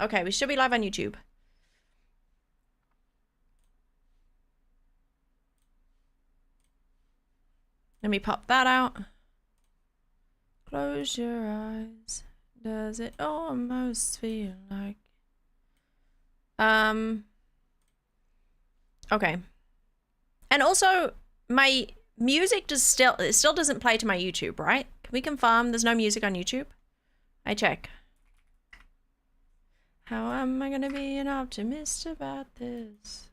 Okay, we should be live on YouTube. Let me pop that out. Close your eyes. Does it almost feel like... Okay. And also, my music it still doesn't play to my YouTube, right? Can we confirm there's no music on YouTube? I check. How am I gonna be an optimist about this?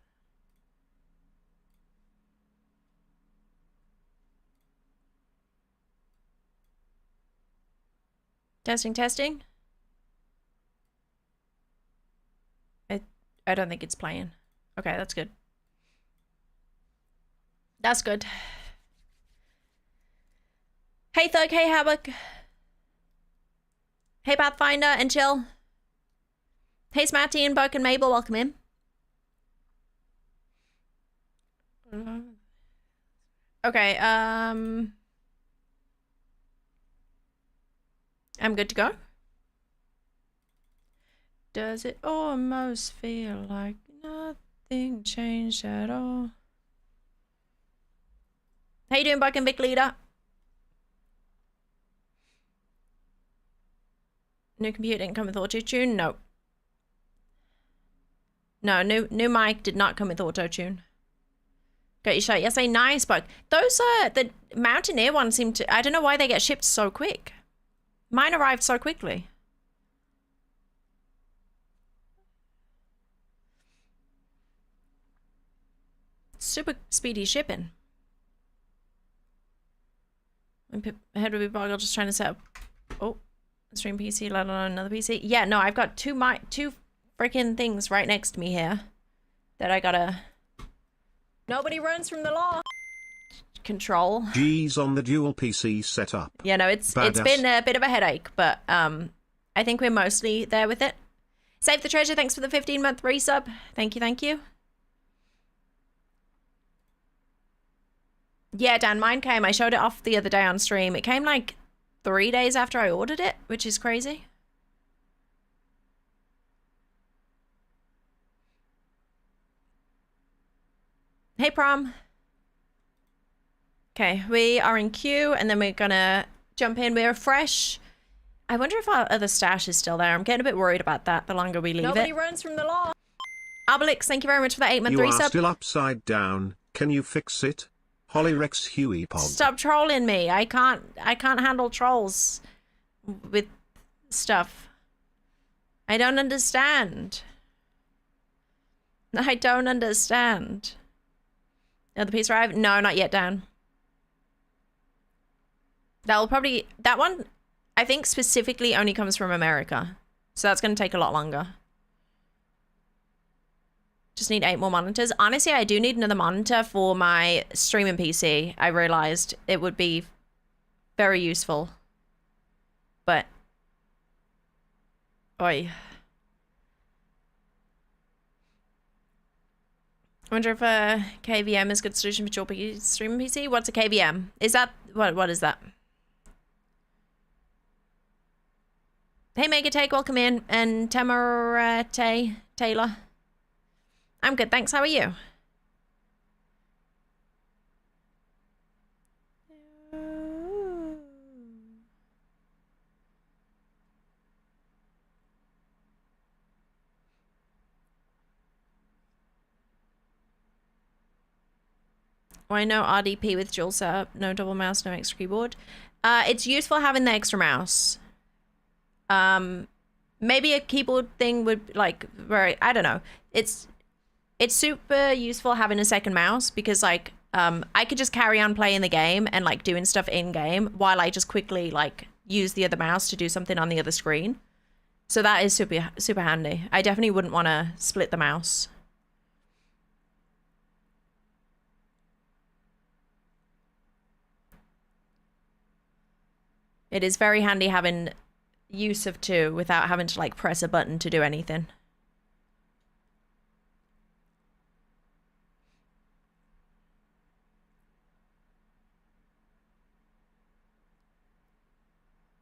Testing, testing. I don't think it's playing. Okay, that's good. That's good. Hey Thug, hey Havoc. Hey Pathfinder and Chill. Hey Smarty and Buck and Mabel, welcome in. Okay, I'm good to go. Does it almost feel like nothing changed at all? How you doing, Buck and Vic Leader? New computer didn't come with auto-tune? No. No, new mic did not come with auto-tune. Got your shot. Yes, a nice Buck. Those the Mountaineer ones seem to, I don't know why they get shipped so quick. Mine arrived so quickly. Super speedy shipping. My head would be boggled just trying to set up. Oh, stream PC, let alone another PC. Yeah, no, I've got two freaking things right next to me here that I gotta. Nobody runs from the law. Control. G's on the dual PC setup. Yeah, no, it's been a bit of a headache, but I think we're mostly there with it. Save the treasure. Thanks for the 15-month resub. Thank you, thank you. Yeah, Dan, mine came. I showed it off the other day on stream. It came like 3 days after I ordered it, which is crazy. Hey, Prom. Okay, we are in queue, and then we're gonna jump in. We're fresh. I wonder if our other stash is still there. I'm getting a bit worried about that the longer we leave Nobody runs from the law. Obelix, thank you very much for that 8-month resub. You are still upside down. Can you fix it? HollyRex Huey Pog. Stop trolling me. I can't handle trolls with stuff. I don't understand. I don't understand. Another piece arrived? No, not yet, Dan. That one, I think specifically only comes from America. So that's going to take a lot longer. Just need 8 more monitors. Honestly, I do need another monitor for my streaming PC. I realized it would be very useful. But, oi. I wonder if a KVM is a good solution for your streaming PC. What's a KVM? Is that, what is that? Hey, Megatake, welcome in. And Tamarate Taylor. I'm good, thanks. How are you? Why no RDP with dual setup? No double mouse, no extra keyboard. It's useful having the extra mouse. Maybe a keyboard thing would like I don't know. It's super useful having a second mouse because like I could just carry on playing the game and like doing stuff in game while I just quickly like use the other mouse to do something on the other screen. So that is super handy. I definitely wouldn't want to split the mouse. It is very handy having use of two without having to like press a button to do anything.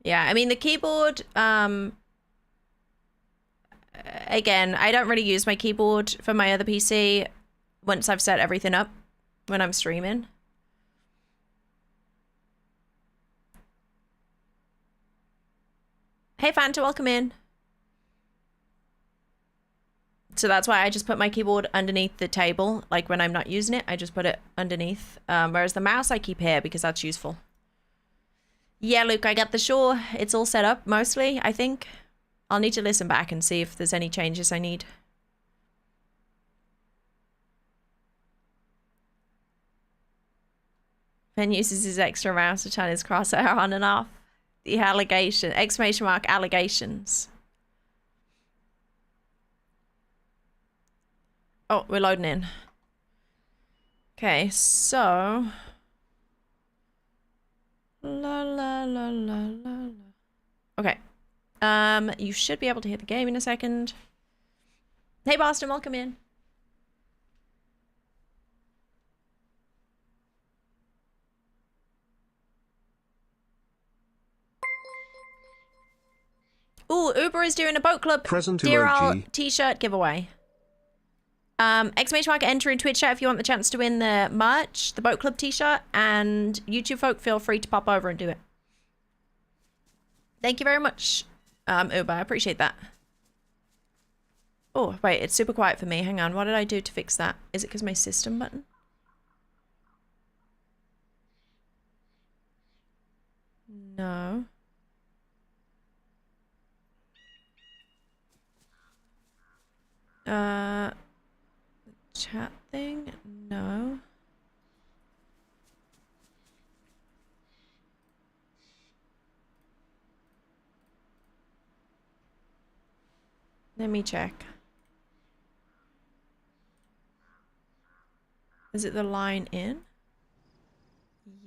Yeah, I mean the keyboard again, I don't really use my keyboard for my other PC once I've set everything up when I'm streaming. Hey Fanta, welcome in. So that's why I just put my keyboard underneath the table. Like when I'm not using it, I just put it underneath. Whereas the mouse I keep here because that's useful. Yeah, Luke, I got the Shure. It's all set up mostly, I think. I'll need to listen back and see if there's any changes I need. Ben uses his extra mouse to turn his crosshair on and off. The allegation, exclamation mark, allegations. Oh, we're loading in. Okay, so. La la la la la la. Okay. You should be able to hear the game in a second. Hey Boston, welcome in. Ooh, Uber is doing a boat club Present DRL emoji. t-shirt giveaway. Exclamation mark, enter in Twitch chat if you want the chance to win the merch, the boat club t-shirt, and YouTube folk, feel free to pop over and do it. Thank you very much, Uber. I appreciate that. Oh, wait, it's super quiet for me. Hang on, what did I do to fix that? Is it because my system button? No. Chat thing? No. Let me check. Is it the line in?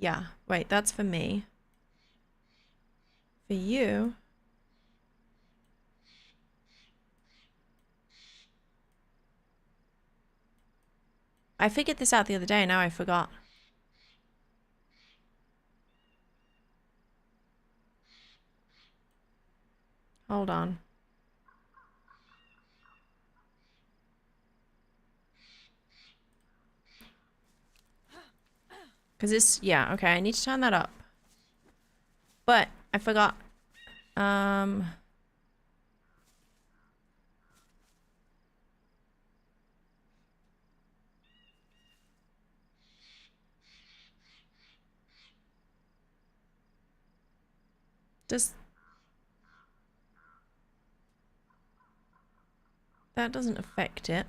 Yeah. Wait, that's for me. For you? I figured this out the other day, now I forgot. Hold on. Because this, yeah, okay, I need to turn that up. But I forgot. Does that doesn't affect it?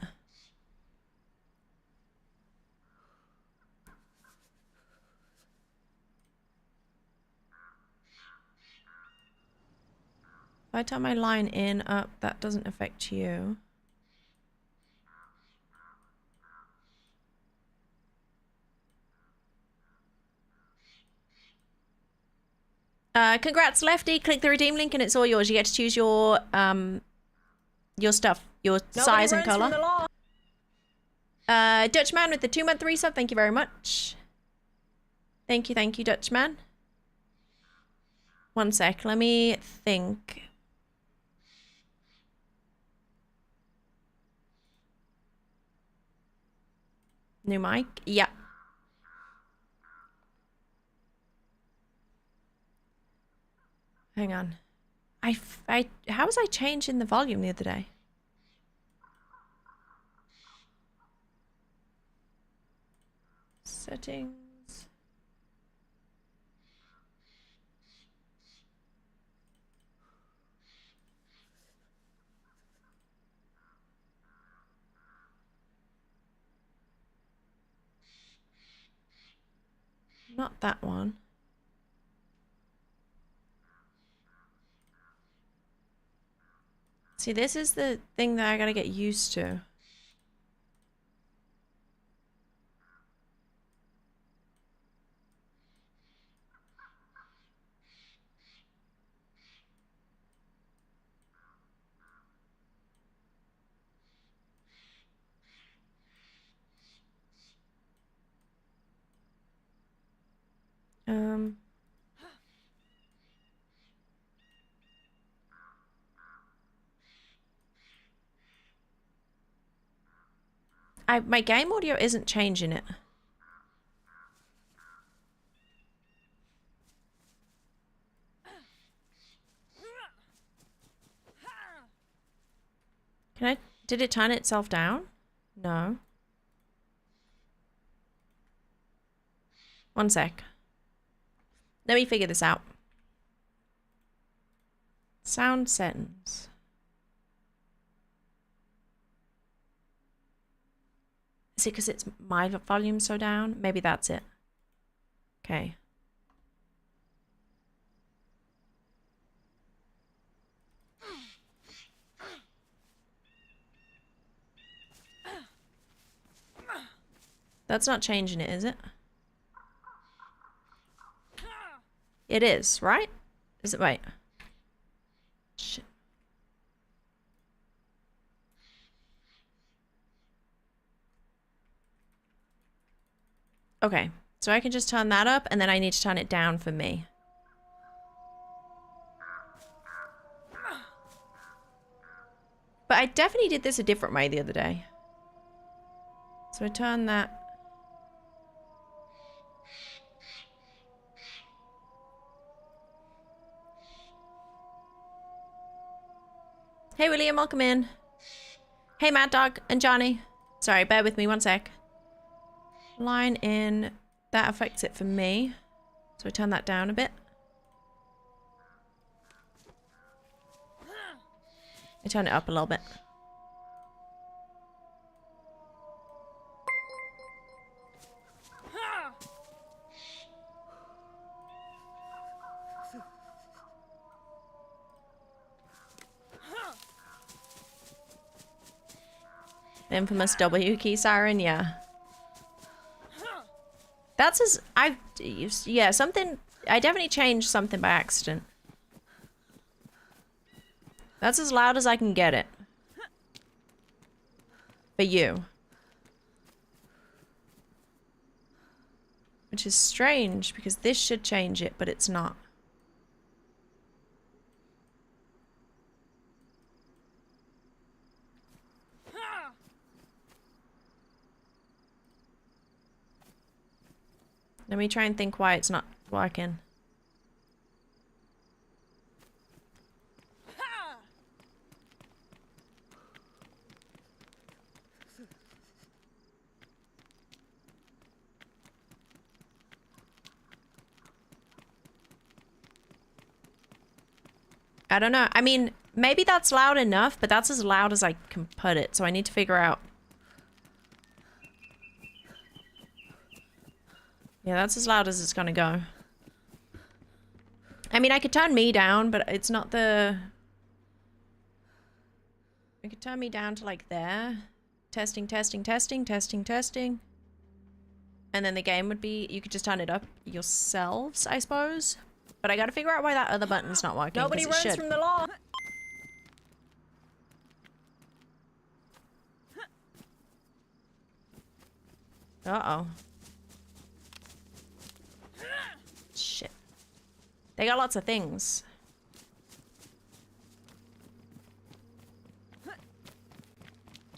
If I turn my line in up, that doesn't affect you. Congrats, Lefty. Click the redeem link and it's all yours. You get to choose your stuff, your size and color. Dutchman with the 2-month resub. Thank you very much. Thank you, Dutchman. One sec. Let me think. New mic? Yeah. Hang on. How was I changing the volume the other day? Settings. Not that one. See, this is the thing that I gotta get used to. my game audio isn't changing it. Did it turn itself down? No. One sec. Let me figure this out. Sound settings. Is it because it's my volume so down? Maybe that's it. Okay. That's not changing it, is it? It is, right? Is it? Wait. Shit. Okay, so I can just turn that up, and then I need to turn it down for me. But I definitely did this a different way the other day. So I turn that. Hey William, welcome in. Hey Mad Dog and Johnny. Sorry, bear with me one sec. Line in. That affects it for me. So I turn that down a bit. I turn it up a little bit. Infamous W key siren, yeah. That's as yeah, something I definitely changed something by accident. That's as loud as I can get it. For you. Which is strange because this should change it, but it's not. Let me try and think why it's not working. I don't know. I mean, maybe that's loud enough, but that's as loud as I can put it. So I need to figure out. Yeah, that's as loud as it's gonna go. I mean, I could turn me down, but it's not the... I could turn me down to like there. Testing, testing, testing, testing, testing. And then the game would be... You could just turn it up yourselves, I suppose. But I gotta figure out why that other button's not working. Nobody runs from the law. Uh-oh. Shit. They got lots of things.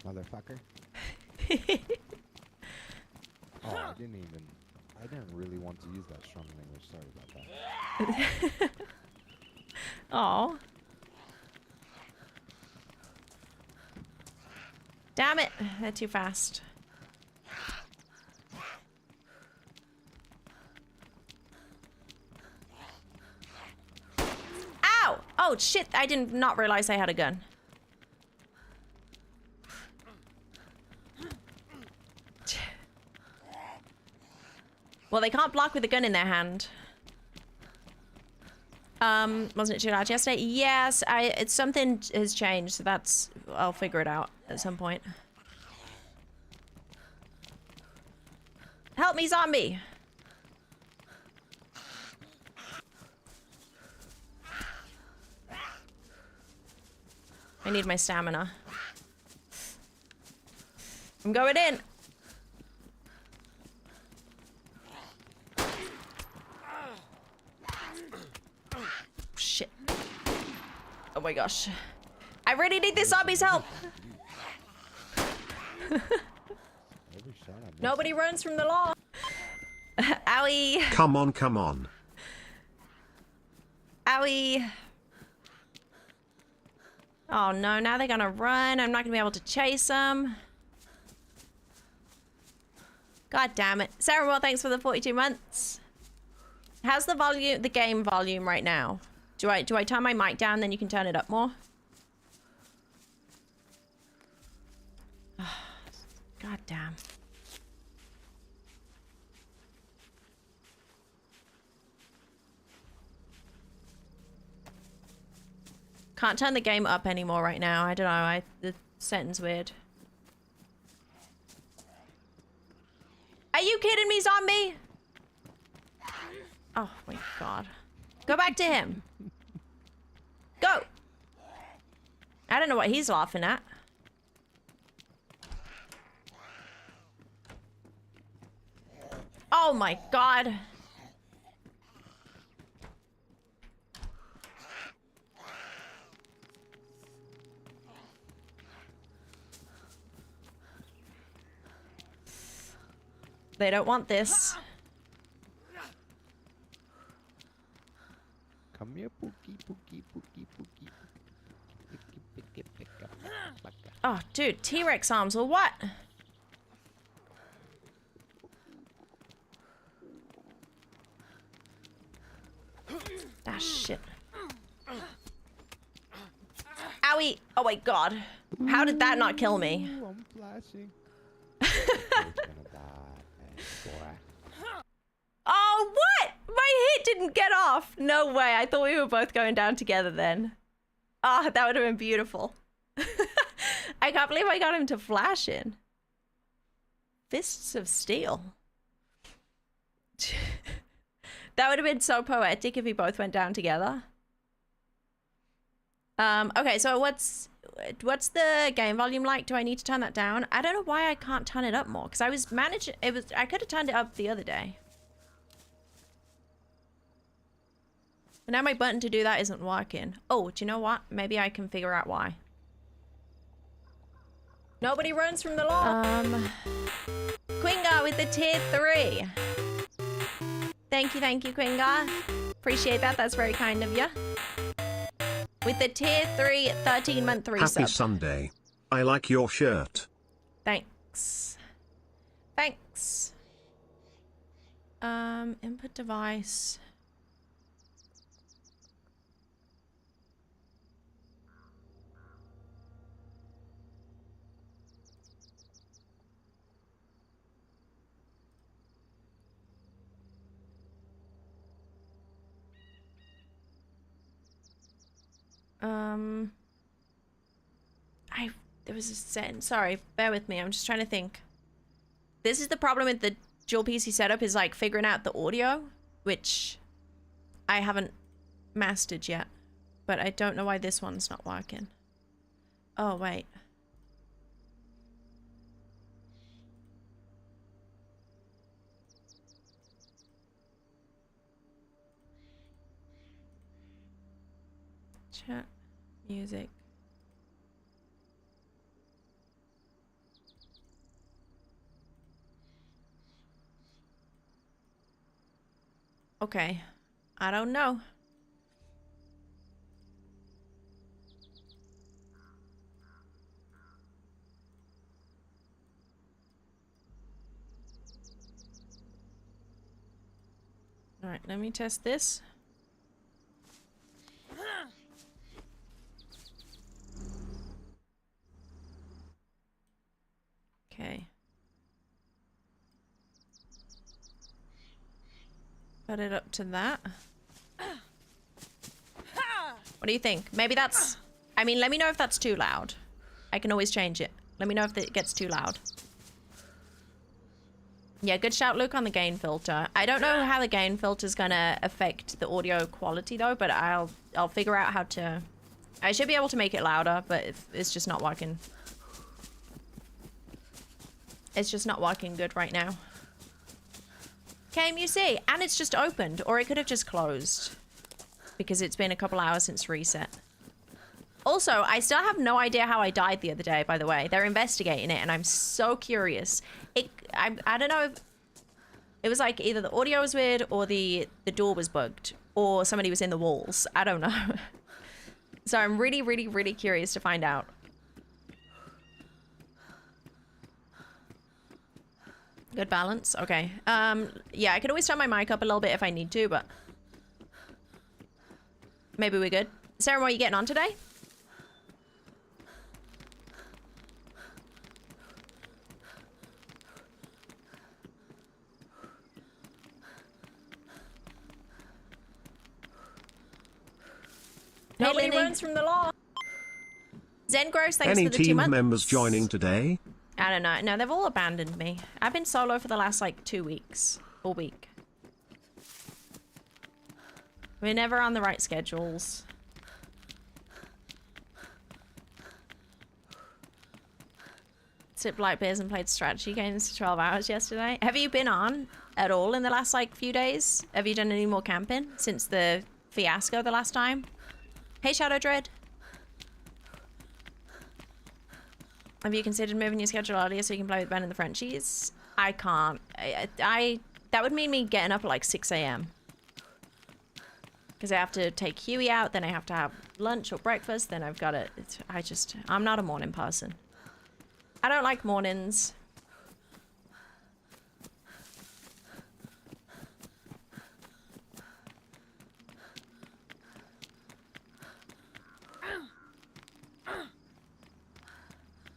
Motherfucker. Oh, I didn't really want to use that strong language. Sorry about that. Oh. Damn it. They're too fast. Ow! Oh, shit. I did not realize I had a gun. Well, they can't block with a gun in their hand. Wasn't it too loud yesterday? Yes, it's something has changed, so that's... I'll figure it out at some point. Help me, zombie! I need my stamina. I'm going in! Shit. Oh my gosh. I really need this zombie's help! Every shot I miss. Nobody runs from the law. Owie. Come on, come on. Owie. Oh no, now they're gonna run. I'm not gonna be able to chase them. God damn it. Sarah, well, thanks for the 42 months. How's the volume, the game volume right now? Do I turn my mic down, then you can turn it up more? God damn. Can't turn the game up anymore right now. I don't know. The setting's weird. Are you kidding me, zombie? Oh my god. Go back to him. Go. I don't know what he's laughing at. Oh my god. They don't want this. Come here, Pookie, Pookie, Pookie, Pookie. Oh, dude, T-Rex arms or what? Ah, shit. Owie! Oh my god. How did that not kill me? Ooh, I'm flashing. Gonna die, boy. Oh, what? My hit didn't get off. No way. I thought we were both going down together then. Ah, that would have been beautiful. I can't believe I got him to flash in. Fists of Steel. That would have been so poetic if we both went down together. Okay, so what's the game volume like? Do I need to turn that down? I don't know why I can't turn it up more, because I was managing, I could have turned it up the other day. But now my button to do that isn't working. Oh, do you know what? Maybe I can figure out why. Nobody runs from the law. Quinga with the tier 3. Thank you, Quinga. Appreciate that. That's very kind of you. With the tier 3 13-month resub. Happy Sunday. I like your shirt. Thanks. Thanks. Input device. There was a sentence. Sorry, bear with me. I'm just trying to think. This is the problem with the dual PC setup, is like figuring out the audio, which I haven't mastered yet. But I don't know why this one's not working. Oh, wait. Chat, music. Okay, I don't know. All right, let me test this. Okay. Put it up to that. What do you think? Maybe that's... I mean, let me know if that's too loud. I can always change it. Let me know if it gets too loud. Yeah, good shout, Luke, on the gain filter. I don't know how the gain filter is gonna affect the audio quality though, but I'll figure out how to... I should be able to make it louder, but it's just not working. It's just not working good right now. KMUC, and it's just opened, or it could have just closed because it's been a couple hours since reset. Also, I still have no idea how I died the other day, by the way. They're investigating it, and I'm so curious. I don't know if... It was like either the audio was weird, or the door was bugged, or somebody was in the walls. I don't know. So I'm really, really, really curious to find out. Good balance? Okay. Yeah, I could always turn my mic up a little bit if I need to, but... Maybe we're good. Sarah, what are you getting on today? Nobody runs from the law. Zen Gross, thanks Any for the 2 months. team members joining today? I don't know. No, they've all abandoned me. I've been solo for the last, like, 2 weeks. All week. We're never on the right schedules. Sipped light beers and played strategy games for 12 hours yesterday. Have you been on at all in the last, like, few days? Have you done any more camping since the fiasco the last time? Hey, Shadow Dread. Have you considered moving your schedule earlier so you can play with Ben and the Frenchies? I can't. That would mean me getting up at like 6 a.m. Because I have to take Huey out, then I have to have lunch or breakfast, then I've got to... I'm not a morning person. I don't like mornings.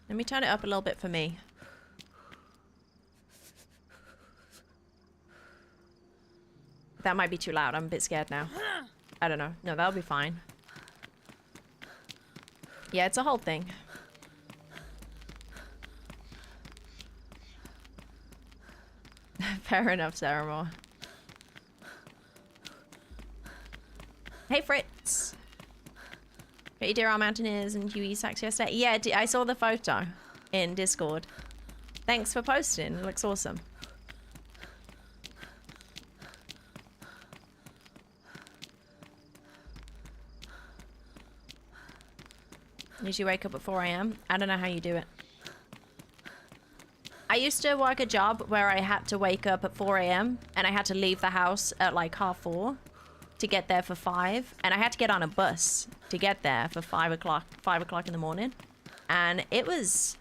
Let me turn it up a little bit for me. That might be too loud. I'm a bit scared now. I don't know. No, that'll be fine. Yeah, it's a whole thing. Fair enough, Sarah Moore. Hey, Fritz. Got your Deer Isle Mountaineers and Huey Sachs yesterday? Yeah, I saw the photo in Discord. Thanks for posting. It looks awesome. Usually wake up at 4 a.m. I don't know how you do it. I used to work a job where I had to wake up at 4 a.m. and I had to leave the house at like 4:30 to get there for 5, and I had to get on a bus to get there for 5 o'clock in the morning, and it was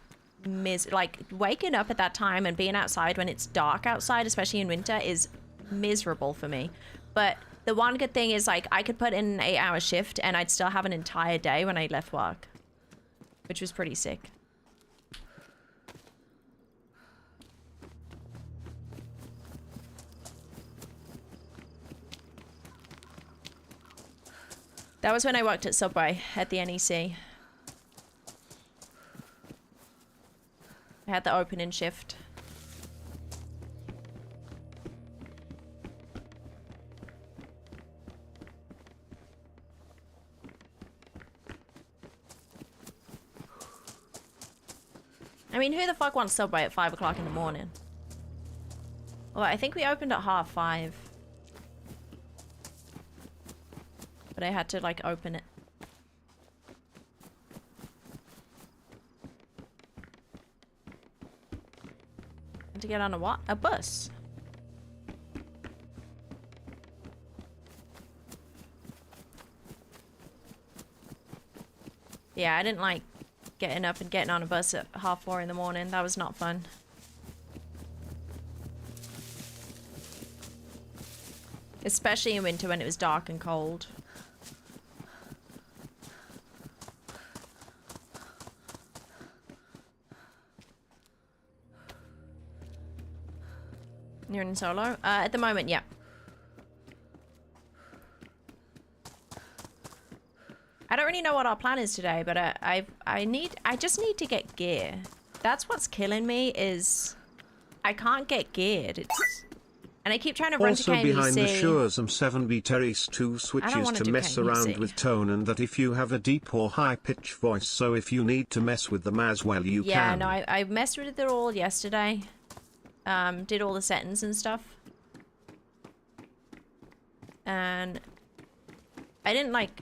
like waking up at that time and being outside when it's dark outside, especially in winter, is miserable for me. But the one good thing is, like, I could put in an 8-hour shift and I'd still have an entire day when I left work, which was pretty sick. That was when I worked at Subway at the NEC. I had the opening shift. I mean, who the fuck wants Subway at 5 o'clock in the morning? Well, I think we opened at 5:30. But I had to, like, open it. And to get on a what? A bus. Yeah, I didn't like getting up and getting on a bus at 4:30 in the morning. That was not fun. Especially in winter when it was dark and cold. You're in solo? At the moment, yeah. I don't really know what our plan is today, but I just need to get gear. That's what's killing me, is I can't get geared. And I keep trying to run to KMUC. Also behind the Shure some 7B Terry's 2 switches to mess around with tone, and that if you have a deep or high pitch voice, so if you need to mess with them as well, you can. Yeah, no, I messed with it all yesterday. Did all the settings and stuff. And I didn't, like,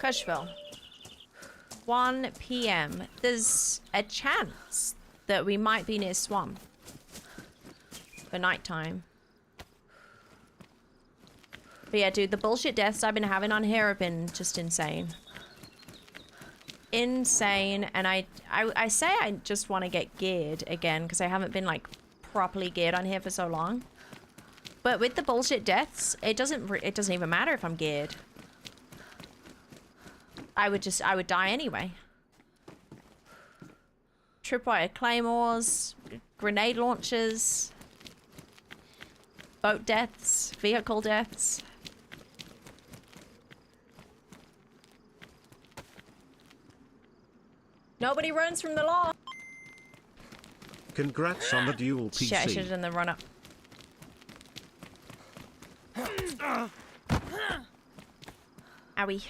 Kushville. 1 p.m. There's a chance that we might be near Swamp for nighttime. But yeah, dude, the bullshit deaths I've been having on here have been just insane. Insane. And I say I just want to get geared again because I haven't been like properly geared on here for so long. But with the bullshit deaths, it doesn't even matter if I'm geared. I would die anyway. Tripwire claymores, grenade launchers, boat deaths, vehicle deaths. Nobody runs from the law. Congrats on the dual PC. Shit, I should have done the run up. Owie.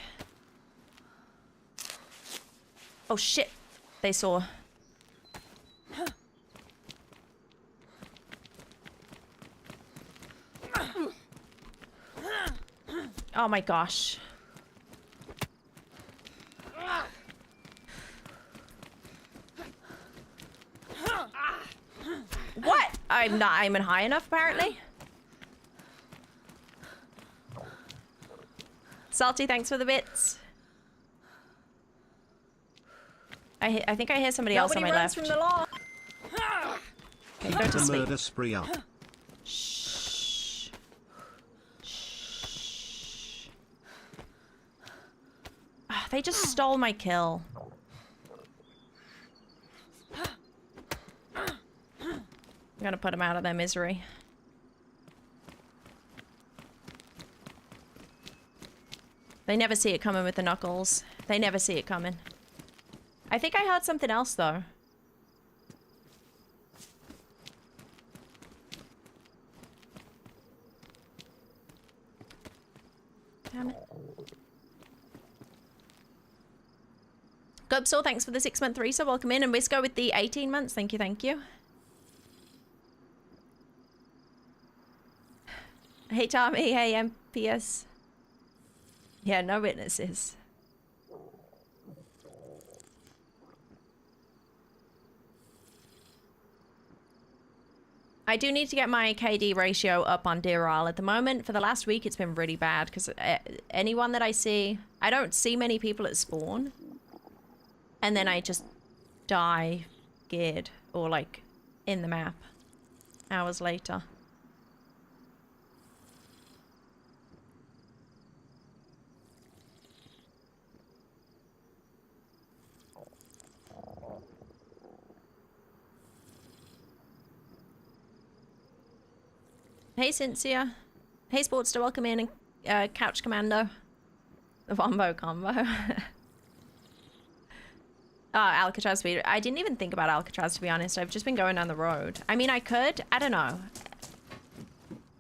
Oh shit. They saw. Oh my gosh. What? I'm not aiming high enough, apparently. Salty, thanks for the bits. I think I hear somebody else on my left. Nobody runs from the law. Okay, go to The sleep. murder spree up. Shh. Shh. Ah, they just stole my kill. I'm gonna put them out of their misery. They never see it coming with the knuckles. They never see it coming. I think I heard something else though. Damn it. Gobsor, thanks for the 6-month resub. Welcome in. And Wisco with the 18 months. Thank you, thank you. Hey Tommy, hey MPS. Yeah, no witnesses. I do need to get my KD ratio up on Deer Isle at the moment. For the last week, it's been really bad because anyone that I see, I don't see many people at spawn. And then I just die geared or like in the map hours later. Hey Cynthia. Hey Sportster, welcome in. And Couch Commando. The Wombo combo. Oh, Alcatraz speed. I didn't even think about Alcatraz, to be honest. I've just been going down the road. I mean, I could. I don't know.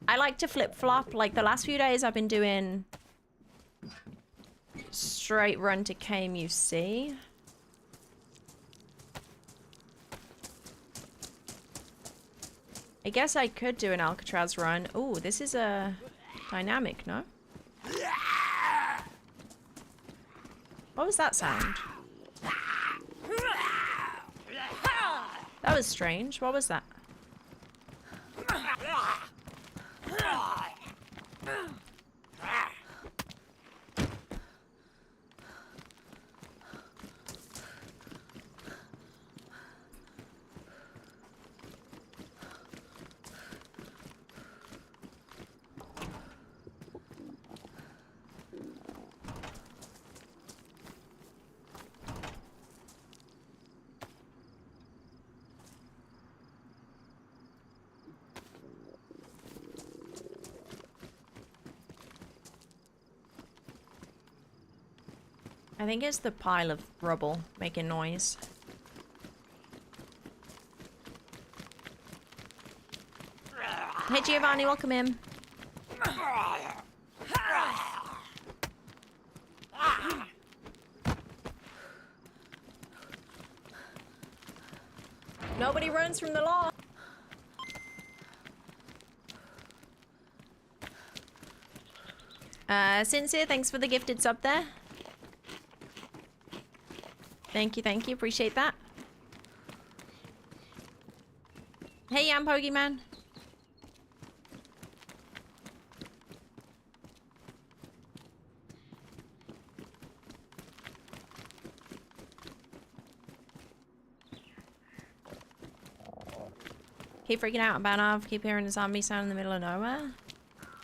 I like to flip-flop. Like, the last few days I've been doing straight run to KMUC. I guess I could do an Alcatraz run. Ooh, this is a dynamic, no? What was that sound? That was strange. What was that? I think it's the pile of rubble making noise. Hey Giovanni, welcome in. Nobody runs from the law. Sincere, thanks for the gifted sub there. Thank you. Appreciate that. Hey, Yam Pokemon. Keep freaking out about Banov. Keep hearing the zombie sound in the middle of nowhere.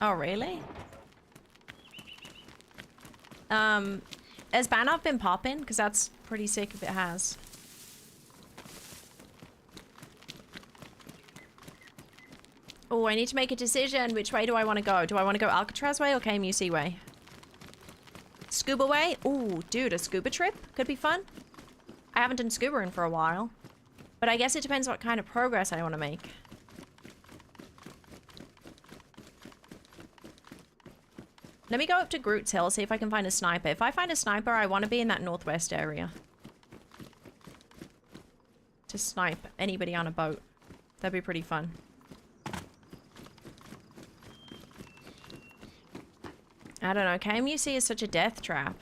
Oh, really? Has Banov been popping? Because that's pretty sick if it has. Oh, I need to make a decision. Which way do I want to go? Do I want to go Alcatraz way or KMUC way? Scuba way? Ooh, dude, a scuba trip could be fun. I haven't done scuba in for a while. But I guess it depends what kind of progress I want to make. Let me go up to Groot's Hill, see if I can find a sniper. If I find a sniper, I want to be in that northwest area. To snipe anybody on a boat. That'd be pretty fun. I don't know, KMUC is such a death trap.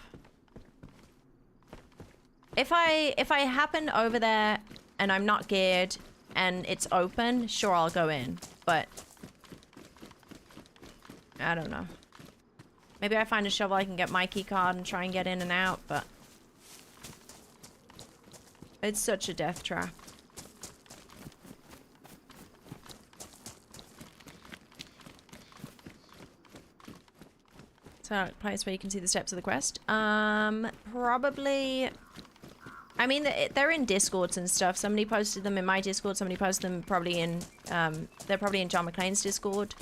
If I happen over there and I'm not geared and it's open, sure, I'll go in. But I don't know. Maybe I find a shovel I can get my key card and try and get in and out, but it's such a death trap. So, a place where you can see the steps of the quest. Probably. I mean, they're in Discords and stuff. Somebody posted them in my Discord. Somebody posted them probably in. They're probably in John McClane's Discord.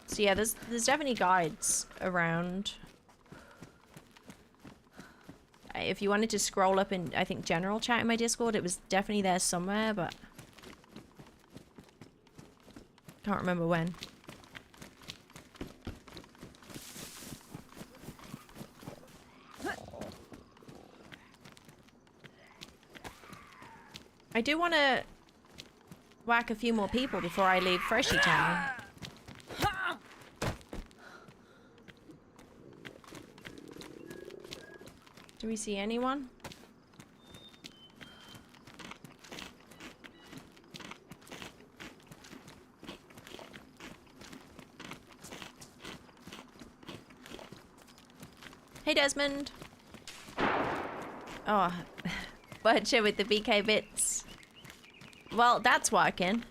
So yeah, there's definitely guides around. If you wanted to scroll up in, I think, general chat in my Discord, it was definitely there somewhere, but can't remember when. I do want to whack a few more people before I leave Freshy Town. Do we see anyone? Hey, Desmond. Oh, Butcher with the BK bits. Well, that's working.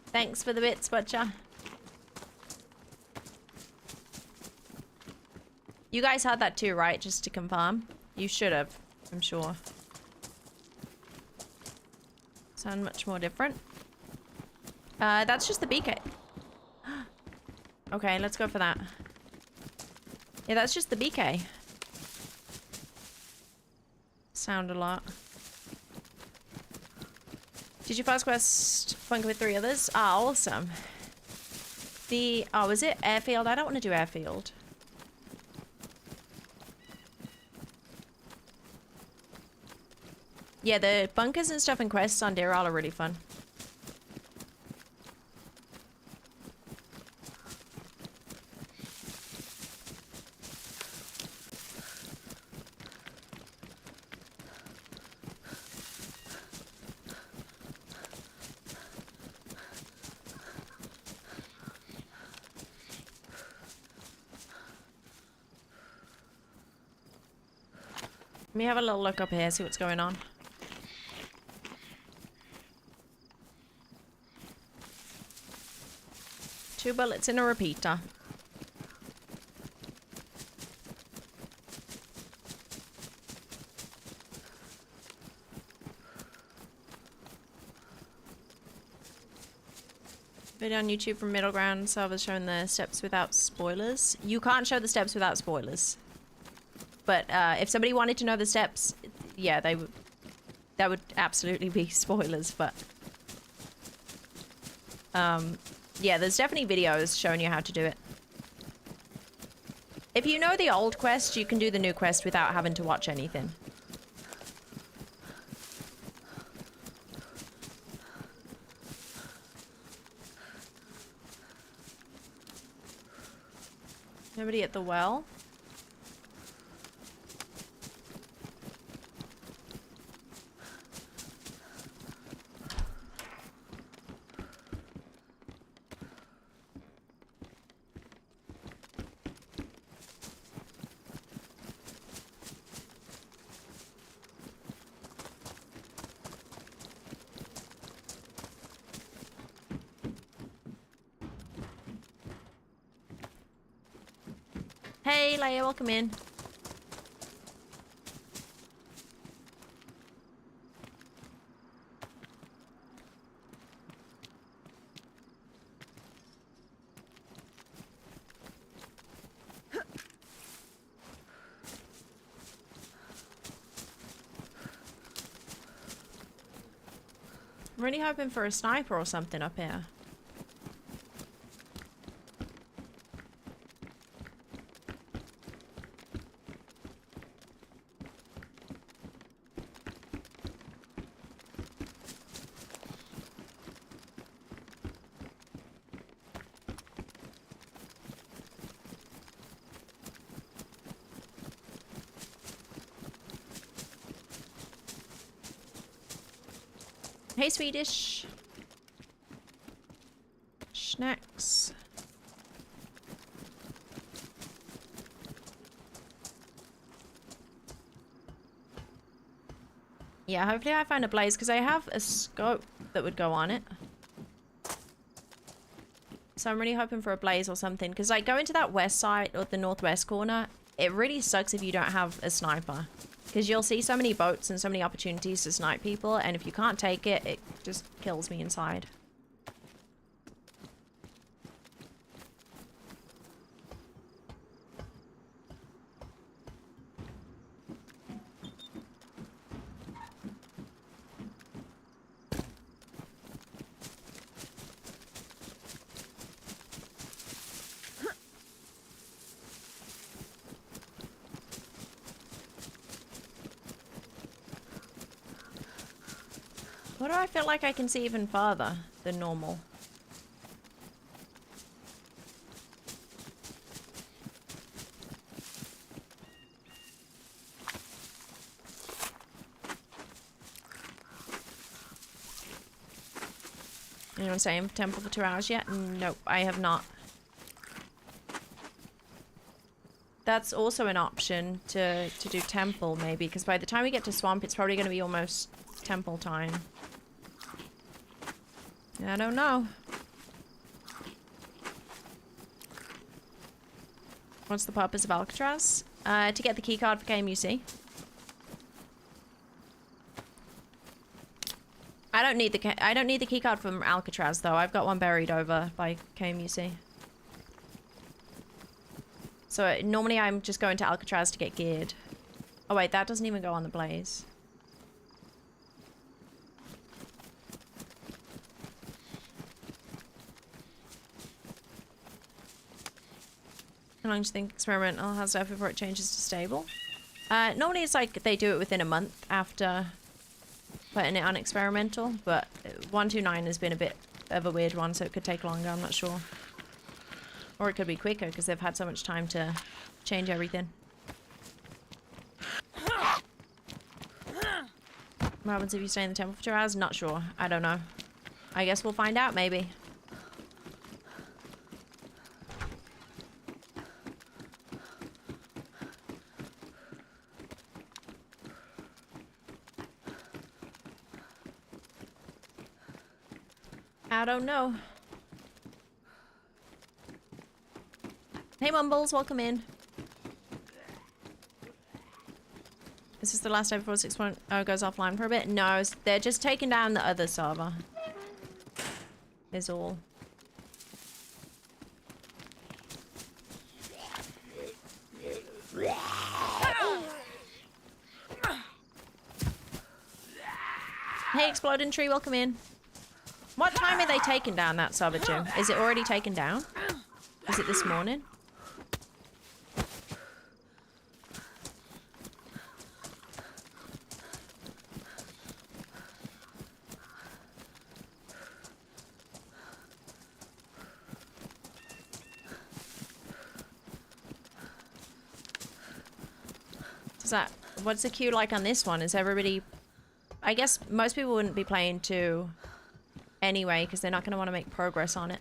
Thanks for the bits, Butcher. You guys had that too, right? Just to confirm. You should have, I'm sure. Sound much more different. That's just the BK. Okay, let's go for that. Yeah, that's just the BK. Sound a lot. Did you first quest bunker with 3 others? Ah, awesome. Oh, was it airfield? I don't want to do airfield. Yeah, the bunkers and stuff and quests on Deer Isle are really fun. Let me have a little look up here, see what's going on. Two bullets in a repeater. Video on YouTube from Middle Ground servers showing the steps without spoilers. You can't show the steps without spoilers. But if somebody wanted to know the steps, yeah, that would absolutely be spoilers, but yeah, there's definitely videos showing you how to do it. If you know the old quest, you can do the new quest without having to watch anything. Nobody at the well? Hey, Leia, welcome in. I'm really hoping for a sniper or something up here. Hey, Swedish. Snacks. Yeah, hopefully I find a blaze because I have a scope that would go on it. So I'm really hoping for a blaze or something because like going to that west side or the northwest corner, it really sucks if you don't have a sniper. Because you'll see so many boats and so many opportunities to snipe people, and if you can't take it, it just kills me inside. What do I feel like I can see even farther than normal? Anyone saying temple for 2 hours yet? Nope, I have not. That's also an option to do temple maybe, because by the time we get to swamp, it's probably going to be almost temple time. I don't know. What's the purpose of Alcatraz? To get the keycard for KMUC. I don't need the keycard from Alcatraz though. I've got one buried over by KMUC. So normally I'm just going to Alcatraz to get geared. Oh wait, that doesn't even go on the blaze. How long do you think experimental has to have before it changes to stable? Normally it's like they do it within a month after putting it on experimental, but 129 has been a bit of a weird one, so it could take longer, I'm not sure. Or it could be quicker because they've had so much time to change everything. What happens if you stay in the temple for 2 hours? Not sure. I don't know. I guess we'll find out maybe. I don't know. Hey Mumbles, welcome in. Is this the last day before 6.0 goes offline for a bit? No, they're just taking down the other server. Is all. Hey Exploding Tree, welcome in. What time are they taking down that server to? Is it already taken down? Is it this morning? So, what's the queue like on this one? Is everybody... I guess most people wouldn't be playing 2 anyway, because they're not going to want to make progress on it.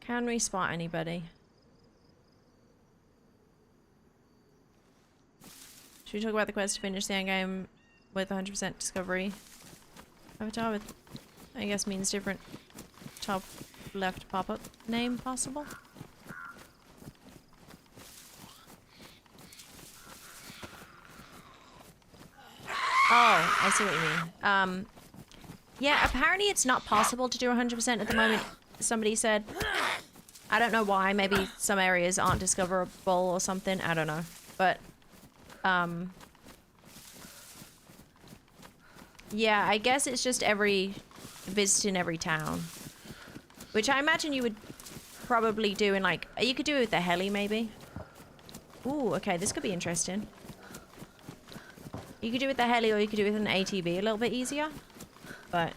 Can we spot anybody? Should we talk about the quest to finish the endgame with 100% discovery? Avatar with, I guess, means different top left pop-up name possible? Oh, I see what you mean. Yeah, apparently it's not possible to do 100% at the moment, somebody said. I don't know why. Maybe some areas aren't discoverable or something. I don't know. But, yeah, I guess it's just visiting every town. Which I imagine you would probably do in, like, you could do it with the heli, maybe. Ooh, okay, this could be interesting. You could do it with the heli or you could do it with an ATV a little bit easier. But...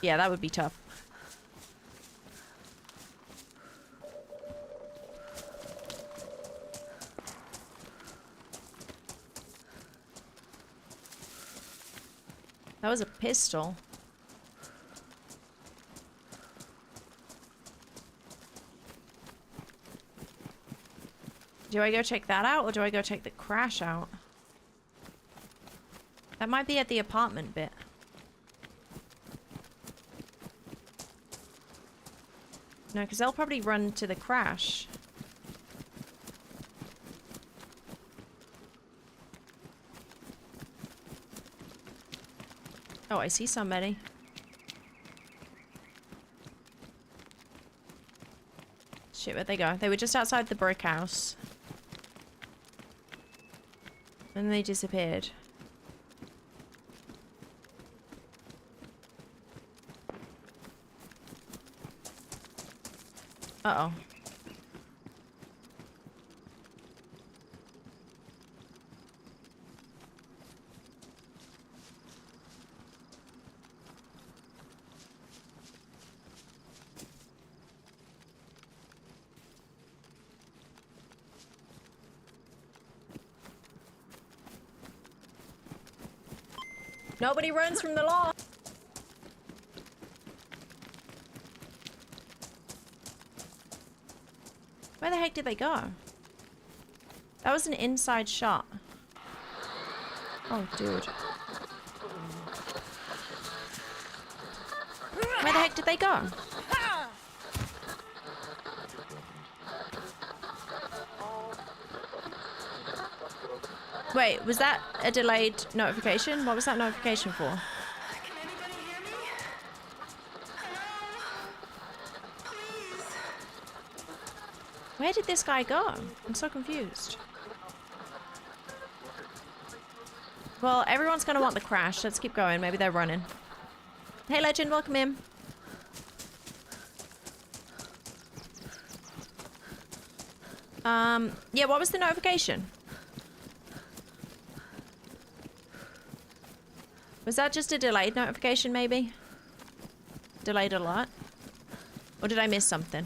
yeah, that would be tough. That was a pistol. Do I go check that out or do I go check the crash out? That might be at the apartment bit. No, because they'll probably run to the crash. Oh, I see somebody. Shit, where'd they go? They were just outside the brick house. And they disappeared. Uh-oh. Nobody runs from the law. Where the heck did they go? That was an inside shot. Oh, dude. Where the heck did they go? Wait, was that a delayed notification? What was that notification for? Can anybody hear me? Hello? Please. Where did this guy go? I'm so confused. Well, everyone's gonna want the crash. Let's keep going. Maybe they're running. Hey, Legend, welcome in. Yeah, what was the notification? Was that just a delayed notification, maybe? Delayed a lot? Or did I miss something?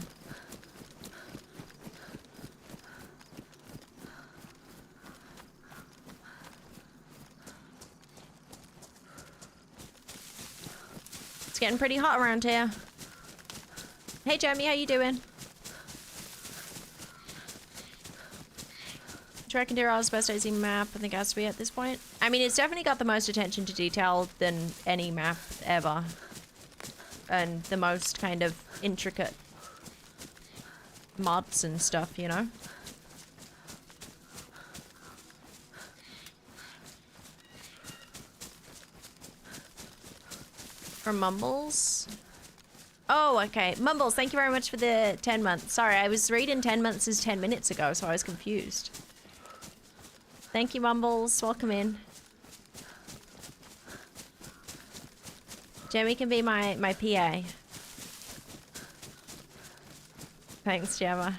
It's getting pretty hot around here. Hey, Jeremy, how you doing? Track and Deer is the best DayZ map I think it has to be at this point. I mean, it's definitely got the most attention to detail than any map ever. And the most kind of intricate mods and stuff, you know? From Mumbles. Oh, okay. Mumbles, thank you very much for the 10 months. Sorry, I was reading 10 months is 10 minutes ago, so I was confused. Thank you, Mumbles. Welcome in. Jamie can be my PA. Thanks, Gemma.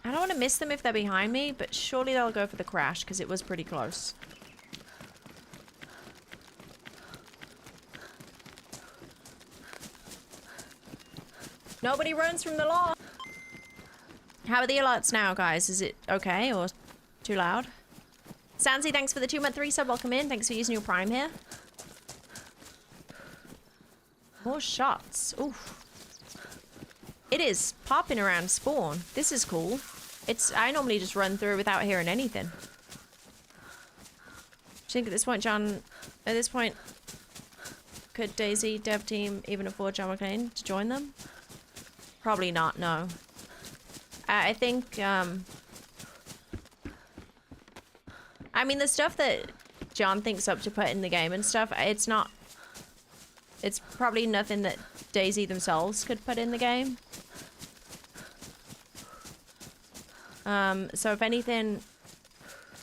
I don't want to miss them if they're behind me, but surely they'll go for the crash because it was pretty close. Nobody runs from the law. How are the alerts now, guys? Is it okay or too loud? Sansi, thanks for the 2-month resub. Welcome in. Thanks for using your Prime here. More shots. Oof. It is popping around spawn. This is cool. I normally just run through without hearing anything. Do you think at this point, John, at this point, could DayZ dev team even afford John McClane to join them? Probably not, no. I think, I mean, the stuff that John thinks up to put in the game and stuff, it's probably nothing that DayZ themselves could put in the game. So if anything,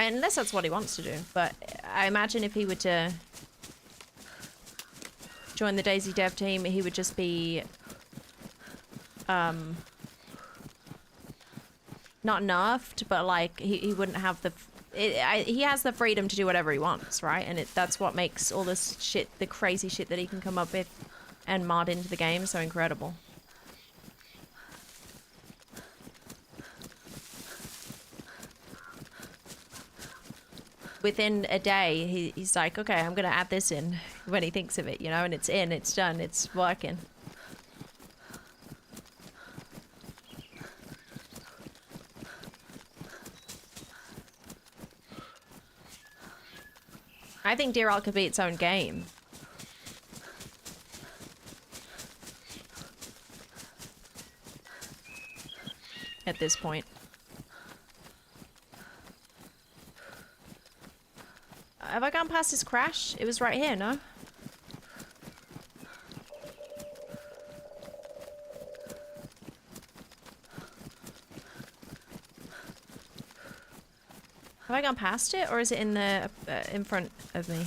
unless that's what he wants to do, but I imagine if he were to join the DayZ dev team, he would just be, not nerfed, but like he wouldn't have the, he has the freedom to do whatever he wants, right? And that's what makes all this shit, the crazy shit that he can come up with and mod into the game so incredible. Within a day, he's like, okay, I'm gonna add this in when he thinks of it, you know, and it's in, it's done, it's working. I think Deerall could be its own game. At this point. Have I gone past this crash? It was right here, no? Have I gone past it, or is it in the in front of me?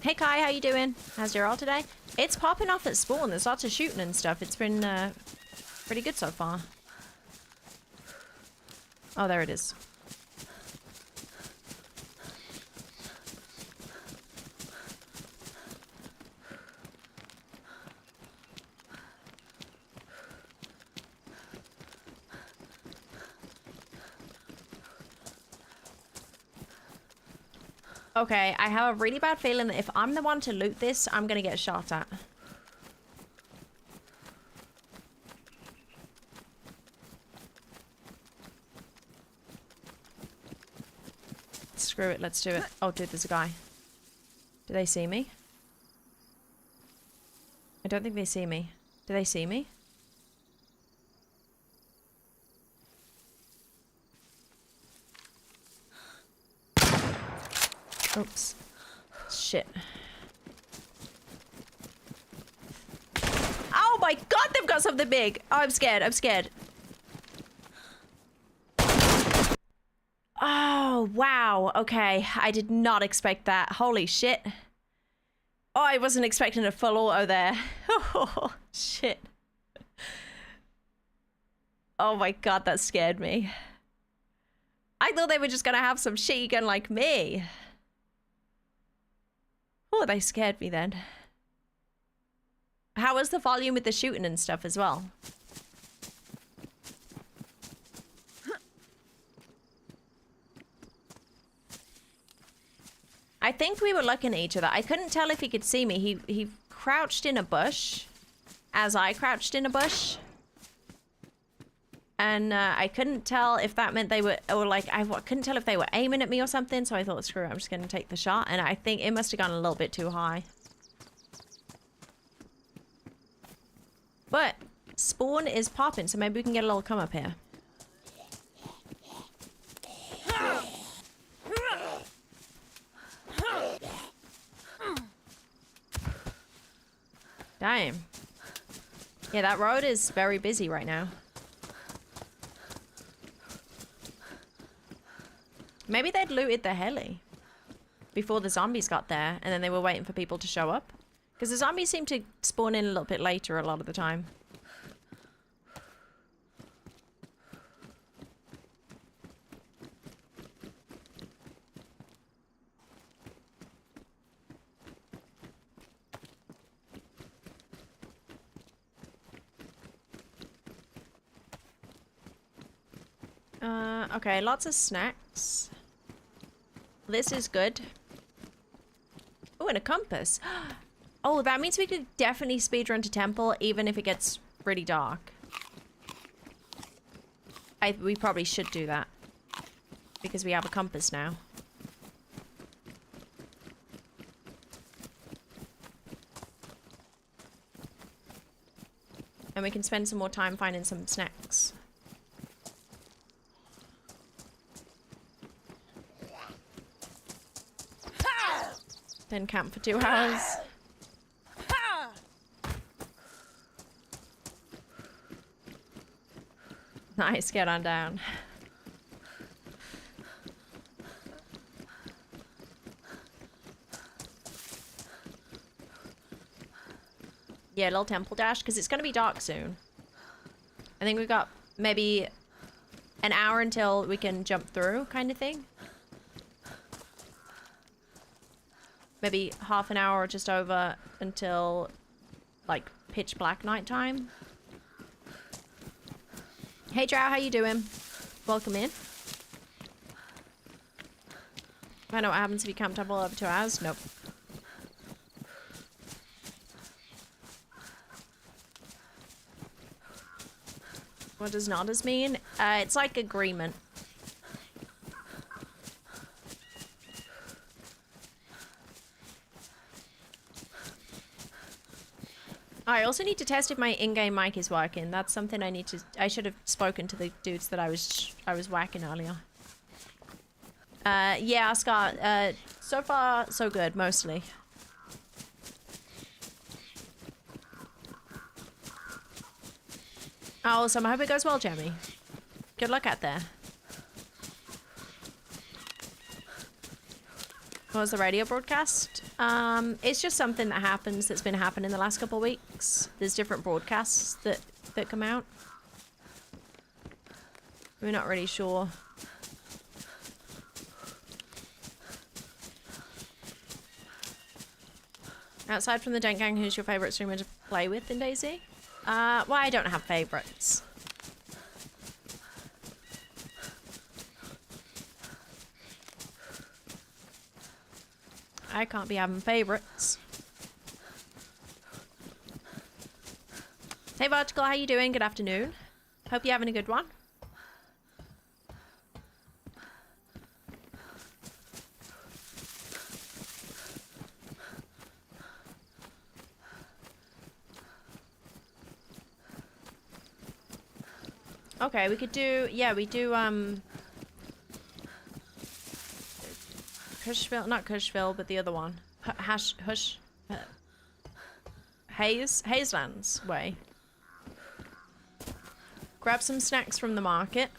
Hey Kai, how you doing? How's your all today? It's popping off at spawn. There's lots of shooting and stuff. It's been pretty good so far. Oh, there it is. Okay, I have a really bad feeling that if I'm the one to loot this, I'm gonna get shot at. Screw it, let's do it. Oh, dude, there's a guy. Do they see me? I don't think they see me. Do they see me? Oops. Shit. Oh my god, they've got something big! Oh, I'm scared, I'm scared. Oh, wow. Okay, I did not expect that. Holy shit. Oh, I wasn't expecting a full auto there. Oh, shit. Oh my god, that scared me. I thought they were just gonna have some shitty gun like me. Oh, they scared me then. How was the volume with the shooting and stuff as well? I think we were looking at each other. I couldn't tell if he could see me. He crouched in a bush as I crouched in a bush. And I couldn't tell if that meant they were, or like, couldn't tell if they were aiming at me or something. So I thought, screw it, I'm just going to take the shot. And I think it must have gone a little bit too high. But spawn is popping, so maybe we can get a little come up here. Damn. Yeah, that road is very busy right now. Maybe they'd looted the heli before the zombies got there, and then they were waiting for people to show up. Because the zombies seem to spawn in a little bit later a lot of the time. Okay, lots of snacks. This is good. Oh, and a compass. Oh, that means we could definitely speedrun to temple even if it gets really dark. We probably should do that. Because we have a compass now. And we can spend some more time finding some snacks. Then camp for 2 hours. Nice, get on down. Yeah, little temple dash, because it's going to be dark soon. I think we've got maybe an hour until we can jump through, kind of thing. Maybe half an hour or just over until, like, pitch black nighttime. Hey, Drow, how you doing? Welcome in. I know what happens if you camp temple over 2 hours. Nope. What does nodders mean? It's like agreement. I also need to test if my in-game mic is working. That's something I should have spoken to the dudes that I was whacking earlier. Yeah, Scott, so far so good, mostly. Awesome, I hope it goes well, Jamie. Good luck out there. What was the radio broadcast? It's just something that happens that's been happening the last couple of weeks. There's different broadcasts that come out. We're not really sure. Outside from the Dent Gang, who's your favourite streamer to play with in DayZ? Well, I don't have favourites. I can't be having favourites. Hey Vertical, how you doing? Good afternoon. Hope you're having a good one. Okay, we could do, yeah, we do, Kushville, not Kushville, but the other one. Hazelands way. Grab some snacks from the market.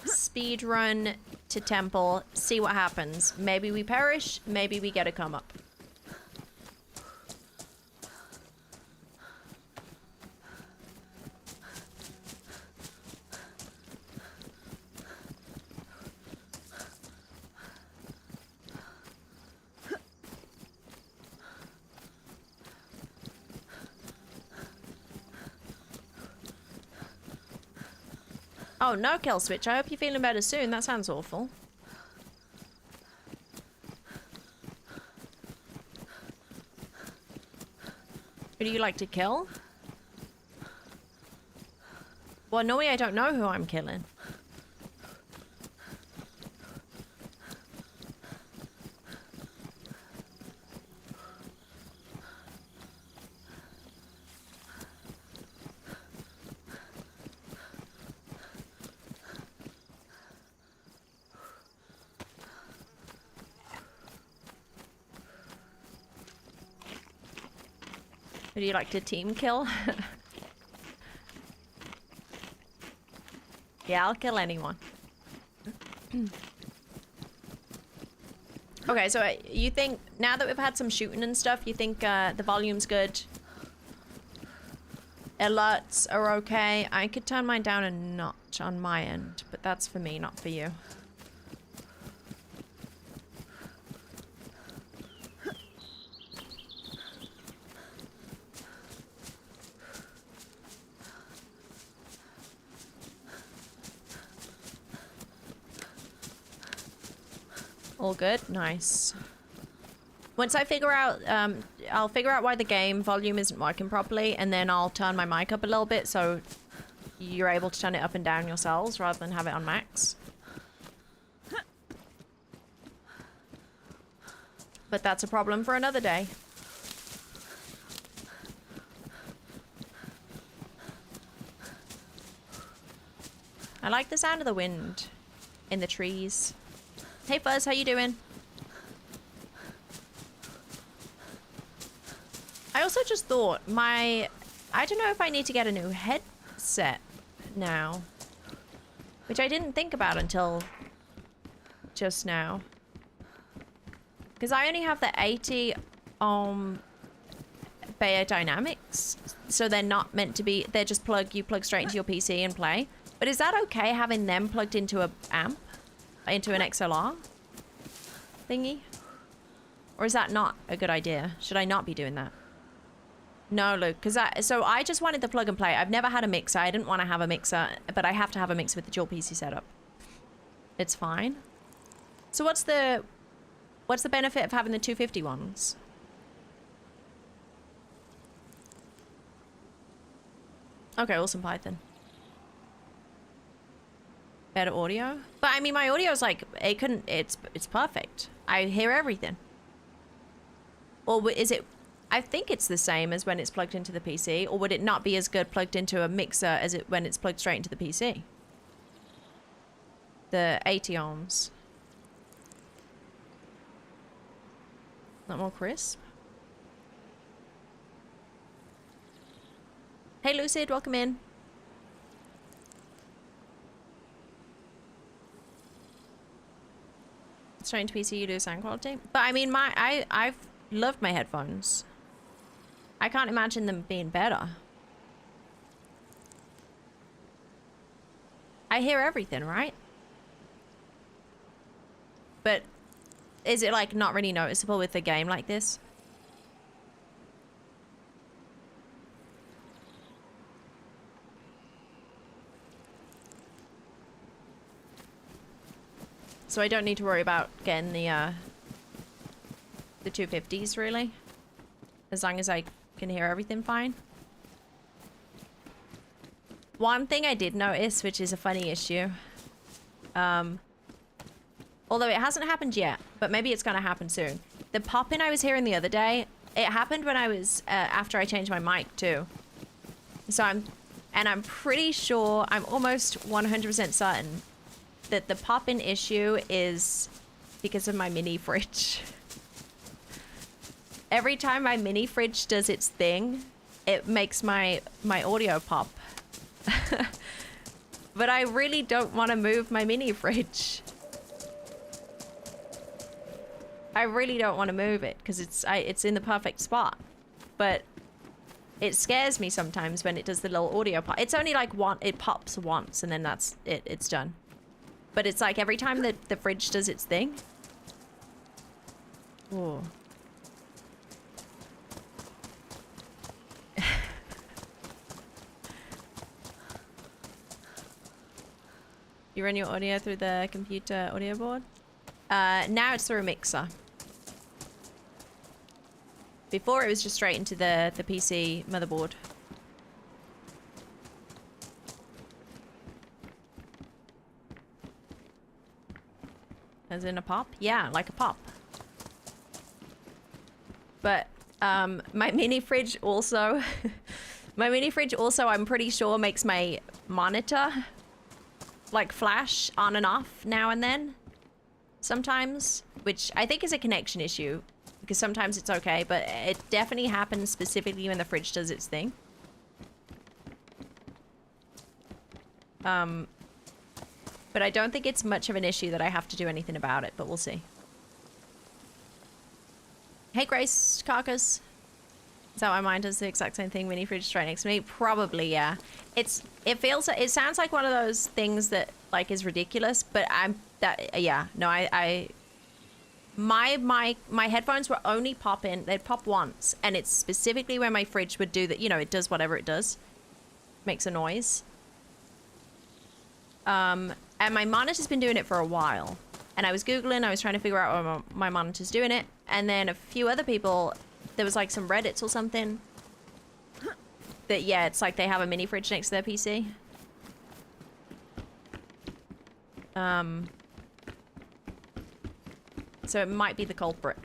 Speed run to temple, see what happens. Maybe we perish, maybe we get a come up. Oh, no kill switch. I hope you're feeling better soon. That sounds awful. Who do you like to kill? Well, normally I don't know who I'm killing. Would you like to team kill? Yeah, I'll kill anyone. Okay, so you think, now that we've had some shooting and stuff, you think the volume's good? Alerts are okay. I could turn mine down a notch on my end, but that's for me, not for you. All good? Nice. Once I figure out, I'll figure out why the game volume isn't working properly, and then I'll turn my mic up a little bit so you're able to turn it up and down yourselves rather than have it on max. But that's a problem for another day. I like the sound of the wind in the trees. Hey Fuzz, how you doing? I also just thought I don't know if I need to get a new headset now, which I didn't think about until just now. Because I only have the 80 Bayer Dynamics, so they're not meant to be, they're just you plug straight into your PC and play. But is that okay having them plugged into a amp? Into an XLR thingy? Or is that not a good idea? Should I not be doing that? No, Luke, because I just wanted the plug and play. I've never had a mixer. I didn't want to have a mixer, but I have to have a mixer with the dual PC setup. It's fine. So what's the benefit of having the 250 ones? Okay, awesome Python. Better audio? But I mean, my audio is like, it's perfect. I hear everything. Or is it, I think it's the same as when it's plugged into the PC, or would it not be as good plugged into a mixer as it when it's plugged straight into the PC? The 80 ohms. Not more crisp? Hey Lucid, welcome in. Straight into PC, you do sound quality. But I mean, I've loved my headphones. I can't imagine them being better. I hear everything, right? But is it like not really noticeable with a game like this? So I don't need to worry about getting the 250s really, as long as I can hear everything fine. One thing I did notice, which is a funny issue, although it hasn't happened yet, but maybe it's gonna happen soon. The popping I was hearing the other day, it happened when I was after I changed my mic too. So I'm pretty sure, I'm almost 100% certain that the pop-in issue is because of my mini fridge. Every time my mini fridge does its thing, it makes my audio pop. But I really don't want to move my mini fridge. I really don't want to move it because it's in the perfect spot. But it scares me sometimes when it does the little audio pop. It's only like it pops once and then that's it. It's done. But it's like every time that the fridge does its thing. Ooh. You run your audio through the computer audio board? Now it's through a mixer. Before it was just straight into the PC motherboard. As in a pop? Yeah, like a pop. But my mini fridge also my mini fridge also I'm pretty sure makes my monitor like flash on and off now and then sometimes, which I think is a connection issue because sometimes it's okay, but it definitely happens specifically when the fridge does its thing. But I don't think it's much of an issue that I have to do anything about it, but we'll see. Hey Grace, Carcass. Is that why mine does the exact same thing? Mini fridge right next to me? Probably, yeah. It sounds like one of those things that like is ridiculous, but my headphones were only popping, they'd pop once, and it's specifically when my fridge would do that, you know, it does whatever it does. Makes a noise. And my monitor's been doing it for a while. And I was Googling, I was trying to figure out why my monitor's doing it. And then a few other people, there was like some Reddits or something. That, yeah, it's like they have a mini fridge next to their PC. So it might be the culprit.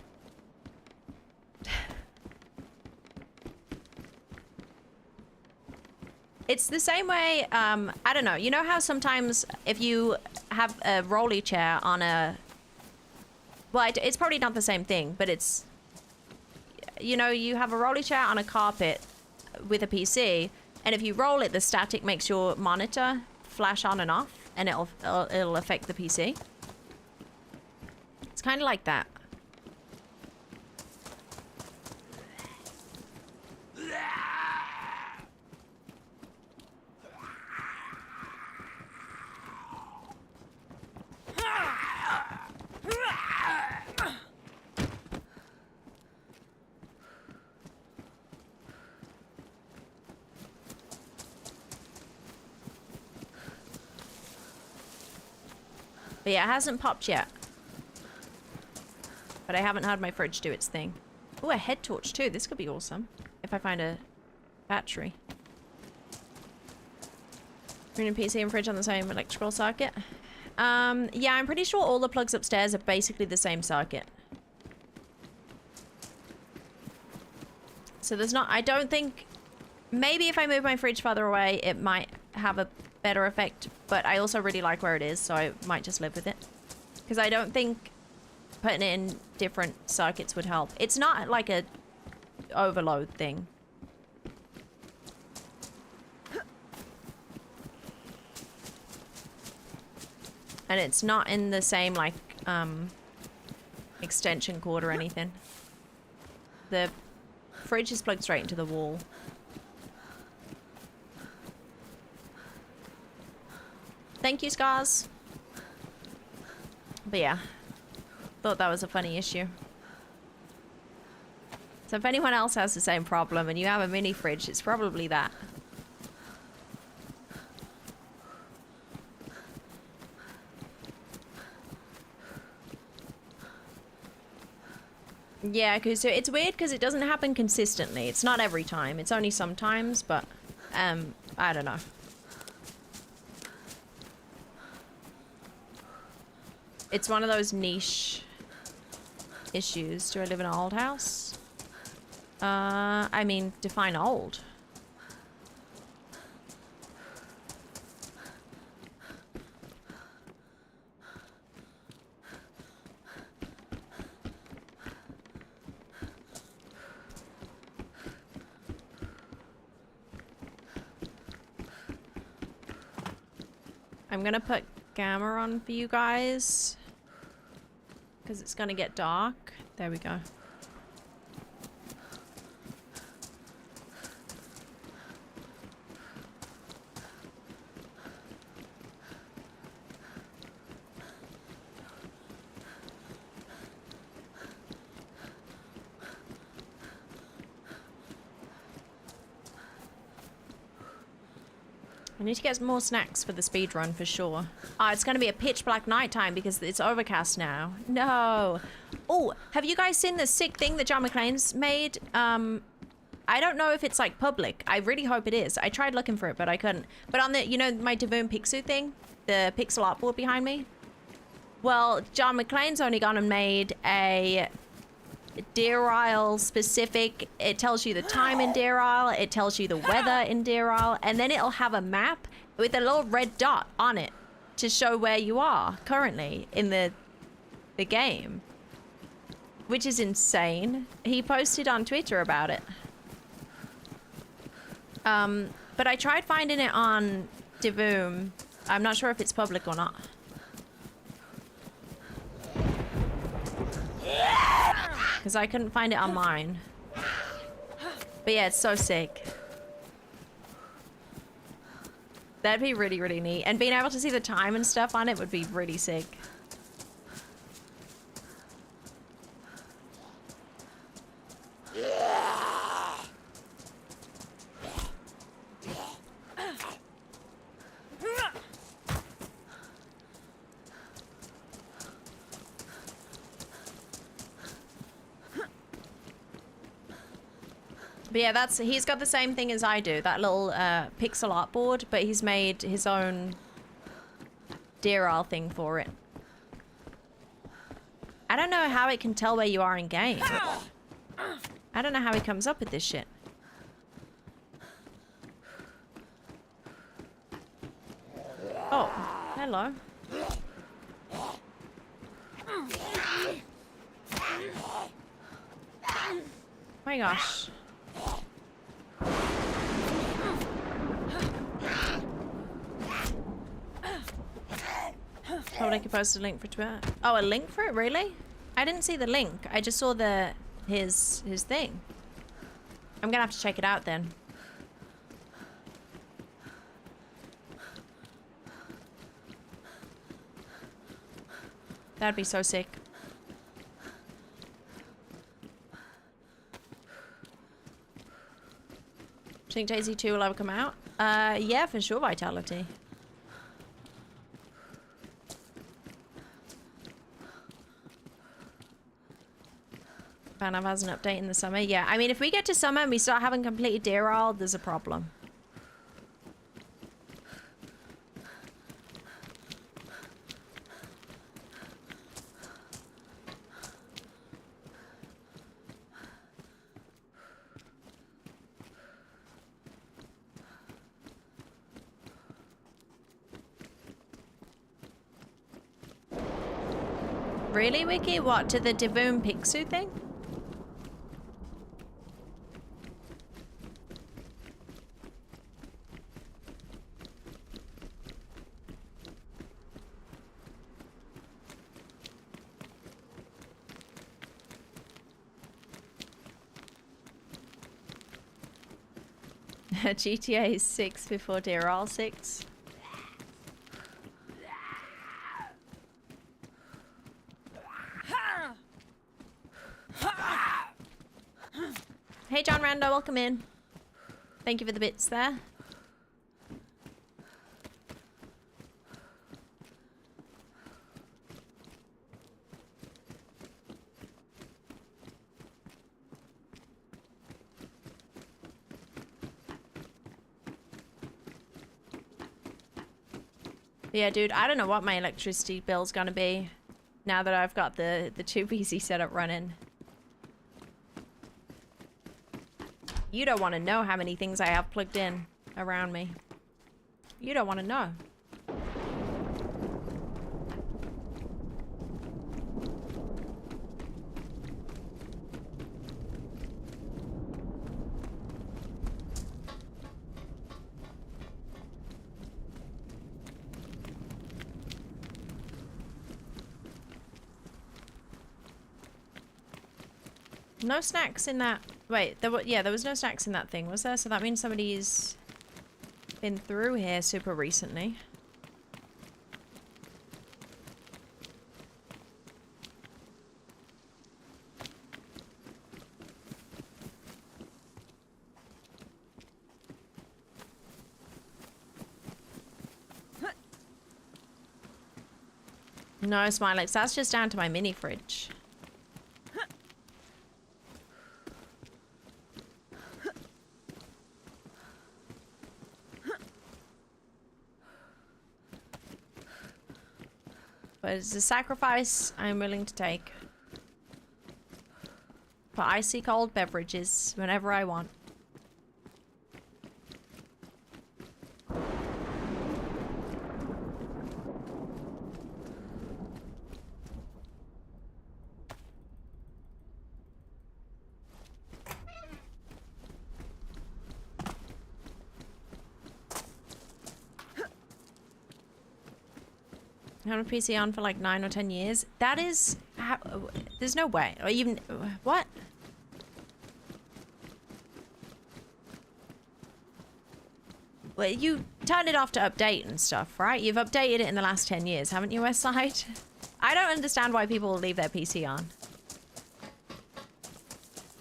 It's the same way, I don't know, you know how sometimes if you have a rolly chair on a... Well, it's probably not the same thing, but it's... You know, you have a rolly chair on a carpet with a PC, and if you roll it, the static makes your monitor flash on and off, and it'll affect the PC. It's kind of like that. But yeah, it hasn't popped yet. But I haven't had my fridge do its thing. Oh, a head torch too. This could be awesome. If I find a battery. Running PC and fridge on the same electrical circuit. Yeah, I'm pretty sure all the plugs upstairs are basically the same circuit. So there's not, I don't think, maybe if I move my fridge further away, it might have a better effect, but I also really like where it is, so I might just live with it. Because I don't think putting it in different circuits would help. It's not like a overload thing. And it's not in the same, like, extension cord or anything. The fridge is plugged straight into the wall. Thank you, Scars. But yeah, thought that was a funny issue. So if anyone else has the same problem and you have a mini fridge, it's probably that. Yeah, cause it's weird because it doesn't happen consistently. It's not every time. It's only sometimes, but I don't know. It's one of those niche issues. Do I live in an old house? I mean, define old. I'm gonna put gamma on for you guys. Because it's gonna get dark. There we go. I need to get more snacks for the speed run for sure. It's going to be a pitch black nighttime because it's overcast now. No. Oh, have you guys seen the sick thing that John McClane's made? I don't know if it's like public. I really hope it is. I tried looking for it, but I couldn't. But on the, you know, my Devon Pixu thing, the pixel art board behind me, Well, John McClane's only gone and made a Deer Isle specific. It tells you the time in Deer Isle. It tells you the weather in Deer Isle. And then it'll have a map with a little red dot on it to show where you are currently in the game. Which is insane. He posted on Twitter about it. But I tried finding it on Divoom. I'm not sure if it's public or not. Because I couldn't find it on mine. But yeah, it's so sick. That'd be really, really neat. And being able to see the time and stuff on it would be really sick. But yeah, he's got the same thing as I do, that little pixel art board, but he's made his own Deer Isle thing for it. I don't know how it can tell where you are in game. I don't know how he comes up with this shit. Oh, hello. My gosh. Probably could post a link for Twitter. Oh, a link for it? Really? I didn't see the link. I just saw his thing. I'm gonna have to check it out then. That'd be so sick. Do you think DayZ 2 will ever come out? Yeah, for sure, Vitality. Banav has an update in the summer. Yeah, I mean, if we get to summer and we start having completed Deer Isle, there's a problem. Really, Wiki? What, to the Divoom Pixu thing? GTA is 6 before Deer Isle 6. Hey John Rando, welcome in. Thank you for the bits there. Yeah, dude, I don't know what my electricity bill's gonna be now that I've got the 2 PC setup running. You don't want to know how many things I have plugged in around me. You don't want to know. No snacks in that. Wait, there was no snacks in that thing, was there? So that means somebody's been through here super recently. No, Smilex, that's just down to my mini fridge. But It's a sacrifice I'm willing to take. For icy cold beverages whenever I want. I had a PC on for like 9 or 10 years. That is... there's no way. Or even... What? Well, you turn it off to update and stuff, right? You've updated it in the last 10 years, haven't you, Westside? I don't understand why people leave their PC on.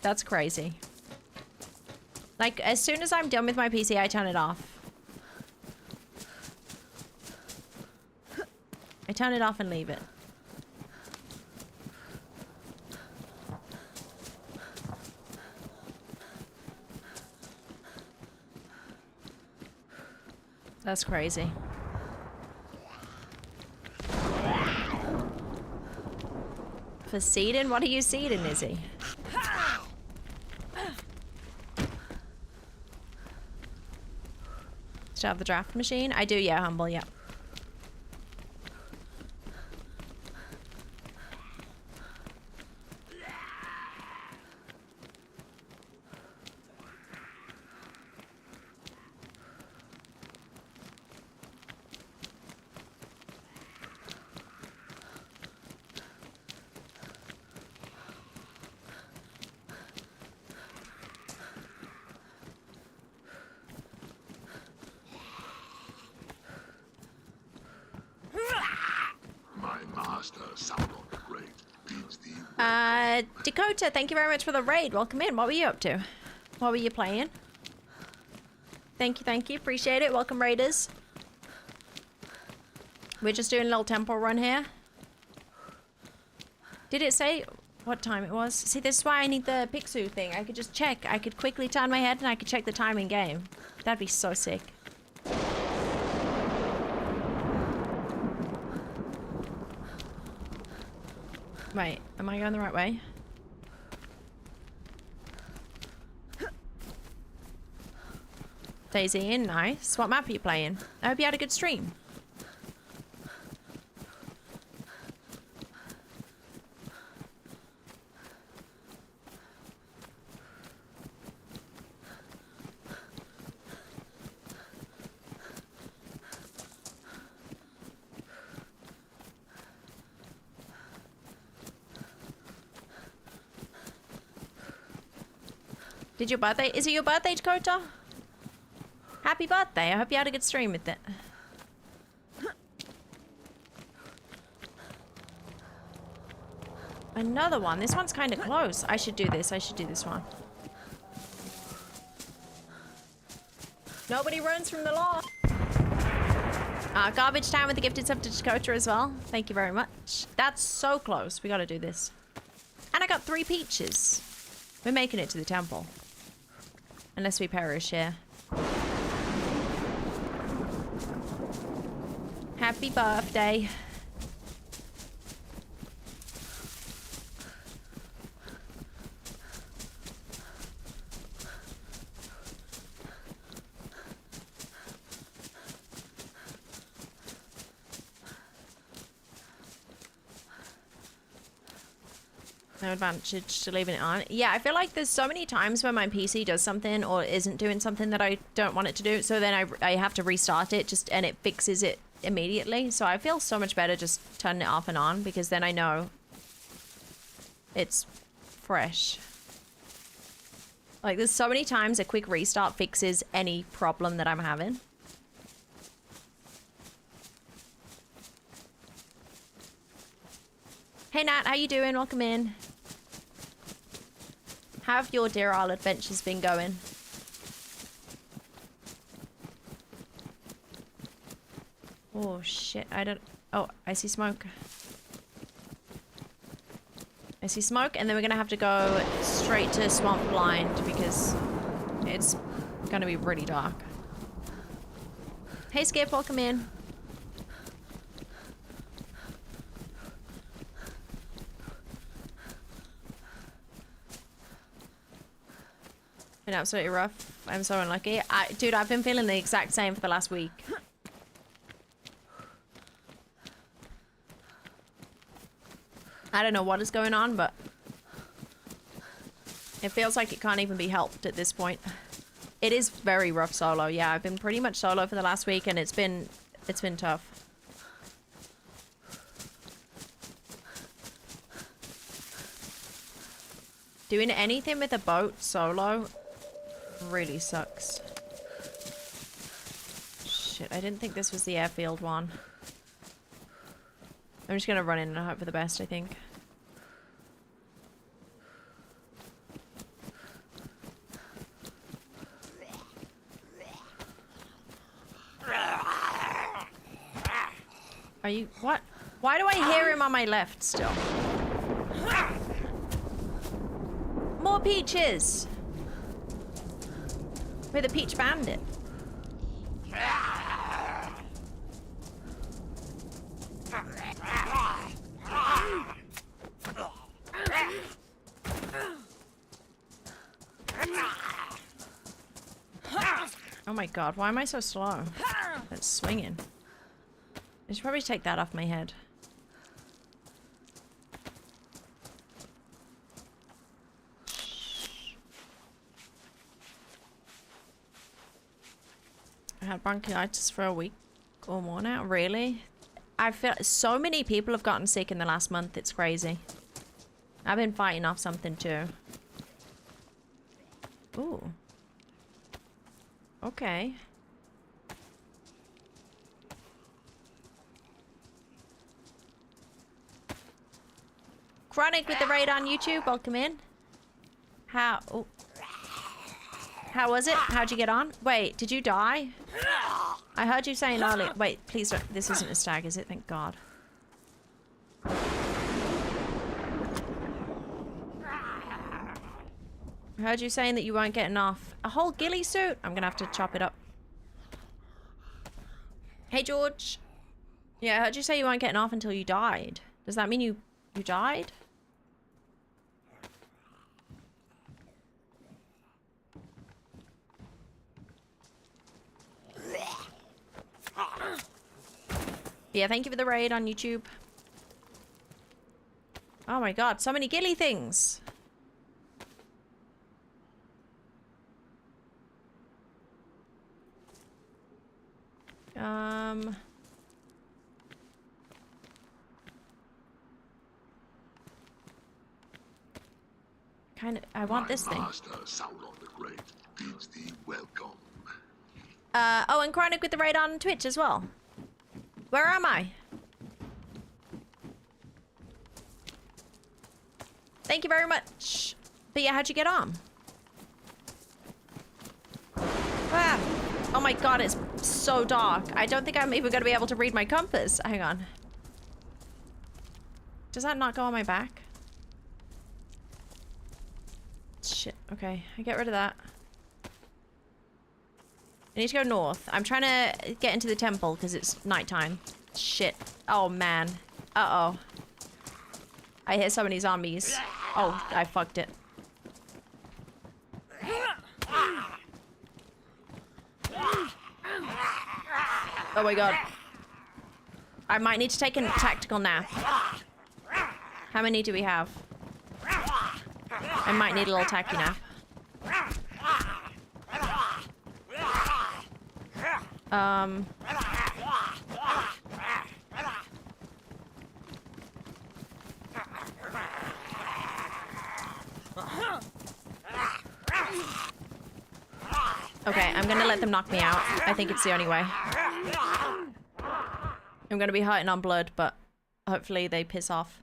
That's crazy. Like, as soon as I'm done with my PC, I turn it off. I turn it off and leave it. That's crazy. For seeding? What are you seeding, Izzy? Still have the draft machine? I do, yeah, Humble, yeah. Dakota, thank you very much for the raid. Welcome in. What were you up to? What were you playing? Thank you. Appreciate it. Welcome, raiders. We're just doing a little tempo run here. Did it say what time it was? See, this is why I need the Pixu thing. I could just check. I could quickly turn my head and I could check the time in game. That'd be so sick. Wait, am I going the right way? DayZ in, nice. What map are you playing? I hope you had a good stream. Did your birthday? Is it your birthday, Dakota? Happy birthday. I hope you had a good stream with it. Another one. This one's kind of close. I should do this. I should do this one. Nobody runs from the law. Garbage Town with the gifted sub to Dakota as well. Thank you very much. That's so close. We got to do this. And I got 3 peaches. We're making it to the temple. Unless we perish here. Happy birthday. No advantage to leaving it on. Yeah, I feel like there's so many times when my PC does something or isn't doing something that I don't want it to do. So then I have to restart it and it fixes it immediately. So I feel so much better just turning it off and on because then I know it's fresh. Like there's so many times a quick restart fixes any problem that I'm having. Hey Nat, how you doing? Welcome in. How have your Dear Isle adventures been going? Oh shit, I don't... Oh, I see smoke. I see smoke, and then we're gonna have to go straight to Swamp Blind because it's gonna be really dark. Hey Skip, welcome in. Been absolutely rough. I'm so unlucky. Dude, I've been feeling the exact same for the last week. I don't know what is going on, but it feels like it can't even be helped at this point. It is very rough solo. Yeah, I've been pretty much solo for the last week, and it's been tough. Doing anything with a boat solo really sucks. Shit, I didn't think this was the airfield one. I'm just gonna run in and hope for the best, I think. Are you... what? Why do I hear him on my left still? More peaches! We're the peach bandit. Oh my god, why am I so slow? It's swinging. I should probably take that off my head. I had bronchitis for a week or more now. Really? I feel so many people have gotten sick in the last month. It's crazy. I've been fighting off something too. Ooh. Okay. Chronic with the raid on YouTube. Welcome in. How was it? How'd you get on? Wait, did you die? I heard you saying earlier. Wait, please don't. This isn't a stag, is it? Thank God. I heard you saying that you weren't getting off. A whole ghillie suit? I'm gonna have to chop it up. Hey, George. Yeah, I heard you say you weren't getting off until you died. Does that mean you died? Yeah, thank you for the raid on YouTube. Oh my god, so many ghillie things. I want this thing. Master Sauron the Great bids thee welcome. Oh, and Chronic with the raid on Twitch as well. Where am I? Thank you very much. But yeah, how'd you get on? Ah. Oh my god, it's so dark. I don't think I'm even going to be able to read my compass. Hang on. Does that not go on my back? Shit. Okay, I get rid of that. I need to go north. I'm trying to get into the temple because it's nighttime. Shit. Oh, man. Uh-oh. I hear so many zombies. Oh, I fucked it. Oh my god. I might need to take a tactical nap. How many do we have? I might need a little tacky nap. Okay, I'm gonna let them knock me out. I think it's the only way. I'm gonna be hurting on blood, but hopefully they piss off.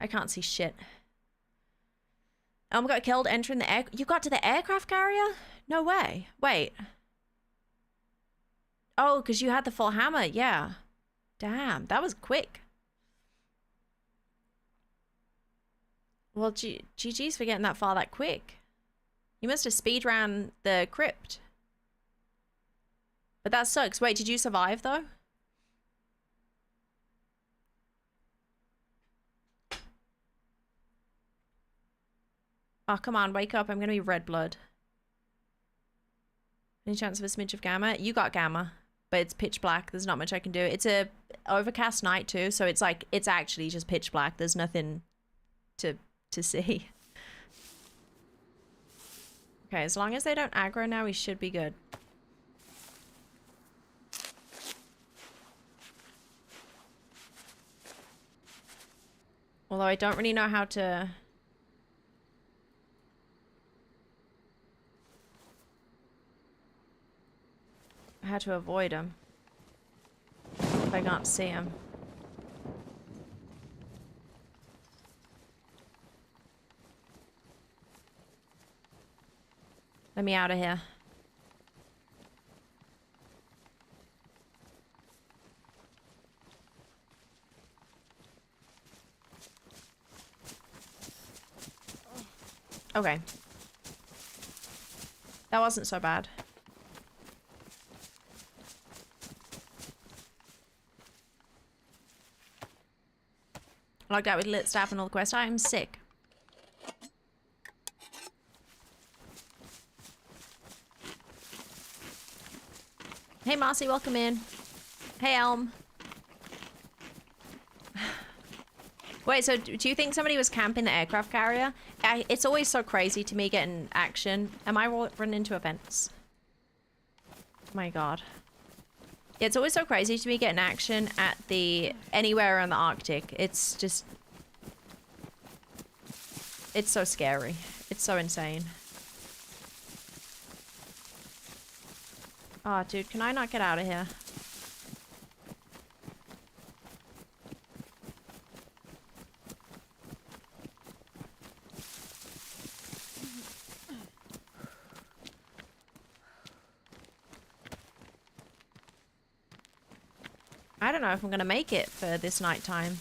I can't see shit. Got killed entering the air. You got to the aircraft carrier? No way. Wait. Oh, because you had the full hammer. Yeah. Damn, that was quick. Well, GG's for getting that far that quick. You must have speedran the crypt. But that sucks. Wait, did you survive though? Oh, come on, wake up. I'm gonna be red blood. Any chance of a smidge of gamma? You got gamma, but it's pitch black. There's not much I can do. It's a overcast night too, so it's like it's actually just pitch black. There's nothing to see. Okay, as long as they don't aggro now, we should be good. Although I don't really know how to... avoid them. If I can't see them. Let me out of here. Okay. That wasn't so bad. Logged out with lit staff and all the quest items. Sick. Hey Marcy, welcome in. Hey Elm. Wait, so do you think somebody was camping the aircraft carrier? It's always so crazy to me getting action. Am I running into a fence? Oh my god. Yeah, it's always so crazy to me getting action at the... anywhere around the Arctic. It's just... it's so scary. It's so insane. Oh, dude, can I not get out of here? I don't know if I'm gonna make it for this nighttime.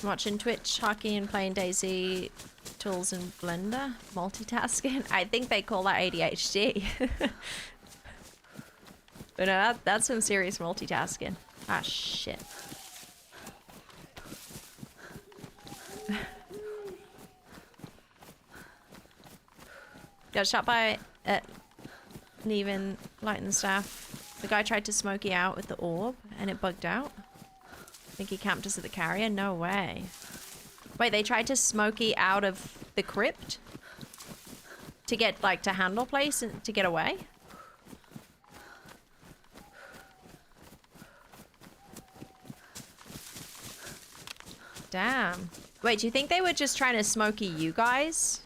I'm watching Twitch, hockey, and playing DayZ, tools, and Blender. Multitasking. I think they call that ADHD. But no, that's some serious multitasking. Ah, shit. Got shot by Neven lighting staff. The guy tried to smoke you out with the orb and it bugged out. I think he camped us at the carrier. No way. Wait, they tried to smoky out of the crypt to get like to handle place and to get away. Damn. Wait, do you think they were just trying to smoky you guys?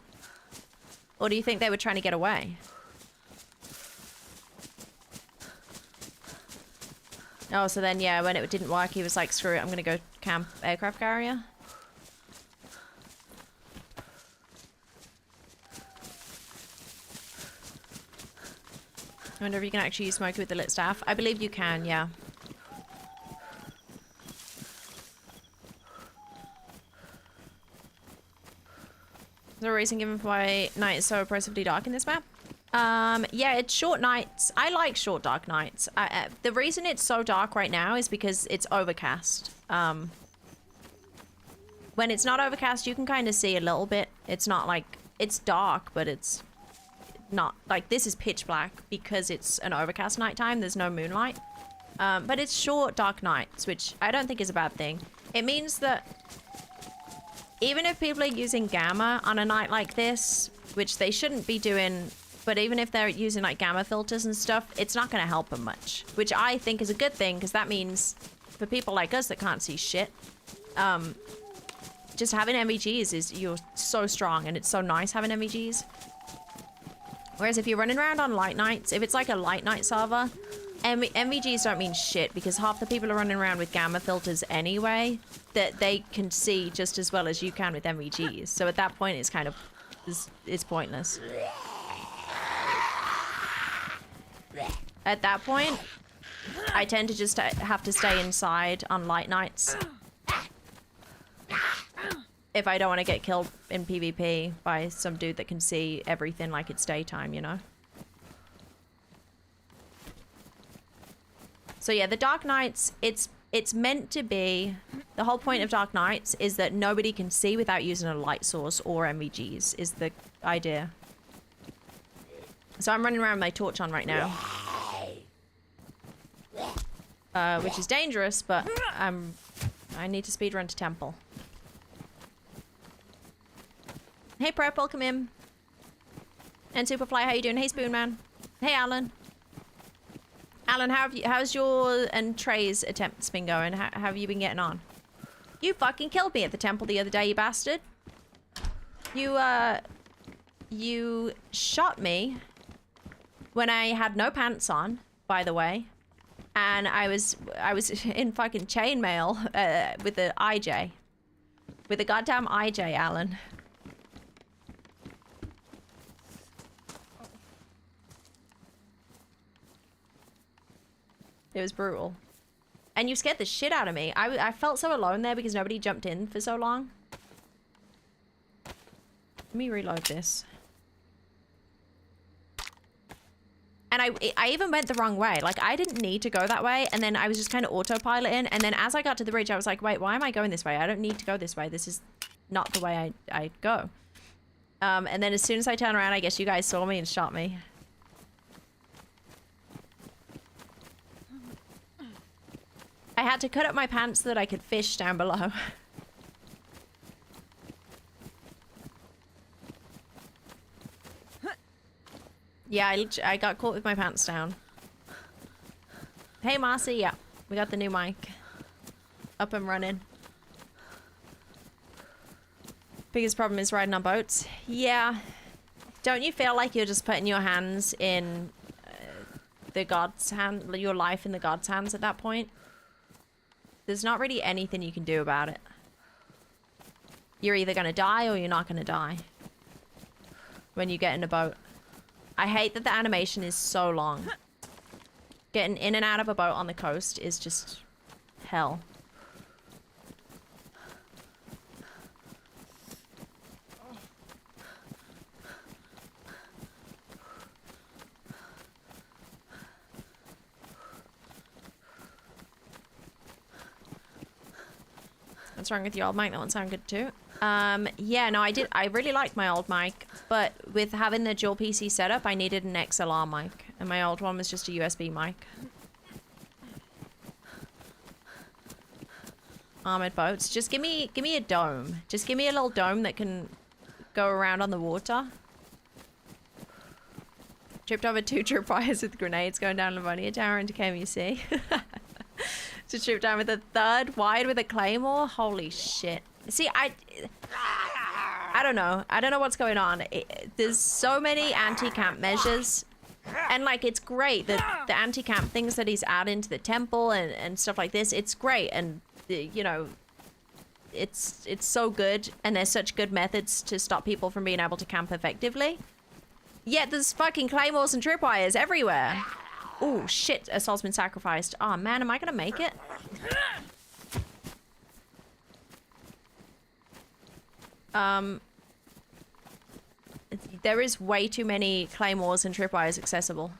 Or do you think they were trying to get away? Oh, so then, yeah, when it didn't work, he was like, screw it, I'm gonna go camp aircraft carrier. I wonder if you can actually use smoky with the lit staff. I believe you can, yeah. Is there a reason given for why night is so oppressively dark in this map? Yeah, it's short nights. I like short dark nights. The reason it's so dark right now is because it's overcast. When it's not overcast, you can kind of see a little bit. It's not like, it's dark, but it's not, like this is pitch black because it's an overcast nighttime. There's no moonlight. But it's short dark nights, which I don't think is a bad thing. It means that even if people are using gamma on a night like this, which they shouldn't be doing, but even if they're using like gamma filters and stuff, it's not going to help them much, which I think is a good thing, because that means for people like us that can't see shit, just having MVGs is, you're so strong, and it's so nice having MVGs. Whereas if you're running around on light nights, if it's like a light night server, MVGs don't mean shit, because half the people are running around with gamma filters anyway, that they can see just as well as you can with MVGs. So at that point, it's kind of, it's pointless. At that point, I tend to just have to stay inside on light nights if I don't want to get killed in PvP by some dude that can see everything like it's daytime, you know? So yeah, the dark nights, it's meant to be The whole point of Dark Knights is that nobody can see without using a light source or MVGs, is the idea. So I'm running around with my torch on right now. Which is dangerous, but I need to speedrun to temple. Hey Prep, welcome in. And Superfly, how you doing? Hey Spoonman. Hey Alan. Alan, how's your and Trey's attempts been going? How have you been getting on? You fucking killed me at the temple the other day, you bastard. You shot me when I had no pants on, by the way. And I was in fucking chainmail with the IJ. With a goddamn IJ, Alan. It was brutal. And you scared the shit out of me. I felt so alone there because nobody jumped in for so long. Let me reload this. And I even went the wrong way. Like, I didn't need to go that way. And then I was just kind of autopiloting. And then as I got to the bridge, I was like, wait, why am I going this way? I don't need to go this way. This is not the way I go. And then as soon as I turned around, I guess you guys saw me and shot me. I had to cut up my pants so that I could fish down below. Yeah, I got caught with my pants down. Hey Marcy, yeah, we got the new mic. Up and running. Biggest problem is riding on boats. Yeah. Don't you feel like you're just putting your hands in the God's hand, your life in the God's hands at that point? There's not really anything you can do about it. You're either gonna die or you're not gonna die. When you get in a boat. I hate that the animation is so long. Getting in and out of a boat on the coast is just hell. What's wrong with your old mic? That one sounded good too. Yeah, no, I really liked my old mic, but with having the dual PC setup, I needed an XLR mic, and my old one was just a USB mic. Armored boats. Just give me a dome. Just give me a little dome that can go around on the water. Tripped over 2 tripwires with grenades going down Livonia Tower into KMUC. To trip down with a 3rd wide with a claymore. Holy shit. See, I don't know. I don't know what's going on. There's so many anti-camp measures. And, like, it's great. The anti-camp things that he's adding to the temple and stuff like this, it's great. And, you know, it's so good. And there's such good methods to stop people from being able to camp effectively. Yet there's fucking claymores and tripwires everywhere. Oh, shit. Assault's been sacrificed. Oh, man, am I gonna make it? There is way too many claymores and tripwires accessible.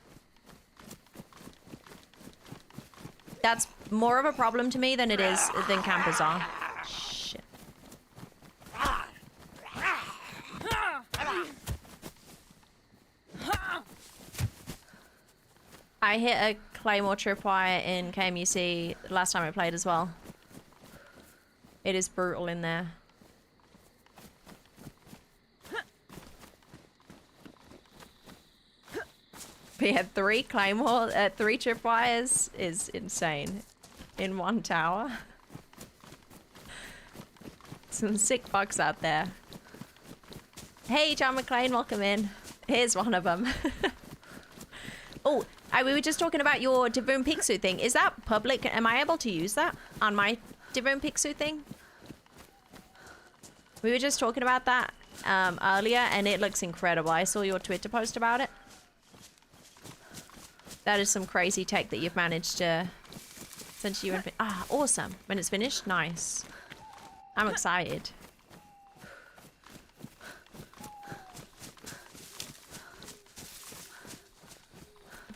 That's more of a problem to me than it is than campers are. Shit. I hit a claymore tripwire in KMUC last time I played as well. It is brutal in there. But yeah, 3 tripwires is insane in one tower. Some sick bugs out there. Hey, John McClane, welcome in. Here's one of them. Oh, we were just talking about your Divoom Pixu thing. Is that public? Am I able to use that on my Divoom Pixu thing? We were just talking about that earlier, and it looks incredible. I saw your Twitter post about it. That is some crazy tech that you've managed to send to you. Ah, awesome. When it's finished, nice. I'm excited.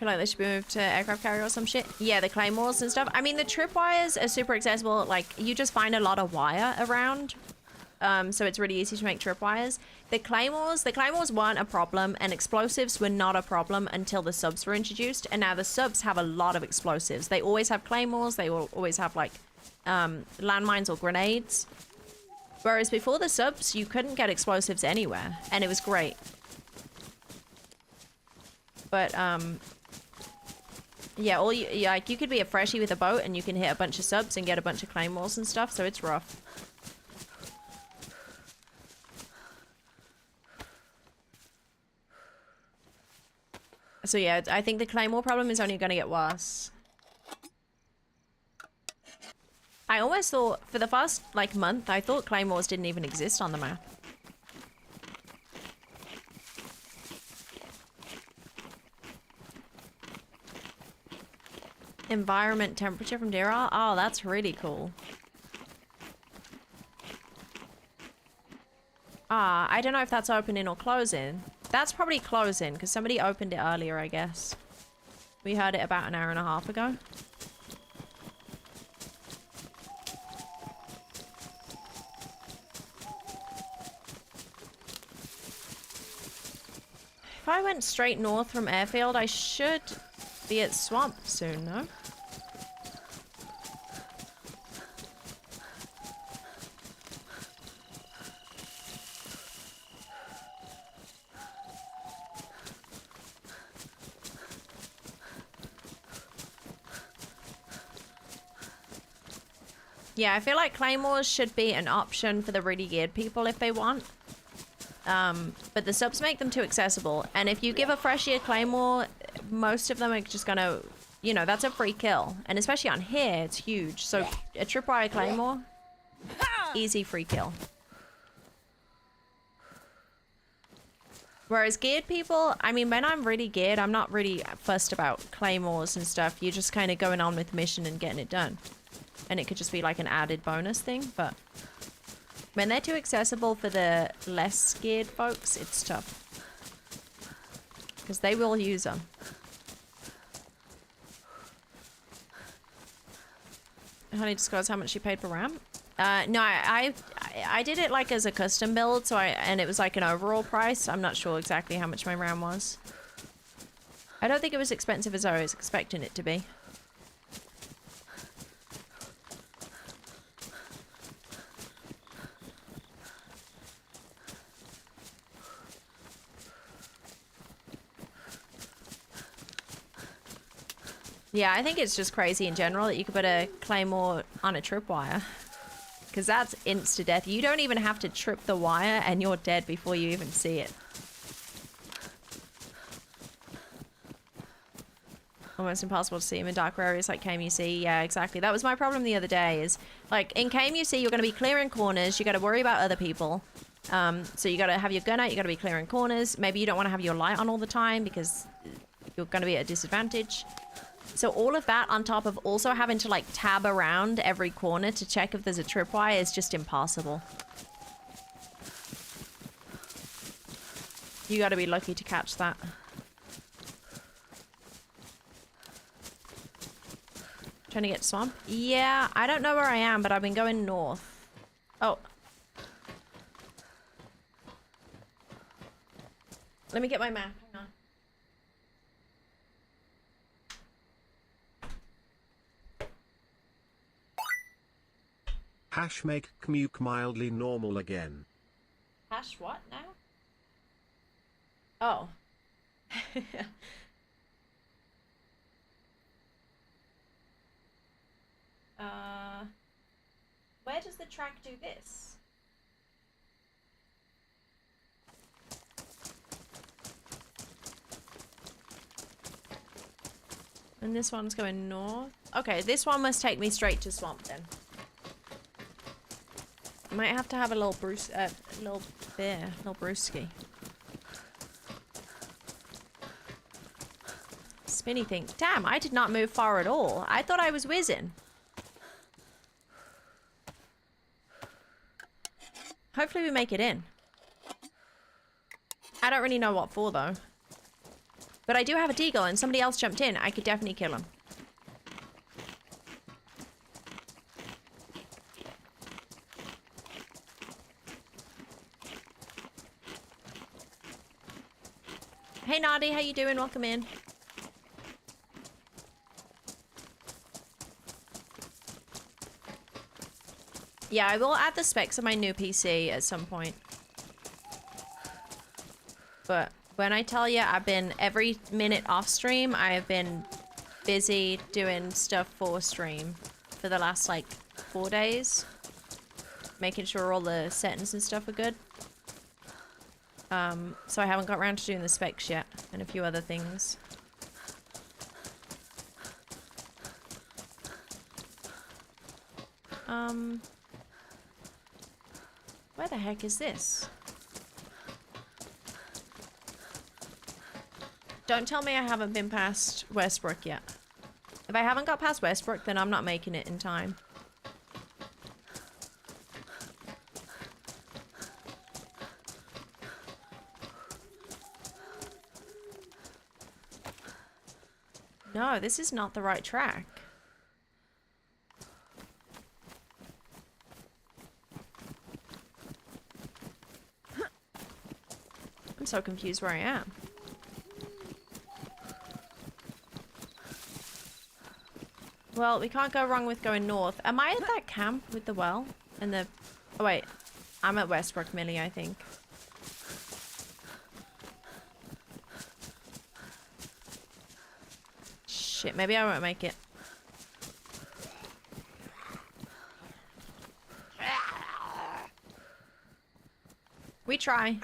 feel like they should be moved to aircraft carrier or some shit. Yeah, the claymores and stuff. I mean, the tripwires are super accessible. Like, you just find a lot of wire around. So it's really easy to make tripwires. The claymores weren't a problem, and explosives were not a problem until the subs were introduced. And now the subs have a lot of explosives. They always have claymores. They will always have, like, landmines or grenades. Whereas before the subs, you couldn't get explosives anywhere, and it was great. But, yeah, like, you could be a freshie with a boat, and you can hit a bunch of subs and get a bunch of claymores and stuff, so it's rough. So yeah, I think the claymore problem is only going to get worse. I almost thought, for the first, like, month, I thought claymores didn't even exist on the map. Environment temperature from DRR? Oh, that's really cool. Ah, I don't know if that's opening or closing. That's probably closing, because somebody opened it earlier, I guess. We heard it about an hour and a half ago. If I went straight north from airfield, I should be at swamp soon, no? Yeah, I feel like claymores should be an option for the really geared people if they want. But the subs make them too accessible. And if you give a freshie a claymore, most of them are just gonna, you know, that's a free kill. And especially on here, it's huge. So a tripwire claymore, easy free kill. Whereas geared people, I mean, when I'm really geared, I'm not really fussed about claymores and stuff. You're just kind of going on with the mission and getting it done. And it could just be like an added bonus thing, but when they're too accessible for the less scared folks, it's tough. Because they will use them. Honey disclose how much she paid per RAM? No, I did it like as a custom build, so and it was like an overall price. I'm not sure exactly how much my RAM was. I don't think it was expensive as I was expecting it to be. Yeah, I think it's just crazy in general that you could put a claymore on a tripwire. Because that's insta-death. You don't even have to trip the wire and you're dead before you even see it. Almost impossible to see them in darker areas like KMUC. Yeah, exactly. That was my problem the other day is, like, in KMUC, you're going to be clearing corners. You got to worry about other people. So you got to have your gun out. You got to be clearing corners. Maybe you don't want to have your light on all the time because you're going to be at a disadvantage. So all of that on top of also having to, like, tab around every corner to check if there's a tripwire is just impossible. You gotta be lucky to catch that. Trying to get to swamp? Yeah, I don't know where I am, but I've been going north. Oh. Let me get my map. Hang on. Hash make Kmuke mildly normal again. Hash what now? Oh. Where does the track do this? And this one's going north. Okay, this one must take me straight to swamp then. Might have to have a little little beer, little brewski. Spinny thing. Damn, I did not move far at all. I thought I was whizzing. Hopefully we make it in. I don't really know what for though. But I do have a deagle and somebody else jumped in. I could definitely kill him. Hey Nadi, how you doing? Welcome in. Yeah, I will add the specs of my new PC at some point. But when I tell you I've been every minute off stream, I have been busy doing stuff for stream for the last like 4 days. Making sure all the settings and stuff are good. So I haven't got around to doing the specs yet and a few other things. Where the heck is this? Don't tell me I haven't been past Westbrook yet. If I haven't got past Westbrook, then I'm not making it in time. No, this is not the right track. I'm so confused where I am. Well, we can't go wrong with going north. Am I at that camp with the well? And the... Oh, wait. I'm at Westbrook Millie, I think. Shit, maybe I won't make it. We try.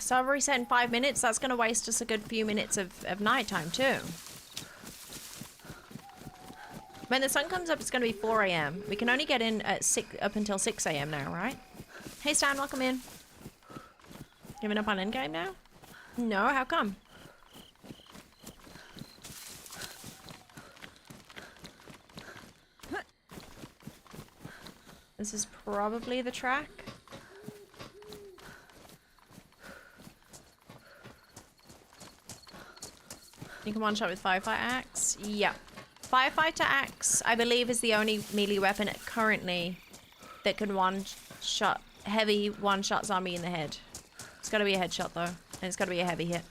So I've reset in 5 minutes. That's going to waste us a good few minutes of nighttime too. When the sun comes up, it's going to be 4 a.m. We can only get in at up until 6 a.m. now, right? Hey Stan, welcome in. Giving up on endgame now? No, how come? This is probably the track. You can one-shot with Firefighter Axe? Yeah. Firefighter Axe, I believe, is the only melee weapon currently that can one-shot, heavy one-shot zombie in the head. It's gotta be a headshot, though. And it's gotta be a heavy hit.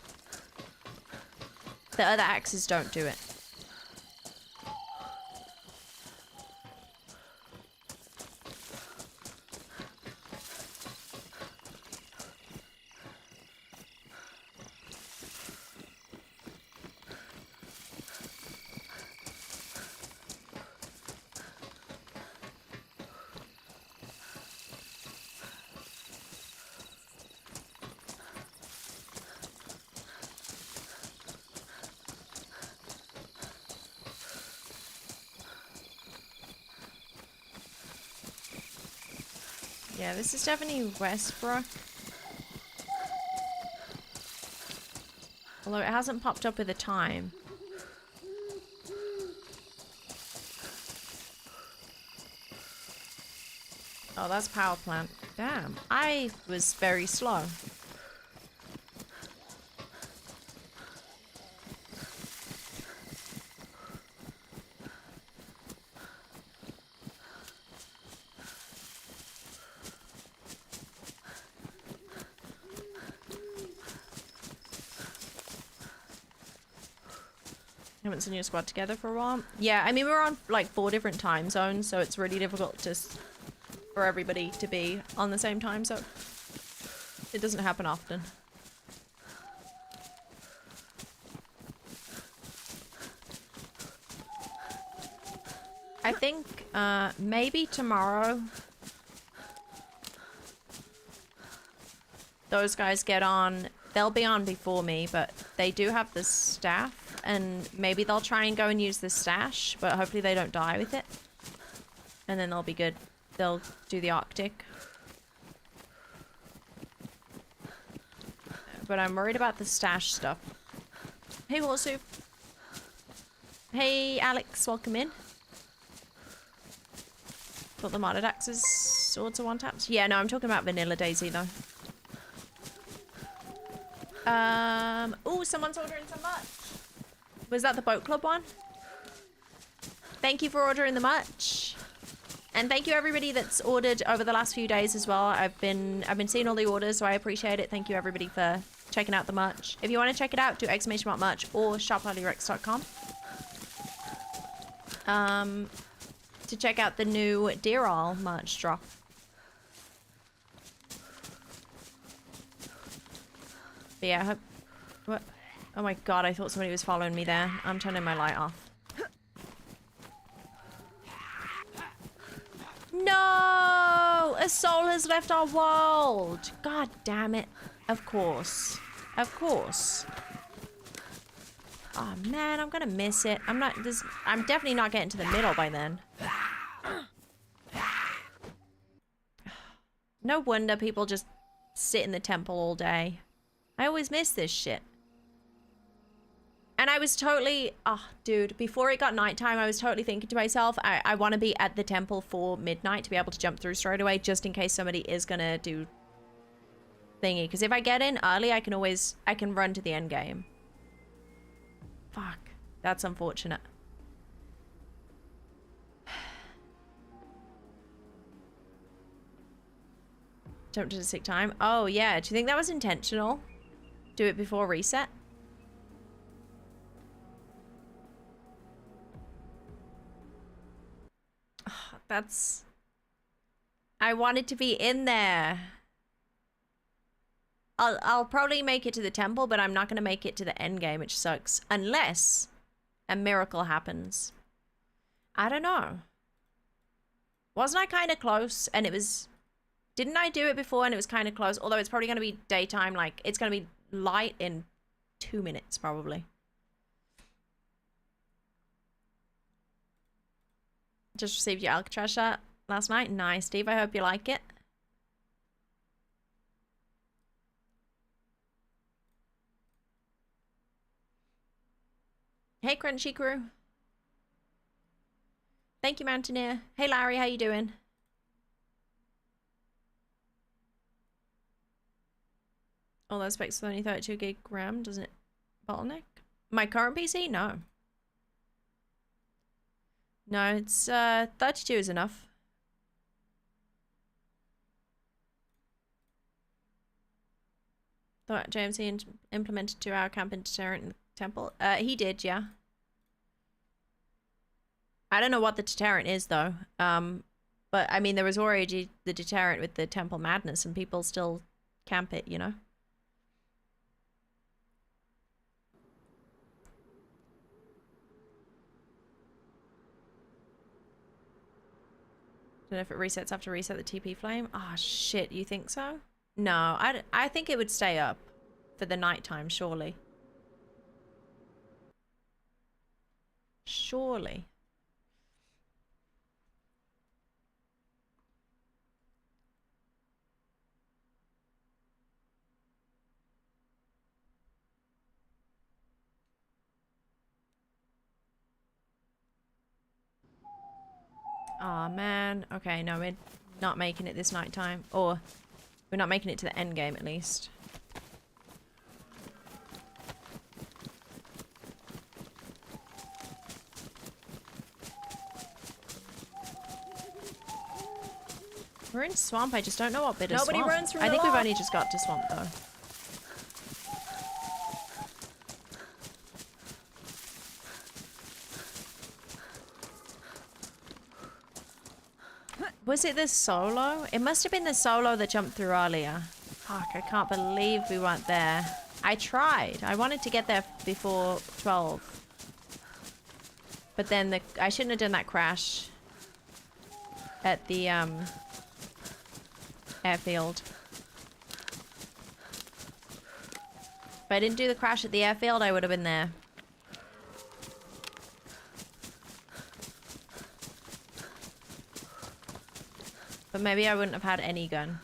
The other axes don't do it. Yeah, this is definitely Westbrook. Although it hasn't popped up with a time. Oh, that's power plant. Damn, I was very slow. Haven't seen your squad together for a while. Yeah, I mean, we're on like 4 different time zones, so it's really difficult for everybody to be on the same time, so it doesn't happen often. I think maybe tomorrow those guys get on. They'll be on before me, but they do have the staff, and maybe they'll try and go and use the stash, but hopefully they don't die with it. And then they'll be good. They'll do the Arctic. But I'm worried about the stash stuff. Hey, Horsesoup. Hey, Alex, welcome in. Thought the modded axes swords are one taps. Yeah, no, I'm talking about vanilla DayZ though. Oh, someone's ordering some merch. Was that the boat club one? Thank you for ordering the merch. And thank you everybody that's ordered over the last few days as well. I've been seeing all the orders, so I appreciate it. Thank you everybody for checking out the merch. If you want to check it out, do !merch or shop.HollyRex.com. To check out the new Deer All merch drop. But yeah, I hope... What? Oh my god, I thought somebody was following me there. I'm turning my light off. No! A soul has left our world! God damn it. Of course. Of course. Oh man, I'm gonna miss it. I'm definitely not getting to the middle by then. No wonder people just sit in the temple all day. I always miss this shit. And I was totally, oh dude, before it got nighttime, I was totally thinking to myself, I want to be at the temple for midnight to be able to jump through straight away, just in case somebody is gonna do thingy. Because if I get in early, I can run to the end game. Fuck, that's unfortunate. Jump to the sick time. Oh yeah, do you think that was intentional? Do it before reset? Oh, that's... I wanted to be in there. I'll probably make it to the temple, but I'm not going to make it to the end game, which sucks. Unless a miracle happens. I don't know. Wasn't I kind of close? And it was... Didn't I do it before and it was kind of close? Although it's probably going to be daytime, like, it's going to be light in 2 minutes, probably. Just received your Alcatraz shot last night. Nice, Steve. I hope you like it. Hey, Crunchy Crew. Thank you, Mountaineer. Hey, Larry. How you doing? All those specs with only 32 gig RAM, doesn't it bottleneck? My current PC? No. No, it's 32 is enough. Thought JMC implemented 2-hour camping deterrent in the temple. He did, yeah. I don't know what the deterrent is though. But I mean, there was already the deterrent with the temple madness, and people still camp it, you know. Don't know if it resets after reset the TP flame. Ah, oh, shit, you think so? No, I think it would stay up for the nighttime, surely. Surely. Aw, man. Okay, no, we're not making it this night time. Or, we're not making it to the end game, at least. We're in swamp, I just don't know what bit of swamp. Nobody runs from I the think we've law. only just got to swamp, though. Was it the solo? It must have been the solo that jumped through earlier. Fuck, I can't believe we weren't there. I tried. I wanted to get there before 12. But then I shouldn't have done that crash at the airfield. If I didn't do the crash at the airfield, I would have been there. but maybe I wouldn't have had any gun.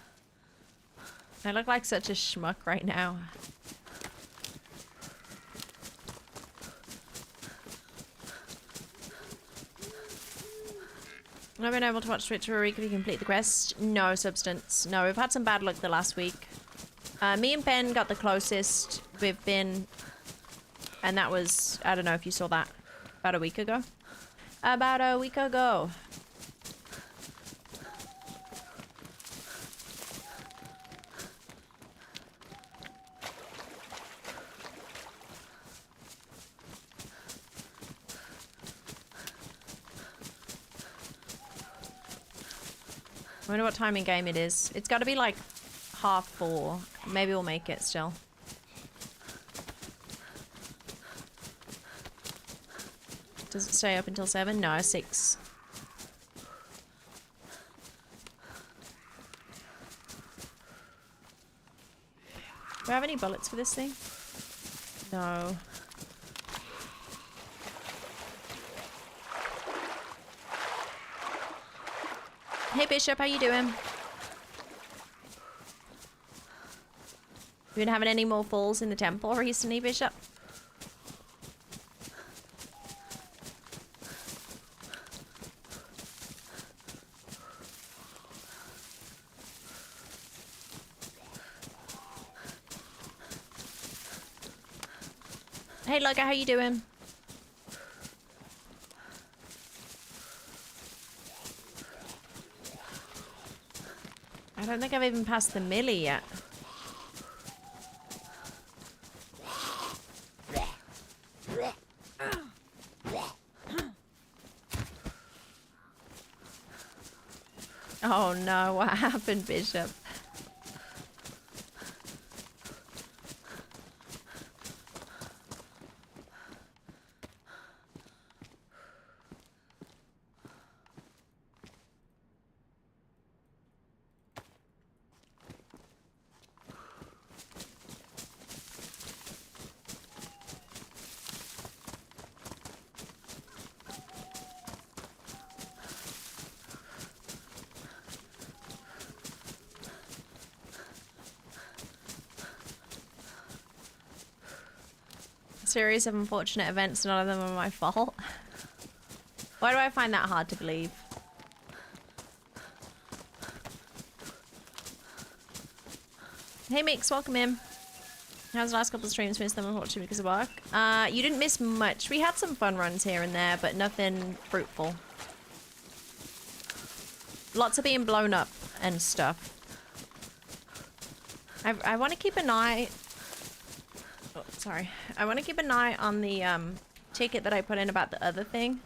I look like such a schmuck right now. I've been able to watch Twitch for a week if you complete the quest. No, Substance. No, we've had some bad luck the last week. Me and Ben got the closest we've been, and that was, I don't know if you saw that, about a week ago. About a week ago. I wonder what time in game it is. It's got to be like 4:30. Maybe we'll make it still. Does it stay up until 7? No, 6. Do I have any bullets for this thing? No. Hey Bishop, how you doing? You been having any more falls in the temple recently, Bishop? Hey Lugger, how you doing? I don't think I've even passed the millie yet. Oh no, what happened, Bishop? Series of unfortunate events, none of them are my fault. Why do I find that hard to believe? Hey Mix, welcome in. How's the last couple of streams? Missed them unfortunately because of work. You didn't miss much. We had some fun runs here and there, but nothing fruitful. Lots of being blown up and stuff. I want to keep an eye... Oh, sorry. I want to keep an eye on the ticket that I put in about the other thing.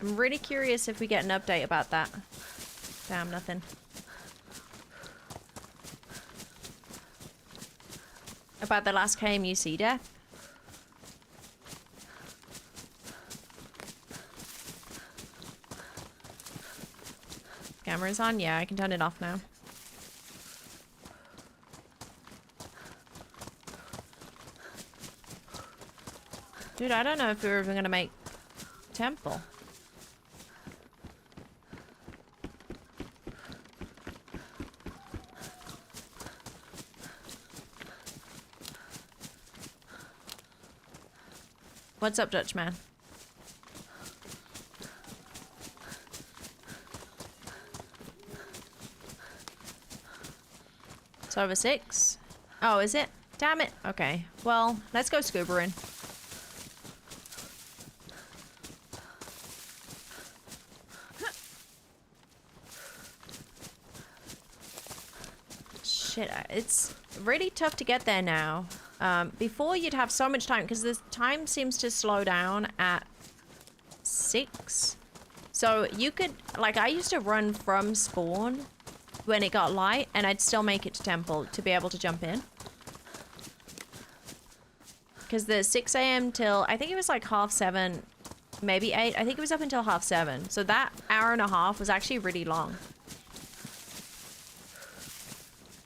I'm really curious if we get an update about that. Damn, nothing. About the last KMUC death. Camera's on? Yeah, I can turn it off now. Dude, I don't know if we're even gonna make temple. What's up, Dutch man? It's over 6. Oh, is it? Damn it. Okay. Well, let's go scuba-ing. Shit, it's really tough to get there now. Before you'd have so much time because the time seems to slow down at 6. So you could, like, I used to run from spawn when it got light and I'd still make it to temple to be able to jump in. Because the 6 a.m. till, I think it was like 7:30, maybe 8. I think it was up until 7:30. So that hour and a half was actually really long.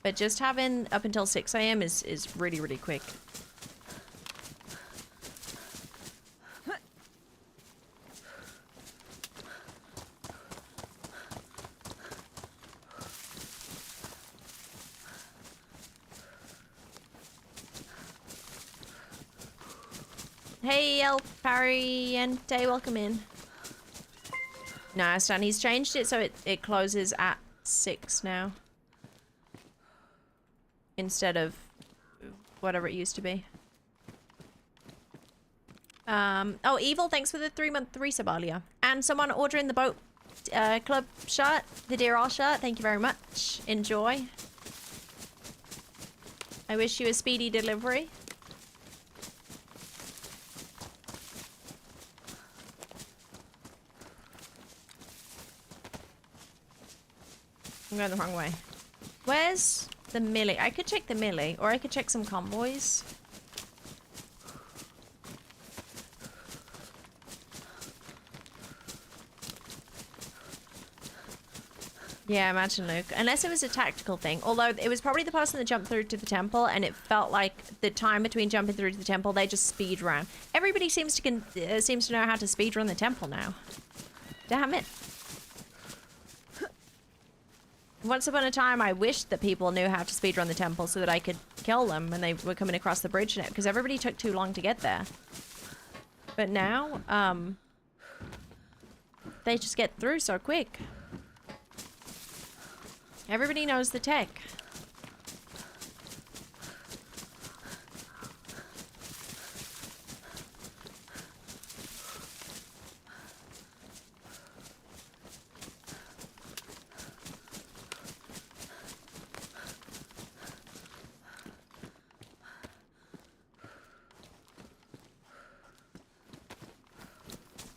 But just having up until 6 a.m. is really, really quick. Hey, El Pariente, welcome in. Nice, and he's changed it so it closes at 6 now. Instead of whatever it used to be. Oh, Evil, thanks for the 3-month resub earlier. And someone ordering the boat club shirt, the Dear All shirt. Thank you very much. Enjoy. I wish you a speedy delivery. I'm going the wrong way. Where's the millie? I could check the millie, or I could check some convoys. Yeah, imagine, Luke. Unless it was a tactical thing. Although it was probably the person that jumped through to the temple, and it felt like the time between jumping through to the temple, they just speed run. Everybody seems to know how to speed run the temple now. Damn it. Once upon a time, I wished that people knew how to speed run the temple so that I could kill them when they were coming across the bridge, because everybody took too long to get there. But now, they just get through so quick. Everybody knows the tech.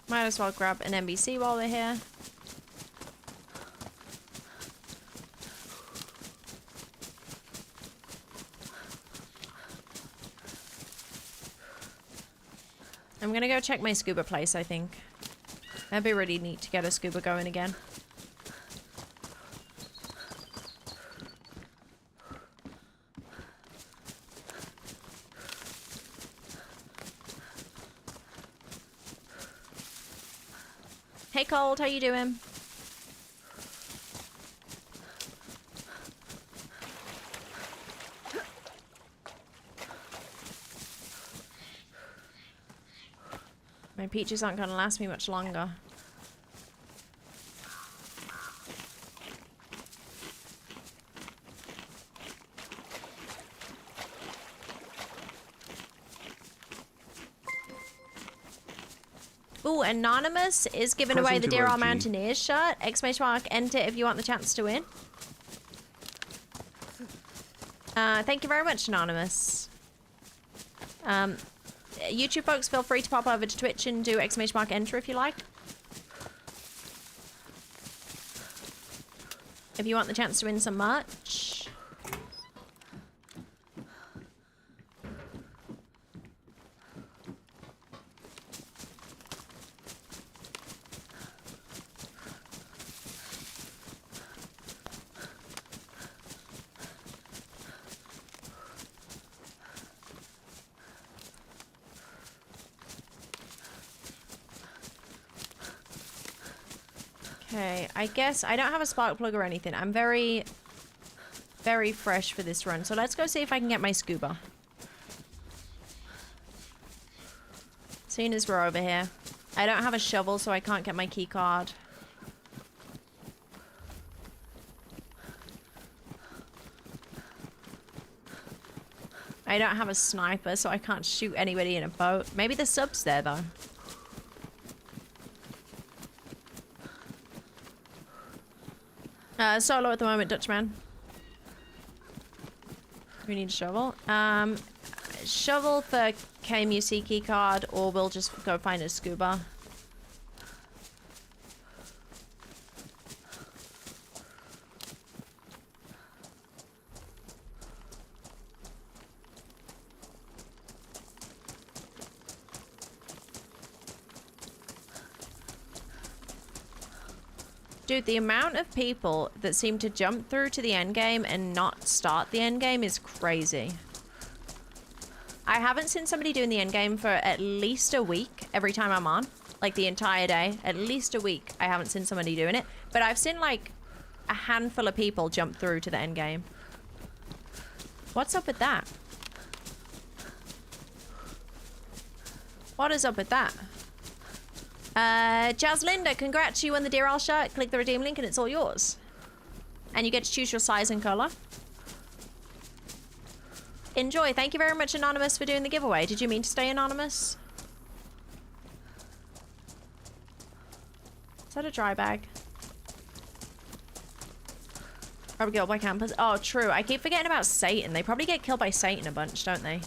Might as well grab an NBC while we're here. I'm gonna go check my scuba place, I think. That'd be really neat to get a scuba going again. Hey Cold, how you doing? My peaches aren't gonna last me much longer. Ooh, Anonymous is giving away the Dear All Mountaineers shirt. Exclamation mark, enter if you want the chance to win. Thank you very much, Anonymous. YouTube folks, feel free to pop over to Twitch and do exclamation mark enter if you like. If you want the chance to win some merch. Okay, I guess I don't have a spark plug or anything. I'm very fresh for this run. So let's go see if I can get my scuba. Seeing as we're over here. I don't have a shovel, so I can't get my key card. I don't have a sniper, so I can't shoot anybody in a boat. Maybe the sub's there, though. Solo at the moment, Dutchman. We need a shovel. Shovel for KMUC key card, or we'll just go find a scuba. Dude, the amount of people that seem to jump through to the end game and not start the end game is crazy. I haven't seen somebody doing the end game for at least a week every time I'm on. Like the entire day. At least a week I haven't seen somebody doing it. But I've seen like a handful of people jump through to the end game. What's up with that? What is up with that? Jaslinda, congrats, you won the Deer Owl shirt. Click the redeem link and it's all yours. And you get to choose your size and color. Enjoy. Thank you very much, Anonymous, for doing the giveaway. Did you mean to stay anonymous? Is that a dry bag? Probably killed by campers. Oh, true. I keep forgetting about Satan. They probably get killed by Satan a bunch, don't they?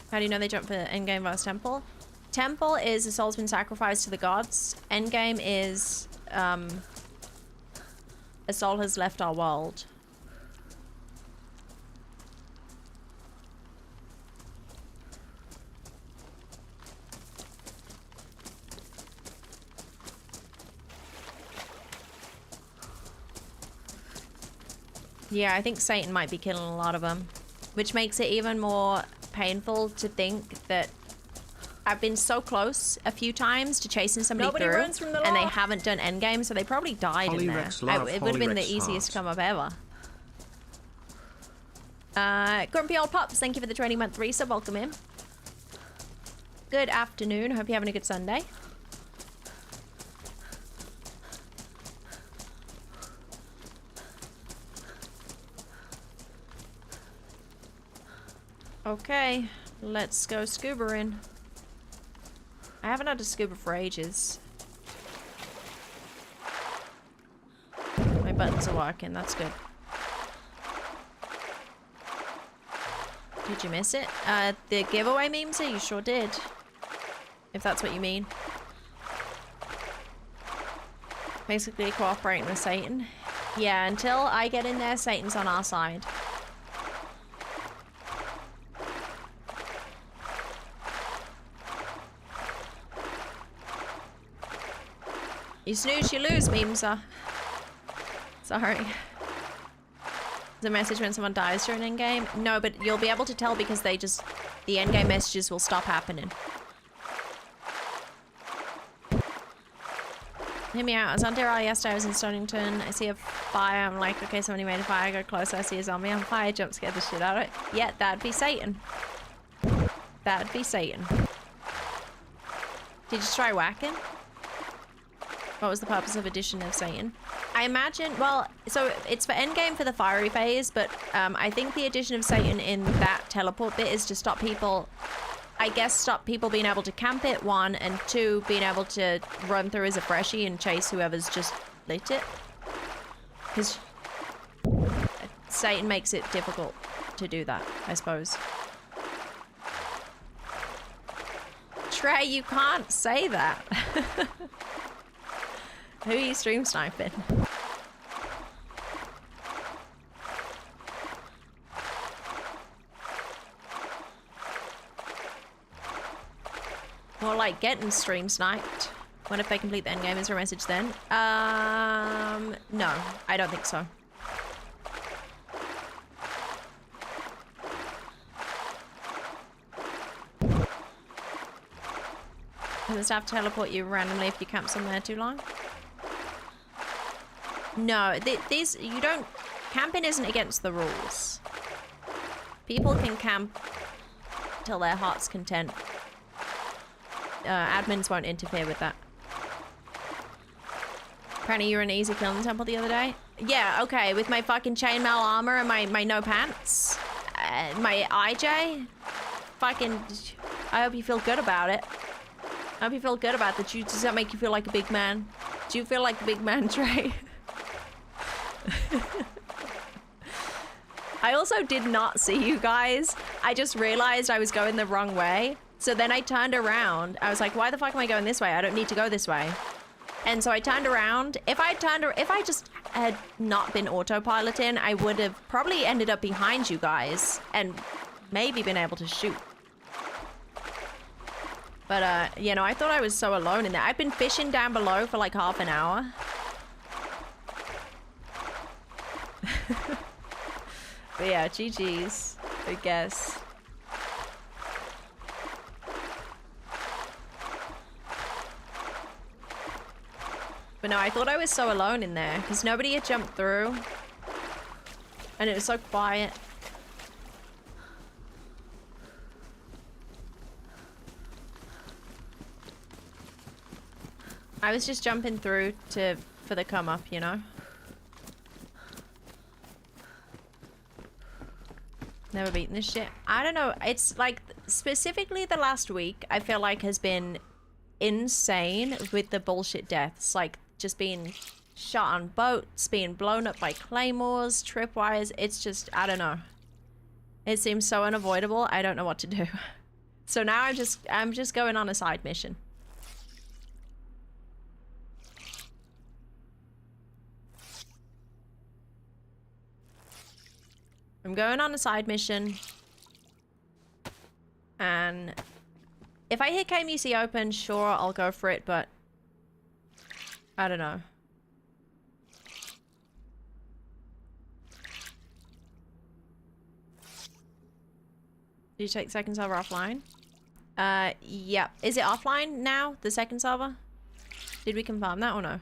How do you know they jump for endgame versus temple? Temple is a soul's been sacrificed to the gods. Endgame is a soul has left our world. Yeah, I think Satan might be killing a lot of them, which makes it even more painful to think that I've been so close a few times to chasing somebody Nobody through, runs from the and they law. haven't done endgame, so they probably died in there. HollyRex love, It would have been the HollyRex easiest heart. come up ever. Grumpy Old Pops, thank you for the 20-month resub. Welcome in. Good afternoon. Hope you're having a good Sunday. Okay, let's go scuba-ing. I haven't had to scuba for ages. My buttons are working, that's good. Did you miss it? The giveaway memes? You sure did. If that's what you mean. Basically cooperating with Satan. Yeah, until I get in there, Satan's on our side. You snooze, you lose, Memesa. Sorry. The message when someone dies during endgame? No, but you'll be able to tell because the endgame messages will stop happening. Hear me out. I was on Deer Isle yesterday. I was in Stonington. I see a fire. I'm like, okay, somebody made a fire. I go closer. I see a zombie on fire. Jump scare the shit out of it. Yeah, that'd be Satan. That'd be Satan. Did you try whacking? What was the purpose of addition of Satan? I imagine, well, so it's for endgame for the fiery phase, but I think the addition of Satan in that teleport bit is to stop people, I guess stop people being able to camp it, 1, and 2, being able to run through as a freshie and chase whoever's just lit it. Because Satan makes it difficult to do that, I suppose. Trey, you can't say that. Who are you stream sniping? More like getting stream sniped. What if they complete the endgame? Is there a message then? No, I don't think so. Does the staff teleport you randomly if you camp somewhere too long? No, these, you don't, camping isn't against the rules. People can camp till their heart's content. Admins won't interfere with that. Pranny, you were an easy kill in the temple the other day? Yeah, okay, with my fucking chainmail armor and my no pants. My IJ. Fucking, I hope you feel good about it. I hope you feel good about that. Does that make you feel like a big man? Do you feel like the big man, Trey? I also did not see you guys. I just realized I was going the wrong way. So then I turned around. I was like, why the fuck am I going this way? I don't need to go this way. And so I turned around. If I just had not been autopiloting, I would have probably ended up behind you guys and maybe been able to shoot. But, you know, I thought I was so alone in there. I've been fishing down below for like half an hour. But yeah, GG's, I guess. But no, I thought I was so alone in there because nobody had jumped through. And it was so quiet. I was just jumping through for the come up, you know? Never beaten this shit. I don't know. It's like, specifically the last week, I feel like has been insane with the bullshit deaths. Like, just being shot on boats, being blown up by claymores, tripwires. It's just, I don't know. It seems so unavoidable. I don't know what to do. So now I'm just going on a side mission. I'm going on a side mission. And if I hit KMUC open, sure, I'll go for it, but I don't know. Did you take second server offline? Yeah. Is it offline now, the second server? Did we confirm that or no?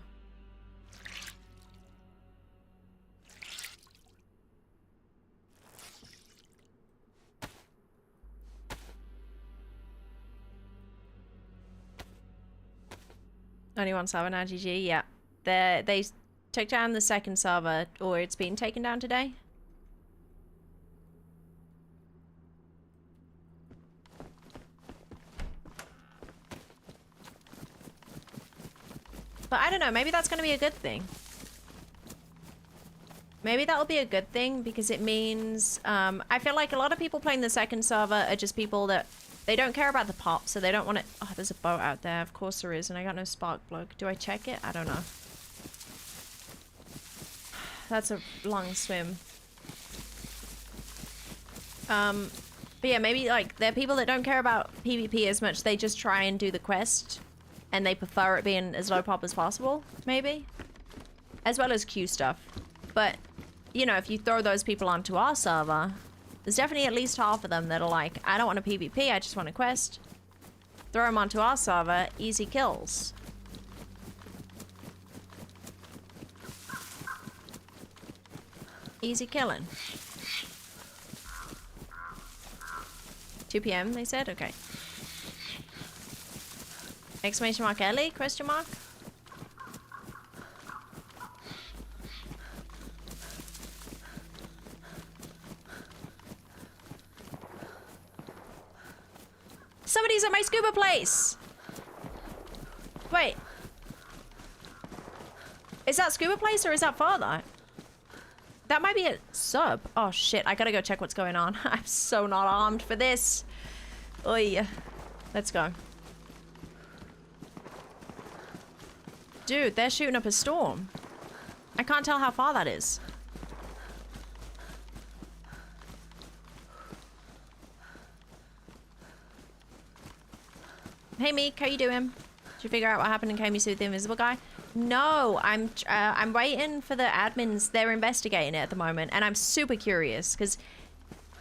Only one server now, GG, yeah. They took down the second server, or it's been taken down today. But I don't know, maybe that's going to be a good thing. Maybe that'll be a good thing because it means, I feel like a lot of people playing the second server are just people that, they don't care about the pop, so they don't want to, oh, there's a boat out there. Of course there is, and I got no spark plug. Do I check it? I don't know. That's a long swim. But yeah, maybe like, they're people that don't care about PvP as much. They just try and do the quest. And they prefer it being as low pop as possible, maybe. As well as Q stuff. But, you know, if you throw those people onto our server, there's definitely at least half of them that are like, I don't want a PvP, I just want a quest. Throw them onto our server, easy kills. Easy killing. 2 PM, they said? Okay. Exclamation mark Ellie? Question mark? Somebody's at my scuba place! Wait. Is that scuba place or is that farther? That might be a sub. Oh shit, I gotta go check what's going on. I'm so not armed for this. Oy. Let's go. Dude, they're shooting up a storm. I can't tell how far that is. Hey Meek, how you doing? Did you figure out what happened in KMC with the invisible guy? No, I'm waiting for the admins. They're investigating it at the moment, and I'm super curious because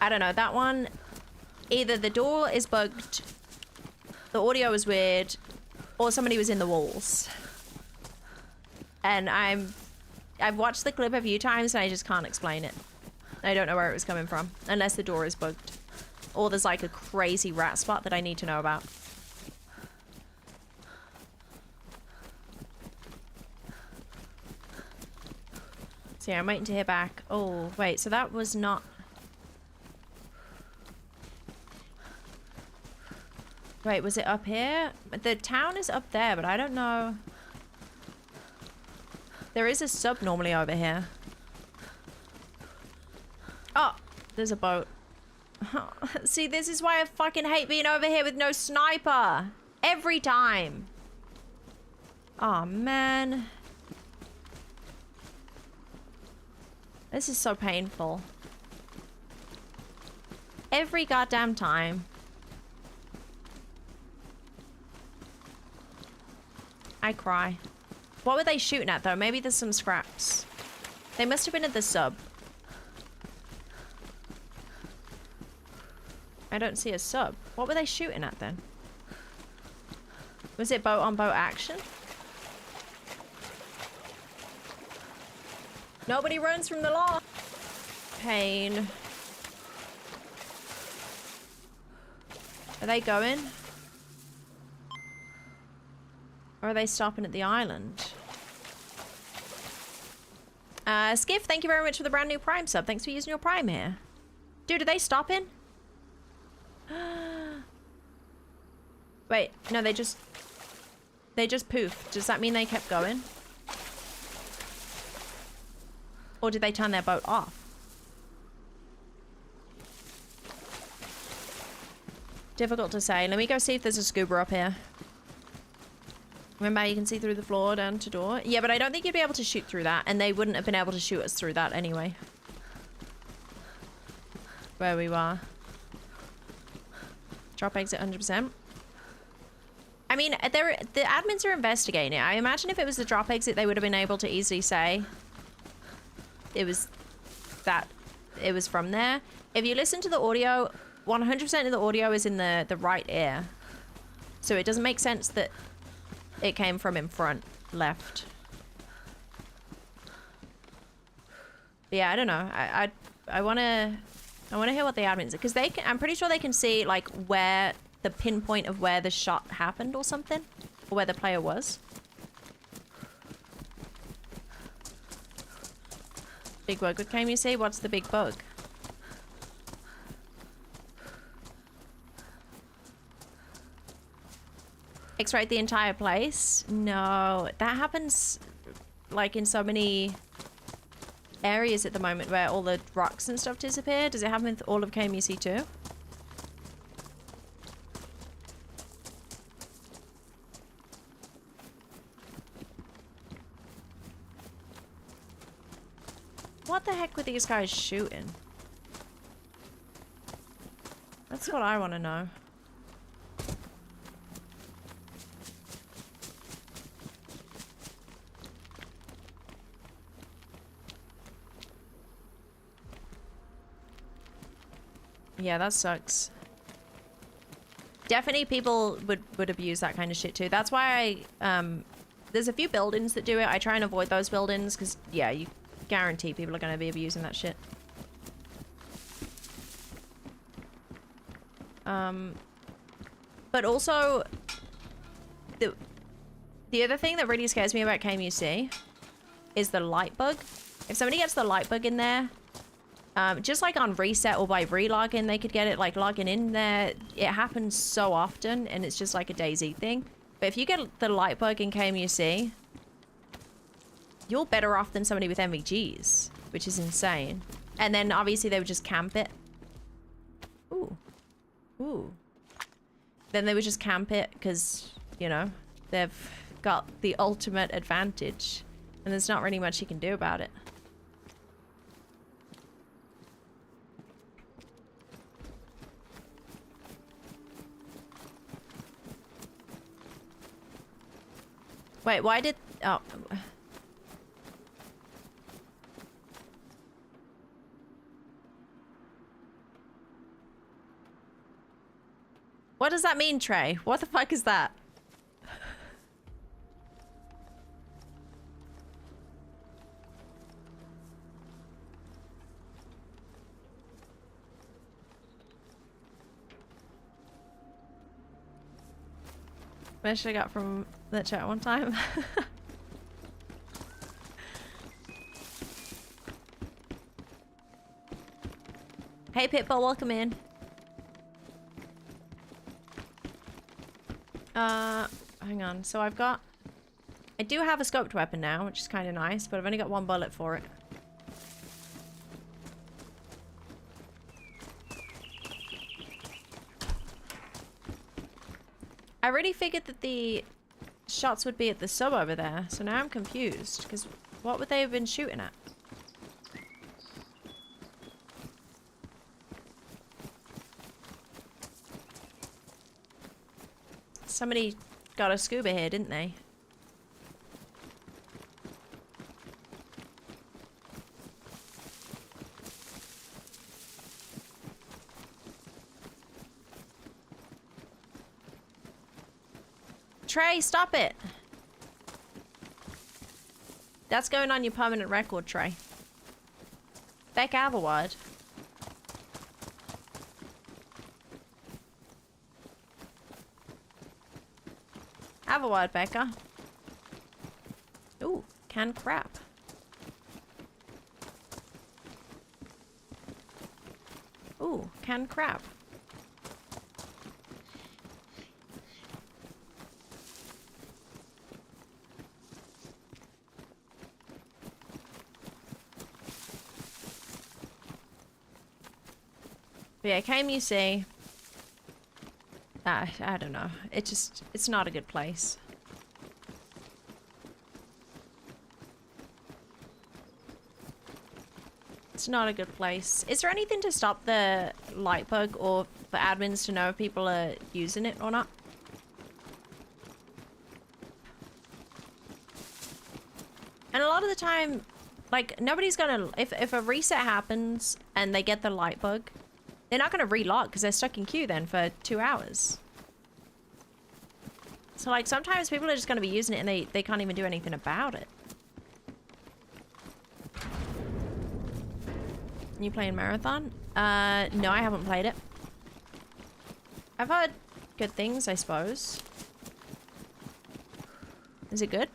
I don't know, that one, either the door is bugged, the audio is weird, or somebody was in the walls. And I've watched the clip a few times and I just can't explain it. I don't know where it was coming from, unless the door is bugged. Or there's like a crazy rat spot that I need to know about. So yeah, I'm waiting to hear back. Oh, wait, so that was not... Wait, was it up here? The town is up there, but I don't know... There is a sub normally over here. Oh, there's a boat. See, this is why I fucking hate being over here with no sniper. Every time. Oh, man. This is so painful. Every goddamn time. I cry. What were they shooting at, though? Maybe there's some scraps. They must have been at the sub. I don't see a sub. What were they shooting at, then? Was it boat-on-boat action? Nobody runs from the law. Pain. Are they going? Or are they stopping at the island? Skiff, thank you very much for the brand new Prime sub. Thanks for using your Prime here. Dude, are they stopping? Wait, no, they just poofed. Does that mean they kept going? Or did they turn their boat off? Difficult to say. Let me go see if there's a scuba up here. Remember, you can see through the floor down to door. Yeah, but I don't think you'd be able to shoot through that, and they wouldn't have been able to shoot us through that anyway. Where we were. Drop exit 100%. I mean, the admins are investigating it. I imagine if it was the drop exit, they would have been able to easily say it was from there. If you listen to the audio, 100% of the audio is in the right ear. So it doesn't make sense that it came from in front, left. But yeah, I don't know. I wanna hear what the admins, because I'm pretty sure they can see like where the pinpoint of where the shot happened or something, or where the player was. Big bug. What can you see? What's the big bug? X-rayed the entire place? No, that happens like in so many areas at the moment where all the rocks and stuff disappear. Does it happen with all of KMUC too? What the heck were these guys shooting? That's what I want to know. Yeah, that sucks. Definitely people would abuse that kind of shit too. That's why there's a few buildings that do it. I try and avoid those buildings because, yeah, you guarantee people are going to be abusing that shit. But also, the other thing that really scares me about KMUC is the light bug. If somebody gets the light bug in there, just like on reset or by re-logging, they could get it, like logging in there. It happens so often, and it's just like a DayZ thing. But if you get the light bug in KMUC, you're better off than somebody with MVGs, which is insane. And then obviously they would just camp it. Ooh. Ooh. Then they would just camp it because, you know, they've got the ultimate advantage. And there's not really much you can do about it. Wait, why did... Oh. What does that mean, Trey? What the fuck is that? What should I got from the chat one time? Hey Pitbull, welcome in. Hang on. So I do have a scoped weapon now, which is kind of nice, but I've only got one bullet for it. I really figured that the shots would be at the sub over there, so now I'm confused, because what would they have been shooting at? Somebody got a scuba here, didn't they? Trey, stop it. That's going on your permanent record, Trey. Beck Averward. Have a word, Becca. Canned crap. Ooh, canned crab. But yeah, KMUC. I don't know. It's not a good place. It's not a good place. Is there anything to stop the light bug or for admins to know if people are using it or not? And a lot of the time, like, nobody's gonna... If a reset happens and they get the light bug, they're not gonna relog because they're stuck in queue then for 2 hours. So, like, sometimes people are just gonna be using it and they can't even do anything about it. You playing Marathon? No, I haven't played it. I've heard good things, I suppose. Is it good?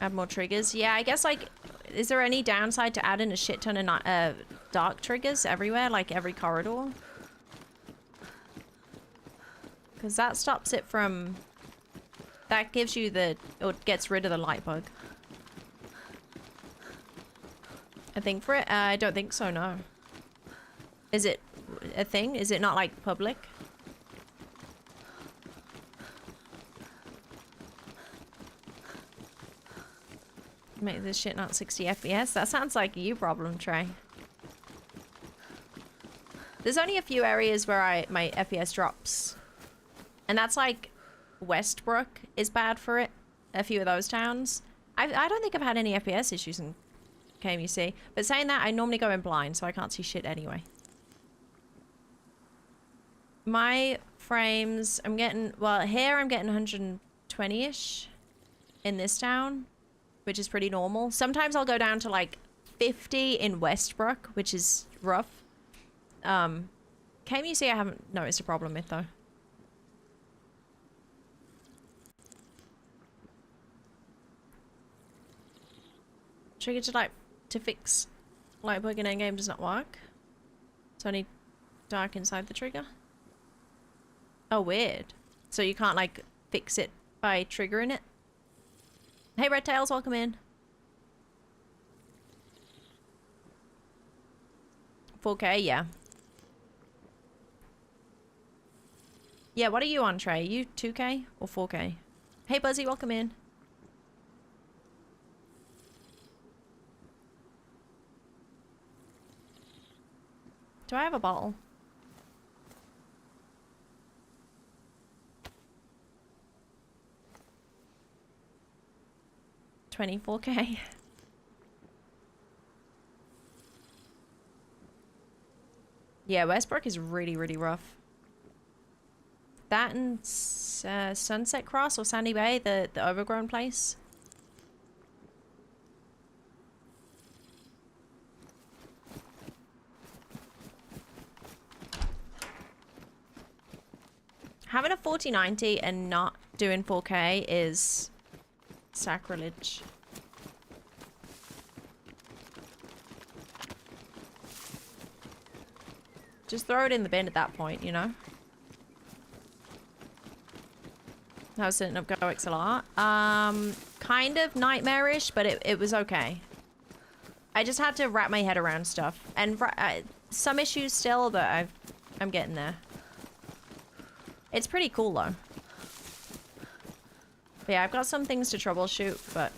Add more triggers. Yeah, I guess, like, is there any downside to adding a shit ton of dark triggers everywhere, like every corridor? Because that stops it from... That gives you the... Or gets rid of the light bug. A thing for it? I don't think so, no. Is it a thing? Is it not, like, public? Make this shit not 60 FPS? That sounds like a you problem, Trey. There's only a few areas where my FPS drops. And that's like... Westbrook is bad for it. A few of those towns. I don't think I've had any FPS issues in KMUC. But saying that, I normally go in blind, so I can't see shit anyway. My frames, I'm getting... Well, here I'm getting 120-ish in this town, which is pretty normal. Sometimes I'll go down to like 50 in Westbrook, which is rough. KMUC I haven't noticed a problem with, though. Trigger to fix light bug in endgame does not work. It's only dark inside the trigger. Oh, weird. So you can't like fix it by triggering it? Hey, Red Tails, welcome in. 4K, yeah. Yeah, what are you on, Trey? You 2K or 4K? Hey, Buzzy, welcome in. Do I have a bottle? $24K. Yeah, Westbrook is really, really rough. That and Sunset Cross or Sandy Bay, the overgrown place. Having a 4090 and not doing 4K is sacrilege. Just throw it in the bin at that point, you know? How was setting up Go XLR? Kind of nightmarish, but it was okay. I just had to wrap my head around stuff. And some issues still, but I'm getting there. It's pretty cool, though. But yeah, I've got some things to troubleshoot, but...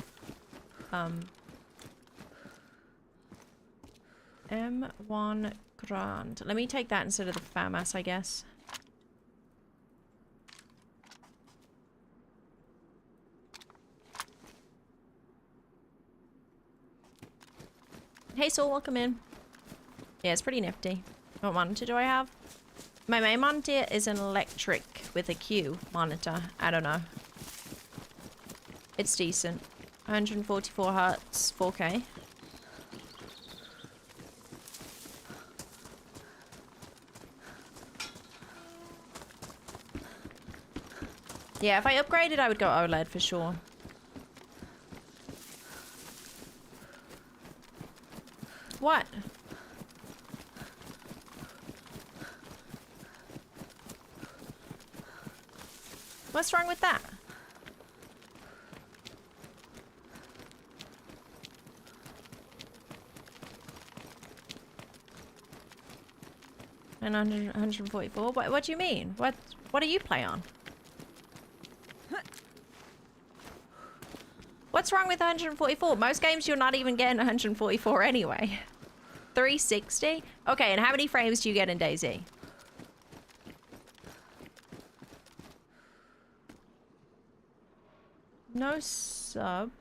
M1 Grand. Let me take that instead of the FAMAS, I guess. Hey, Soul, welcome in. Yeah, it's pretty nifty. What monitor do I have? My main monitor is an electric with a Q monitor. I don't know. It's decent. 144 hertz, 4K. Yeah, if I upgraded, I would go OLED for sure. What? What's wrong with that? And 144? What do you mean? What do you play on? What's wrong with 144? Most games you're not even getting 144 anyway. 360? Okay, and how many frames do you get in DayZ? No sub.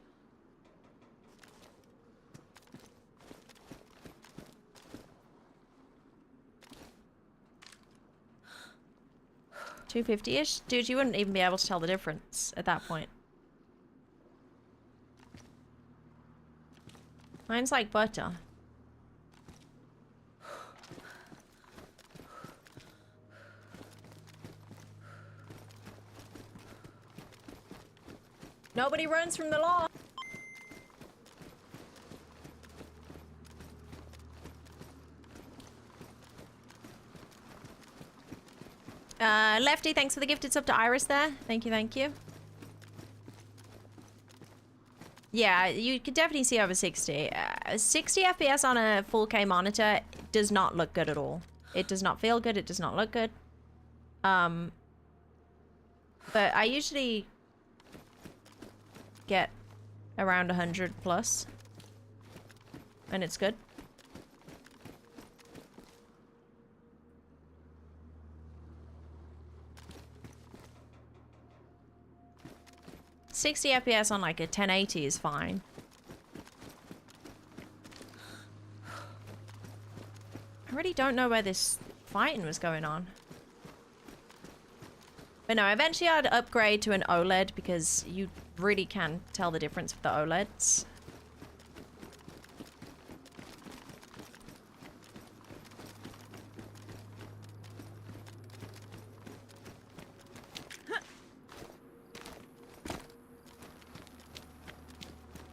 $250-ish? Dude, you wouldn't even be able to tell the difference at that point. Mine's like butter. Nobody runs from the law. Lefty, thanks for the gift. It's up to Iris there. Thank you, thank you. Yeah, you could definitely see over 60. 60 FPS on a 4K monitor does not look good at all. It does not feel good. It does not look good. But I usually get around 100 plus, and it's good. $60 FPS on like a 1080 is fine. I really don't know where this fighting was going on. But no, eventually I'd upgrade to an OLED because you really can tell the difference with the OLEDs.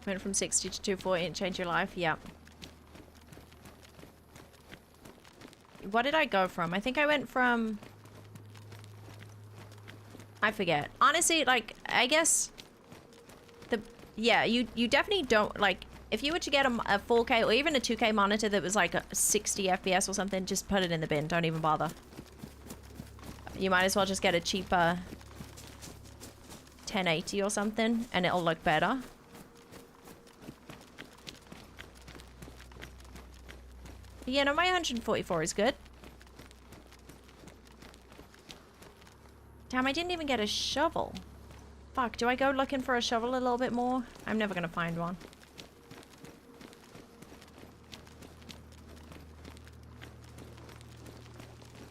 Went from 60 to 240 and changed your life? Yeah. What did I go from? I think I went from... I forget. Honestly, like, I guess... Yeah, you definitely don't... Like, if you were to get a 4K or even a 2K monitor that was like a 60 FPS or something, just put it in the bin. Don't even bother. You might as well just get a cheaper 1080 or something and it'll look better. Yeah, no, my 144 is good. Damn, I didn't even get a shovel. Fuck, do I go looking for a shovel a little bit more? I'm never gonna find one.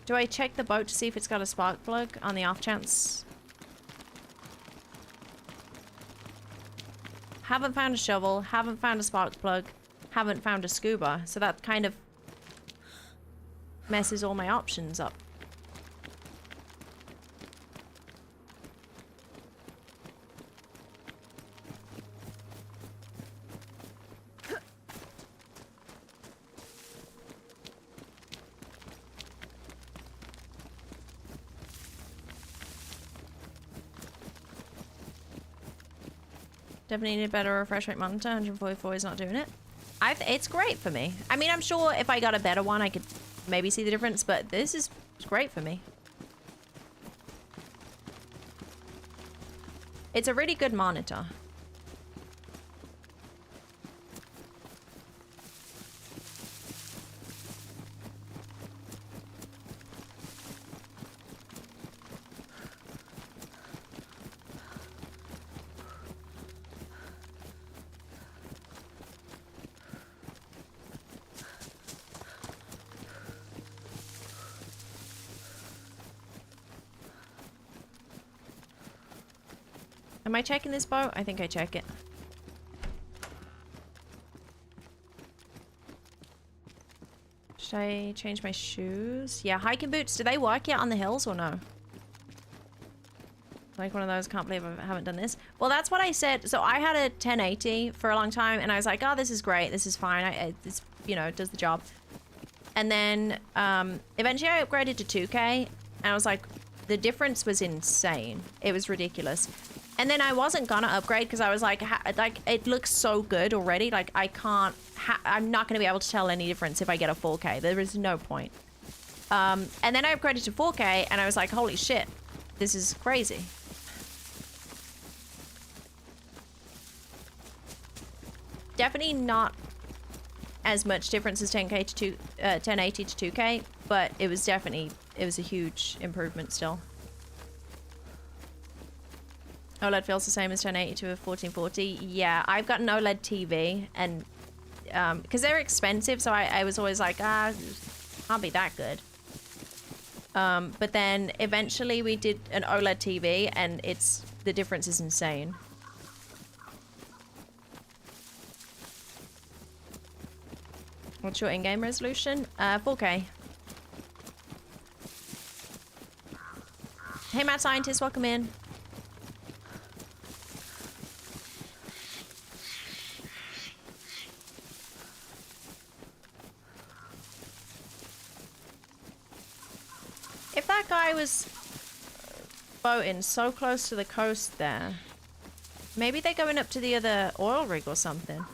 Do I check the boat to see if it's got a spark plug on the off chance? Haven't found a shovel, haven't found a spark plug, haven't found a scuba, so that kind of messes all my options up. Definitely need a better refresh rate monitor. 144 is not doing it. It's great for me. I mean, I'm sure if I got a better one, I could maybe see the difference, but this is great for me. It's a really good monitor. Am I checking this boat? I think I check it. Should I change my shoes? Yeah, hiking boots. Do they work yet on the hills or no? Like one of those, can't believe I haven't done this. Well, that's what I said. So I had a 1080 for a long time, and I was like, oh, this is great. This is fine. It's, you know, it does the job. And then eventually I upgraded to 2K, and I was like, the difference was insane. It was ridiculous. And then I wasn't gonna upgrade because I was like, it looks so good already. Like I can't, I'm not gonna be able to tell any difference if I get a 4K. There is no point. And then I upgraded to 4K, and I was like, holy shit, this is crazy. Definitely not as much difference as 10K to 1080 to 2K, but it was definitely, it was a huge improvement still. OLED feels the same as 1080 to a 1440. Yeah, I've got an OLED TV, and because they're expensive, so I was always like, can't be that good. But then eventually we did an OLED TV, and the difference is insane. What's your in-game resolution? 4K. Hey, Mad Scientist, welcome in. If that guy was boating so close to the coast there, maybe they're going up to the other oil rig or something.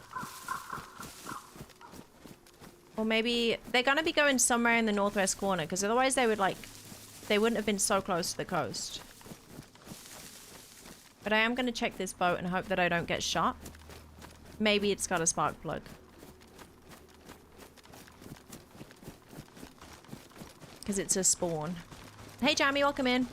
Or maybe they're going to be going somewhere in the northwest corner, because otherwise they would they wouldn't have been so close to the coast. But I am going to check this boat and hope that I don't get shot. Maybe it's got a spark plug. Because it's a spawn. Hey, Jamie, welcome in.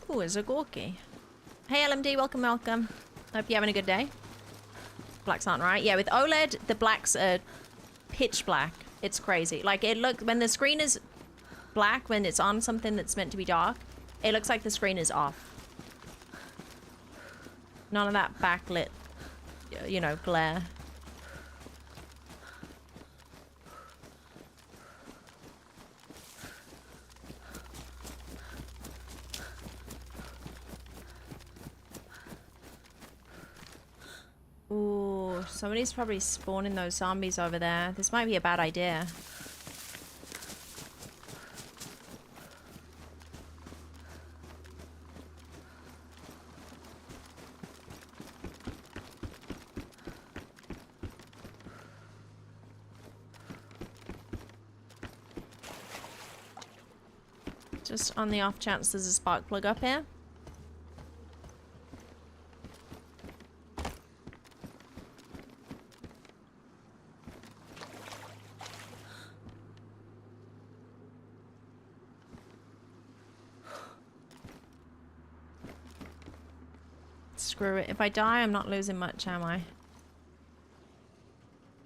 Ooh, it's a Gorky. Hey, LMD, welcome, welcome. Hope you're having a good day. Blacks aren't right. Yeah, with OLED, the blacks are pitch black. It's crazy. Like, when the screen is black, when it's on something that's meant to be dark, it looks like the screen is off. None of that backlit, you know, glare. Ooh, somebody's probably spawning those zombies over there. This might be a bad idea. Just on the off chance there's a spark plug up here. Screw it. If I die, I'm not losing much, am I?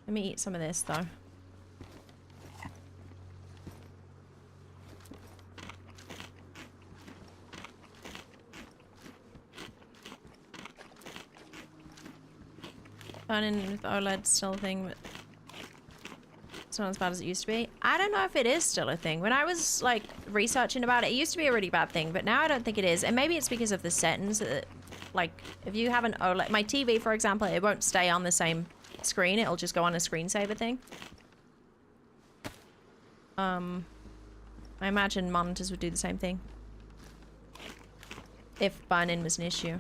Let me eat some of this, though. Burning with OLED still a thing, but it's not as bad as it used to be. I don't know if it is still a thing. When I was, like, researching about it, it used to be a really bad thing, but now I don't think it is. And maybe it's because of the settings that, like, if you have an OLED... My TV, for example, it won't stay on the same screen. It'll just go on a screensaver thing. I imagine monitors would do the same thing. If burn-in was an issue.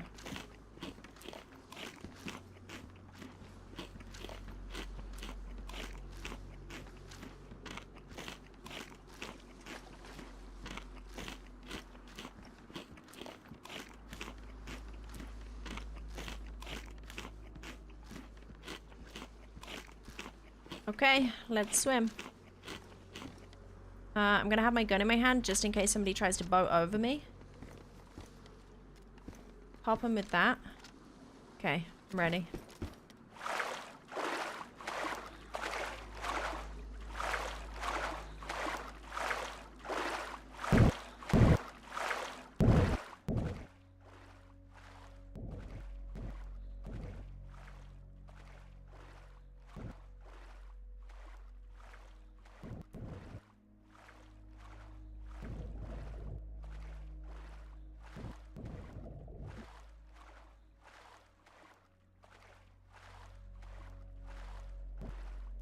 Okay, let's swim. I'm gonna have my gun in my hand just in case somebody tries to boat over me. Pop him with that. Okay, I'm ready.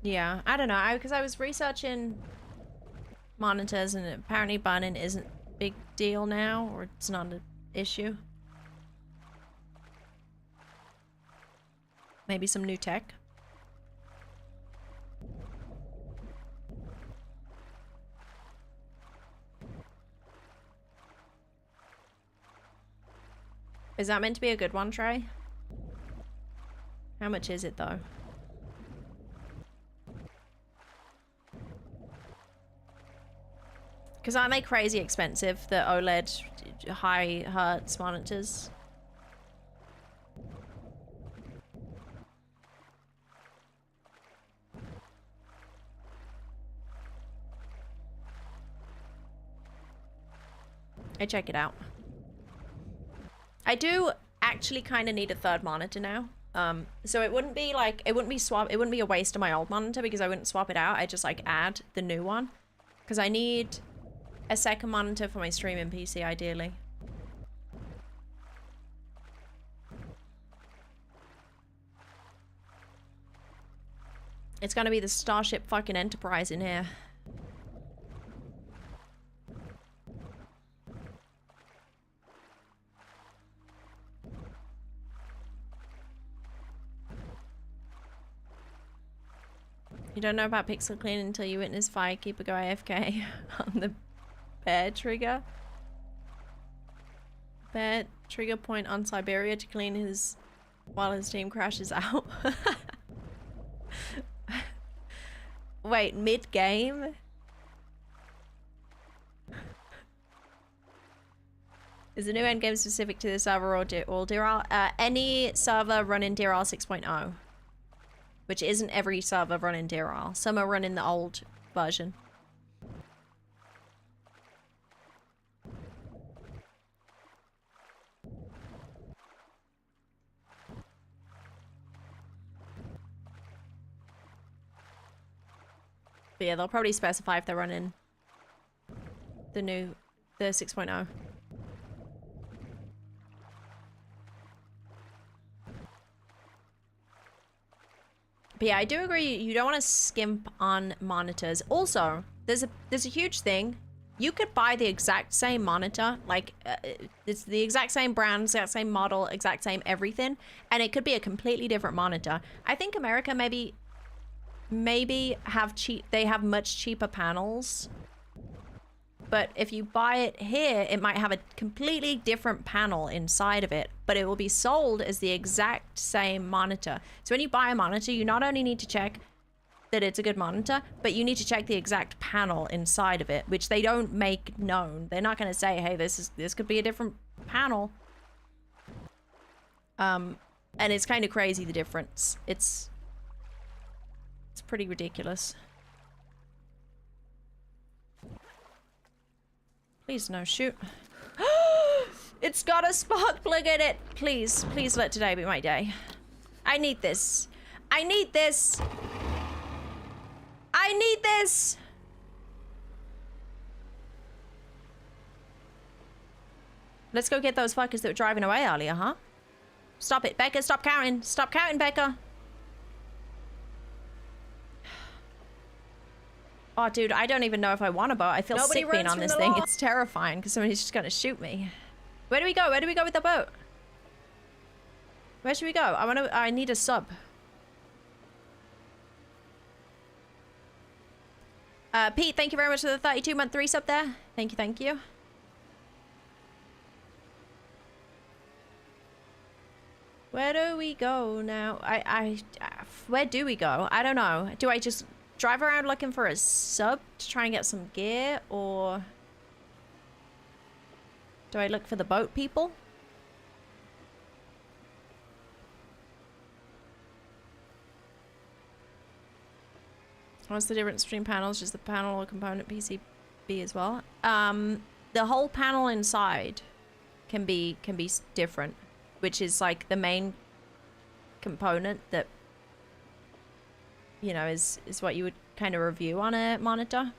Yeah, I don't know. Because I was researching monitors, and apparently burning isn't a big deal now, or it's not an issue. Maybe some new tech. Is that meant to be a good one, Trey? How much is it though? Because aren't they crazy expensive, the OLED high hertz monitors? I check it out. I do actually kind of need a third monitor now. So it wouldn't be like, it wouldn't be a waste of my old monitor because I wouldn't swap it out. I just like add the new one. Because I need a second monitor for my streaming PC ideally. It's gonna be the Starship fucking Enterprise in here. You don't know about pixel clean until you witness Firekeeper go AFK on the bear trigger. Bear trigger point on Siberia to clean his while his team crashes out. Wait, mid-game? Is the new endgame specific to the server or all DRL? Any server running DRL 6.0. Which isn't every server running DRL. Some are running the old version. But yeah, they'll probably specify if they're running the 6.0. But yeah, I do agree. You don't want to skimp on monitors. Also, there's a huge thing. You could buy the exact same monitor, like it's the exact same brand, exact same model, exact same everything, and it could be a completely different monitor. I think America maybe they have much cheaper panels. But if you buy it here, it might have a completely different panel inside of it, but it will be sold as the exact same monitor. So when you buy a monitor, you not only need to check that it's a good monitor, but you need to check the exact panel inside of it, which they don't make known. They're not going to say, hey, this could be a different panel. And it's kind of crazy, the difference. It's pretty ridiculous. Please no, shoot. It's got a spark plug in it. Please, please let today be my day. I need this. I need this. I need this. Let's go get those fuckers that were driving away earlier, huh? Stop it, Becca. Stop counting. Stop counting, Becca. Oh, dude, I don't even know if I want a boat. I feel sick being on this thing. It's terrifying because somebody's just gonna shoot me. Where do we go? Where do we go with the boat? Where should we go? I need a sub. Pete, thank you very much for the 32-month resub there. Thank you, thank you. Where do we go now? Where do we go? I don't know. Do I just drive around looking for a sub to try and get some gear, or do I look for the boat people? What's the difference between panels? Just the panel or component PCB as well? The whole panel inside can be different, which is like the main component that, you know, is what you would kind of review on a monitor.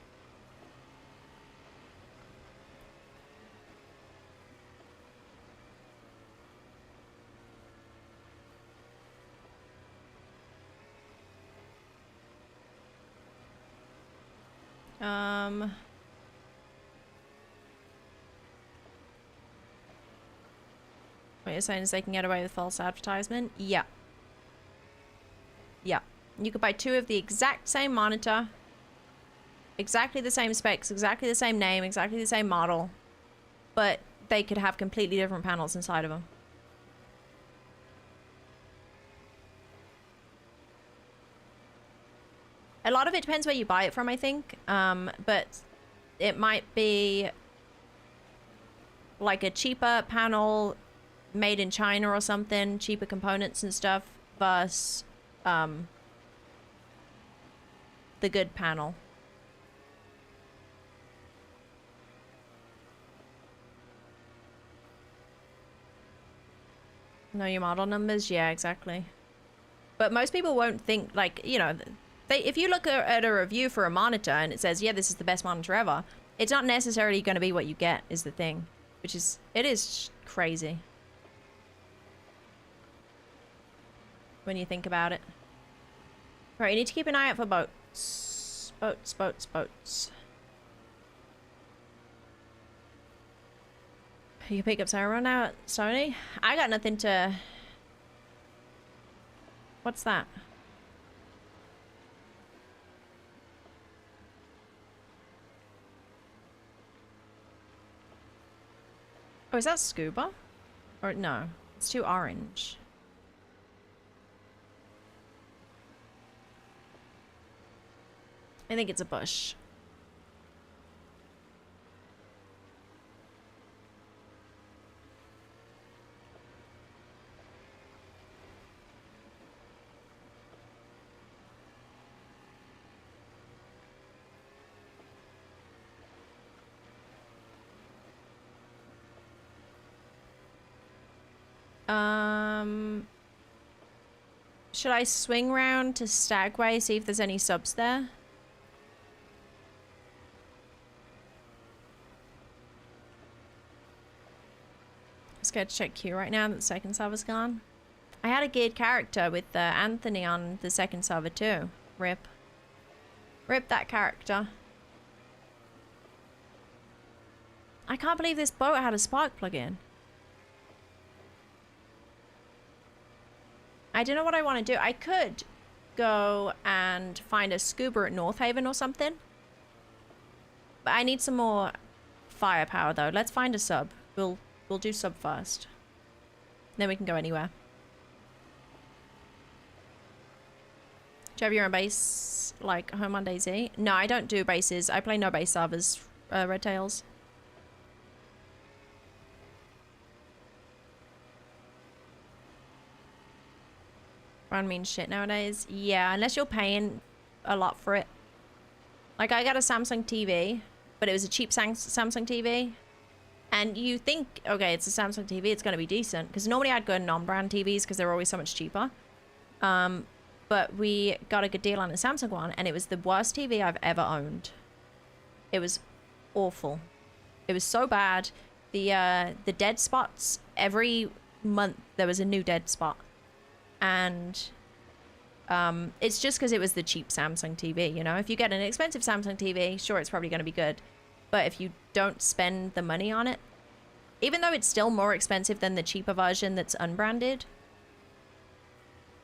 Um. What you're saying is they can get away with false advertisement? Yeah. Yeah. You could buy 2 of the exact same monitor, exactly the same specs, exactly the same name, exactly the same model, but they could have completely different panels inside of them. A lot of it depends where you buy it from, I think. But it might be like a cheaper panel made in China or something, cheaper components and stuff, versus the good panel. Know your model numbers? Yeah, exactly. But most people won't think, like, you know, if you look at a review for a monitor and it says, yeah, this is the best monitor ever, it's not necessarily going to be what you get, is the thing. Which is, it is crazy. When you think about it. Right, you need to keep an eye out for boats. Boats. You can pick up Sarah now, Sony. I got nothing to... What's that? Oh, is that scuba? Or no, it's too orange. I think it's a bush. Should I swing round to Stagway, see if there's any subs there? I'm scared to check queue right now that the second server's gone. I had a geared character with Anthony on the second server too. Rip. Rip that character. I can't believe this boat had a spark plug-in. I don't know what I want to do. I could go and find a scuba at North Haven or something. But I need some more firepower though. Let's find a sub. We'll do sub first. Then we can go anywhere. Do you have your own base, like home on DayZ? No, I don't do bases. I play no base servers, Red Tails. Run means shit nowadays. Yeah, unless you're paying a lot for it. Like, I got a Samsung TV, but it was a cheap Samsung TV. And you think, okay, it's a Samsung TV, it's going to be decent. Because normally I'd go non-brand TVs because they're always so much cheaper. But we got a good deal on a Samsung one, and it was the worst TV I've ever owned. It was awful. It was so bad. The dead spots, every month there was a new dead spot. And it's just because it was the cheap Samsung TV, you know? If you get an expensive Samsung TV, sure, it's probably going to be good. But if you don't spend the money on it, even though it's still more expensive than the cheaper version that's unbranded,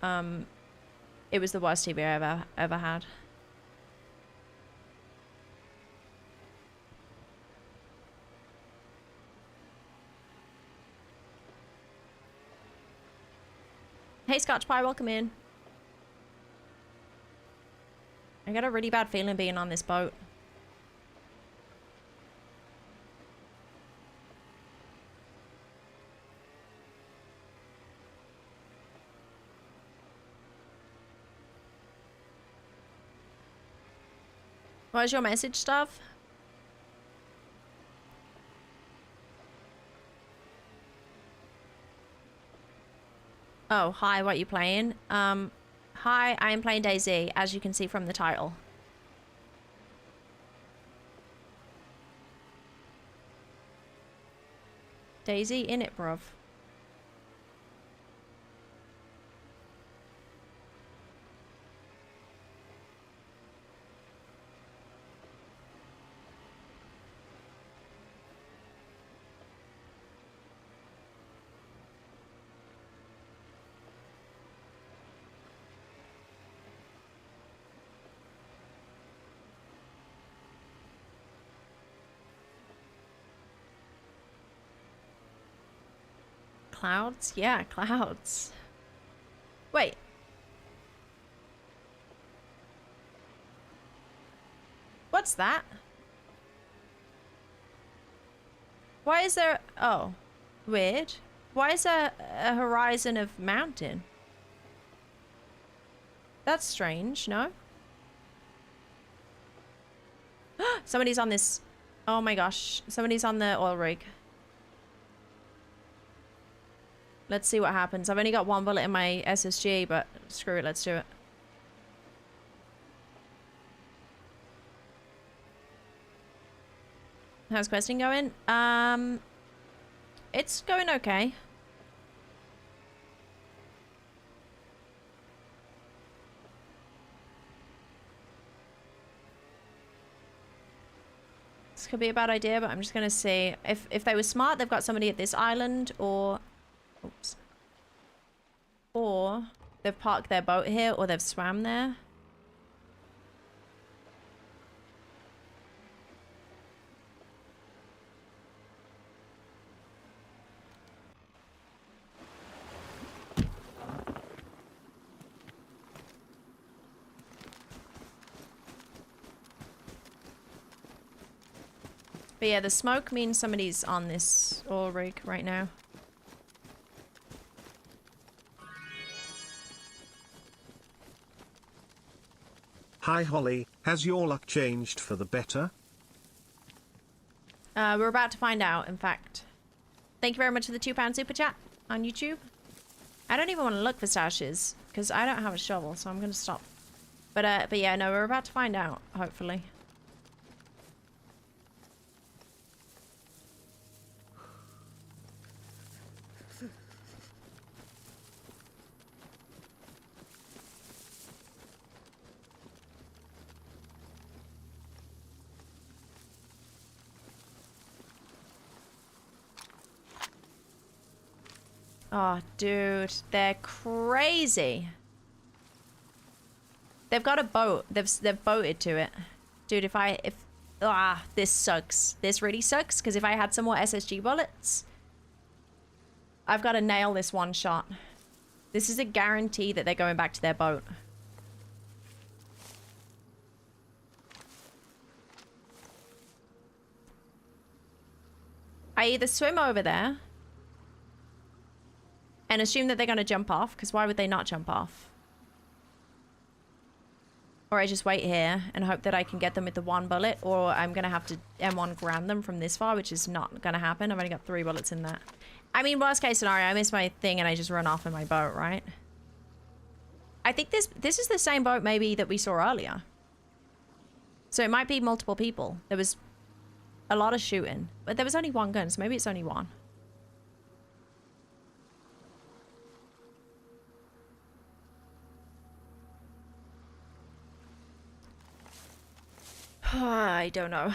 it was the worst TV I ever had. Hey, Scotch Pie, welcome in. I got a really bad feeling being on this boat. What's your message, stuff? Oh, hi, what are you playing? Hi, I am playing DayZ, as you can see from the title. DayZ in it, bruv. Clouds? Yeah, clouds. Wait. What's that? Why is there... Oh. Weird. Why is there a horizon of mountain? That's strange, no? Somebody's on this... Oh my gosh. Somebody's on the oil rig. Let's see what happens. I've only got one bullet in my SSG, but screw it, let's do it. How's questing going? It's going okay. This could be a bad idea, but I'm just gonna see. If they were smart, they've got somebody at this island, or... Oops. Or they've parked their boat here, or they've swam there. But yeah, the smoke means somebody's on this oil rig right now. Hi Holly, has your luck changed for the better? We're about to find out, in fact. Thank you very much for the £2 super chat on YouTube. I don't even want to look for stashes, because I don't have a shovel, so I'm going to stop. But yeah, no, we're about to find out, hopefully. Oh, dude, they're crazy. They've got a boat. They've boated to it. Dude, this sucks. This really sucks, because if I had some more SSG bullets, I've got to nail this one shot. This is a guarantee that they're going back to their boat. I either swim over there and assume that they're going to jump off, because why would they not jump off? Or I just wait here and hope that I can get them with the one bullet, or I'm going to have to M1 ground them from this far, which is not going to happen. I've only got 3 bullets in that. I mean, worst case scenario, I miss my thing and I just run off in my boat, right? I think this is the same boat maybe that we saw earlier. So it might be multiple people. There was a lot of shooting, but there was only one gun, so maybe it's only one. I don't know.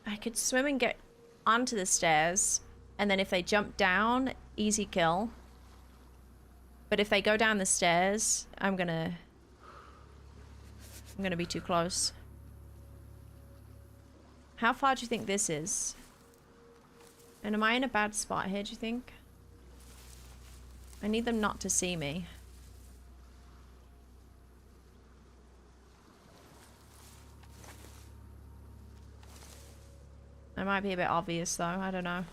I could swim and get onto the stairs, and then if they jump down, easy kill. But if they go down the stairs, I'm gonna be too close. How far do you think this is? And am I in a bad spot here, do you think? I need them not to see me. It might be a bit obvious though, I don't know.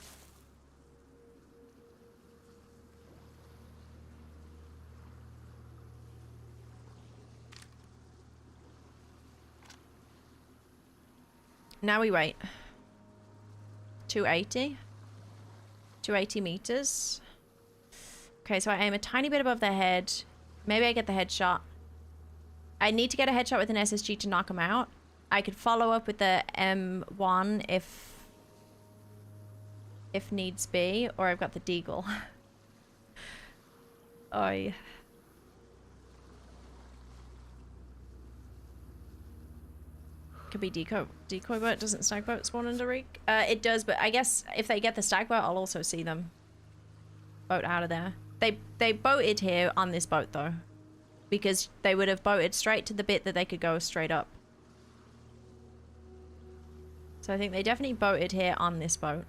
Now we wait. 280? 280 meters. Okay, so I aim a tiny bit above their head. Maybe I get the headshot. I need to get a headshot with an SSG to knock them out. I could follow up with the M1 if needs be, or I've got the deagle. Oh. Could be decoy boat. Doesn't stag boat spawn under rig? It does, but I guess if they get the stag boat, I'll also see them boat out of there. They boated here on this boat though, because they would have boated straight to the bit that they could go straight up. So I think they definitely boated here on this boat.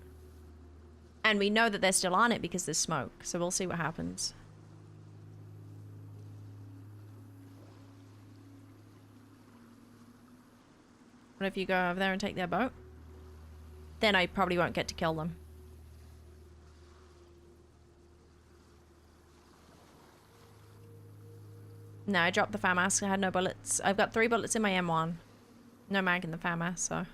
And we know that they're still on it because there's smoke. So we'll see what happens. What if you go over there and take their boat? Then I probably won't get to kill them. No, I dropped the FAMAS. I had no bullets. I've got 3 bullets in my M1. No mag in the FAMAS, so...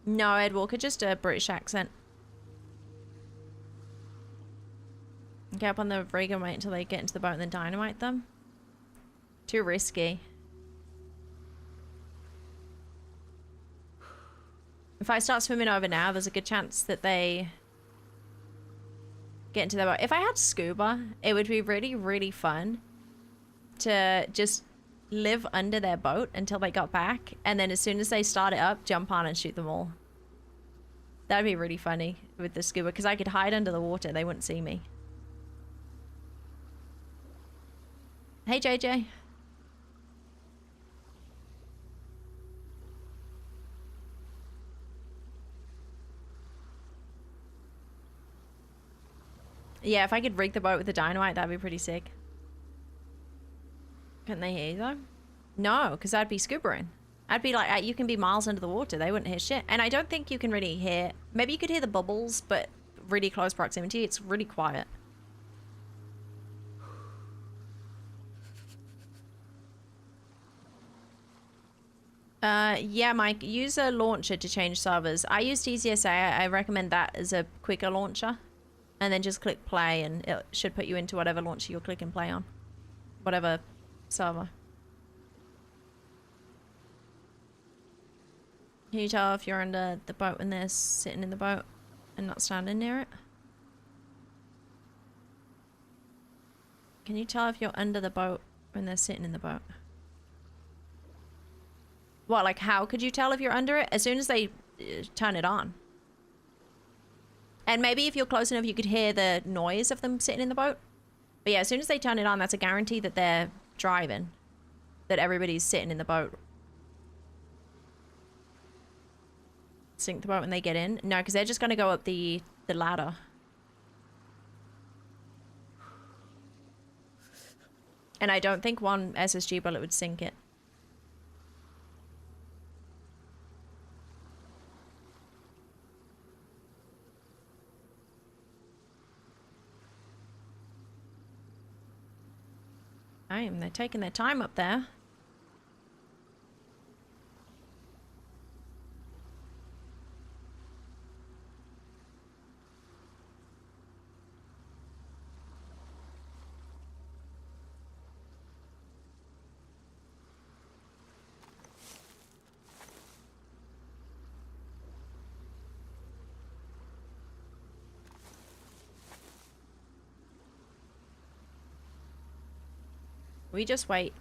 No, Ed Walker, just a British accent. Get up on the rig and wait until they get into the boat and then dynamite them. Too risky. If I start swimming over now, there's a good chance that they get into their boat. If I had scuba, it would be really, really fun to just live under their boat until they got back, and then as soon as they start it up, jump on and shoot them all. That'd be really funny with the scuba, because I could hide under the water. They wouldn't see me. Hey, JJ. Yeah, if I could rig the boat with the dynamite, that'd be pretty sick. Couldn't they hear you, though? No, because I'd be scubaing. I'd be like, you can be miles under the water. They wouldn't hear shit. And I don't think you can really hear... Maybe you could hear the bubbles, but really close proximity, it's really quiet. Yeah, Mike, use a launcher to change servers. I use DZSA. I recommend that as a quicker launcher. And then just click play and it should put you into whatever launcher you're clicking play on. Whatever server. Can you tell if you're under the boat when they're sitting in the boat and not standing near it? Can you tell if you're under the boat when they're sitting in the boat? What, like how could you tell if you're under it? As soon as they turn it on. And maybe if you're close enough, you could hear the noise of them sitting in the boat. But yeah, as soon as they turn it on, that's a guarantee that they're driving. That everybody's sitting in the boat. Sink the boat when they get in? No, because they're just going to go up the ladder. And I don't think one SSG bullet would sink it. They're taking their time up there. We just wait.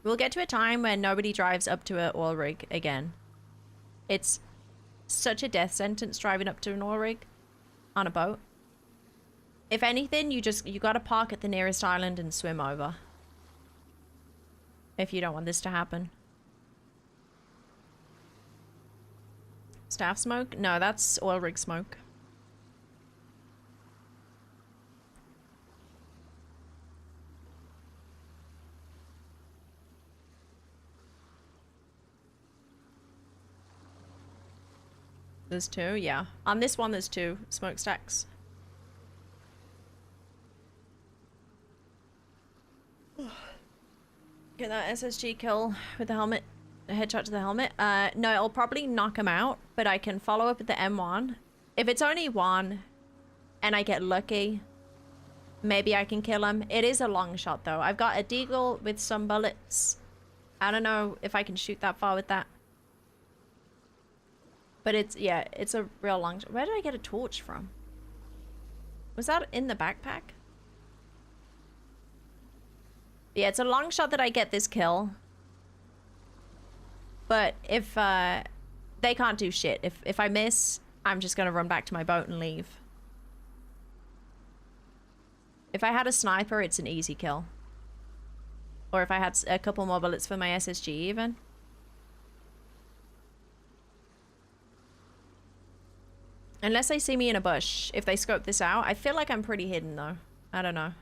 We'll get to a time when nobody drives up to an oil rig again. It's such a death sentence driving up to an oil rig on a boat. If anything, you gotta park at the nearest island and swim over. If you don't want this to happen. Staff smoke? No, that's oil rig smoke. There's 2, yeah. On this one, there's 2 smokestacks. Get that SSG kill with the helmet. A headshot to the helmet. No, it'll probably knock him out, but I can follow up with the M1. If it's only 1 and I get lucky, maybe I can kill him. It is a long shot though. I've got a deagle with some bullets. I don't know if I can shoot that far with that. But it's, yeah, it's a real long shot. Where did I get a torch from? Was that in the backpack? Yeah, it's a long shot that I get this kill. But if they can't do shit. If I miss, I'm just gonna run back to my boat and leave. If I had a sniper, it's an easy kill. Or if I had a couple more bullets for my SSG even. Unless they see me in a bush. If they scope this out. I feel like I'm pretty hidden though. I don't know.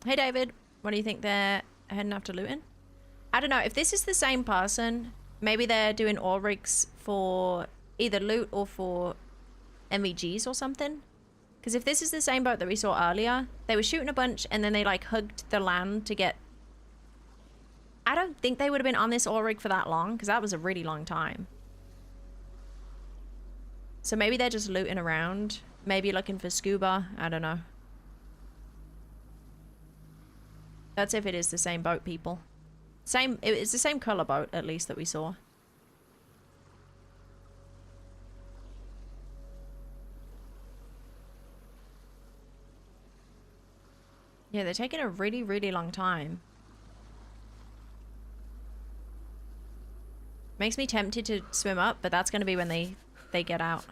Hey David, what do you think they're heading after looting? I don't know, if this is the same person, maybe they're doing ore rigs for either loot or for MVGs or something. Because if this is the same boat that we saw earlier, they were shooting a bunch and then they like hugged the land to get... I don't think they would have been on this ore rig for that long, because that was a really long time. So maybe they're just looting around, maybe looking for scuba, I don't know. That's if it is the same boat, people. It's the same color boat, at least, that we saw. Yeah, they're taking a really, really long time. Makes me tempted to swim up, but that's going to be when they get out.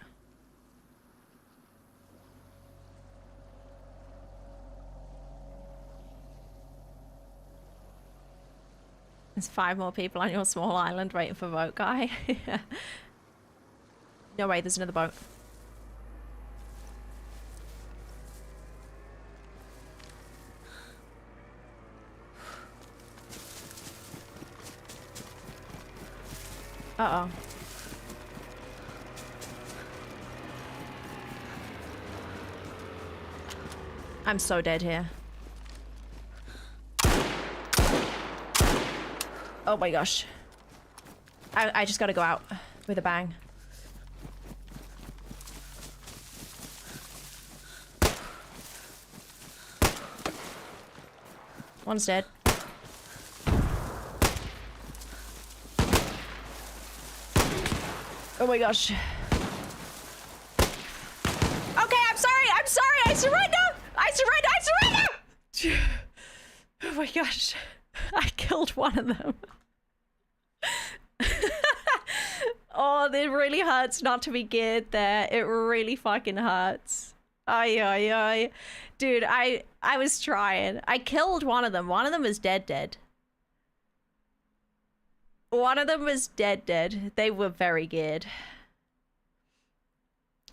There's 5 more people on your small island waiting for boat guy. No way, there's another boat. Uh-oh. I'm so dead here. Oh my gosh. I just gotta go out with a bang. One's dead. Oh my gosh. Okay, I'm sorry, I surrender! I surrender! Oh my gosh. I killed one of them. Oh, it really hurts not to be geared there. It really fucking hurts. Ay, ay, ay. Dude, I was trying. I killed one of them. One of them was dead. One of them was dead. They were very geared.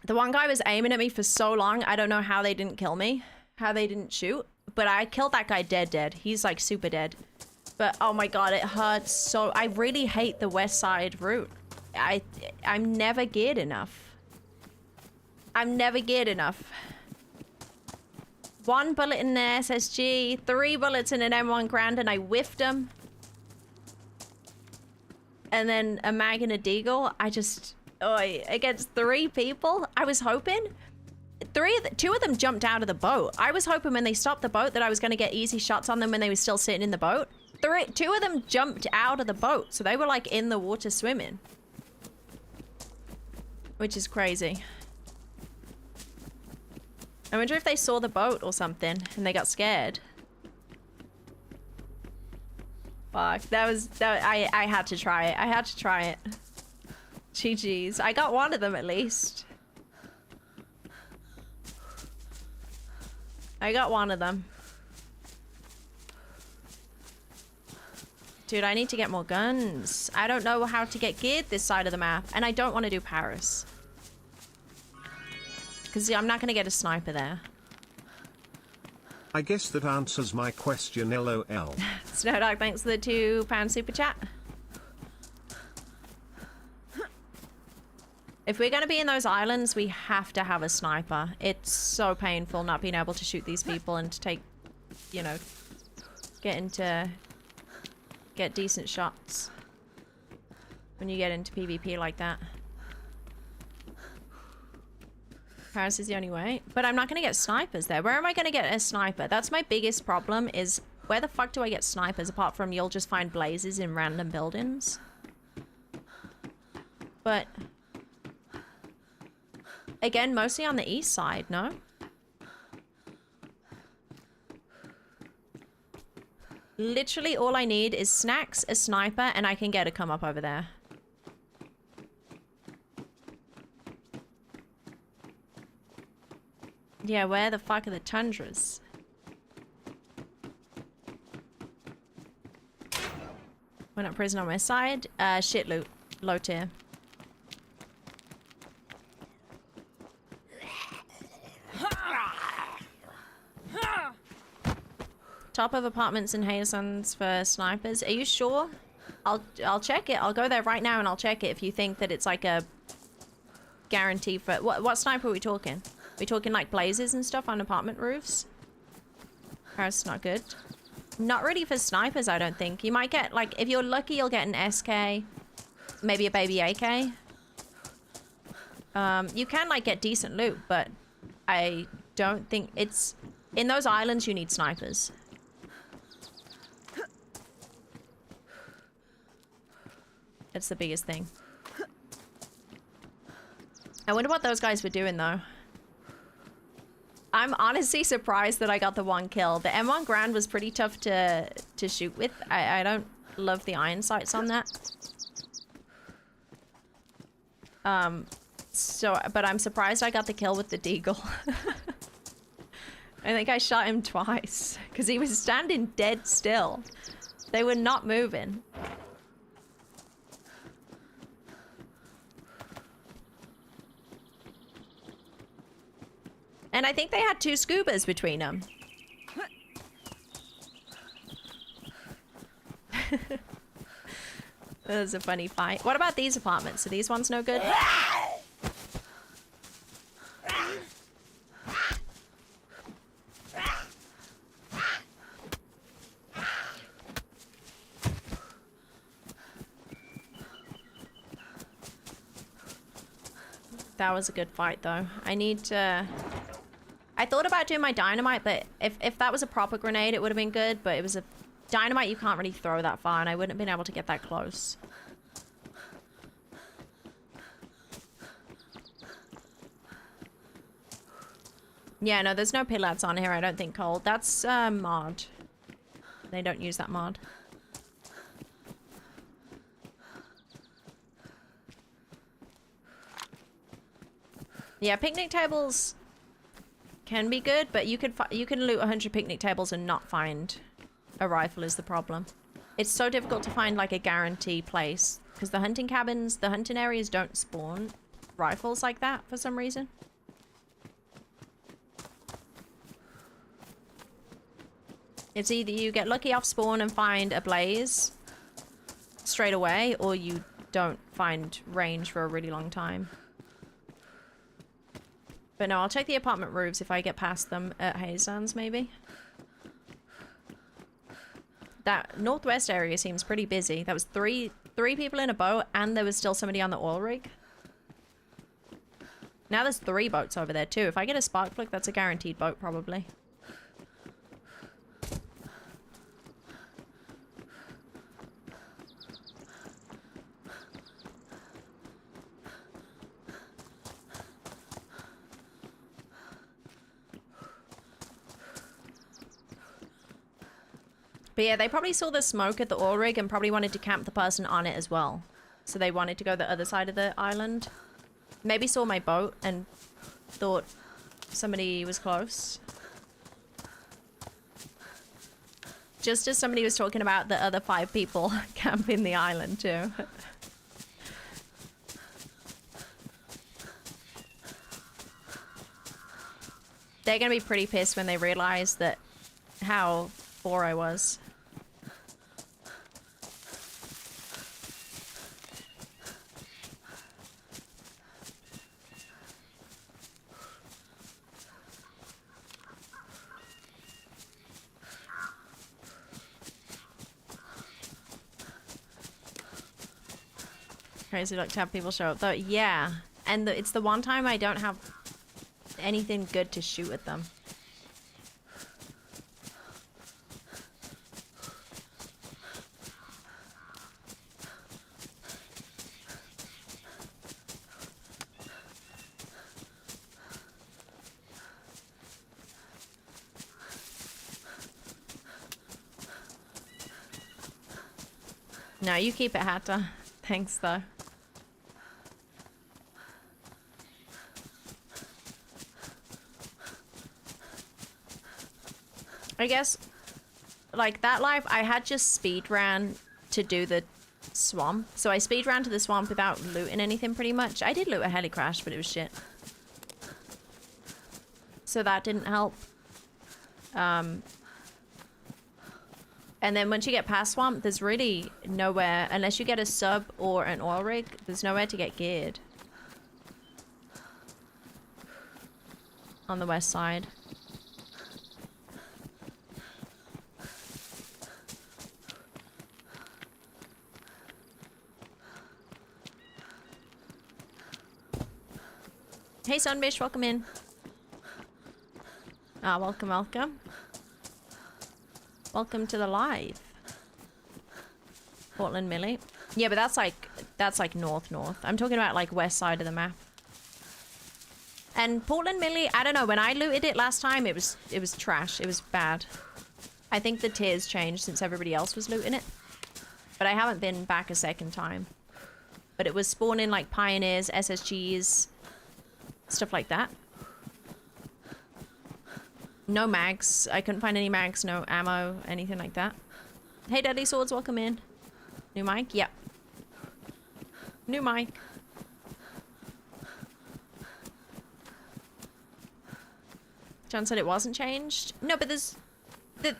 The one guy was aiming at me for so long. I don't know how they didn't kill me. How they didn't shoot. But I killed that guy dead. He's like super dead. But oh my god, it hurts so... I really hate the west side route. I'm never geared enough. I'm never geared enough. 1 bullet in an SSG, 3 bullets in an M1 Grand, and I whiffed them. And then a mag and a deagle. I just... Oh, against 3 people? I was hoping... 2 of them jumped out of the boat. I was hoping when they stopped the boat that I was going to get easy shots on them when they were still sitting in the boat. 2 of them jumped out of the boat, so they were like in the water swimming. Which is crazy. I wonder if they saw the boat or something and they got scared. Fuck, I had to try it. I had to try it. GG's. I got one of them at least. I got one of them. Dude, I need to get more guns. I don't know how to get geared this side of the map. And I don't want to do Paris. Because I'm not going to get a sniper there. I guess that answers my question, LOL. Snowdog, thanks for the £2 super chat. If we're going to be in those islands, we have to have a sniper. It's so painful not being able to shoot these people and to take, you know, get decent shots when you get into PvP like that. Paris is the only way. But I'm not going to get snipers there. Where am I going to get a sniper? That's my biggest problem is where the fuck do I get snipers apart from you'll just find blazes in random buildings? But again, mostly on the east side, no? Literally all I need is snacks, a sniper, and I can get a come up over there. Yeah, where the fuck are the tundras? We're not prison on my side. Shit loot. Low tier. Top of apartments in Hazel's for snipers. Are you sure? I'll check it. I'll go there right now and I'll check it if you think that it's like a guarantee for... What sniper are we talking? We talking like blazes and stuff on apartment roofs? That's not good. Not really for snipers, I don't think. You might get, like, if you're lucky, you'll get an SK. Maybe a baby AK. You can, like, get decent loot, but I don't think it's... In those islands, you need snipers. It's the biggest thing. I wonder what those guys were doing, though. I'm honestly surprised that I got the one kill. The M1 Grand was pretty tough to shoot with. I don't love the iron sights on that. But I'm surprised I got the kill with the Deagle. I think I shot him twice because he was standing dead still. They were not moving. And I think they had 2 scubas between them. That was a funny fight. What about these apartments? Are these ones no good? That was a good fight, though. I need to... I thought about doing my dynamite, but if that was a proper grenade, it would have been good, but it was a... Dynamite, you can't really throw that far, and I wouldn't have been able to get that close. Yeah, no, there's no pillats on here, I don't think, Cole. That's, mod. They don't use that mod. Yeah, picnic tables can be good, but you can loot 100 picnic tables and not find a rifle is the problem. It's so difficult to find like a guarantee place because the hunting cabins, the hunting areas don't spawn rifles like that for some reason. It's either you get lucky off spawn and find a blaze straight away, or you don't find range for a really long time. But no, I'll check the apartment roofs if I get past them at Hazelands, maybe. That northwest area seems pretty busy. That was three people in a boat, and there was still somebody on the oil rig. Now there's 3 boats over there too. If I get a spark plug, that's a guaranteed boat probably. But yeah, they probably saw the smoke at the oil rig and probably wanted to camp the person on it as well. So they wanted to go the other side of the island. Maybe saw my boat and thought somebody was close. Just as somebody was talking about the other 5 people camping the island too. They're gonna be pretty pissed when they realize that how poor I was. Crazy luck to have people show up though. Yeah, and it's the one time I don't have anything good to shoot at them. No, you keep it, Hatta. Thanks, though. I guess, like, that life, I had just speed ran to do the swamp. So I speed ran to the swamp without looting anything, pretty much. I did loot a heli crash, but it was shit. So that didn't help. And then once you get past swamp, there's really nowhere, unless you get a sub or an oil rig, there's nowhere to get geared. On the west side. Hey Sunbish, welcome in. Ah, welcome, welcome. Welcome to the live. Portland Millie. Yeah, but that's like north. I'm talking about like west side of the map. And Portland Millie, I don't know, when I looted it last time, it was trash. It was bad. I think the tiers changed since everybody else was looting it. But I haven't been back a second time. But it was spawning like pioneers, SSGs, stuff like that. No mags. I couldn't find any mags, no ammo, anything like that. Hey Deadly Swords, welcome in. New mic? Yep. New mic. John said it wasn't changed. No, but there's...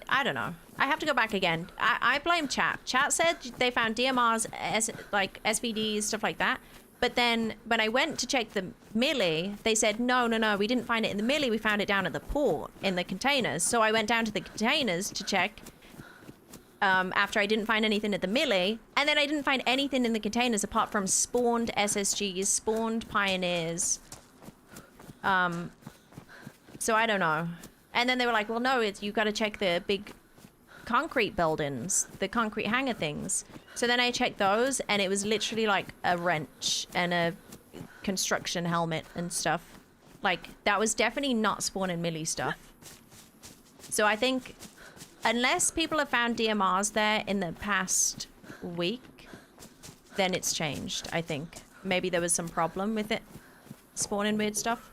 I don't know. I have to go back again. I blame chat. Chat said they found DMRs, like SVDs, stuff like that. But then when I went to check the millie, they said, no, we didn't find it in the millie. We found it down at the port in the containers. So I went down to the containers to check after I didn't find anything at the millie. And then I didn't find anything in the containers apart from spawned SSGs, spawned pioneers. So I don't know. And then they were like, well, no, you got to check the big concrete buildings, the concrete hangar things. So then I checked those, and it was literally like a wrench and a construction helmet and stuff. Like, that was definitely not spawning millie stuff. So I think, unless people have found DMRs there in the past week, then it's changed, I think. Maybe there was some problem with it spawning weird stuff.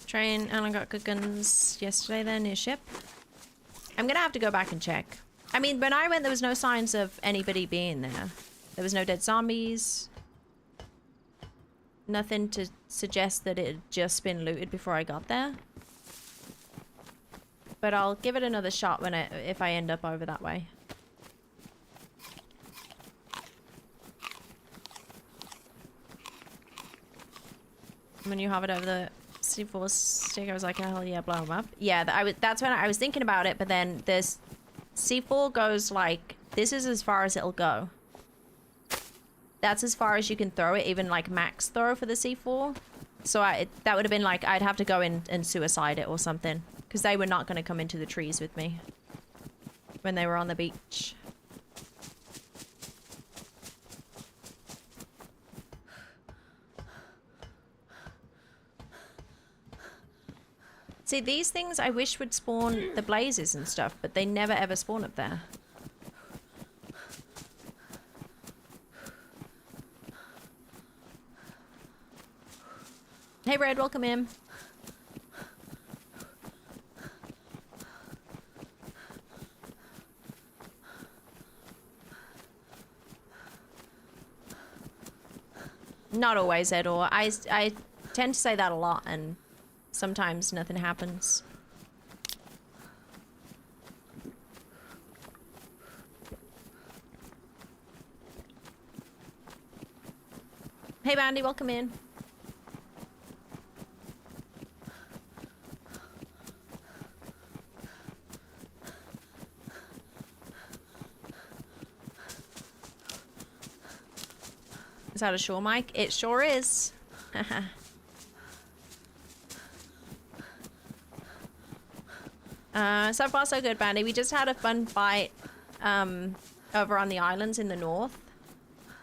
Train, Alan got good guns yesterday there near ship. I'm gonna have to go back and check. I mean, when I went, there was no signs of anybody being there. There was no dead zombies. Nothing to suggest that it had just been looted before I got there. But I'll give it another shot when if I end up over that way. When you hovered over the C4 stick, I was like, hell yeah, blow them up. Yeah, that's when I was thinking about it, but then this C4 goes like, this is as far as it'll go. That's as far as you can throw it, even like max throw for the C4. So that would have been like, I'd have to go in and suicide it or something, because they were not going to come into the trees with me when they were on the beach. See, these things I wish would spawn the blazes and stuff, but they never ever spawn up there. Hey Red, welcome in. Not always at all. I tend to say that a lot, and sometimes nothing happens. Hey Bandy, welcome in. Is that a sure mic? It sure is. So far so good, Bandy. We just had a fun fight over on the islands in the north.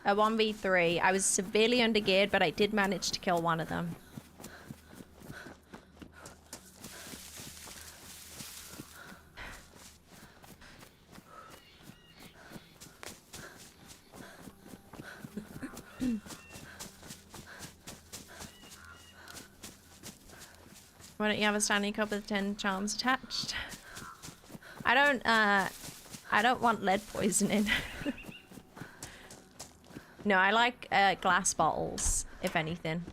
a 1v3. I was severely undergeared, but I did manage to kill one of them. Why don't you have a standing cup with 10 charms attached? I don't want lead poisoning. No, I like glass bottles, if anything.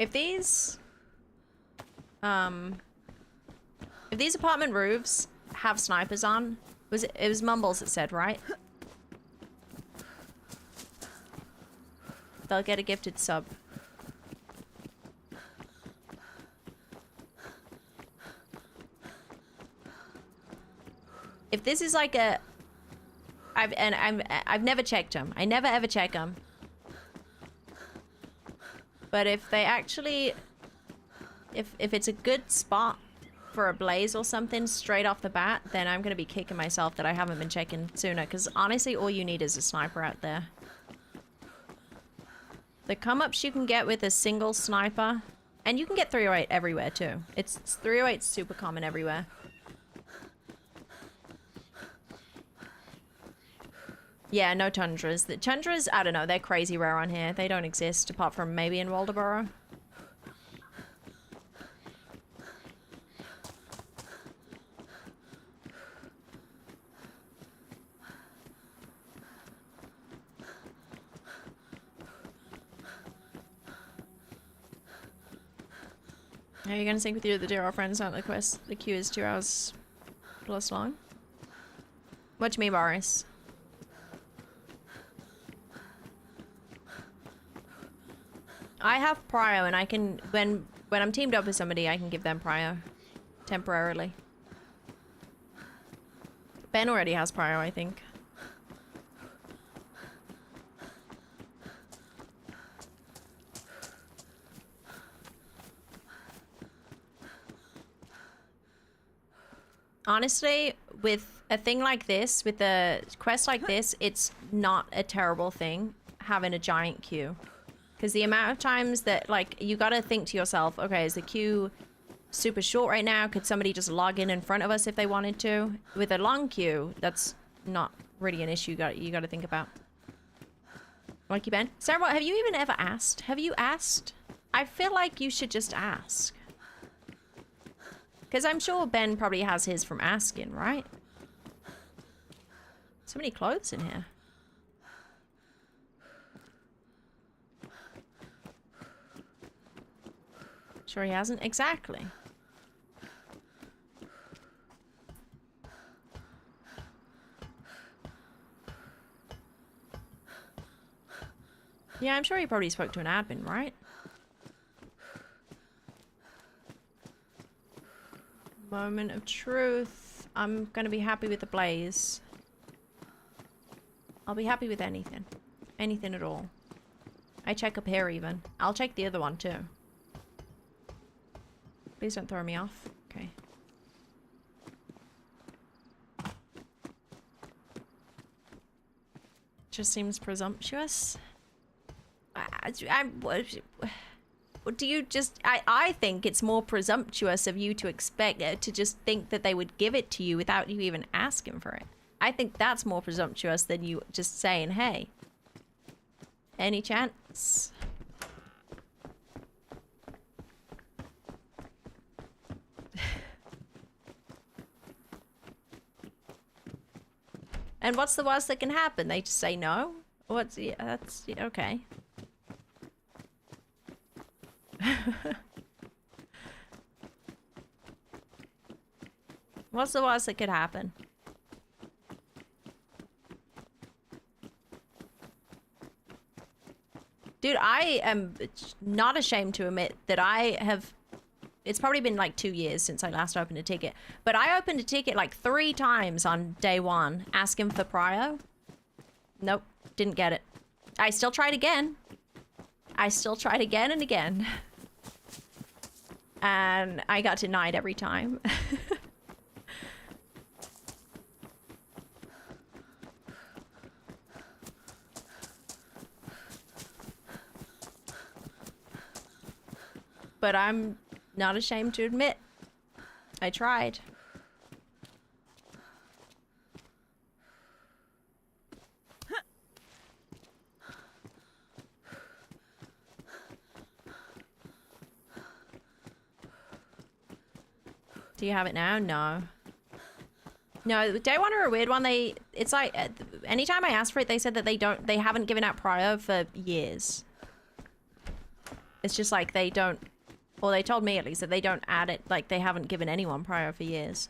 If these apartment roofs have snipers on, it was Mumbles that said, right? They'll get a gifted sub. If this is like a, I've never checked them. I never ever check them. But if they actually, if it's a good spot for a blaze or something straight off the bat, then I'm gonna be kicking myself that I haven't been checking sooner. Because honestly, all you need is a sniper out there. The come-ups you can get with a single sniper, and you can get 308 everywhere too. It's 308 super common everywhere. Yeah, no tundras. The tundras, I don't know, they're crazy rare on here. They don't exist apart from maybe in Waldoboro. Are you gonna sync with your dear old friends? Not the quest. The queue is 2 hours plus long. What do you mean, Boris? I have prio, and I can when I'm teamed up with somebody, I can give them prio temporarily. Ben already has prio, I think. Honestly, with a thing like this, with a quest like this, it's not a terrible thing having a giant queue. Because the amount of times that, like, you gotta think to yourself, okay, is the queue super short right now? Could somebody just log in front of us if they wanted to? With a long queue, that's not really an issue you gotta think about. Like you, Ben? Sarah, have you even ever asked? Have you asked? I feel like you should just ask. Because I'm sure Ben probably has his from asking, right? So many clothes in here. Sure he hasn't? Exactly. Yeah, I'm sure he probably spoke to an admin, right? Moment of truth. I'm gonna be happy with the blaze. I'll be happy with anything. Anything at all. I check up here even. I'll check the other one too. Please don't throw me off. Okay. Just seems presumptuous. Do you just... I think it's more presumptuous of you to expect to just think that they would give it to you without you even asking for it. I think that's more presumptuous than you just saying, hey, any chance? And what's the worst that can happen? They just say no? What's... yeah, that's... yeah, okay. What's the worst that could happen? Dude, I am not ashamed to admit that I have... It's probably been like 2 years since I last opened a ticket. But I opened a ticket like 3 times on day 1, asking for prio. Nope, didn't get it. I still tried again. I still tried again and again. And I got denied every time. But I'm not ashamed to admit I tried. Do you have it now? No. No, day one are a weird one. It's like, anytime I ask for it, they said that they haven't given out prior for years. It's just like they don't, or they told me at least that they don't add it, like they haven't given anyone prior for years.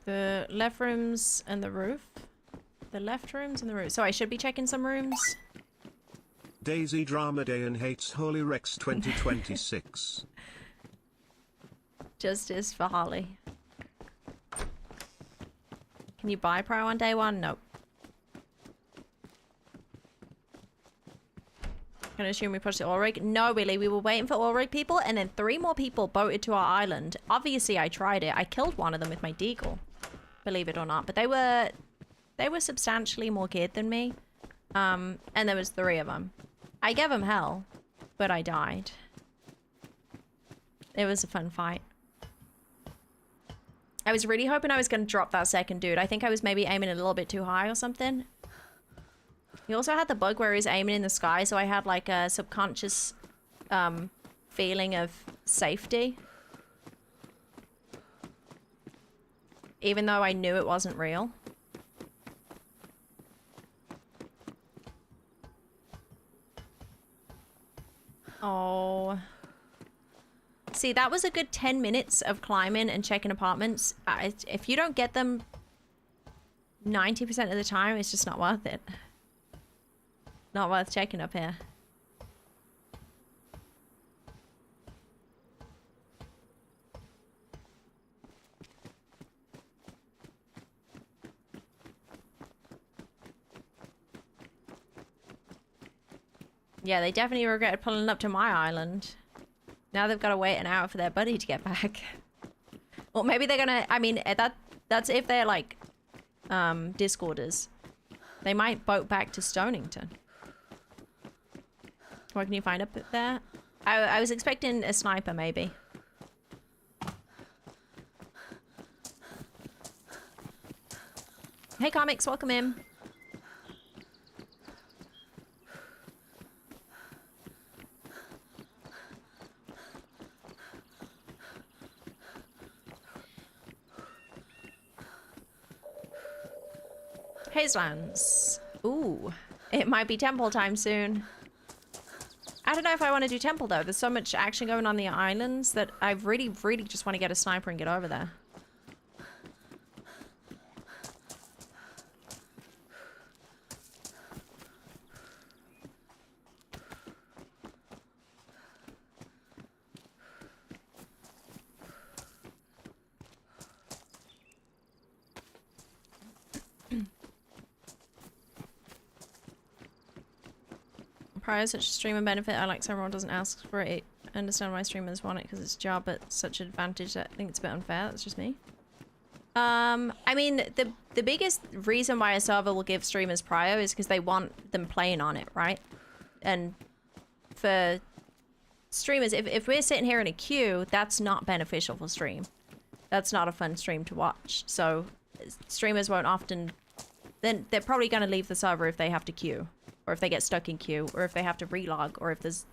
The left rooms and the roof. The left rooms and the roof. So I should be checking some rooms. DayZ Drama Day and hates HollyRex 2026. Justice for Holly. Can you buy Pro on day one? Nope. Gonna assume we pushed the oil rig. No, really, we were waiting for oil rig people, and then 3 more people boated to our island. Obviously, I tried it. I killed one of them with my deagle, believe it or not. But they were substantially more geared than me. And there was 3 of them. I gave them hell, but I died. It was a fun fight. I was really hoping I was going to drop that second dude. I think I was maybe aiming a little bit too high or something. He also had the bug where he was aiming in the sky, so I had like a subconscious feeling of safety. Even though I knew it wasn't real. Oh. See, that was a good 10 minutes of climbing and checking apartments. If you don't get them 90% of the time, it's just not worth it. Not worth checking up here. Yeah, they definitely regretted pulling up to my island. Now they've got to wait an hour for their buddy to get back. Or maybe they're gonna, I mean, that's if they're like, Discorders. They might boat back to Stonington. What can you find up there? I was expecting a sniper, maybe. Hey, Comics, welcome in. Hazelands. Ooh, it might be temple time soon. I don't know if I want to do temple though. There's so much action going on the islands that I really, really just want to get a sniper and get over there. Prior such a streamer benefit, I like so everyone doesn't ask for it. I understand why streamers want it because it's a job, but such an advantage that I think it's a bit unfair. That's just me. I mean, the biggest reason why a server will give streamers prior is because they want them playing on it, right? And for streamers, if we're sitting here in a queue, that's not beneficial for stream. That's not a fun stream to watch. So streamers won't often... Then they're probably going to leave the server if they have to queue. Or if they get stuck in queue, or if they have to relog, or if there's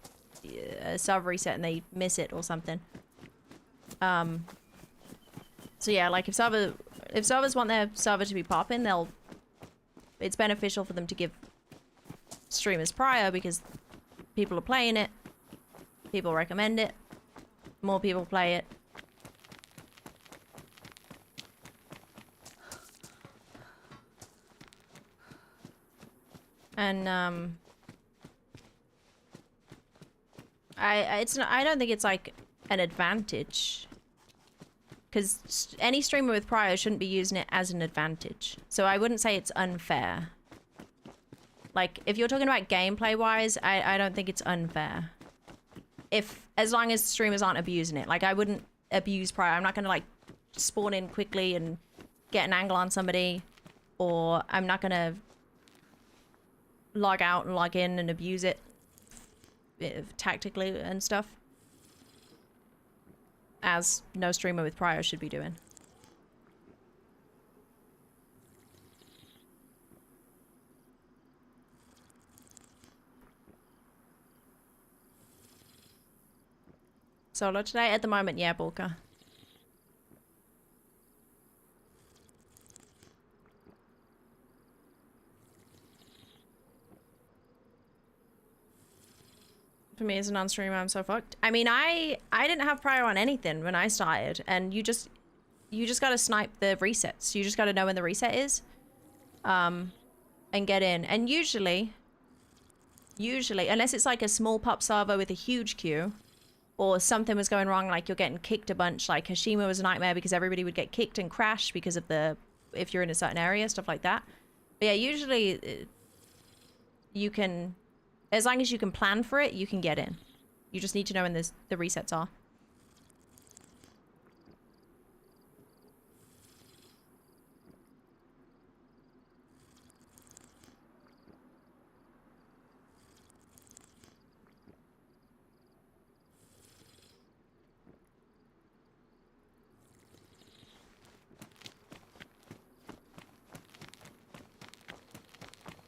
a server reset and they miss it or something. So yeah, like if servers want their server to be popping, it's beneficial for them to give streamers prior because people are playing it, people recommend it, more people play it. And, I don't think it's like an advantage. Because any streamer with prio shouldn't be using it as an advantage. So I wouldn't say it's unfair. Like, if you're talking about gameplay-wise, I don't think it's unfair. As long as streamers aren't abusing it. Like, I wouldn't abuse prio. I'm not going to, like, spawn in quickly and get an angle on somebody. Or I'm not going to log out and log in and abuse it tactically and stuff. As no streamer with prio should be doing. Solo today? At the moment, yeah, Bulka. For me as a non-streamer, I'm so fucked. I mean, I didn't have prio on anything when I started, and you just gotta snipe the resets. You just gotta know when the reset is, and get in. And usually, unless it's like a small pop server with a huge queue, or something was going wrong, like you're getting kicked a bunch, like Hashima was a nightmare because everybody would get kicked and crash because of if you're in a certain area, stuff like that. But yeah, usually you can, as long as you can plan for it, you can get in. You just need to know when the resets are.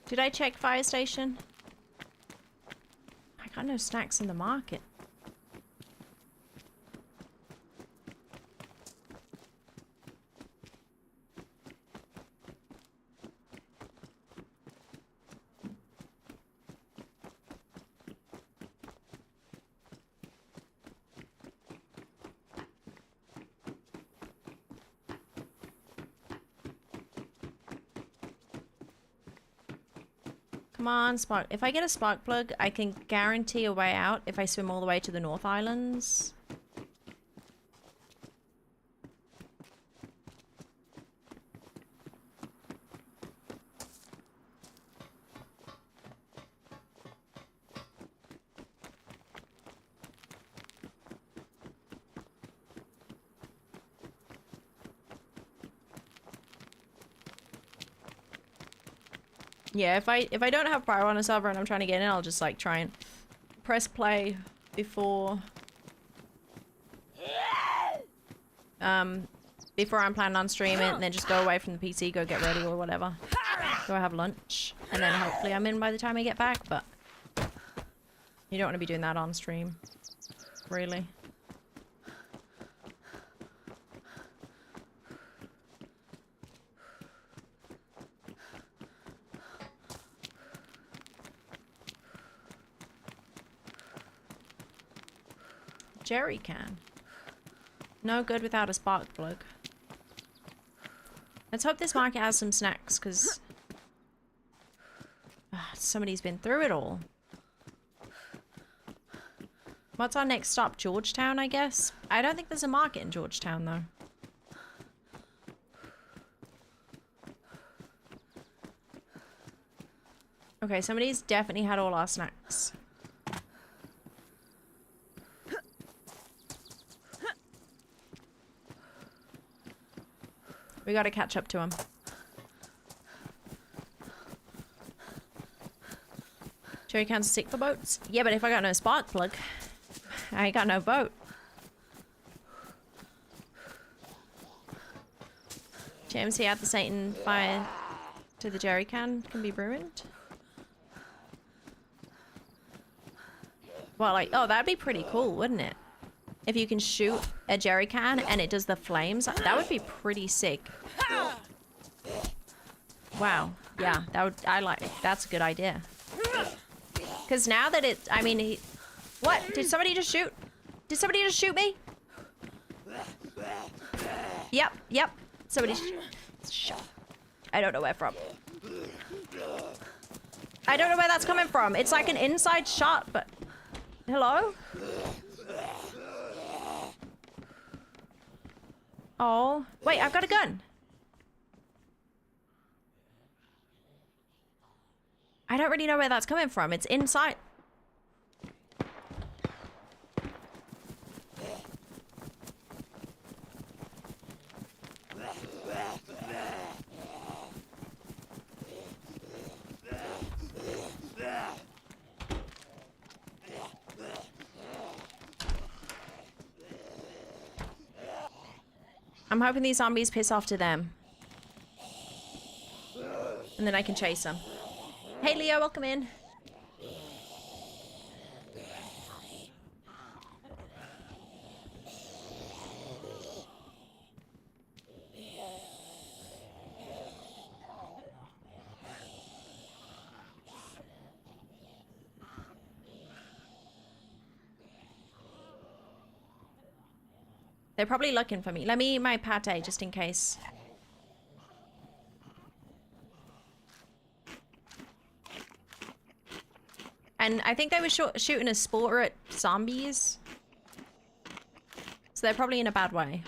Did I check fire station? I got no snacks in the market. Come on, spark. If I get a spark plug, I can guarantee a way out if I swim all the way to the North Islands. Yeah, if I don't have prio on a server and I'm trying to get in, I'll just like try and press play before I'm planning on streaming, and then just go away from the PC, go get ready or whatever. Go have lunch, and then hopefully I'm in by the time I get back, but you don't want to be doing that on stream, really. Jerry can. No good without a spark plug. Let's hope this market has some snacks, because somebody's been through it all. What's our next stop? Georgetown, I guess? I don't think there's a market in Georgetown, though. Okay, somebody's definitely had all our snacks. We gotta catch up to him. Jerry cans are sick for boats? Yeah, but if I got no spark plug, I ain't got no boat. JMC out the Satan fire to the jerry can be ruined. Well, like, oh, that'd be pretty cool, wouldn't it? If you can shoot a jerry can and it does the flames, that would be pretty sick. Wow. Yeah, that's a good idea. Because now that it, I mean, what? Did somebody just shoot? Did somebody just shoot me? Yep. Somebody shot. I don't know where from. I don't know where that's coming from. It's like an inside shot, but... Hello? Oh, wait, I've got a gun. I don't really know where that's coming from. It's inside. I'm hoping these zombies piss off to them. And then I can chase them. Hey Leo, welcome in. They're probably looking for me. Let me eat my pate just in case. And I think they were shooting a spore at zombies. So they're probably in a bad way.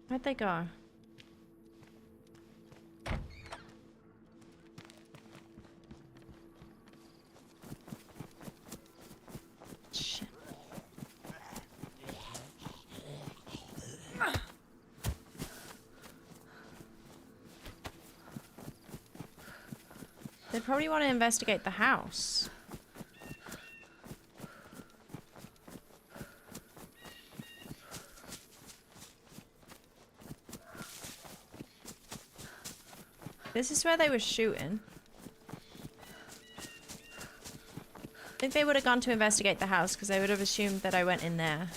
Where'd they go? Shit. They probably want to investigate the house. This is where they were shooting. I think they would have gone to investigate the house because they would have assumed that I went in there.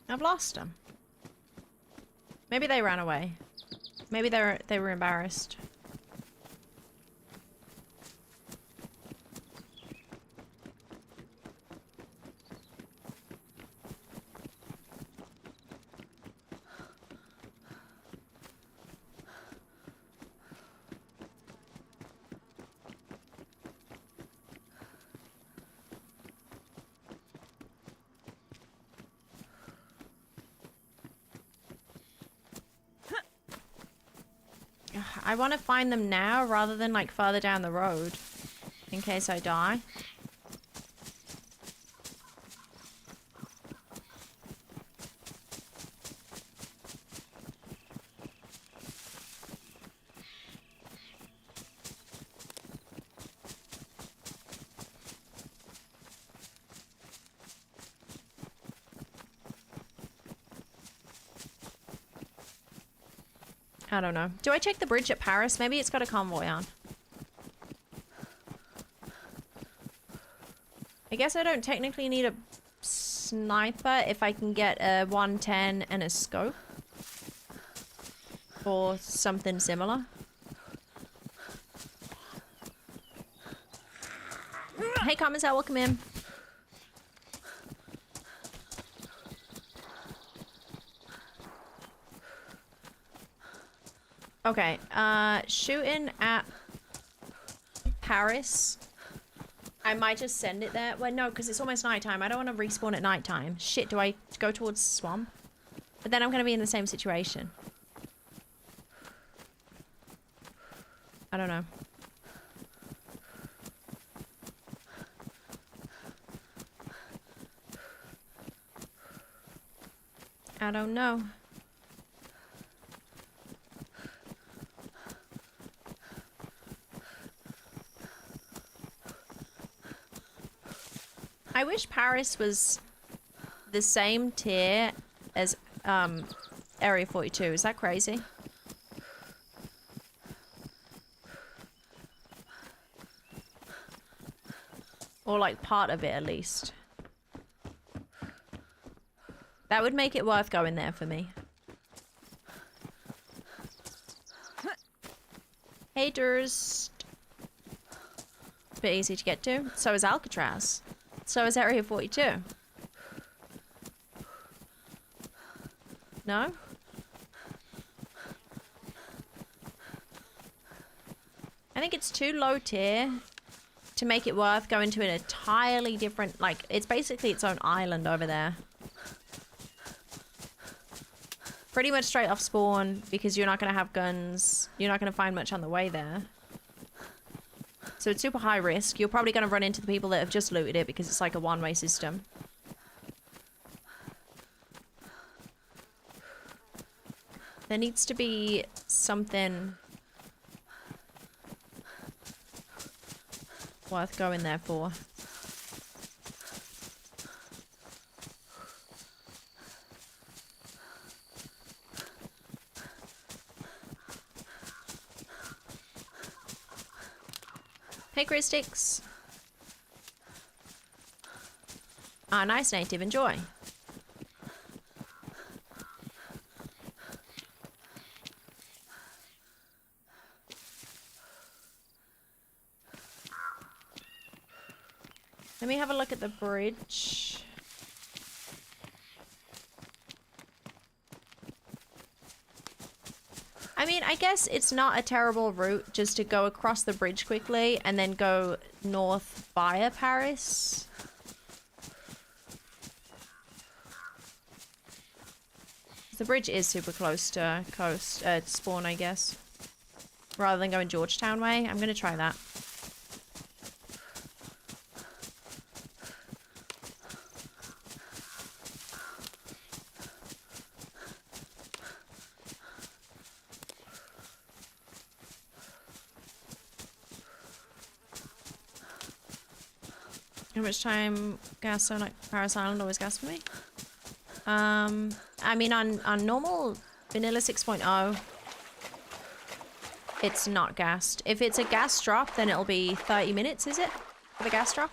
I've lost them. Maybe they ran away. Maybe they were embarrassed. I want to find them now rather than like further down the road in case I die. I don't know. Do I check the bridge at Paris? Maybe it's got a convoy on. I guess I don't technically need a sniper if I can get a 110 and a scope. Or something similar. Hey, Commissar, welcome in. Okay, shooting at Paris. I might just send it there. Well, no, because it's almost nighttime. I don't want to respawn at nighttime. Shit, do I go towards swamp? But then I'm going to be in the same situation. I don't know. I don't know. I wish Paris was the same tier as Area 42. Is that crazy? Or like part of it at least. That would make it worth going there for me. Hey Durst. Bit easy to get to. So is Alcatraz. So is Area 42. No? I think it's too low tier to make it worth going to an entirely different, like, it's basically its own island over there. Pretty much straight off spawn, because you're not going to have guns. You're not going to find much on the way there. So it's super high risk. You're probably going to run into the people that have just looted it because it's like a one-way system. There needs to be something worth going there for. Hey, Christix. Ah, nice native. Enjoy. Let me have a look at the bridge. I mean, I guess it's not a terrible route just to go across the bridge quickly and then go north via Paris. The bridge is super close to coast, spawn, I guess. Rather than going Georgetown way. I'm gonna try that. How much time gas zone like Paris Island always gas for me? I mean on normal vanilla 6.0 it's not gassed. If it's a gas drop then it'll be 30 minutes, is it? For the gas drop?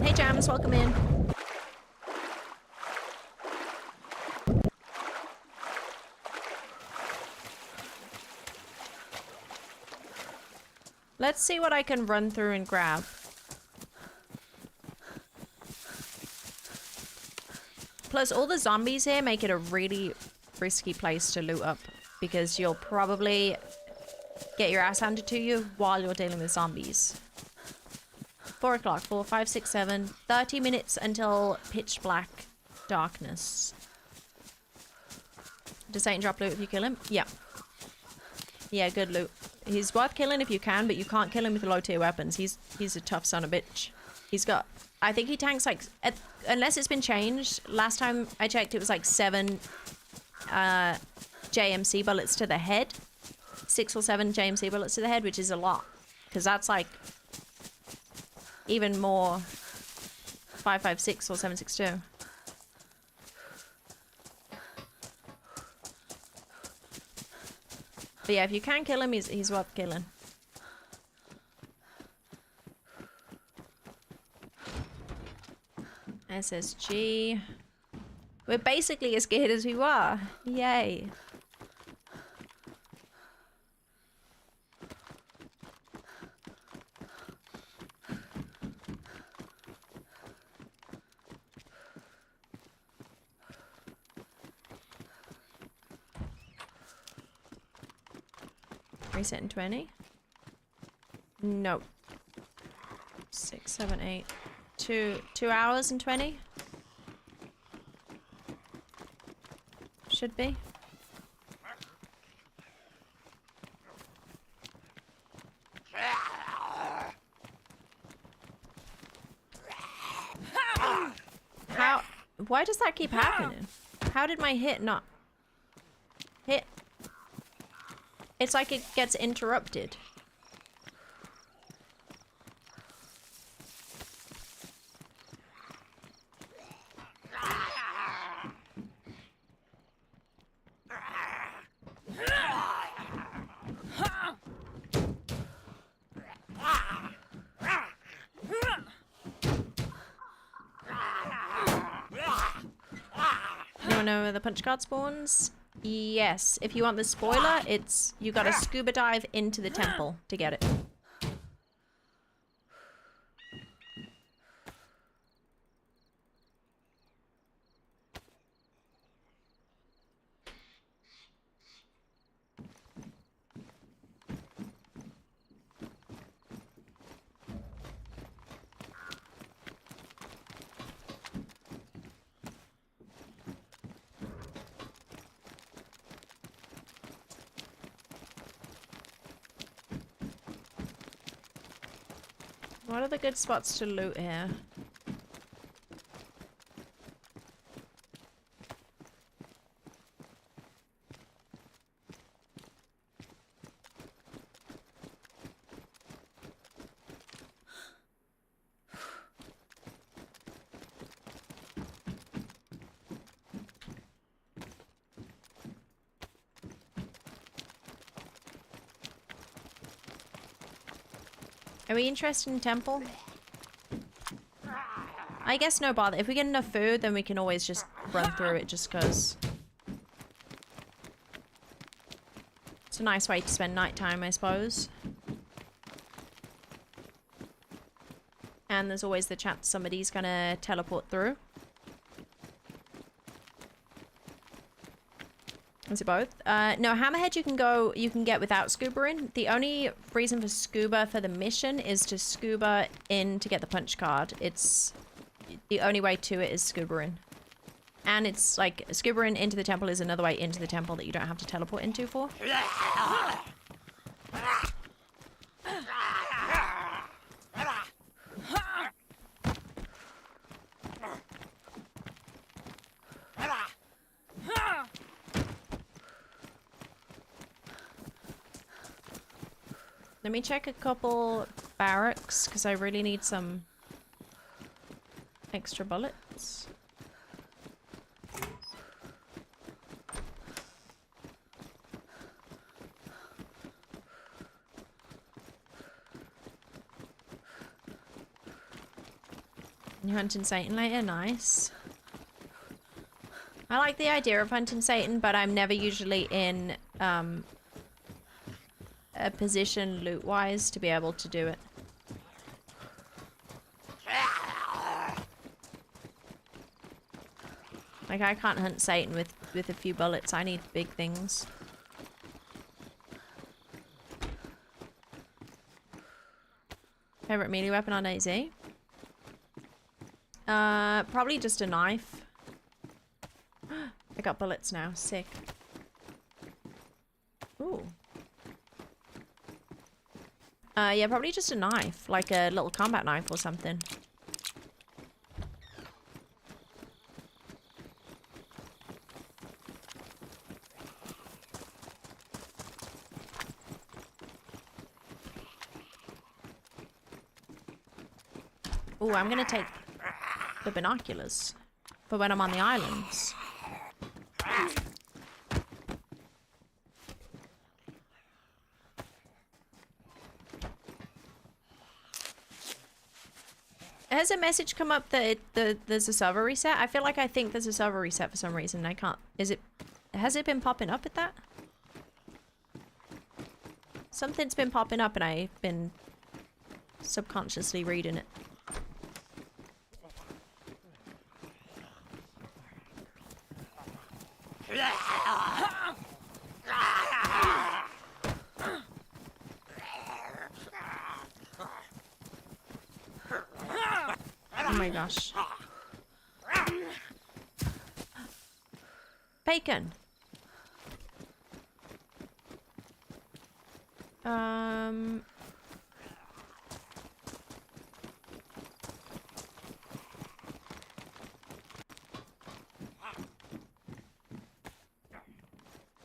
Hey Jams, welcome in. Let's see what I can run through and grab. Plus, all the zombies here make it a really risky place to loot up. Because you'll probably get your ass handed to you while you're dealing with zombies. 4 o'clock, 4, 5, 6, 7. 30 minutes until pitch black darkness. Does Satan drop loot if you kill him? Yeah. Yeah, good loot. He's worth killing if you can, but you can't kill him with low tier weapons. He's a tough son of a bitch. He's got, I think he tanks like, unless it's been changed. Last time I checked, it was like 7 JMC bullets to the head. 6 or 7 JMC bullets to the head, which is a lot. Because that's like even more 5.56 or 7.62. But yeah, if you can kill him, he's worth killing. SSG. We're basically as scared as we were. Yay. Reset in 20. No. 6, 7, 8. 2 hours and 20. Should be. How? What Why does that keep happening? How did my hit not hit? It's like it gets interrupted. Anyone know where the punch card spawns? Yes. If you want the spoiler, it's you gotta scuba dive into the temple to get it. What are the good spots to loot here? Are we interested in temple? I guess no bother. If we get enough food, then we can always just run through it just because it's a nice way to spend nighttime, I suppose. And there's always the chance somebody's gonna teleport through. Is it both? No, hammerhead you can get without scubaing. The only reason for scuba for the mission is to scuba in to get the punch card. It's the only way to it is scubaing. And it's like scubaing into the temple is another way into the temple that you don't have to teleport into for. Let me check a couple barracks because I really need some extra bullets. You hunting Satan later? Nice. I like the idea of hunting Satan, but I'm never usually in a position loot-wise to be able to do it. Like, I can't hunt Satan with a few bullets. I need big things. Favorite melee weapon on DayZ? Probably just a knife. I got bullets now. Sick. Ooh. Yeah, probably just a knife. Like a little combat knife or something. Ooh, I'm gonna take the binoculars for when I'm on the islands. Has a message come up that there's a server reset? I feel like I think there's a server reset for some reason. I can't. Has it been popping up at that? Something's been popping up and I've been subconsciously reading it. Oh my gosh. Bacon.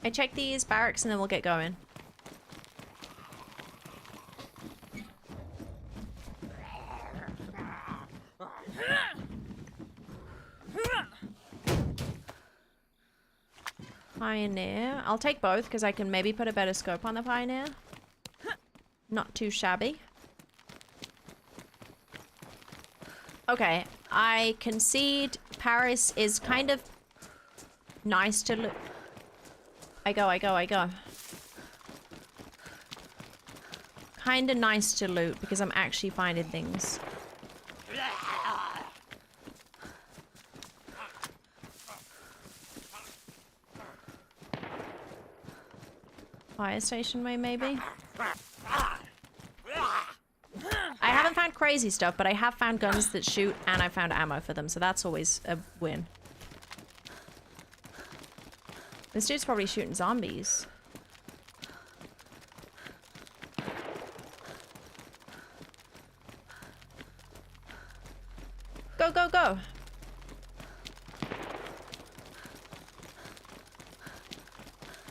I check these barracks and then we'll get going. Pioneer. I'll take both because I can maybe put a better scope on the Pioneer. Not too shabby. Okay, I concede Paris is kind of nice to look. I go. Kind of nice to loot because I'm actually finding things. Fire station way, maybe? I haven't found crazy stuff, but I have found guns that shoot, and I found ammo for them, so that's always a win. This dude's probably shooting zombies. Go, go, go!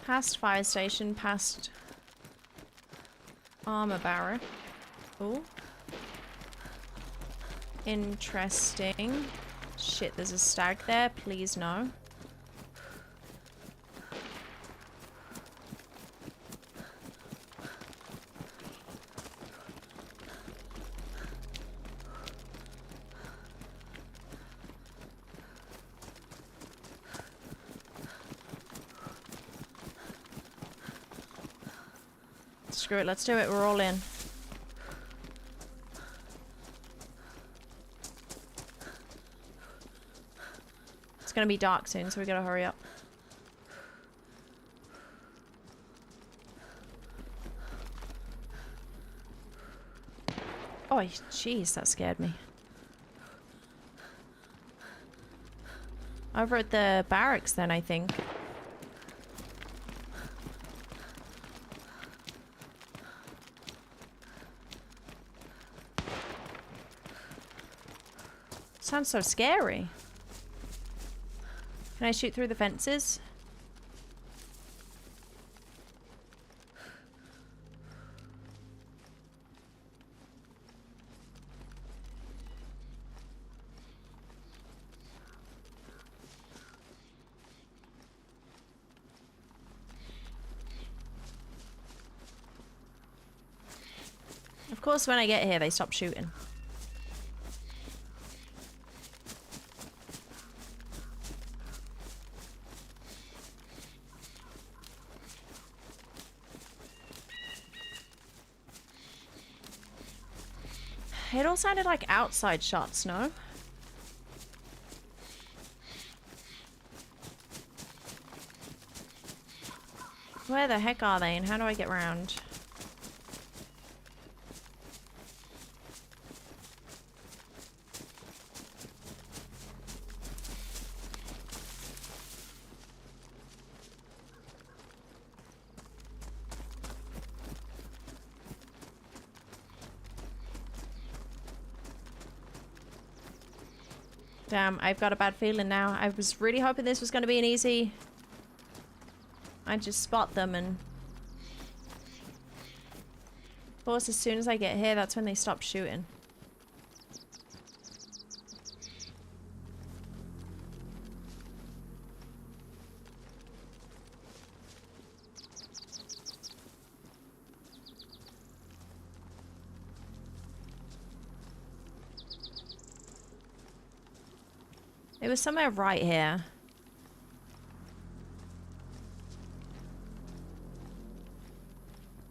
Past fire station, past armor barrack. Ooh. Interesting. Shit, there's a stag there. Please no. Screw it, let's do it. We're all in. It's gonna be dark soon, so we gotta hurry up. Oh, jeez, that scared me. Over at the barracks then, I think. Sounds so scary. Can I shoot through the fences? Of course, when I get here, they stop shooting. It all sounded like outside shots, no? Where the heck are they and how do I get round? Damn, I've got a bad feeling now. I was really hoping this was going to be an easy... I just spot them and... Of course, as soon as I get here, that's when they stop shooting. It was somewhere right here.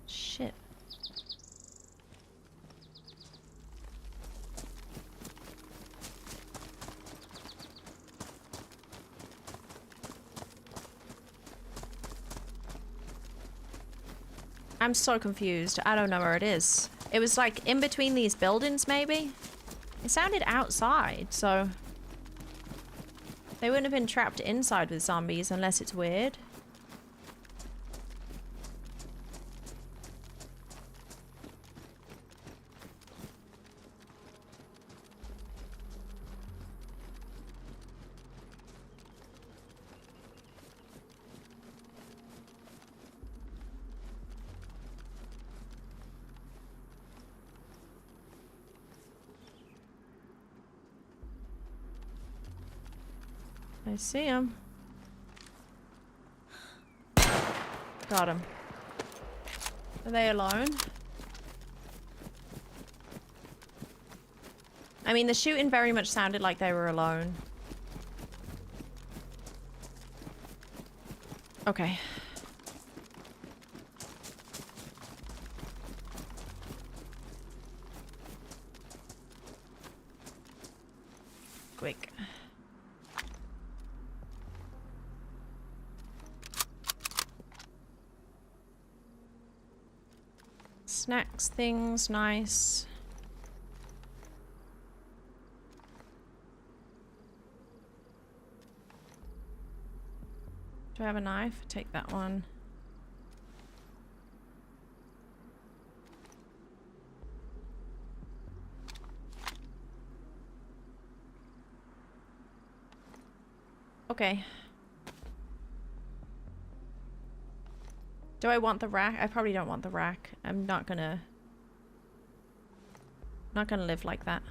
Shit. I'm so confused. I don't know where it is. It was like in between these buildings, maybe? It sounded outside, so... They wouldn't have been trapped inside with zombies unless it's weird. I see him. Got him. Are they alone? I mean, the shooting very much sounded like they were alone. Okay. Quick. Snacks, things, nice. Do I have a knife? Take that one. Okay. Do I want the rack? I probably don't want the rack. I'm not gonna live like that.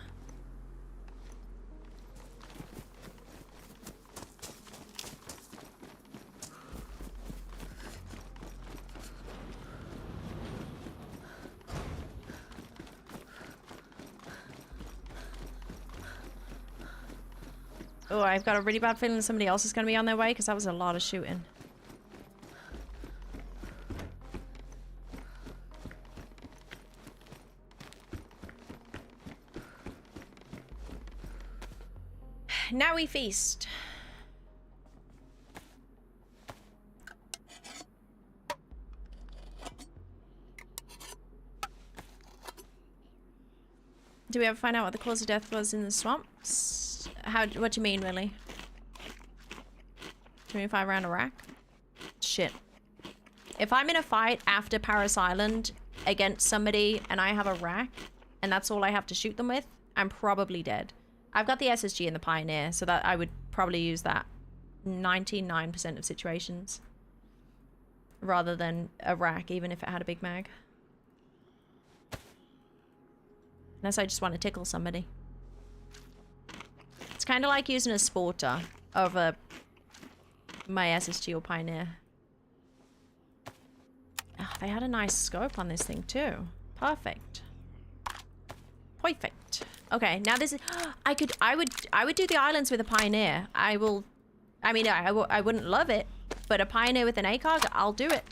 Oh, I've got a really bad feeling somebody else is going to be on their way because that was a lot of shooting. Now we feast. Do we ever find out what the cause of death was in the swamps? What do you mean, really? 25 round a rack? Shit. If I'm in a fight after Paris Island against somebody and I have a rack and that's all I have to shoot them with, I'm probably dead. I've got the SSG and the Pioneer, so that I would probably use that 99% of situations rather than a rack, even if it had a big mag. Unless I just want to tickle somebody. It's kind of like using a Sporter over my SSG or Pioneer. Oh, they had a nice scope on this thing too. Perfect. Perfect. Okay, now this is... I would do the islands with a Pioneer. I mean, I wouldn't love it, but a Pioneer with an ACOG, I'll do it.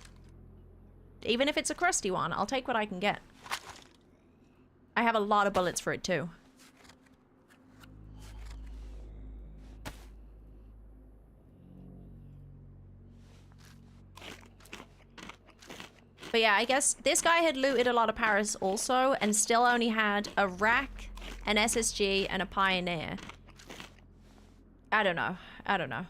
Even if it's a crusty one, I'll take what I can get. I have a lot of bullets for it too. But yeah, I guess this guy had looted a lot of Paris also and still only had a rack, an SSG, and a Pioneer. I don't know. I don't know.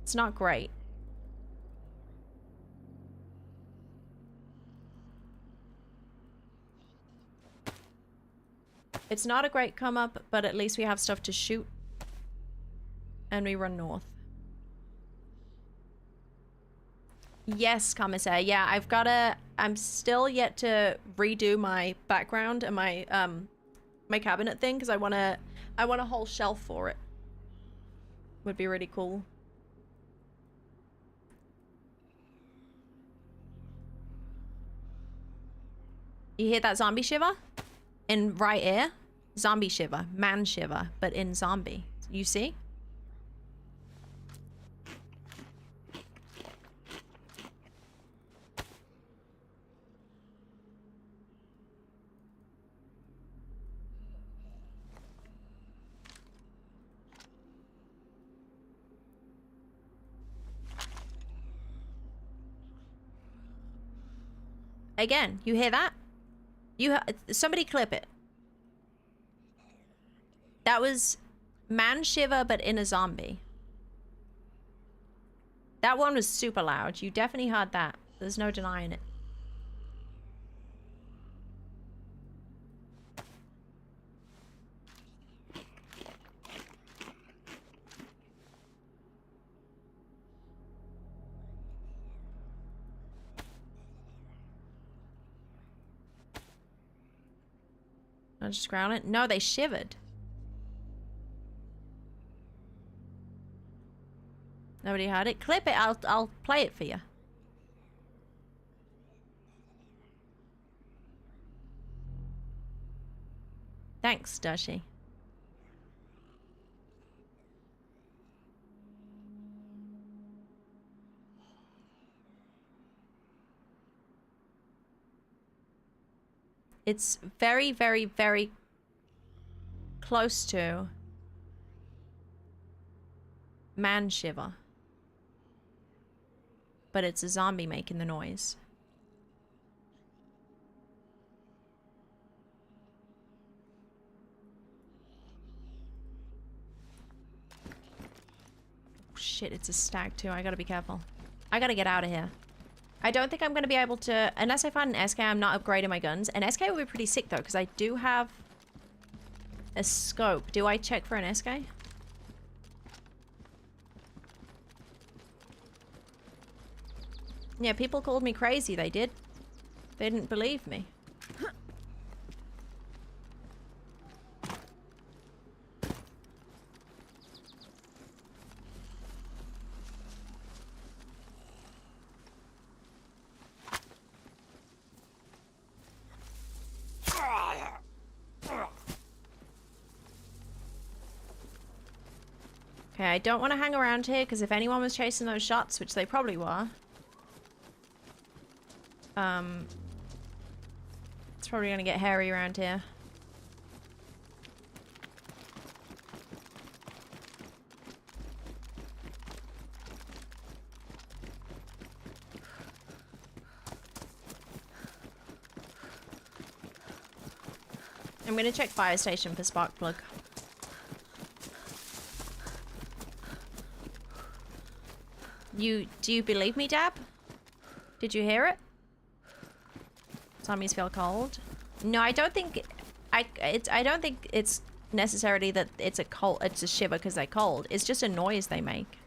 It's not great. It's not a great come up, but at least we have stuff to shoot. And we run north. Yes, Commissaire. Yeah, I've got to... I'm still yet to redo my background and my my cabinet thing because I want a whole shelf for it. Would be really cool. You hear that zombie shiver? In right ear? Zombie shiver. Man shiver, but in zombie. You see? Again, you hear that? Somebody clip it. That was man shiver, but in a zombie. That one was super loud. You definitely heard that. There's no denying it. I just ground it. No, they shivered. Nobody heard it? Clip it. I'll play it for you. Thanks, Dushy. It's very, very, very close to man shiver. But it's a zombie making the noise. Oh, shit, it's a stag too. I gotta be careful. I gotta get out of here. I don't think I'm going to be able to... Unless I find an SK, I'm not upgrading my guns. An SK would be pretty sick, though, because I do have a scope. Do I check for an SK? Yeah, people called me crazy. They did. They didn't believe me. Okay, I don't want to hang around here because if anyone was chasing those shots, which they probably were, it's probably gonna get hairy around here. I'm gonna check fire station for spark plug. Do you believe me, Dab? Did you hear it? Zombies feel cold. No, I don't think I don't think it's necessarily that it's a shiver because they're cold. It's just a noise they make.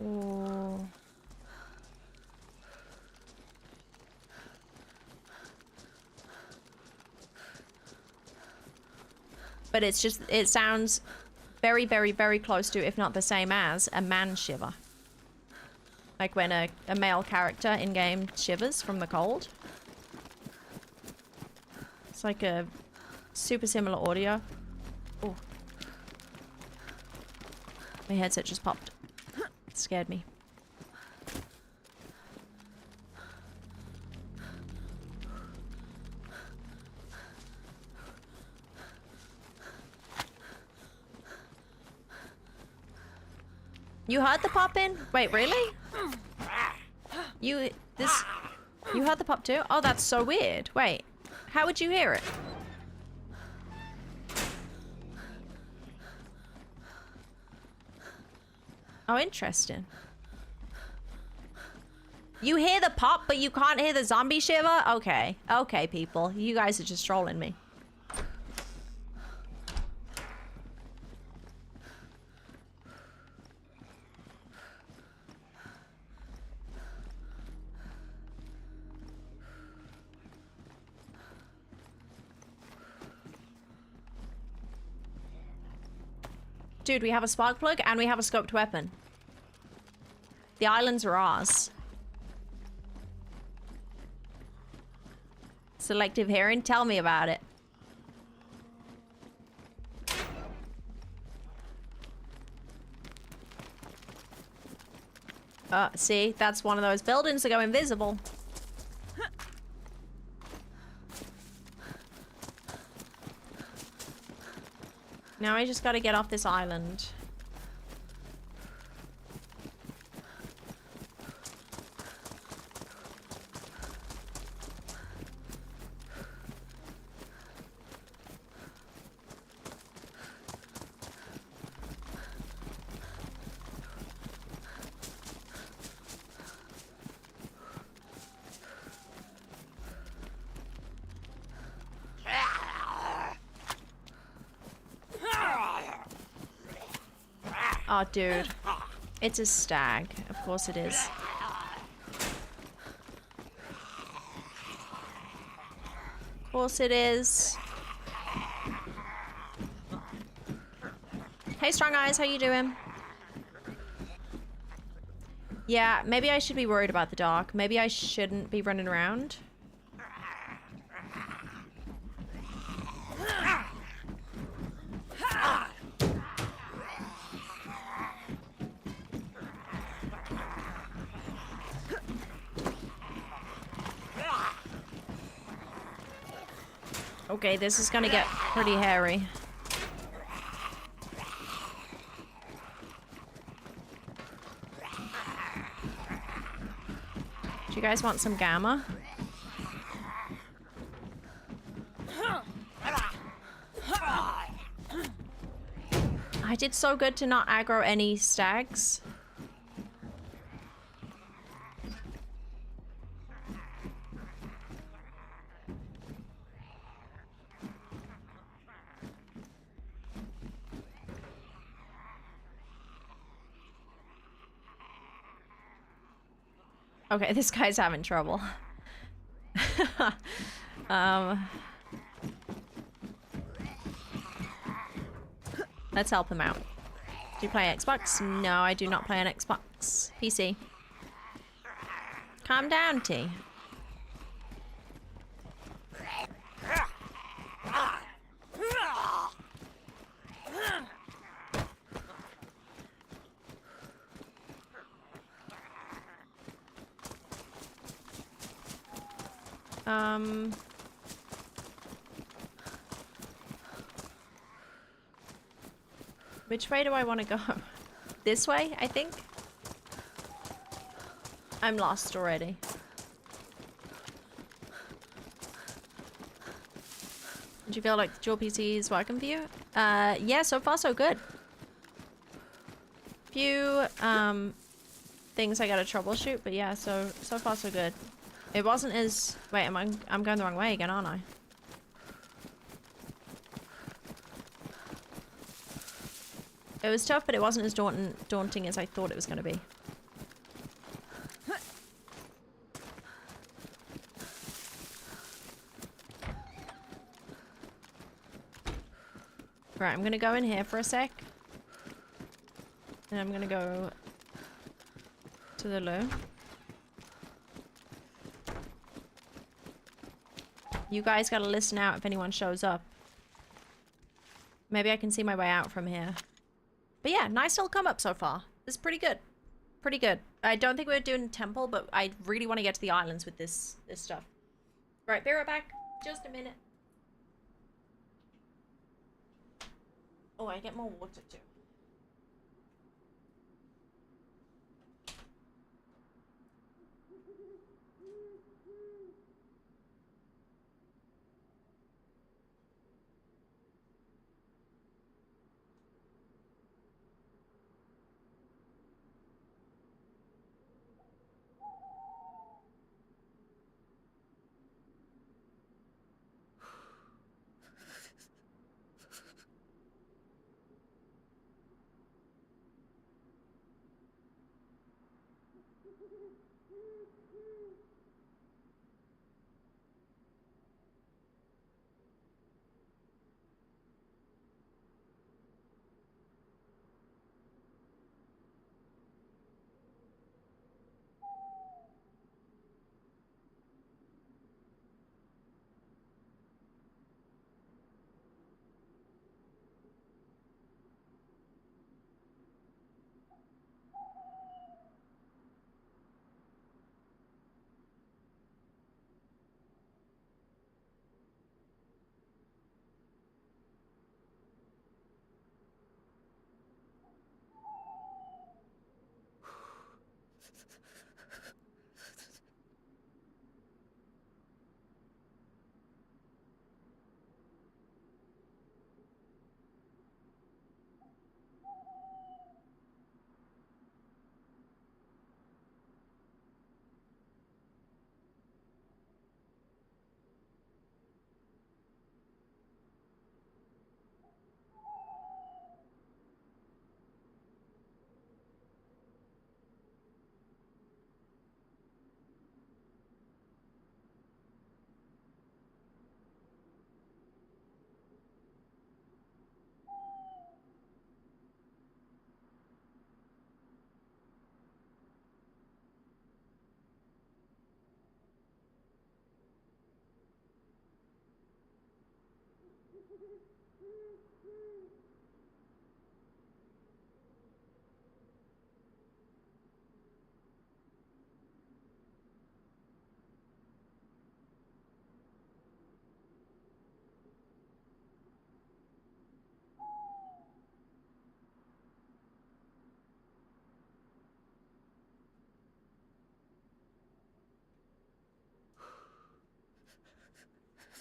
Oh. But it's just, it sounds very, very, very close to, if not the same as, a man shiver. Like when a male character in-game shivers from the cold. It's like a super similar audio. Oh. My headset just popped. It scared me. You heard the pop in? Wait, really? You heard the pop too? Oh, that's so weird. Wait, how would you hear it? Oh, interesting. You hear the pop, but you can't hear the zombie shiver? Okay. Okay, people. You guys are just trolling me. Dude, we have a spark plug and we have a scoped weapon. The islands are ours. Selective hearing? Tell me about it. See? That's one of those buildings that go invisible. Now I just gotta get off this island. Oh, dude. It's a stag. Of course it is. Of course it is. Hey, Strong Eyes, how you doing? Yeah, maybe I should be worried about the dark. Maybe I shouldn't be running around. Okay, this is gonna get pretty hairy. Do you guys want some gamma? I did so good to not aggro any stags. Okay, this guy's having trouble. Let's help him out. Do you play Xbox? No, I do not play on Xbox. PC. Calm down, T. Which way do I want to go? This way, I think? I'm lost already. Do you feel like the dual PC is working for you? Yeah, so far so good. Few things I gotta troubleshoot, but yeah, so far so good. It wasn't as... Wait, I'm going the wrong way again, aren't I? It was tough, but it wasn't as daunting as I thought it was going to be. Right, I'm going to go in here for a sec. And I'm going to go to the loo. You guys got to listen out if anyone shows up. Maybe I can see my way out from here. But yeah, nice little come up so far. It's pretty good. Pretty good. I don't think we're doing temple, but I really want to get to the islands with this stuff. Right, be right back. Just a minute. Oh, I get more water too.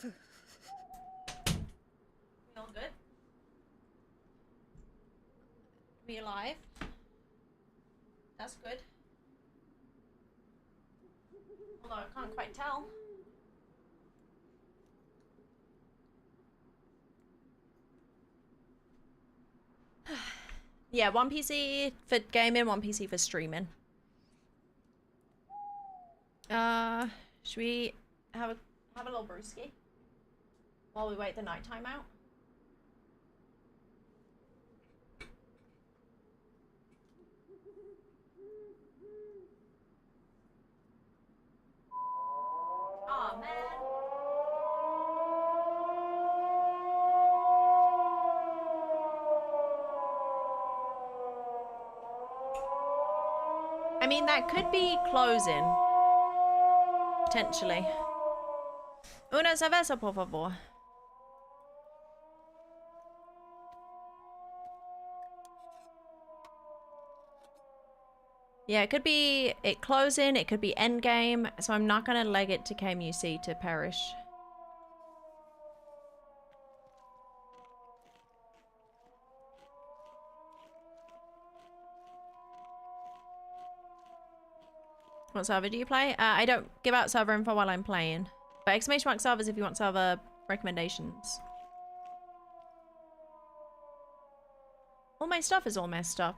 We all good? We alive? That's good. Although I can't quite tell. Yeah, one PC for gaming, one PC for streaming. Should we have a little brewski while we wait the nighttime out? Aw, man. I mean, that could be closing. Potentially. Una cerveza, por favor. Yeah, it could be it closing, it could be end game, so I'm not gonna leg it to KMUC to perish. What server do you play? I don't give out server info while I'm playing. But exclamation mark servers if you want server recommendations. All my stuff is all messed up.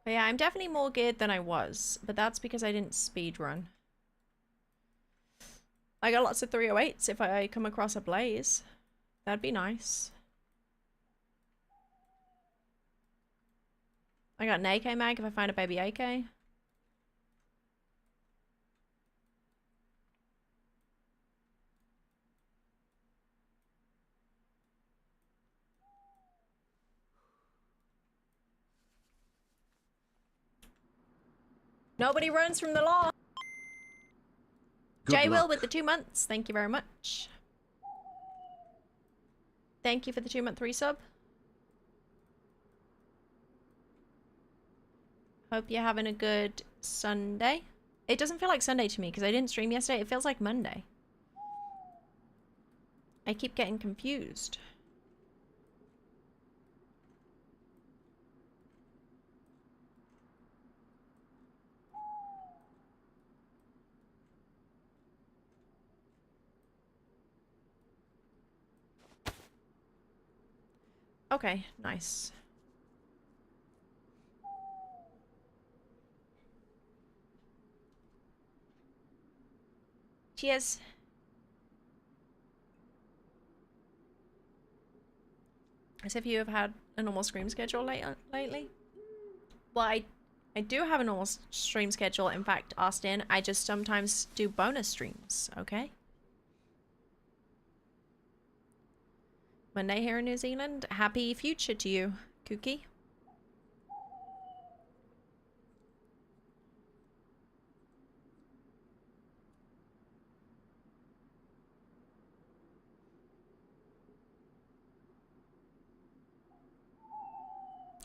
But yeah, I'm definitely more geared than I was, but that's because I didn't speedrun. I got lots of 308s if I come across a blaze. That'd be nice. I got an AK mag if I find a baby AK. Nobody runs from the law. J Will with the 2 months. Thank you very much. Thank you for the 2-month resub. Hope you're having a good Sunday. It doesn't feel like Sunday to me because I didn't stream yesterday. It feels like Monday. I keep getting confused. Okay, nice. Cheers. As if you have had a normal stream schedule lately. Well, I do have a normal stream schedule. In fact, Austin, I just sometimes do bonus streams, okay? Monday here in New Zealand. Happy future to you, Kookie.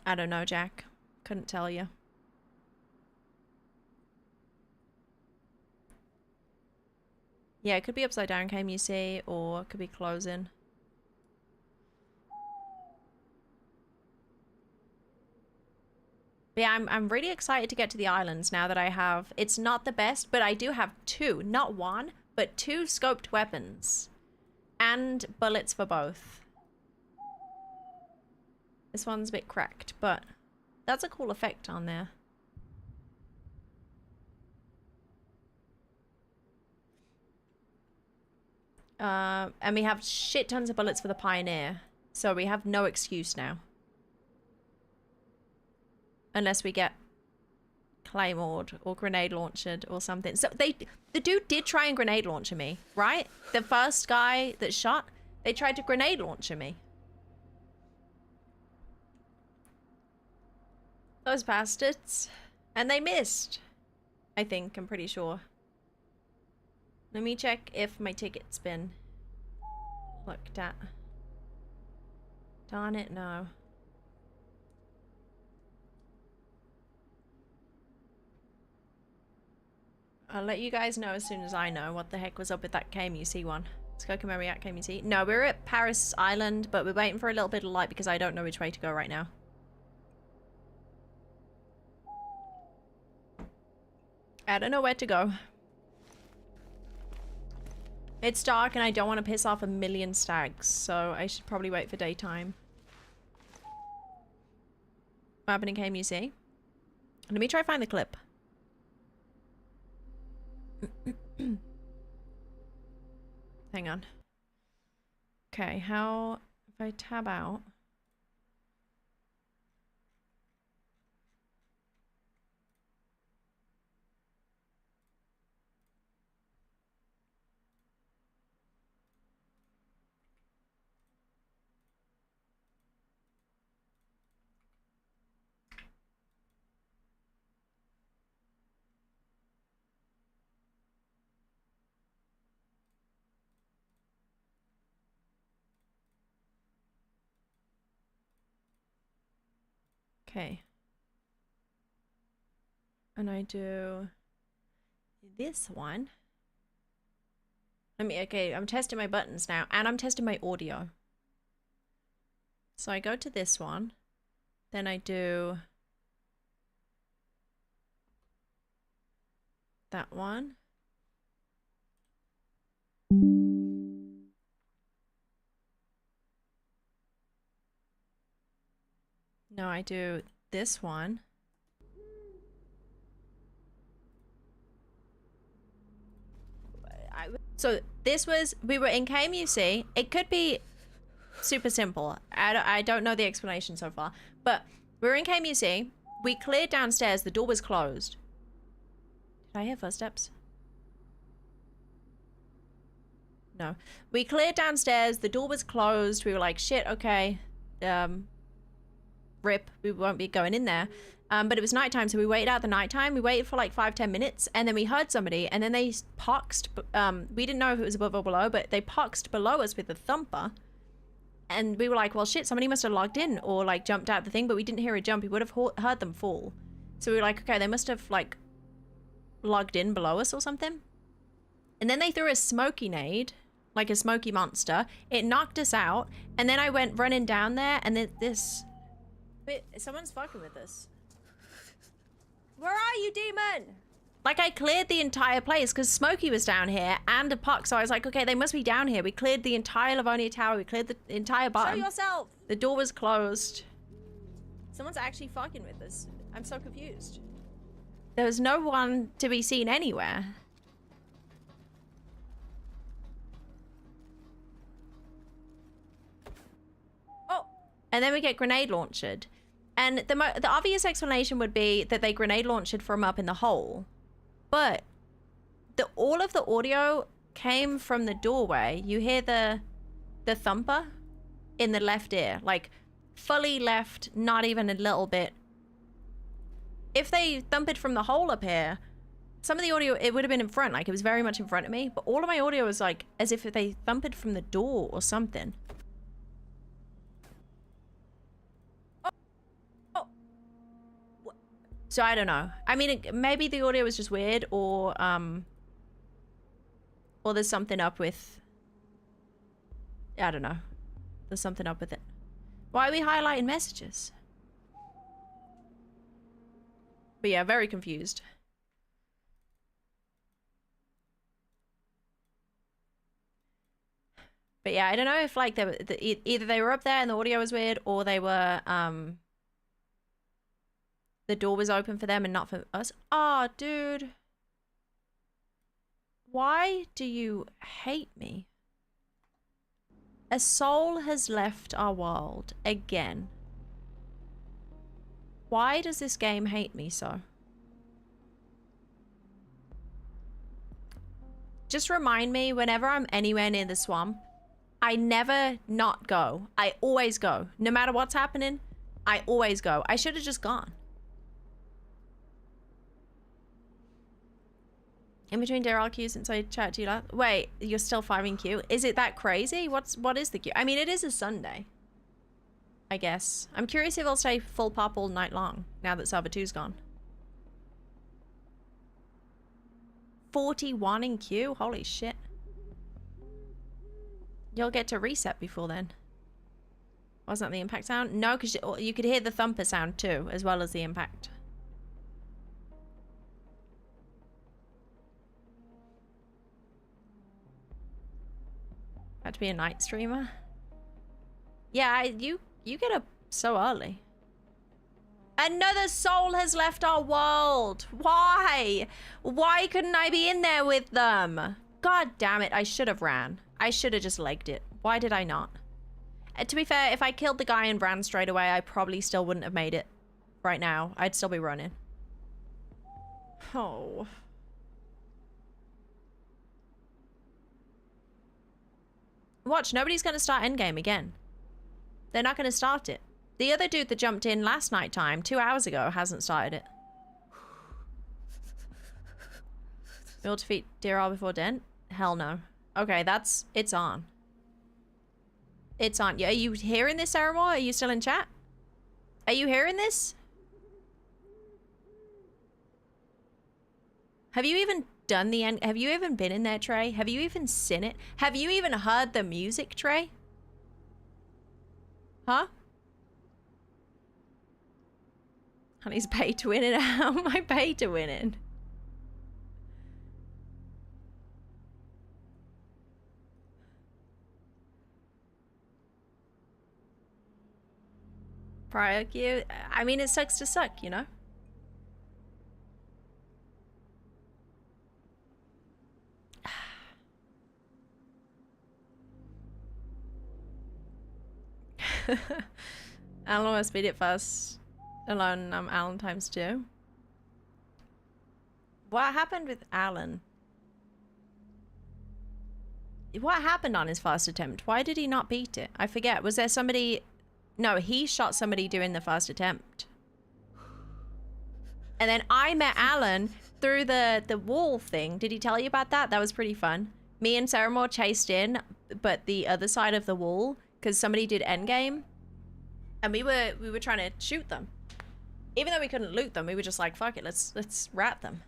I don't know, Jack. Couldn't tell you. Yeah, it could be upside down, KMUC, or it could be closing. But yeah, I'm really excited to get to the islands now that I have... It's not the best, but I do have 2. Not 1, but 2 scoped weapons. And bullets for both. This one's a bit cracked, but that's a cool effect on there. And we have shit tons of bullets for the Pioneer. So we have no excuse now. Unless we get claymored or grenade launched or something. So the dude did try and grenade launcher me, right? The first guy that shot, they tried to grenade launcher me. Those bastards. And they missed. I think, I'm pretty sure. Let me check if my ticket's been looked at. Darn it, no. I'll let you guys know as soon as I know what the heck was up with that KMUC one. Let's go Marriott KMUC. No, we're at Paris Island, but we're waiting for a little bit of light because I don't know which way to go right now. I don't know where to go. It's dark and I don't want to piss off a million stags, so I should probably wait for daytime. What happened in KMUC? Let me try find the clip. Hang on. Okay, how if I tab out? Okay. And I do this one. Okay, I'm testing my buttons now, and I'm testing my audio. So I go to this one, then I do that one. No, I do this one. So this was, we were in KMUC. It could be super simple. I don't know the explanation so far, but we were in KMUC. We cleared downstairs. The door was closed. Did I hear footsteps? No. We cleared downstairs. The door was closed. We were like, shit, okay. Rip, we won't be going in there. But it was nighttime, so we waited out the nighttime. We waited for like 5-10 minutes, and then we heard somebody, and then they poxed. We didn't know if it was above or below, but they poxed below us with a thumper. And we were like, well, shit, somebody must have logged in or like jumped out the thing, but we didn't hear a jump. We would have heard them fall. So we were like, okay, they must have like logged in below us or something. And then they threw a smoky nade, like a smoky monster. It knocked us out, and then I went running down there, and then this... Someone's fucking with us. Where are you, demon? Like, I cleared the entire place because Smokey was down here and a puck. So I was like, okay, they must be down here. We cleared the entire Livonia Tower. We cleared the entire bottom. Show yourself. The door was closed. Someone's actually fucking with us. I'm so confused. There was no one to be seen anywhere. Oh, and then we get grenade launched. And the obvious explanation would be that they grenade launched from up in the hole. But all of the audio came from the doorway. You hear the thumper in the left ear. Like, fully left, not even a little bit. If they thumped from the hole up here, some of the audio, it would have been in front. Like, it was very much in front of me. But all of my audio was like, as if they thumped from the door or something. So I don't know. I mean, maybe the audio was just weird, or there's something up with... I don't know. There's something up with it. Why are we highlighting messages? But yeah, very confused. But yeah, I don't know if like they were, either they were up there and the audio was weird, or they were the door was open for them and not for us. Oh, dude. Why do you hate me? A soul has left our world again. Why does this game hate me so? Just remind me whenever I'm anywhere near the swamp, I never not go. I always go. No matter what's happening, I always go. I should have just gone. In between Daryl queue since I chatted to you last. Wait, you're still 5 in queue? Is it that crazy? What is the queue? I mean, it is a Sunday, I guess. I'm curious if I'll stay full pop all night long now that Server 2's gone. 41 in queue? Holy shit. You'll get to reset before then. Wasn't that the impact sound? No, because you could hear the thumper sound too, as well as the impact. Had to be a night streamer. Yeah, you get up so early. Another soul has left our world. Why? Why couldn't I be in there with them? God damn it, I should have ran. I should have just legged it. Why did I not? To be fair, if I killed the guy and ran straight away, I probably still wouldn't have made it right now. I'd still be running. Oh. Watch, nobody's going to start endgame again. They're not going to start it. The other dude that jumped in last night time, 2 hours ago, hasn't started it. We'll defeat Deer before Dent? Hell no. Okay, it's on. It's on. Are you hearing this, Sarah Moore? Are you still in chat? Are you hearing this? Have you even done the end? Have you even been in there, Trey? Have you even seen it? Have you even heard the music, Trey? Huh? Honey's pay to win it. How am I paid to win it? Prior queue? I mean, it sucks to suck, you know? Alan must beat it first. Alone, Alan times 2. What happened with Alan? What happened on his first attempt? Why did he not beat it? I forget. Was there somebody... No, he shot somebody doing the first attempt. And then I met Alan through the wall thing. Did he tell you about that? That was pretty fun. Me and Sarah Moore chased in, but the other side of the wall, because somebody did endgame. And we were trying to shoot them. Even though we couldn't loot them, we were just like, fuck it, let's rat them.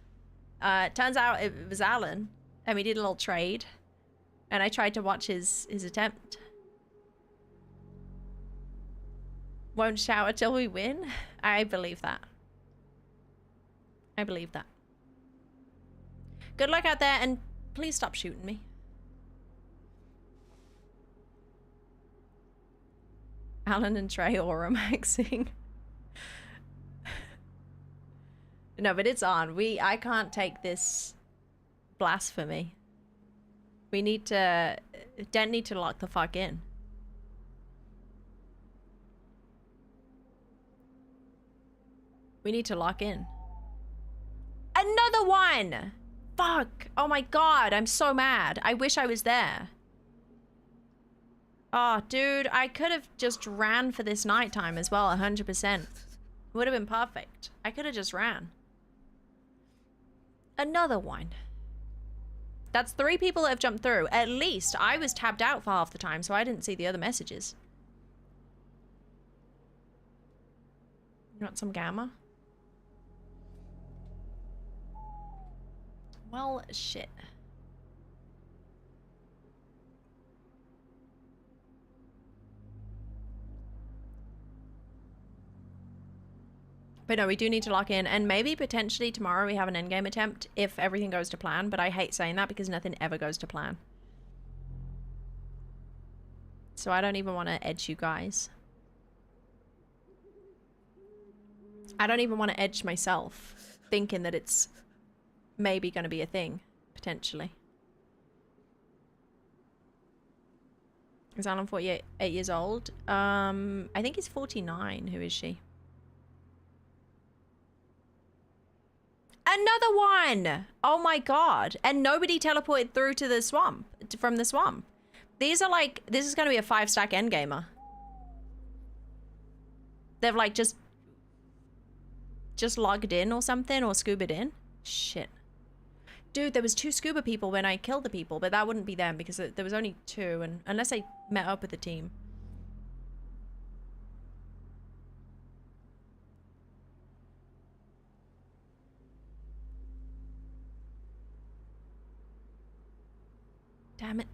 Turns out it was Alan, and we did a little trade. And I tried to watch his attempt. Won't shower till we win? I believe that. I believe that. Good luck out there, and please stop shooting me. Alan and Trey aura maxing. No, but it's on. I can't take this blasphemy. We need to... Dent need to lock the fuck in. We need to lock in. Another one! Fuck! Oh my god, I'm so mad. I wish I was there. Oh, dude, I could have just ran for this nighttime as well, 100%. Would have been perfect. I could have just ran. Another one. That's 3 people that have jumped through. At least I was tabbed out for half the time, so I didn't see the other messages. You want some gamma? Well, shit. But no, we do need to lock in, and maybe potentially tomorrow we have an endgame attempt if everything goes to plan, but I hate saying that because nothing ever goes to plan. So I don't even want to edge you guys. I don't even want to edge myself, thinking that it's maybe going to be a thing, potentially. Is Alan 48 years old? I think he's 49. Who is she? Another one! Oh my god. And nobody teleported through to the swamp, from the swamp. These are like, this is going to be a 5-stack endgamer. They've like just logged in or something, or scubaed in. Shit. Dude, there was 2 scuba people when I killed the people, but that wouldn't be them because there was only 2, and unless I met up with the team. Damn it.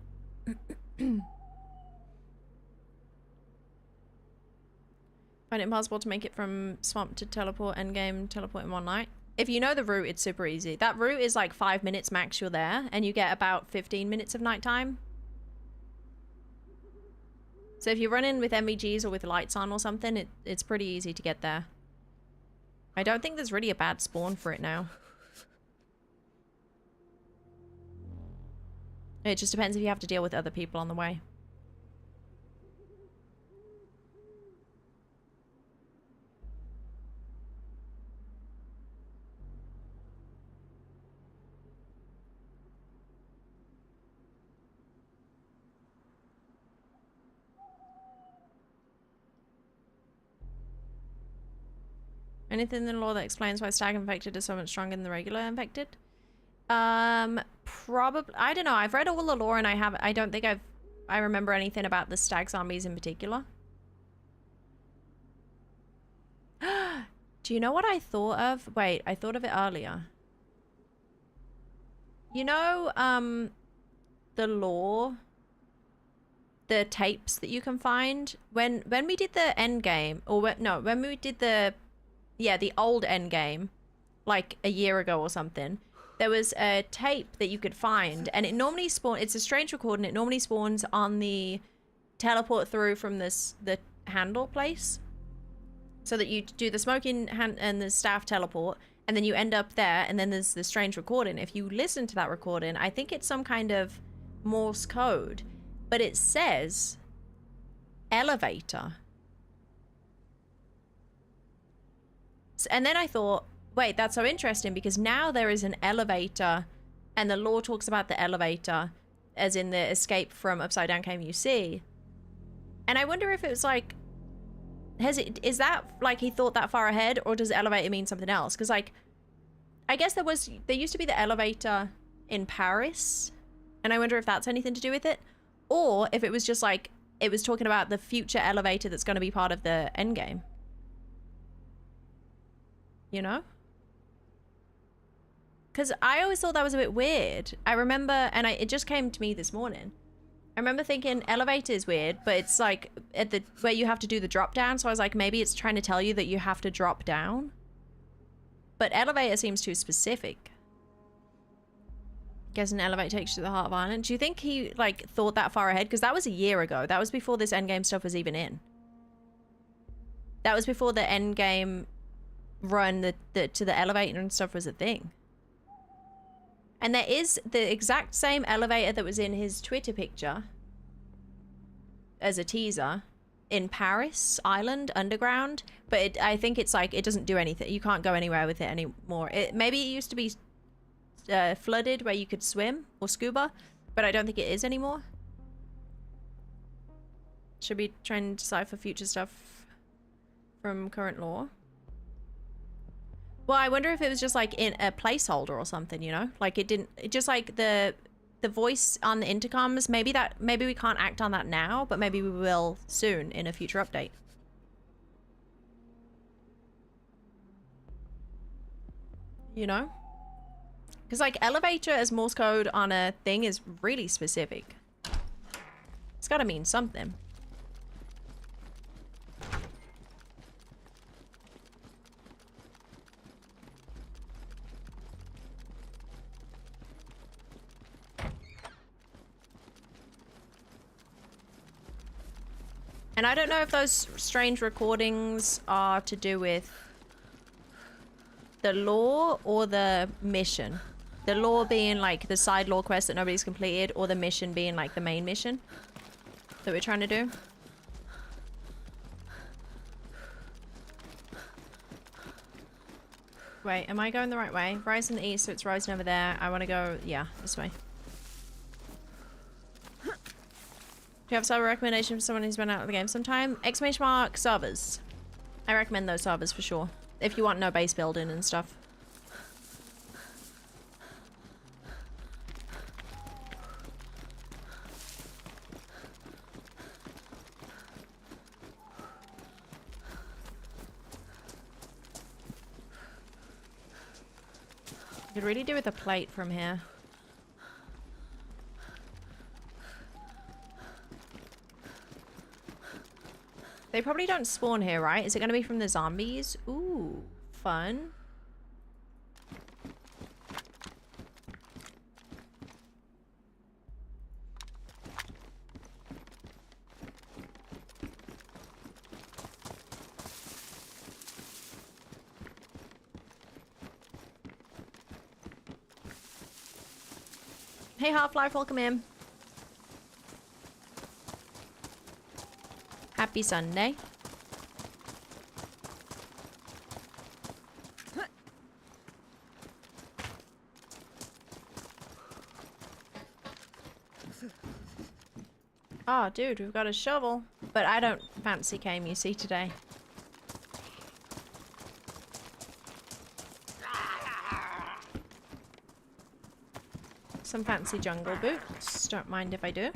Find it impossible to make it from swamp to teleport endgame, teleport in one night. If you know the route, it's super easy. That route is like 5 minutes max you're there, and you get about 15 minutes of nighttime. So if you run in with MVGs or with lights on or something, it's pretty easy to get there. I don't think there's really a bad spawn for it now. It just depends if you have to deal with other people on the way. Anything in the lore that explains why stag infected is so much stronger than the regular infected? Probably. I don't know. I've read all the lore and I don't think I remember anything about the stag zombies in particular. Do you know what I thought of? Wait, I thought of it earlier. You know, the lore, the tapes that you can find when we did the end game, or when we did the old end game, like a year ago or something, there was a tape that you could find, and it normally it's a strange recording. It normally spawns on the teleport through from the handle place, so that you do the smoking hand and the staff teleport, and then you end up there, and then there's the strange recording. If you listen to that recording, I think it's some kind of Morse code, but it says elevator. And then I thought, wait, that's so interesting, because now there is an elevator, and the lore talks about the elevator as in the escape from Upside Down KMUC. And I wonder if it was like, is that like he thought that far ahead, or does elevator mean something else? Because like, I guess there used to be the elevator in Paris, and I wonder if that's anything to do with it, or if it was just like, it was talking about the future elevator that's going to be part of the endgame. You know? Because I always thought that was a bit weird. I remember, and it just came to me this morning. I remember thinking elevator is weird, but it's like at where you have to do the drop down. So I was like, maybe it's trying to tell you that you have to drop down. But elevator seems too specific. Guess an elevator takes you to the heart of Ireland. Do you think he like thought that far ahead? Because that was a year ago. That was before this endgame stuff was even in. That was before the endgame run to the elevator and stuff was a thing. And there is the exact same elevator that was in his Twitter picture as a teaser in Paris, Island, underground. But I think it's like, it doesn't do anything. You can't go anywhere with it anymore. Maybe it used to be flooded where you could swim or scuba, but I don't think it is anymore. Should be trying to decipher future stuff from current lore. Well, I wonder if it was just like in a placeholder or something, you know? Like it just like the voice on the intercoms, maybe we can't act on that now, but maybe we will soon in a future update. You know? Because like elevator as Morse code on a thing is really specific. It's gotta mean something. And I don't know if those strange recordings are to do with the lore or the mission. The lore being like the side lore quest that nobody's completed, or the mission being like the main mission that we're trying to do. Wait, am I going the right way? Rising east, so it's rising over there. I want to go, yeah, this way. Do you have a server recommendation for someone who's been out of the game sometime? Exclamation mark servers. I recommend those servers for sure. If you want no base building and stuff. Could really do with a plate from here. They probably don't spawn here, right? Is it going to be from the zombies? Ooh, fun. Hey Half-Life, welcome in. Happy Sunday. Oh, dude, we've got a shovel. But I don't fancy game you see today. Some fancy jungle boots. Don't mind if I do.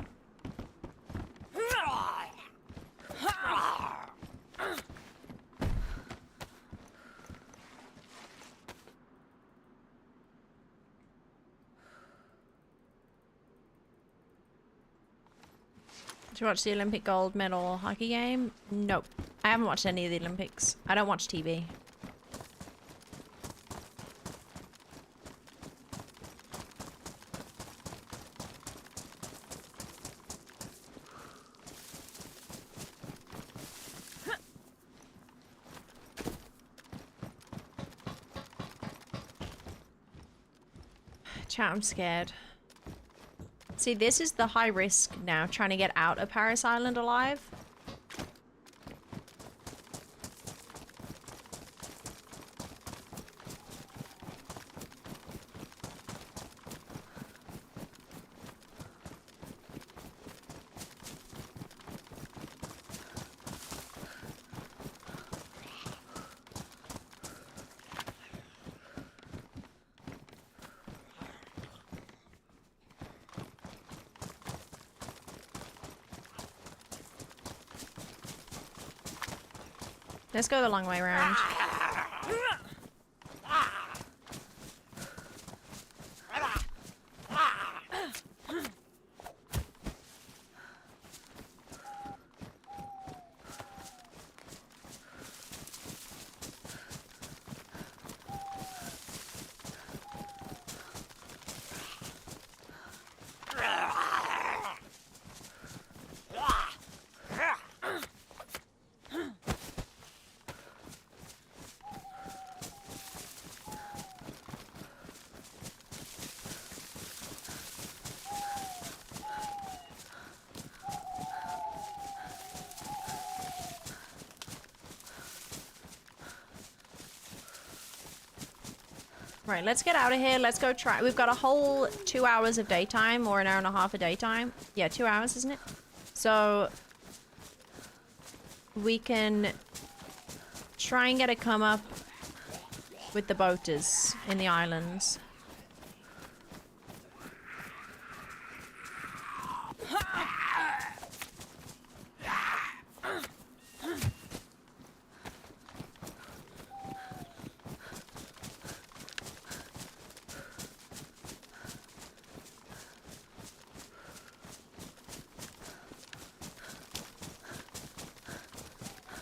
Did you watch the Olympic gold medal hockey game? Nope. I haven't watched any of the Olympics. I don't watch TV. Chat, I'm scared. See, this is the high risk now, trying to get out of Paris Island alive. Let's go the long way around. Right, let's get out of here. Let's go try. We've got a whole 2 hours of daytime, or an hour and a half of daytime. Yeah, 2 hours, isn't it? So we can try and get a come up with the boaters in the islands.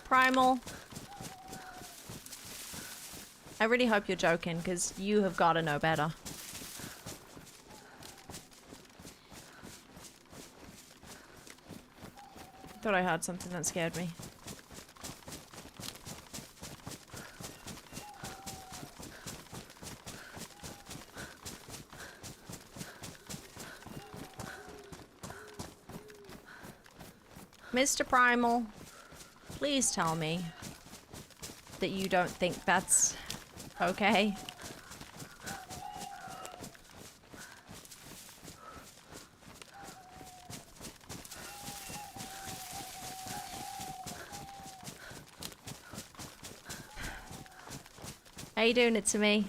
Primal. I really hope you're joking, because you have got to know better. Thought I heard something that scared me. Mr. Primal, please tell me that you don't think that's Okay. How you doing it to me?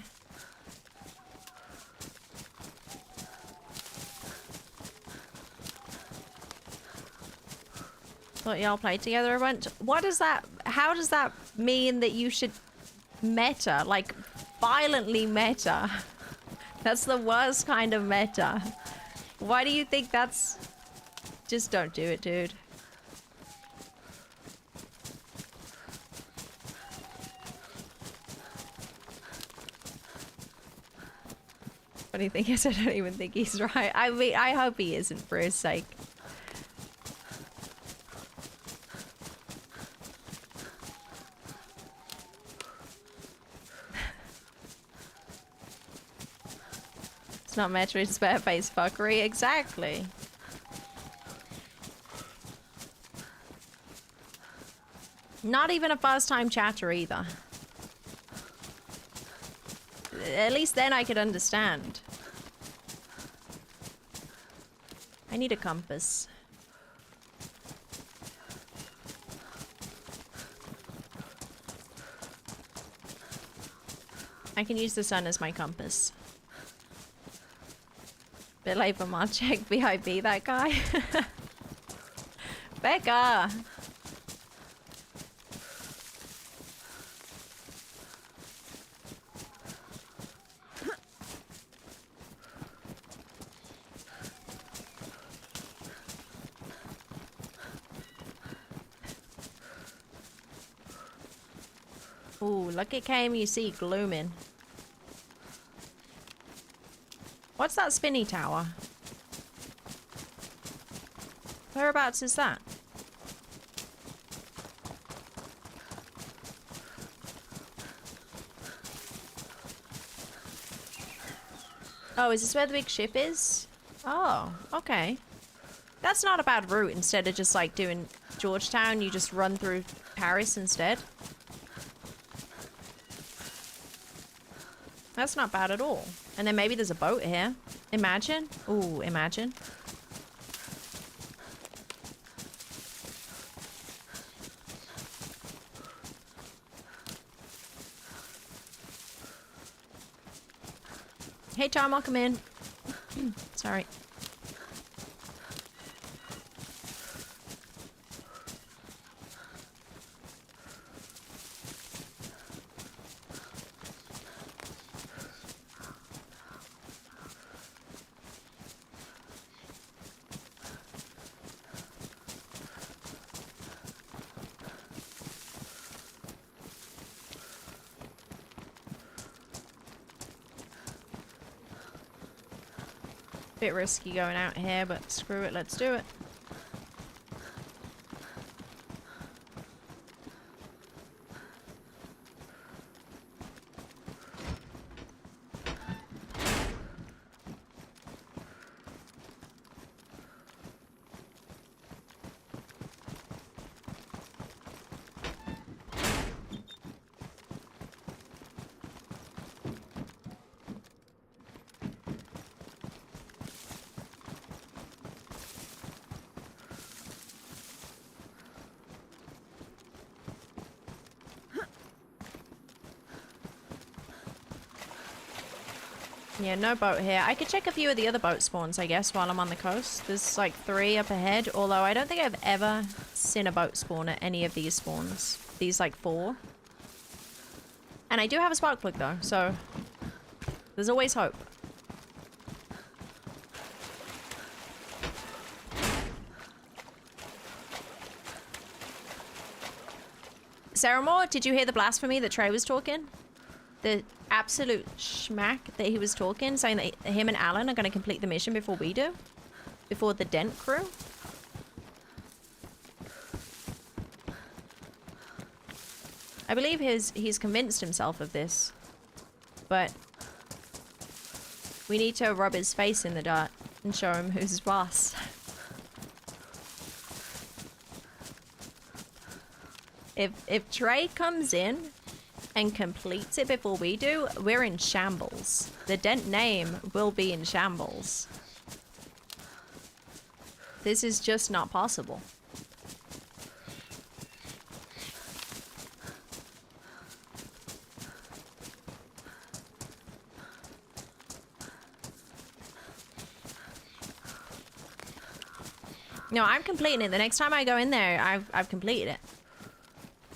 Thought y'all played together a bunch. What does that... How does that mean that you should meta? Like, violently meta. That's the worst kind of meta. Why do you think that's... Just don't do it, dude. Funny thing is, I don't even think he's right. I mean, I hope he isn't for his sake. It's not Metroid spare-face fuckery. Exactly. Not even a first-time chatter either. At least then I could understand. I need a compass. I can use the sun as my compass. Bit late for mod check. VIP, that guy. Becca! Ooh, look at KMUC glooming. What's that spinny tower? Whereabouts is that? Oh, is this where the big ship is? Oh, okay. That's not a bad route. Instead of just like doing Georgetown, you just run through Paris instead. That's not bad at all. And then maybe there's a boat here. Imagine. Ooh, imagine. Hey, Tom, welcome in. Sorry. Bit risky going out here, but screw it, let's do it. Yeah, no boat here. I could check a few of the other boat spawns, I guess, while I'm on the coast. There's like 3 up ahead, although I don't think I've ever seen a boat spawn at any of these spawns. These like 4. And I do have a spark plug though, so there's always hope. Sarah Moore, did you hear the blasphemy that Trey was talking? The absolute schmack that he was talking, saying that him and Alan are going to complete the mission before we do? Before the Dent crew? I believe he's convinced himself of this. But we need to rub his face in the dirt and show him who's boss. If Trey comes in and completes it before we do, we're in shambles. The dent name will be in shambles. This is just not possible. No, I'm completing it. The next time I go in there, I've completed it.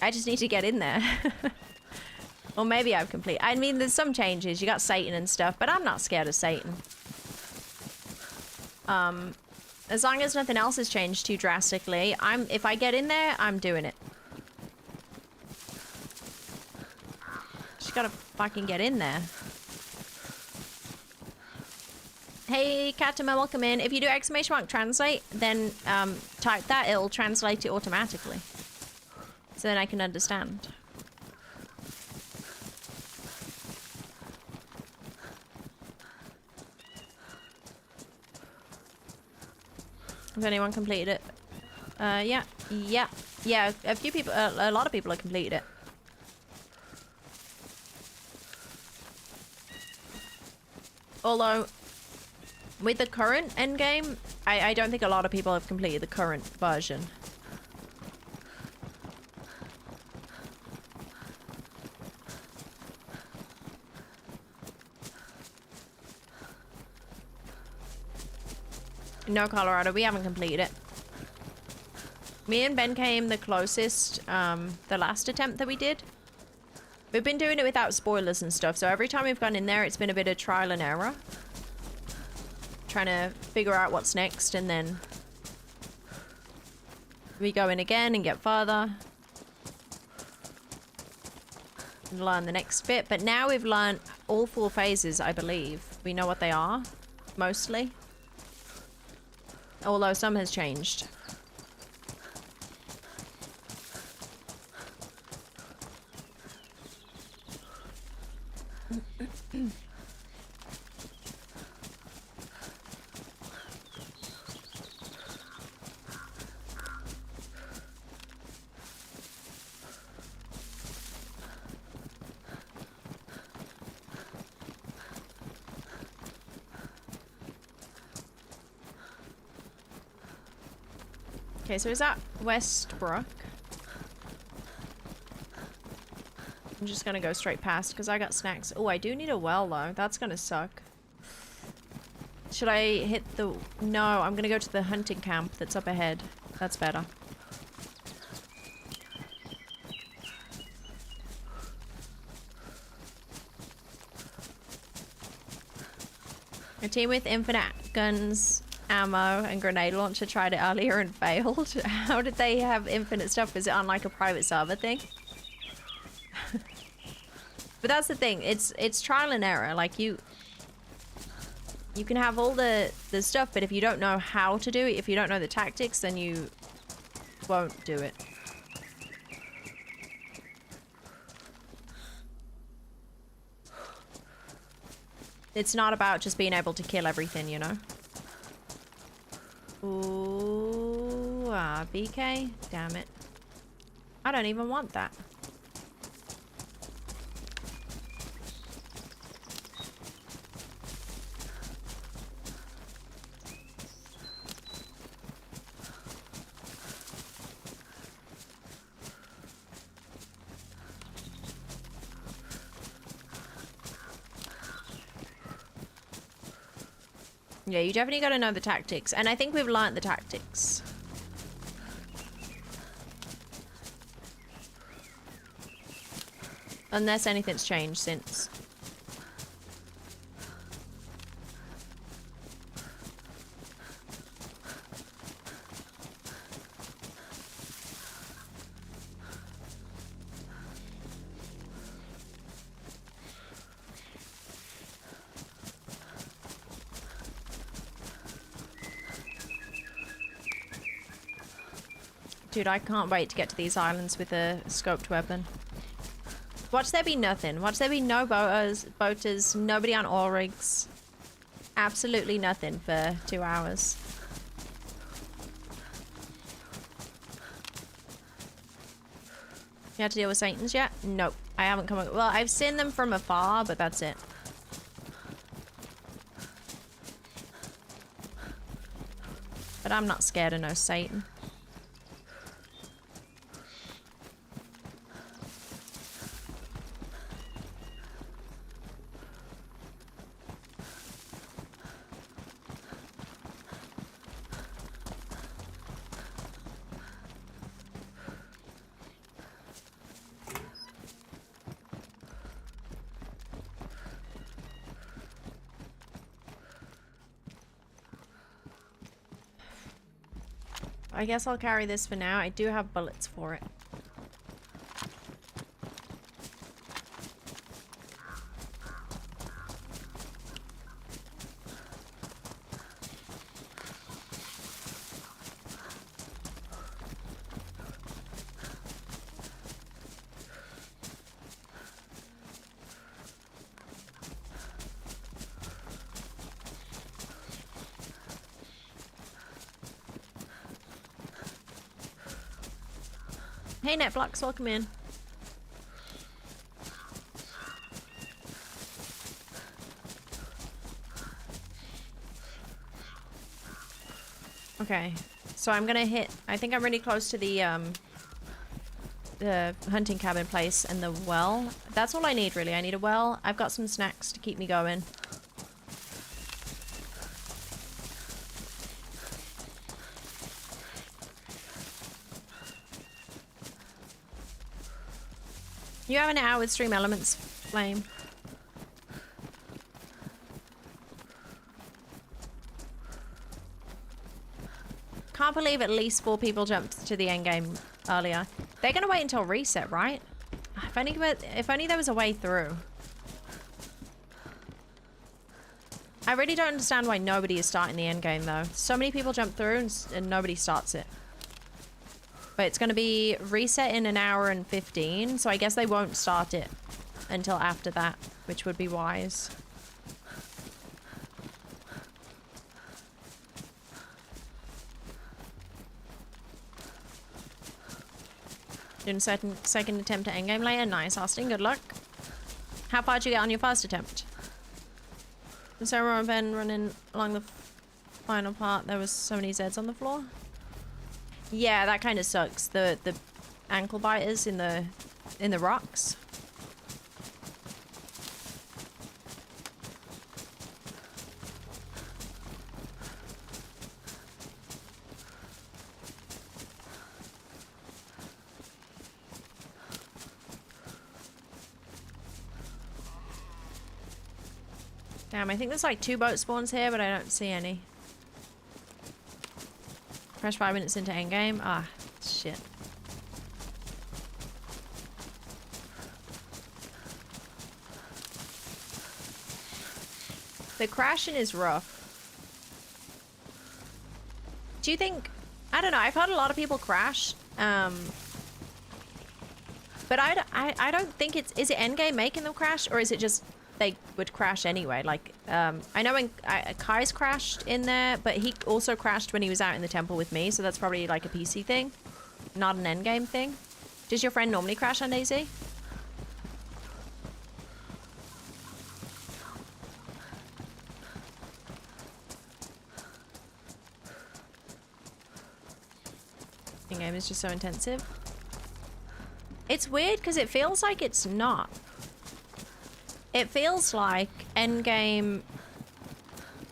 I just need to get in there. Or maybe I've completed. I mean, there's some changes. You got Satan and stuff, but I'm not scared of Satan. As long as nothing else has changed too drastically, if I get in there, I'm doing it. Just gotta fucking get in there. Hey, Katama, welcome in. If you do !mark translate, then type that, it'll translate it automatically. So then I can understand. Has anyone completed it? Yeah. A few people, a lot of people have completed it. Although, with the current endgame, I don't think a lot of people have completed the current version. No, Colorado, we haven't completed it. Me and Ben came the closest, the last attempt that we did. We've been doing it without spoilers and stuff, so every time we've gone in there, it's been a bit of trial and error. Trying to figure out what's next, and then we go in again and get further. And learn the next bit, but now we've learned all 4 phases, I believe. We know what they are, mostly. Although some has changed. Okay, so is that Westbrook? I'm just gonna go straight past because I got snacks. Oh, I do need a well though. That's gonna suck. Should I hit the... No, I'm gonna go to the hunting camp that's up ahead. That's better. A team with infinite guns, ammo, and grenade launcher tried it earlier and failed. How did they have infinite stuff? Is it on like a private server thing? But that's the thing. It's trial and error. Like you can have all the stuff, but if you don't know how to do it, if you don't know the tactics, then you won't do it. It's not about just being able to kill everything, you know? Ooh, BK? Damn it. I don't even want that. Yeah, you definitely got to know the tactics. And I think we've learnt the tactics. Unless anything's changed since. Dude, I can't wait to get to these islands with a scoped weapon. Watch there be nothing. Watch there be no boaters, nobody on oil rigs. Absolutely nothing for 2 hours. You had to deal with Satans yet? Nope. I haven't come. Well, I've seen them from afar, but that's it. But I'm not scared of no Satan. I guess I'll carry this for now. I do have bullets for it. Hey Netflix, welcome in. Okay, so I'm gonna hit. I think I'm really close to the hunting cabin place and the well. That's all I need really. I need a well. I've got some snacks to keep me going. You have an hour with Stream Elements, Flame. Can't believe at least 4 people jumped to the end game earlier. They're gonna wait until reset, right? If only there was a way through. I really don't understand why nobody is starting the end game though. So many people jump through and nobody starts it. But it's going to be reset in an hour and 15, so I guess they won't start it until after that, which would be wise. Doing second attempt at endgame later. Nice, Austin. Good luck. How far did you get on your first attempt? The Sarah and Ben running along the final part. There was so many Zeds on the floor. Yeah, that kind of sucks. The ankle biters in the rocks. Damn, I think there's like 2 boat spawns here, but I don't see any. Crash 5 minutes into endgame. Ah, shit. The crashing is rough. Do you think... I don't know, I've heard a lot of people crash. But I don't think it's... Is it endgame making them crash? Or is it just they would crash anyway? Like, I know when Kai's crashed in there, but he also crashed when he was out in the temple with me. So that's probably like a PC thing, not an endgame thing. Does your friend normally crash on DayZ? Endgame is just so intensive. It's weird because it feels like it's not. It feels like endgame...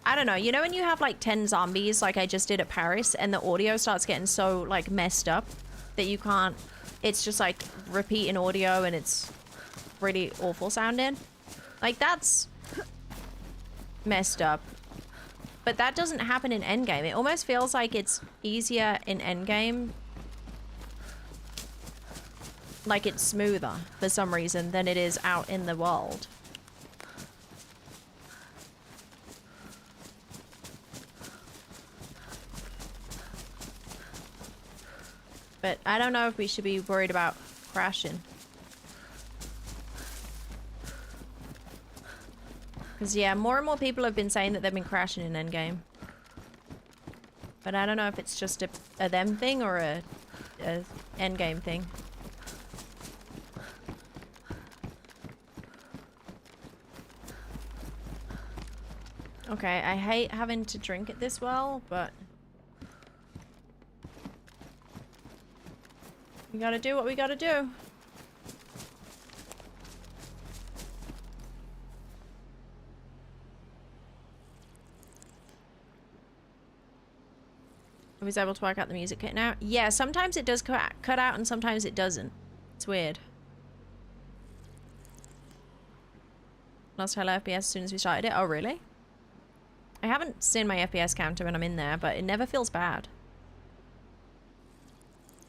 I don't know, you know when you have like 10 zombies like I just did at Paris and the audio starts getting so like messed up that you can't... It's just like repeating audio and it's really awful sounding. Like that's messed up. But that doesn't happen in endgame. It almost feels like it's easier in endgame. Like it's smoother for some reason than it is out in the world. But I don't know if we should be worried about crashing. Because yeah, more and more people have been saying that they've been crashing in endgame. But I don't know if it's just a them thing or a endgame thing. Okay, I hate having to drink it this well, but we gotta do what we gotta do. I was able to work out the music kit now. Yeah, sometimes it does cut out and sometimes it doesn't. It's weird. Lost hello FPS as soon as we started it. Oh, really? I haven't seen my FPS counter when I'm in there, but it never feels bad.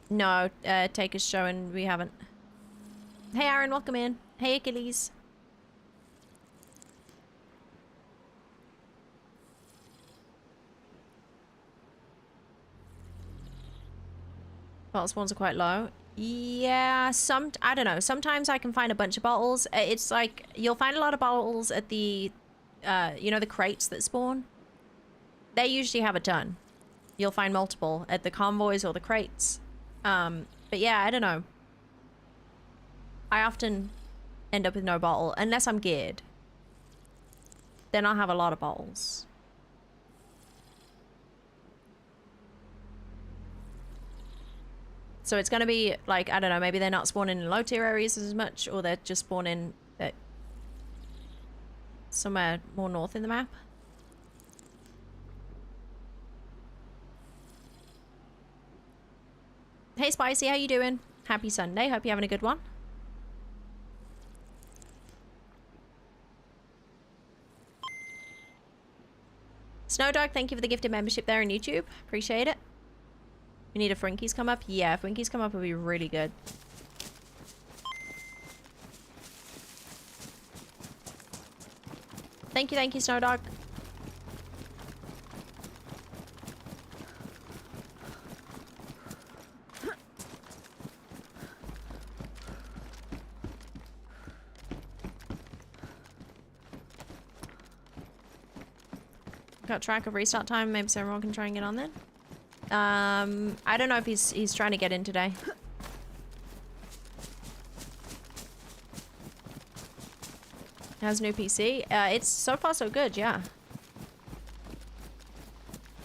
No, take us showing we haven't. Hey, Aaron, welcome in. Hey, Achilles. Bottle spawns are quite low. Yeah, I don't know. Sometimes I can find a bunch of bottles. It's like, you'll find a lot of bottles at the, you know, the crates that spawn. They usually have a ton. You'll find multiple at the convoys or the crates. But yeah, I don't know. I often end up with no bottle, unless I'm geared. Then I'll have a lot of bottles. So it's going to be like, I don't know, maybe they're not spawning in low tier areas as much, or they're just spawning at somewhere more north in the map. Hey Spicy, how you doing? Happy Sunday, hope you're having a good one. Snowdog, thank you for the gifted membership there on YouTube. Appreciate it. We need a Frinkies come up? Yeah, Frinkies come up would be really good. Thank you, Snowdog. Got track of restart time. Maybe so everyone can try and get on then. I don't know if he's trying to get in today. Has new PC. It's so far so good, yeah.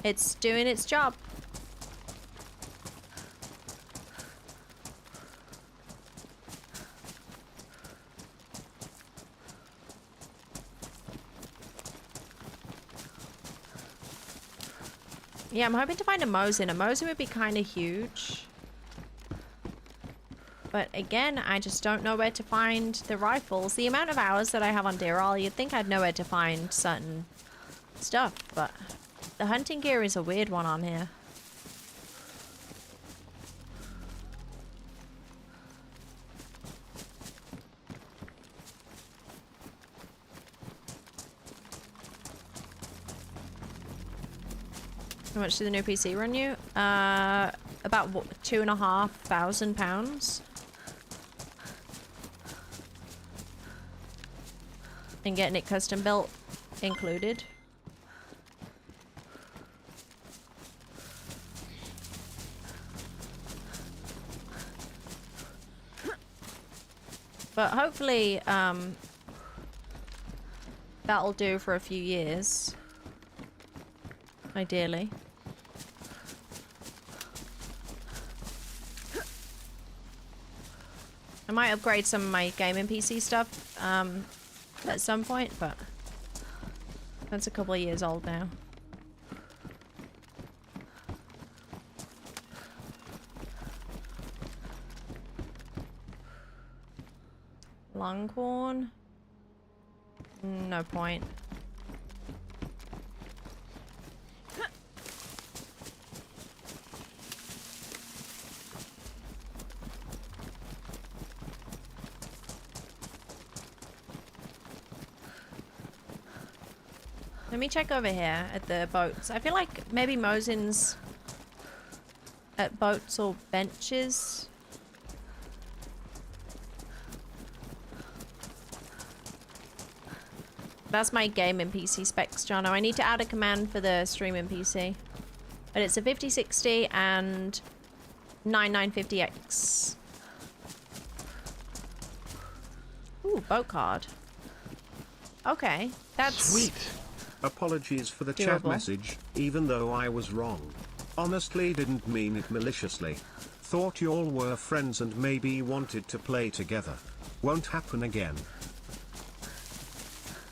It's doing its job. Yeah, I'm hoping to find a Mosin. A Mosin would be kind of huge. But again, I just don't know where to find the rifles. The amount of hours that I have on Deerall, you'd think I'd know where to find certain stuff, but the hunting gear is a weird one on here. How much did the new PC run you? About £2,500. And getting it custom built included. But hopefully, that'll do for a few years. Ideally. I might upgrade some of my gaming PC stuff at some point, but that's a couple of years old now. Longhorn? No point. Let me check over here at the boats. I feel like maybe Mosin's at boats or benches. That's my gaming PC specs, Jono. I need to add a command for the streaming PC. But it's a 5060 and 9950X. Ooh, boat card. Okay, that's... Sweet. Apologies for the chat Doable. message, even though I was wrong. Honestly didn't mean it maliciously. Thought y'all were friends and maybe wanted to play together. Won't happen again.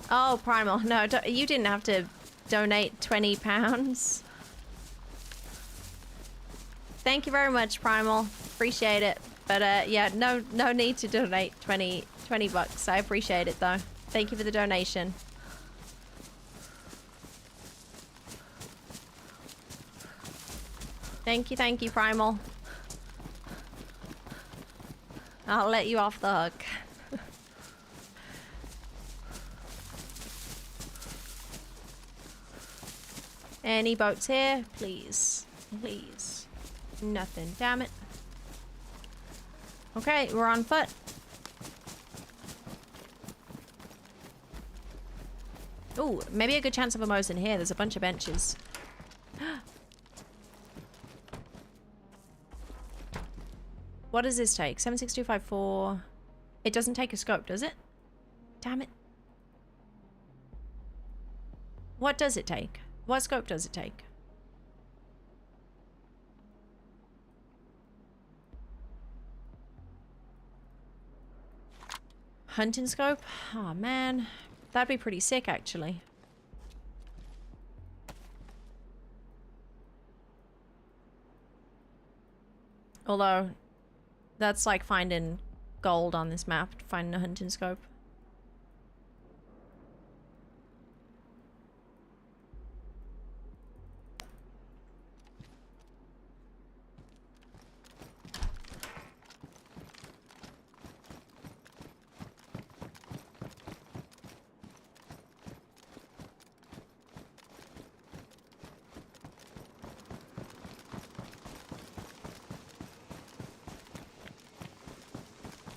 Oh, Primal. No, you didn't have to donate £20. Thank you very much, Primal. Appreciate it. But yeah, no need to donate 20 bucks. I appreciate it though. Thank you for the donation. Thank you, Primal. I'll let you off the hook. Any boats here? Please. Please. Nothing. Damn it. Okay, we're on foot. Ooh, maybe a good chance of a Mo's in here. There's a bunch of benches. What does this take? 76254. It doesn't take a scope, does it? Damn it. What does it take? What scope does it take? Hunting scope? Oh man. That'd be pretty sick actually. Although, that's like finding gold on this map, finding a hunting scope.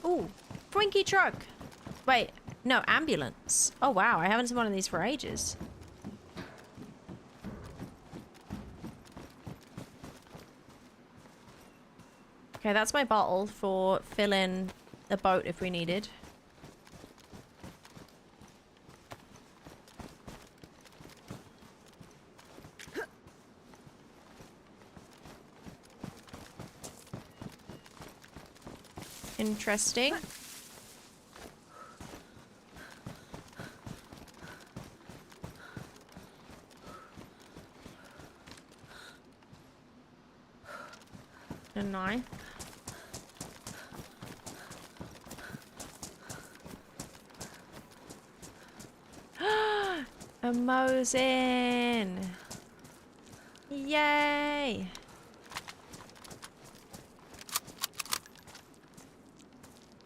Ooh, Twinkie truck. Wait, no, ambulance. Oh wow, I haven't seen one of these for ages. Okay, that's my bottle for filling the boat if we needed. Interesting. A knife. A Mosin. Yay.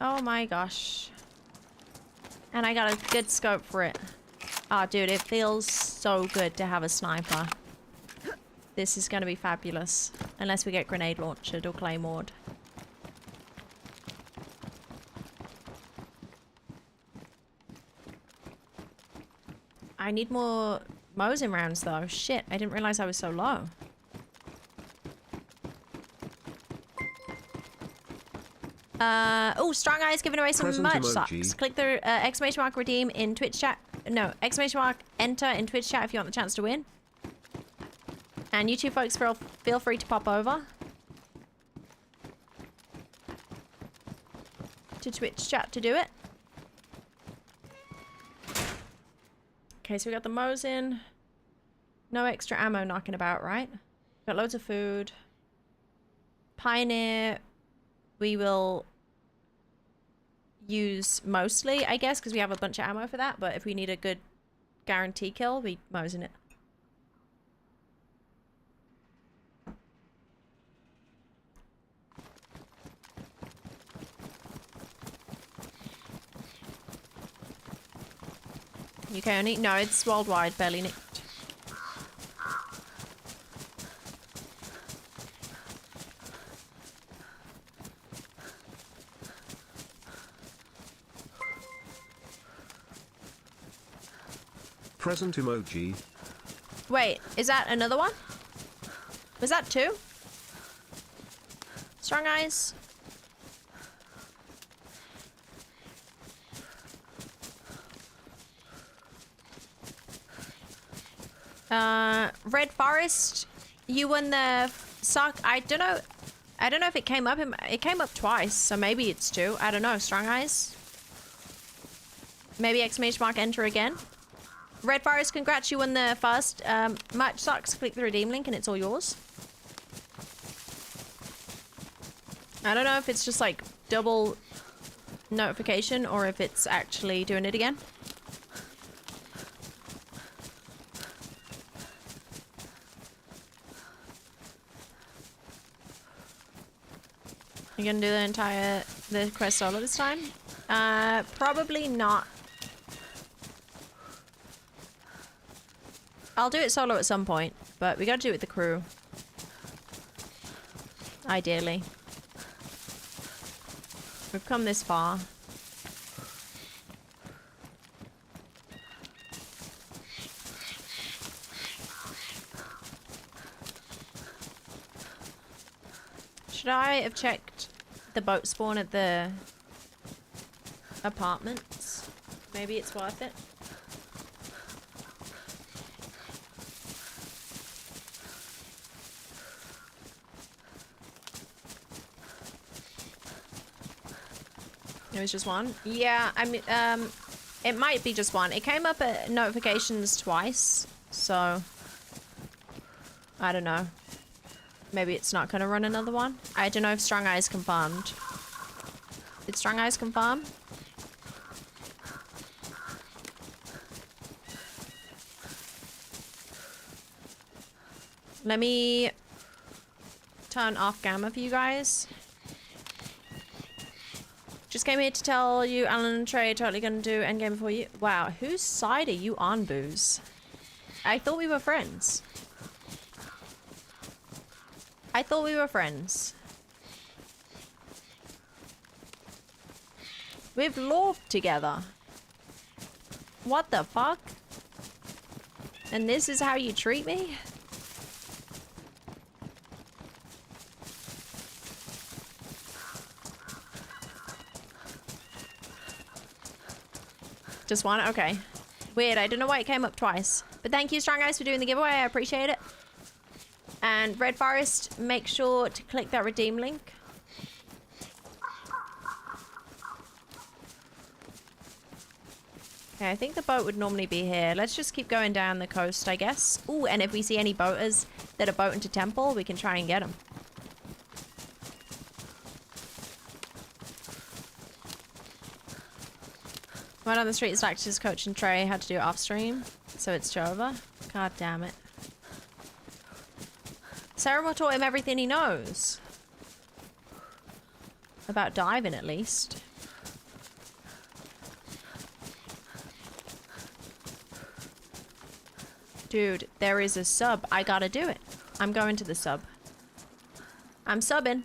Oh my gosh. And I got a good scope for it. Oh, dude, it feels so good to have a sniper. This is going to be fabulous. Unless we get grenade launched or claymored. I need more Mosin rounds though. Shit, I didn't realize I was so low. Oh, Strong Eyes giving away some Present merch emoji. socks. Click the exclamation mark redeem in Twitch chat. No, exclamation mark enter in Twitch chat if you want the chance to win. And you two folks feel free to pop over to Twitch chat to do it. Okay, so we got the Mosin. No extra ammo knocking about, right? Got loads of food. Pioneer, we will use mostly, I guess, because we have a bunch of ammo for that. But if we need a good guarantee kill, we Mosin it. UK only? No, it's worldwide, barely nicked. Present emoji. Wait, is that another one? Was that two? Strong Eyes? Red Forest, you won the sock. I don't know if it came up. It came up twice, so maybe it's 2. I don't know. Strong Eyes. Maybe exclamation mark enter again. Red Forest, congrats, you won the first match socks. Click the redeem link and it's all yours. I don't know if it's just like double notification or if it's actually doing it again. You're gonna do the quest solo this time? Probably not. I'll do it solo at some point, but we gotta do it with the crew. Ideally. We've come this far. Should I have checked the boat spawn at the apartments? Maybe it's worth it. It was just one? Yeah, I mean, it might be just one. It came up at notifications twice, so I don't know. Maybe it's not gonna run another one. I don't know if Strong Eyes confirmed. Did Strong Eyes confirm? Let me turn off gamma for you guys. Just came here to tell you Alan and Trey are totally gonna do endgame before you. Wow, whose side are you on, Booze? I thought we were friends. I thought we were friends. We've LARPed together. What the fuck? And this is how you treat me? Just one? Okay. Weird. I don't know why it came up twice. But thank you, Strong Eyes, for doing the giveaway. I appreciate it. And Red Forest, make sure to click that redeem link. Okay, I think the boat would normally be here. Let's just keep going down the coast, I guess. Ooh, and if we see any boaters that are boating to Temple, we can try and get them. Went on the street, Slack's coach and Trey had to do it off stream, so it's over. God damn it. Sarah taught him everything he knows. About diving, at least. Dude, there is a sub. I gotta do it. I'm going to the sub. I'm subbing.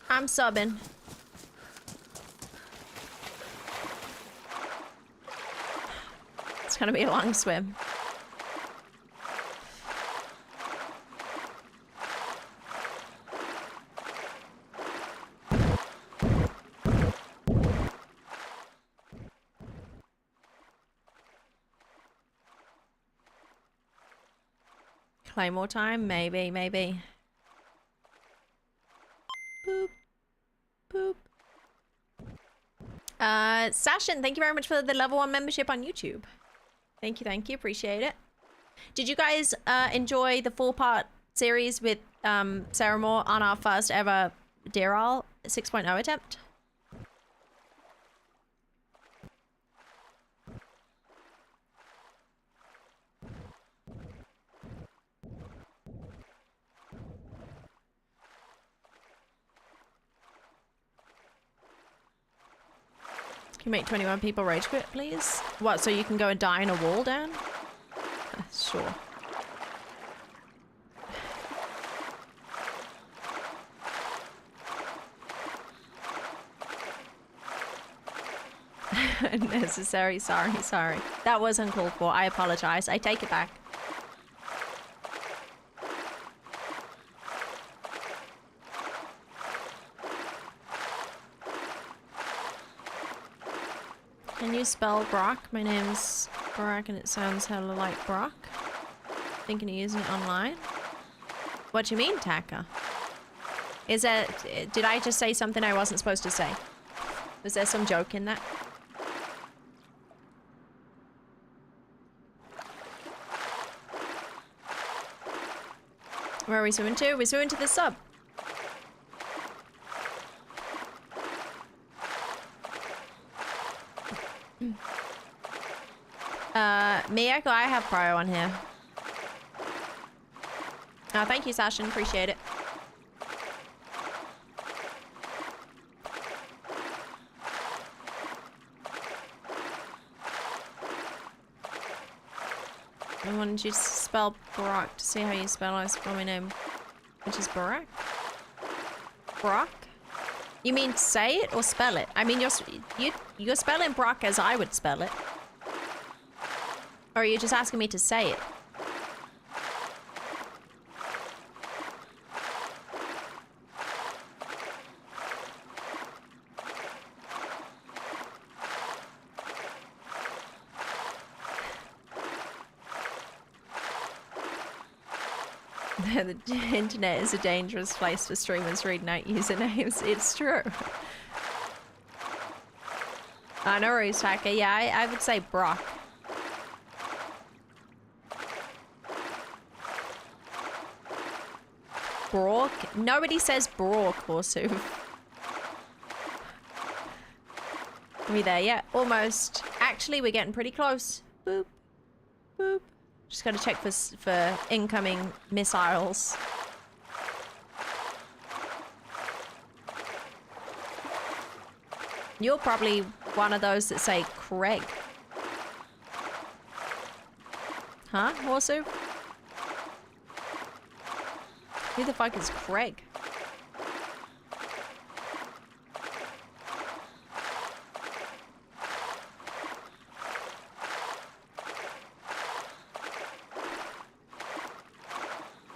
I'm subbing. It's gonna be a long swim. Claymore time? Maybe, maybe. Boop. Boop. Sashin, thank you very much for the level 1 membership on YouTube. Thank you, appreciate it. Did you guys enjoy the 4-part series with Sarah Moore on our first ever DRL 6.0 attempt? Can you make 21 people rage quit, please? What, so you can go and die in a wall, Dan? Sure. Necessary, sorry. That was uncalled for. I apologize. I take it back. Can you spell Brock? My name's Brock and it sounds hella like Brock. Thinking of using it online. What do you mean, Taka? Is that... Did I just say something I wasn't supposed to say? Was there some joke in that? Where are we swimming to? We're swimming to the sub. Miyako, I have Cryo on here. Oh, thank you, Sashin. Appreciate it. I wanted you to spell Brock to see how you spell my name, which is Barack. Brock? You mean say it or spell it? I mean, you're spelling Brock as I would spell it. Or are you just asking me to say it? The internet is a dangerous place for streamers reading out usernames. It's true. I know, Taka. Yeah, I would say Brock. Brock? Nobody says Brock or Sue. Are we there yet? Almost. Actually, we're getting pretty close. Boop. Boop. Just gotta check for incoming missiles. You're probably one of those that say Craig. Huh, Horsu? Who the fuck is Craig?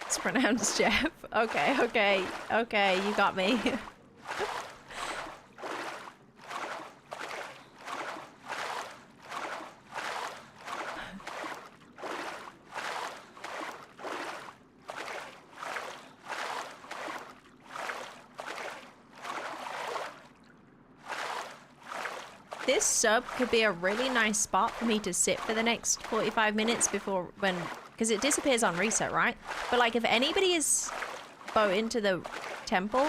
It's pronounced Jeff. Okay, you got me. This sub could be a really nice spot for me to sit for the next 45 minutes before because it disappears on reset, right? But like if anybody is boat into the temple,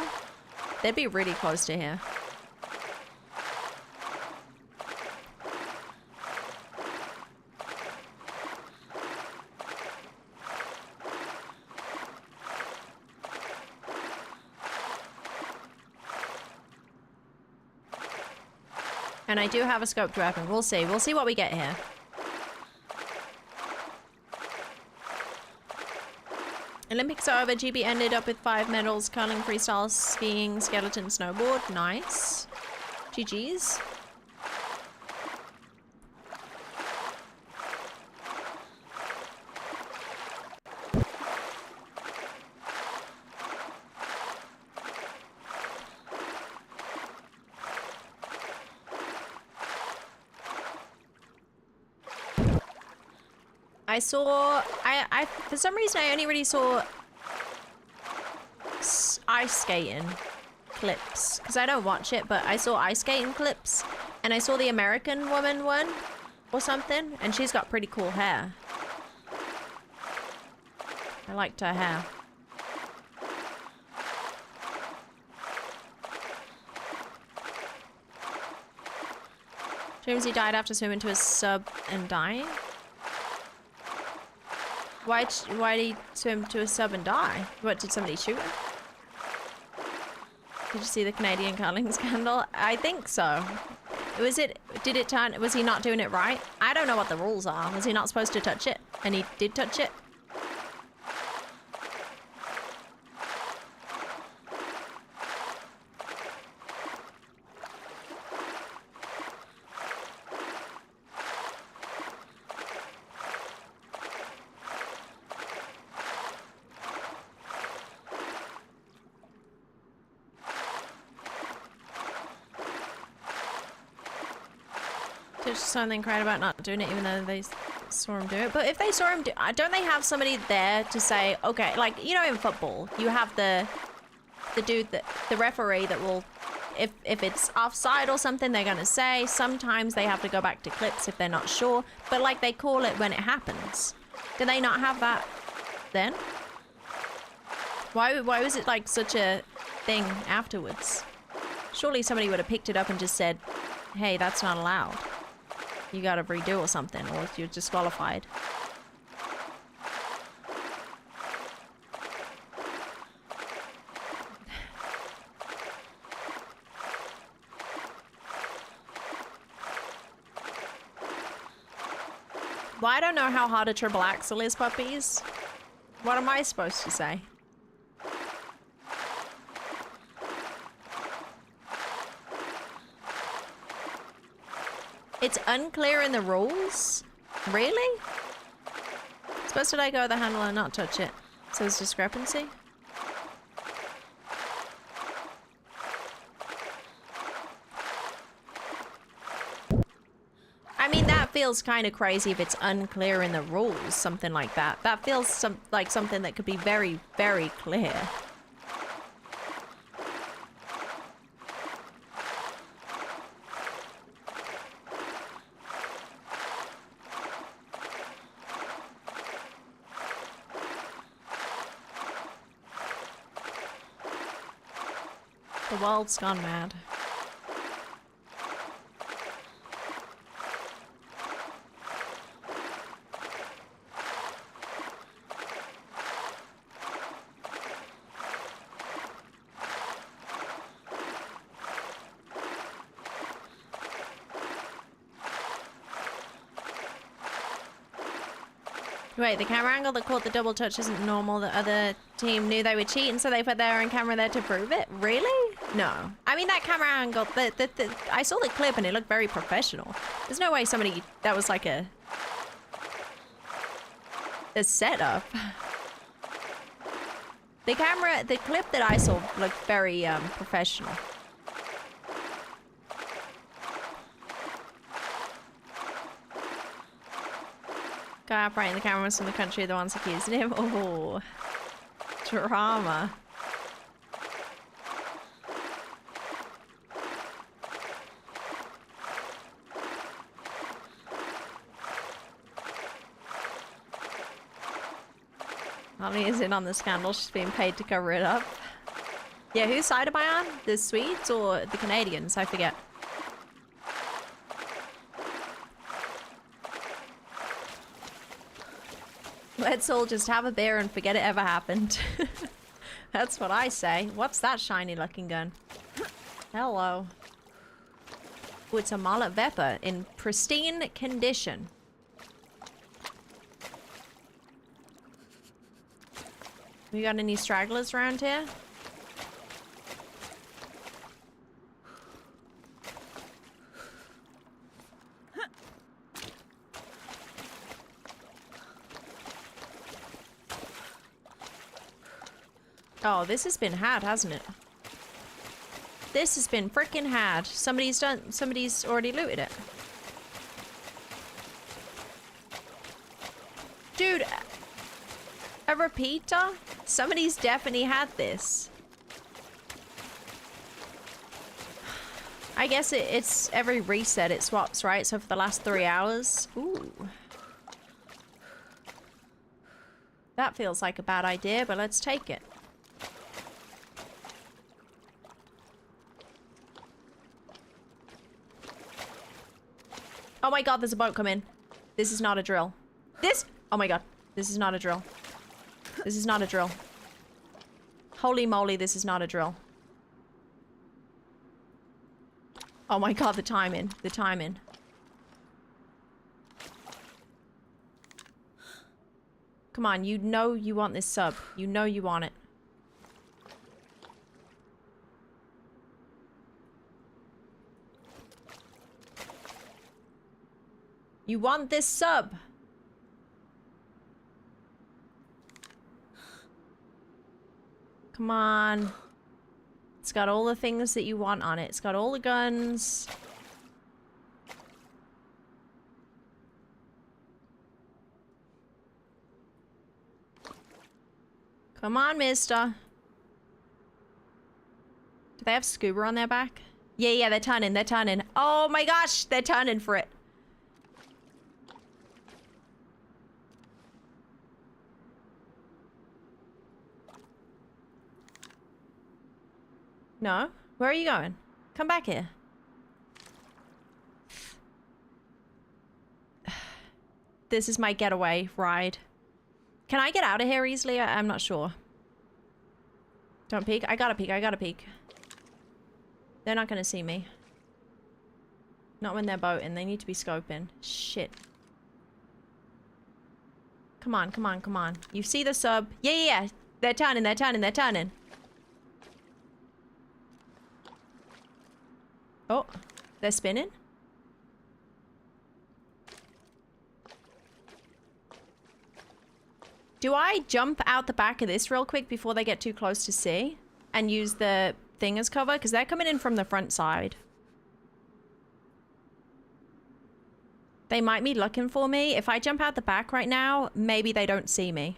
they'd be really close to here. And I do have a scoped weapon. We'll see. We'll see what we get here. Olympics are over. GB ended up with 5 medals. Curling, freestyle, skiing, skeleton, snowboard. Nice. GG's. I saw, for some reason I only really saw ice skating clips, because I don't watch it, but I saw ice skating clips, and I saw the American woman one, or something, and she's got pretty cool hair. I liked her hair. James, he died after swimming to a sub and dying? Why did he swim to a sub and die? What, did somebody shoot him? Did you see the Canadian curling scandal? I think so. Was he not doing it right? I don't know what the rules are. Was he not supposed to touch it? And he did touch it? There's something great about not doing it even though they saw him do it. But if they saw him do, don't they have somebody there to say, okay, like, you know, in football, you have the dude, the referee that will, if it's offside or something, they're gonna say. Sometimes they have to go back to clips if they're not sure. But like, they call it when it happens. Do they not have that then? Why was it like such a thing afterwards? Surely somebody would have picked it up and just said, hey, that's not allowed. You gotta redo or something, or you're disqualified. Well, I don't know how hard a triple axle is, puppies. What am I supposed to say? It's unclear in the rules? Really? Supposed to let go of the handle and not touch it. So there's discrepancy? I mean, that feels kind of crazy if it's unclear in the rules, something like that. That feels like something that could be very, very clear. The world's gone mad. Wait, the camera angle that caught the double touch isn't normal. The other team knew they were cheating, so they put their own camera there to prove it? Really? No. I mean, that camera angle, I saw the clip and it looked very professional. There's no way somebody, that was like a setup. The clip that I saw looked very professional. Guy operating the cameras from the country, the ones accusing him. Oh, drama. Holly is in on the scandal. She's being paid to cover it up. Yeah, whose side am I on? The Swedes or the Canadians? I forget. Let's all just have a beer and forget it ever happened. That's what I say. What's that shiny looking gun? Hello. Oh, it's a Mallet Vepper in pristine condition. We got any stragglers around here? Oh, this has been had, hasn't it? This has been frickin' had. Somebody's already looted it. Dude, a repeater? Somebody's definitely had this. I guess it's every reset it swaps, right? So for the last 3 hours. Ooh. That feels like a bad idea, but let's take it. Oh my god, there's a boat coming. This is not a drill. Oh my god. This is not a drill. This is not a drill. Holy moly, this is not a drill. Oh my god, the timing. The timing. Come on, you know you want this sub. You know you want it. You want this sub. Come on. It's got all the things that you want on it. It's got all the guns. Come on, mister. Do they have scuba on their back? Yeah, yeah, they're turning, they're turning. Oh my gosh, they're turning for it. No? Where are you going? Come back here. This is my getaway ride. Can I get out of here easily? I'm not sure. Don't peek. I gotta peek. I gotta peek. They're not gonna see me. Not when they're boating. They need to be scoping. Shit. Come on, come on, come on. You see the sub? Yeah, yeah, yeah. They're turning, they're turning, they're turning. Oh, they're spinning? Do I jump out the back of this real quick before they get too close to sea? And use the thing as cover? Because they're coming in from the front side. They might be looking for me. If I jump out the back right now, maybe they don't see me.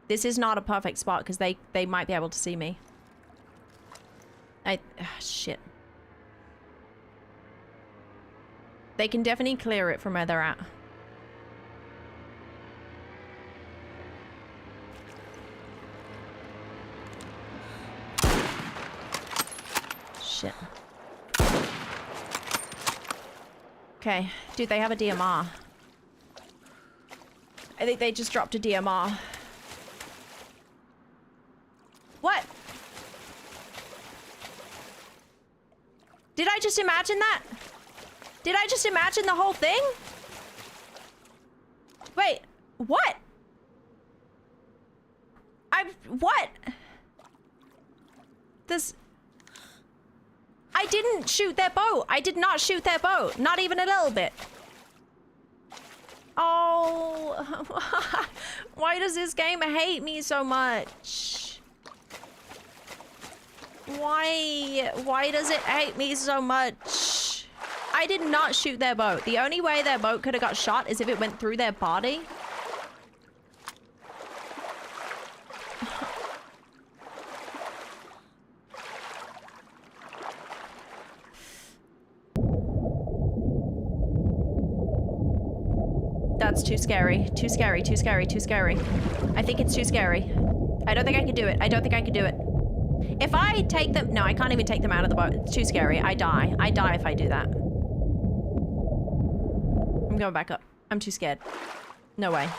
This is not a perfect spot because they might be able to see me. Shit. They can definitely clear it from where they're at. Shit. Okay. Dude, they have a DMR. I think they just dropped a DMR. What? Did I just imagine that? Did I just imagine the whole thing? Wait, what? What? I didn't shoot their boat. I did not shoot their boat. Not even a little bit. Oh, why does this game hate me so much? Why does it hate me so much? I did not shoot their boat. The only way their boat could have got shot is if it went through their body. That's too scary. Too scary, too scary, too scary. I think it's too scary. I don't think I can do it. I don't think I can do it. If I take them... No, I can't even take them out of the boat. It's too scary. I die. I die if I do that. I'm going back up. I'm too scared. No way.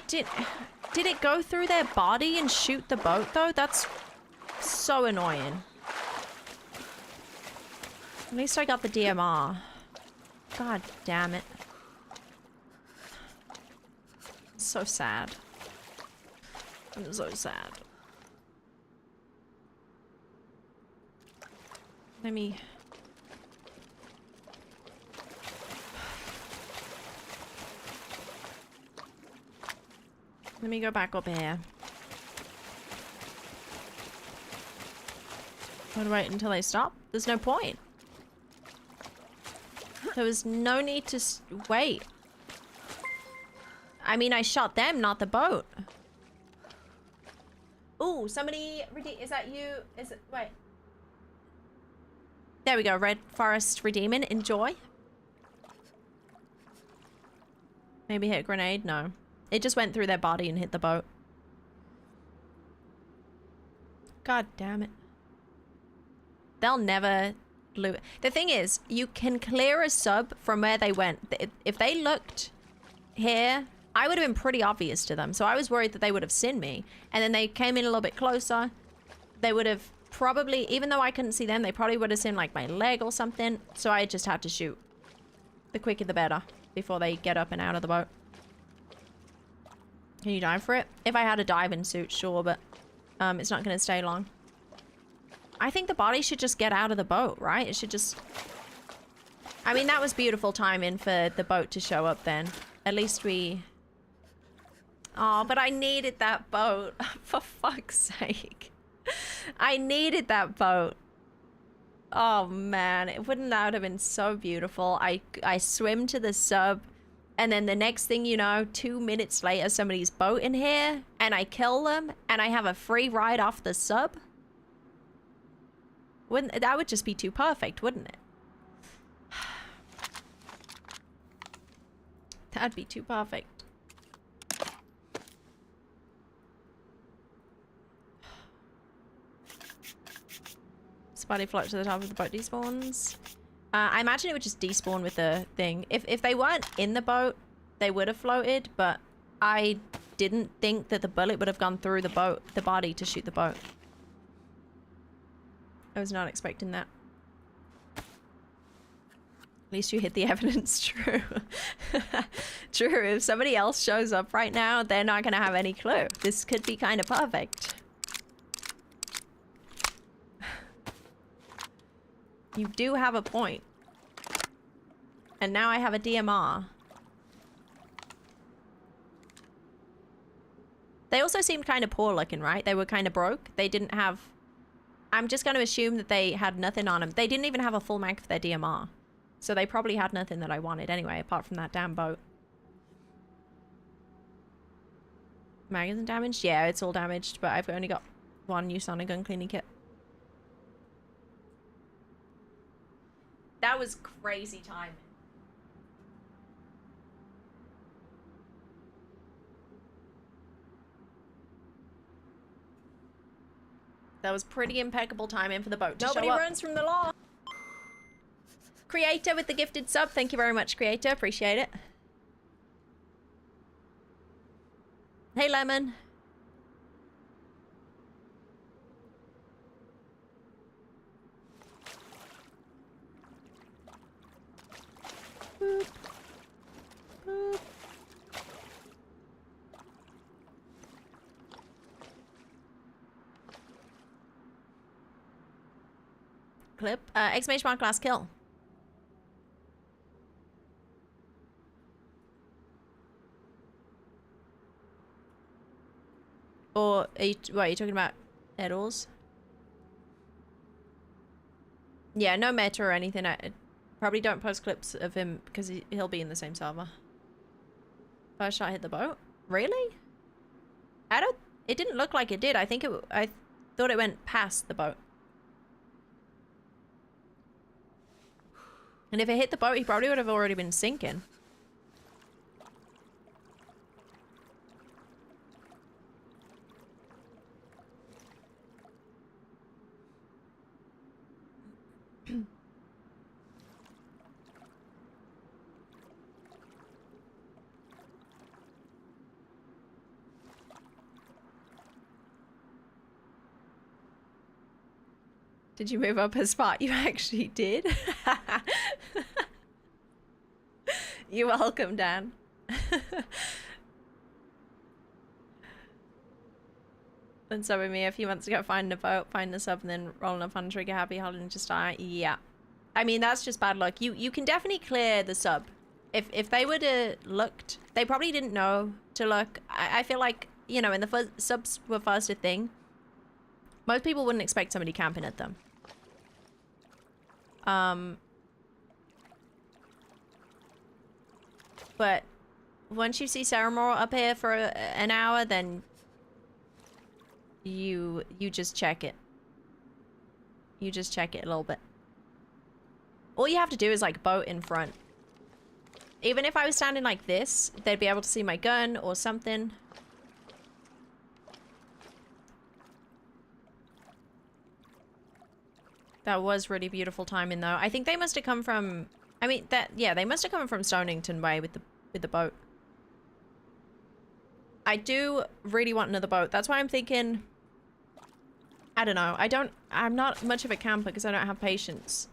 Did it go through their body and shoot the boat, though? That's so annoying. At least I got the DMR. God damn it. So sad. I'm so sad. Let me... Let me go back up here. I'm gonna wait until they stop. There's no point. There was no need to wait. I mean, I shot them, not the boat. Ooh, somebody... Is that you? Is it... Wait. There we go. Red Forest redeeming. Enjoy. Maybe hit a grenade? No. It just went through their body and hit the boat. God damn it. They'll never... The thing is, you can clear a sub from where they went. If they looked here, I would have been pretty obvious to them. So I was worried that they would have seen me. And then they came in a little bit closer. They would have probably, even though I couldn't see them, they probably would have seen like my leg or something. So I just had to shoot. The quicker the better before they get up and out of the boat. Can you dive for it? If I had a diving suit, sure, but it's not going to stay long. I think the body should just get out of the boat, right? It should just... I mean, that was beautiful timing for the boat to show up then. At least we... Oh, but I needed that boat. For fuck's sake. I needed that boat. Oh man, wouldn't that have been so beautiful? I swim to the sub, and then the next thing you know, 2 minutes later, somebody's boat in here, and I kill them, and I have a free ride off the sub. Wouldn't that would just be too perfect, wouldn't it? That'd be too perfect. Spotty float to the top of the boat despawns. I imagine it would just despawn with the thing. If they weren't in the boat, they would have floated, but I didn't think that the bullet would have gone through the boat, the body, to shoot the boat. I was not expecting that. At least you hit the evidence. True. True. If somebody else shows up right now, they're not going to have any clue. This could be kind of perfect. You do have a point. And now I have a DMR. They also seemed kind of poor looking, right? They were kind of broke. They didn't have... I'm just going to assume that they had nothing on them. They didn't even have a full mag for their DMR. So they probably had nothing that I wanted anyway, apart from that damn boat. Mag isn't damaged? Yeah, it's all damaged, but I've only got one use on a gun cleaning kit. That was crazy timing. That was pretty impeccable timing for the boat to Nobody runs from the law. Creator with the gifted sub. Thank you very much, Creator. Appreciate it. Hey, Lemon. Boop. Boop. Clip. Exclamation mark last kill. Or what are you talking about? Edals? Yeah, no meta or anything. I probably don't post clips of him because he'll be in the same server. First shot hit the boat? Really? It didn't look like it did. I thought it went past the boat. And if it hit the boat, he probably would have already been sinking. Did you move up a spot? You actually did? You're welcome, Dan. Then subbing me a few months ago, find a boat, find the sub, and then rolling up on trigger happy, holding just die. Yeah. I mean, that's just bad luck. You can definitely clear the sub. If they would have looked, they probably didn't know to look. I feel like, you know, when the subs were first a thing, most people wouldn't expect somebody camping at them. But once you see Ceramore up here for an hour, then you just check it. You just check it a little bit. All you have to do is like boat in front. Even if I was standing like this, they'd be able to see my gun or something. That was really beautiful timing though. I think they must have come from, I mean, they must have come from Stonington Way with the boat. I do really want another boat. That's why I'm thinking, I don't know. I'm not much of a camper because I don't have patience.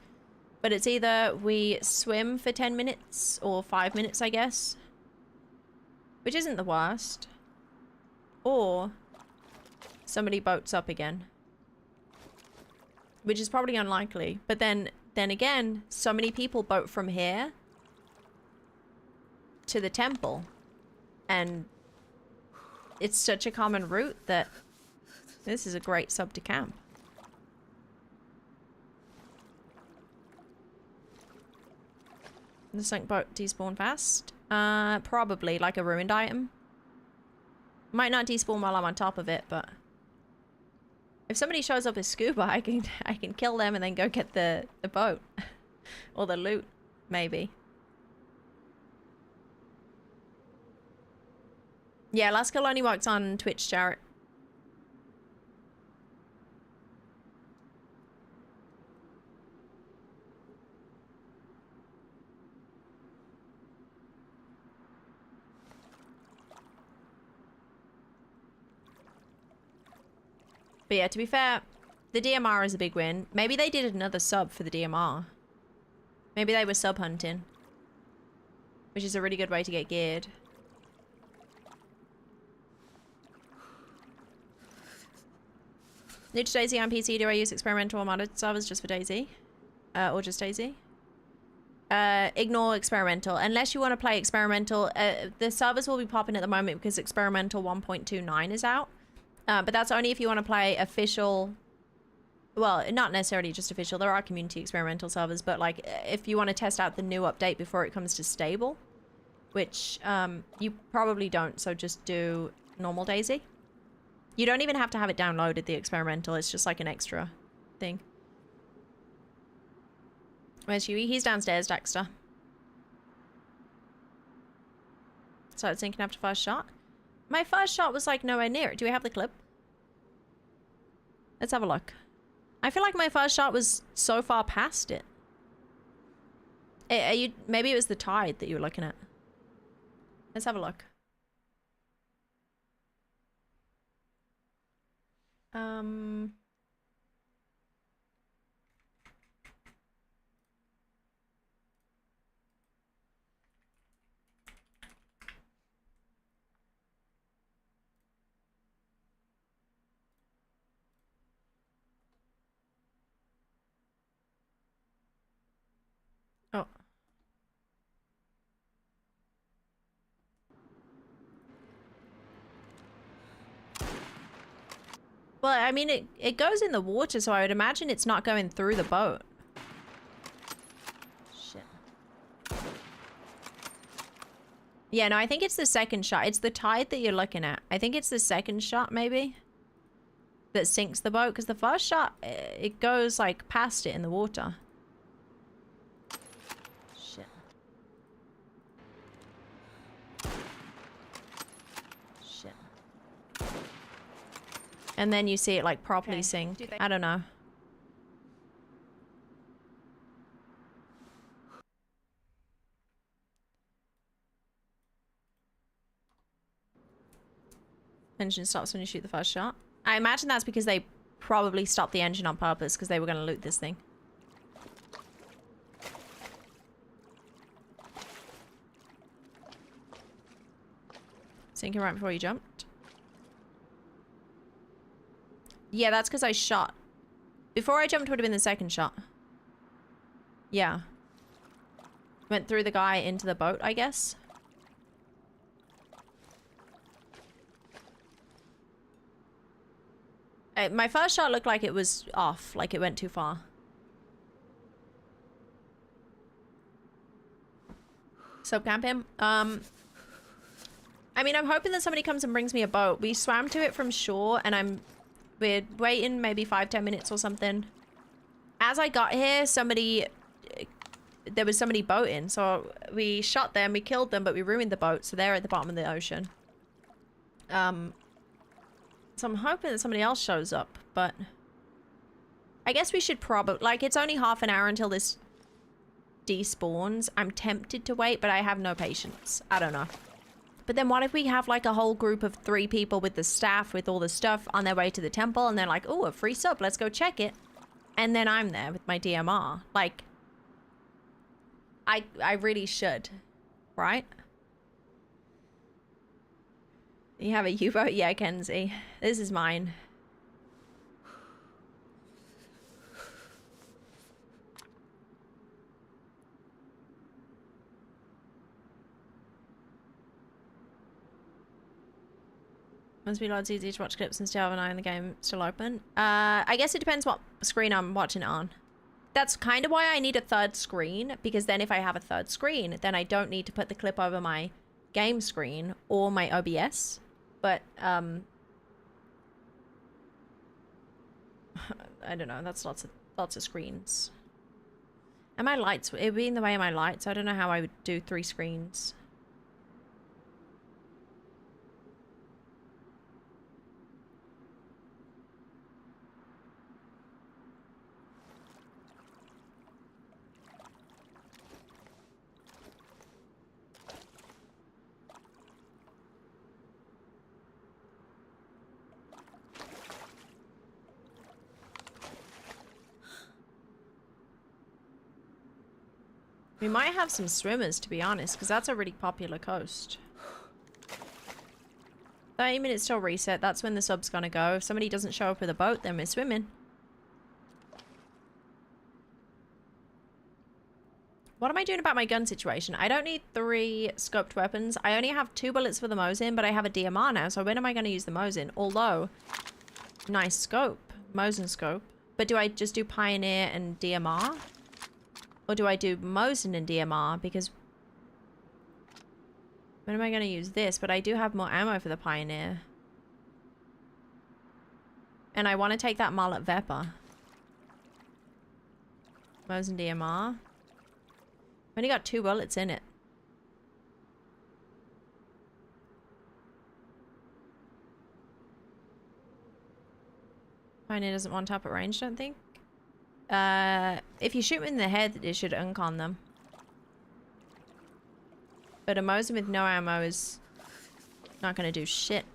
But it's either we swim for 10 minutes or 5 minutes, I guess. Which isn't the worst. Or somebody boats up again. Which is probably unlikely. But then again, so many people boat from here to the temple. And it's such a common route that this is a great sub to camp. The sunk boat despawn fast? Probably, like a ruined item. Might not despawn while I'm on top of it, but if somebody shows up with scuba, I can kill them and then go get the boat. Or the loot, maybe. Yeah, Last Kill only works on Twitch, Jarrett. But yeah, to be fair, the DMR is a big win. Maybe they did another sub for the DMR. Maybe they were sub hunting. Which is a really good way to get geared. New to DayZ on PC, do I use experimental or modded servers just for DayZ? Or just DayZ? Ignore experimental. Unless you want to play experimental, the servers will be popping at the moment because experimental 1.29 is out. But that's only if you want to play official. Well, not necessarily just official. There are community experimental servers, but like if you want to test out the new update before it comes to stable, which you probably don't. So just do normal DayZ. You don't even have to have it downloaded, the experimental. It's just like an extra thing. Where's Huey? He's downstairs, Dexter. So it's thinking after first shot. My first shot was like nowhere near it. Do we have the clip? Let's have a look. I feel like my first shot was so far past it. Are you, maybe it was the tide that you were looking at. Let's have a look. Oh. Well, I mean, it goes in the water, so I would imagine it's not going through the boat. Shit. Yeah, no, I think it's the second shot. It's the tide that you're looking at. I think it's the second shot, maybe, that sinks the boat, because the first shot, it goes, like, past it in the water. Shit. Shit. And then you see it like properly sink. I don't know. Engine stops when you shoot the first shot. I imagine that's because they probably stopped the engine on purpose because they were going to loot this thing. Sinking right before you jumped. Yeah, that's because I shot. Before I jumped would have been the second shot. Yeah. Went through the guy into the boat, I guess. My first shot looked like it was off, like it went too far. Subcamp him. I mean, I'm hoping that somebody comes and brings me a boat. We swam to it from shore, and we're waiting maybe 5-10 minutes or something. As I got here, there was somebody boating, so we shot them, we killed them, but we ruined the boat, so they're at the bottom of the ocean. So I'm hoping that somebody else shows up, but I guess we should probably, like, it's only half an hour until this despawns. I'm tempted to wait, but I have no patience. I don't know. But then what if we have like a whole group of 3 people with the staff with all the stuff on their way to the temple, and they're like, oh, a free sub, let's go check it. And then I'm there with my DMR. Like, I really should, right? You have a U-boat? Yeah, Kenzie. This is mine. Must be loads easier to watch clips and still have an eye on the game still open. I guess it depends what screen I'm watching it on. That's kind of why I need a third screen, because then if I have a third screen, then I don't need to put the clip over my game screen or my OBS. But, I don't know, that's lots of screens. And my lights, it would be in the way of my lights. I don't know how I would do 3 screens. We might have some swimmers, to be honest, because that's a really popular coast. 30 minutes till reset. That's when the sub's gonna go. If somebody doesn't show up with a boat, then we're swimming. What am I doing about my gun situation? I don't need 3 scoped weapons. I only have 2 bullets for the Mosin, but I have a DMR now, so when am I going to use the Mosin? Although, nice scope. Mosin scope. But do I just do Pioneer and DMR? Or do I do Mosin and DMR? Because when am I going to use this? But I do have more ammo for the Pioneer. And I want to take that Mullet Vepper. Mosin DMR. I've only got 2 bullets in it. Pioneer doesn't want top at range, don't think. If you shoot them in the head, it should uncon them. But a Mosin with no ammo is not going to do shit.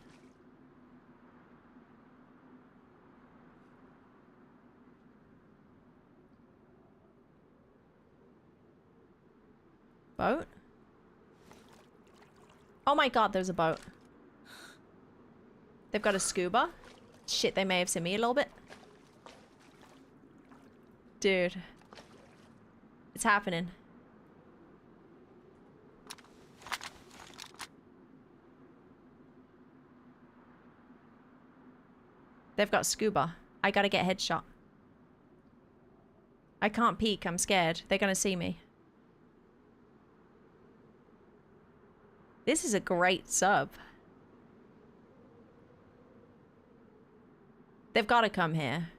Boat? Oh my god, there's a boat. They've got a scuba. Shit, they may have seen me a little bit. Dude. It's happening. They've got scuba. I gotta get headshot. I can't peek, I'm scared. They're gonna see me. This is a great sub. They've got to come here.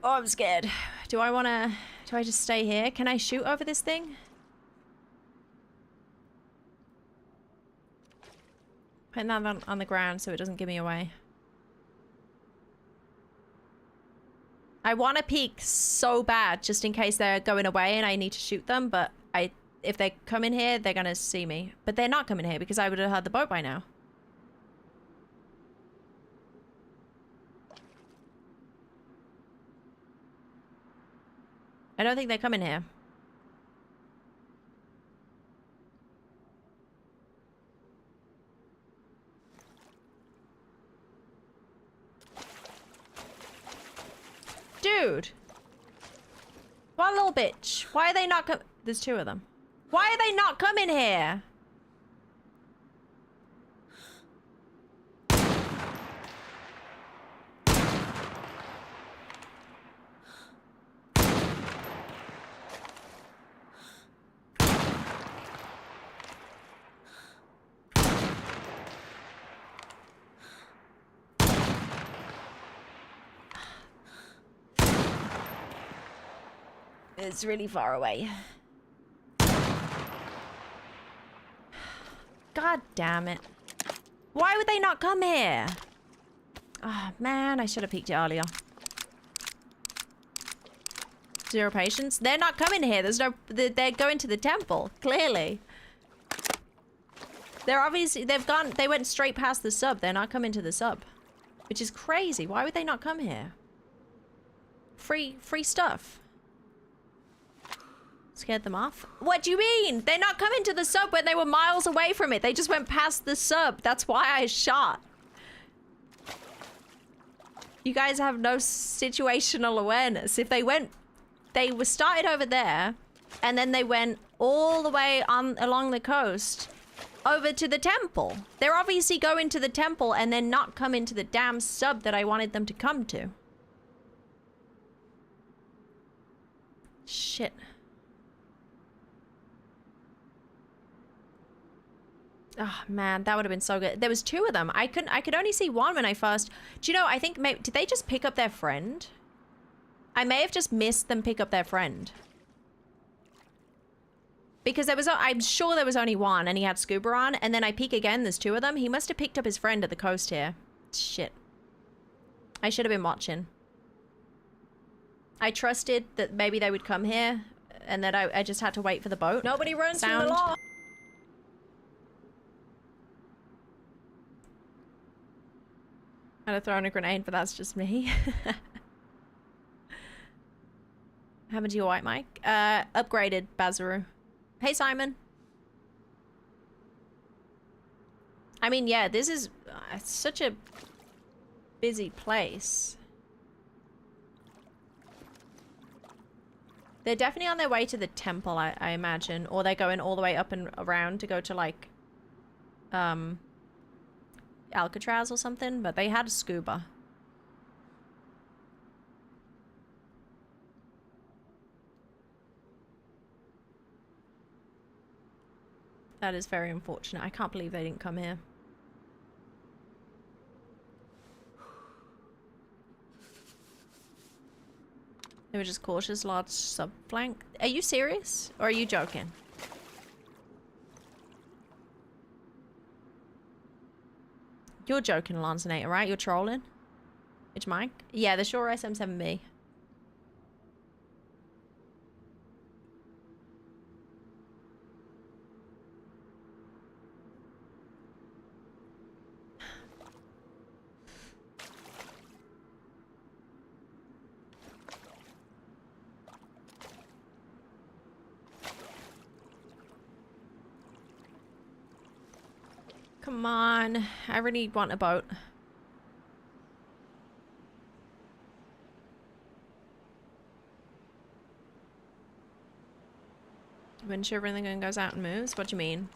Oh, I'm scared. Do I just stay here? Can I shoot over this thing? Putting that on the ground so it doesn't give me away. I want to peek so bad just in case they're going away and I need to shoot them, but if they come in here, they're going to see me. But they're not coming here because I would have had the boat by now. I don't think they're coming here. Dude! What little bitch? Why are they not coming? There's 2 of them. Why are they not coming here? It's really far away. God damn it. Why would they not come here? Oh, man, I should have peeked it earlier. 0 patience. They're not coming here. There's no... They're going to the temple, clearly. They're obviously... They went straight past the sub. They're not coming to the sub. Which is crazy. Why would they not come here? Free stuff. Scared them off? What do you mean? They're not coming to the sub when they were miles away from it. They just went past the sub. That's why I shot. You guys have no situational awareness. If they went... They were started over there, and then they went all the way along the coast, over to the temple. They're obviously going to the temple and then not coming to the damn sub that I wanted them to come to. Shit. Oh man, that would have been so good. There was two of them. I could only see one when I first. Do you know, I think maybe, did they just pick up their friend? I may have just missed them pick up their friend. Because there was, I'm sure there was only one and he had scuba on, and then I peek again, there's two of them. He must have picked up his friend at the coast here. Shit. I should have been watching. I trusted that maybe they would come here and that I just had to wait for the boat. Nobody runs from Sound. the law. I'd have thrown a grenade, but that's just me. Happened to your white mic? Upgraded, Bazaru. Hey, Simon. I mean, yeah, this is such a busy place. They're definitely on their way to the temple, I imagine. Or they're going all the way up and around to go to, like, Alcatraz or something. But they had a scuba. That is very unfortunate. I can't believe they didn't come here. They were just cautious, large sub-flank. Are you serious? Or are you joking? You're joking, Lancinator, right? You're trolling? Which mic? Yeah, the Shure SM7B. Come on. I really want a boat. When everything goes out and moves? What do you mean?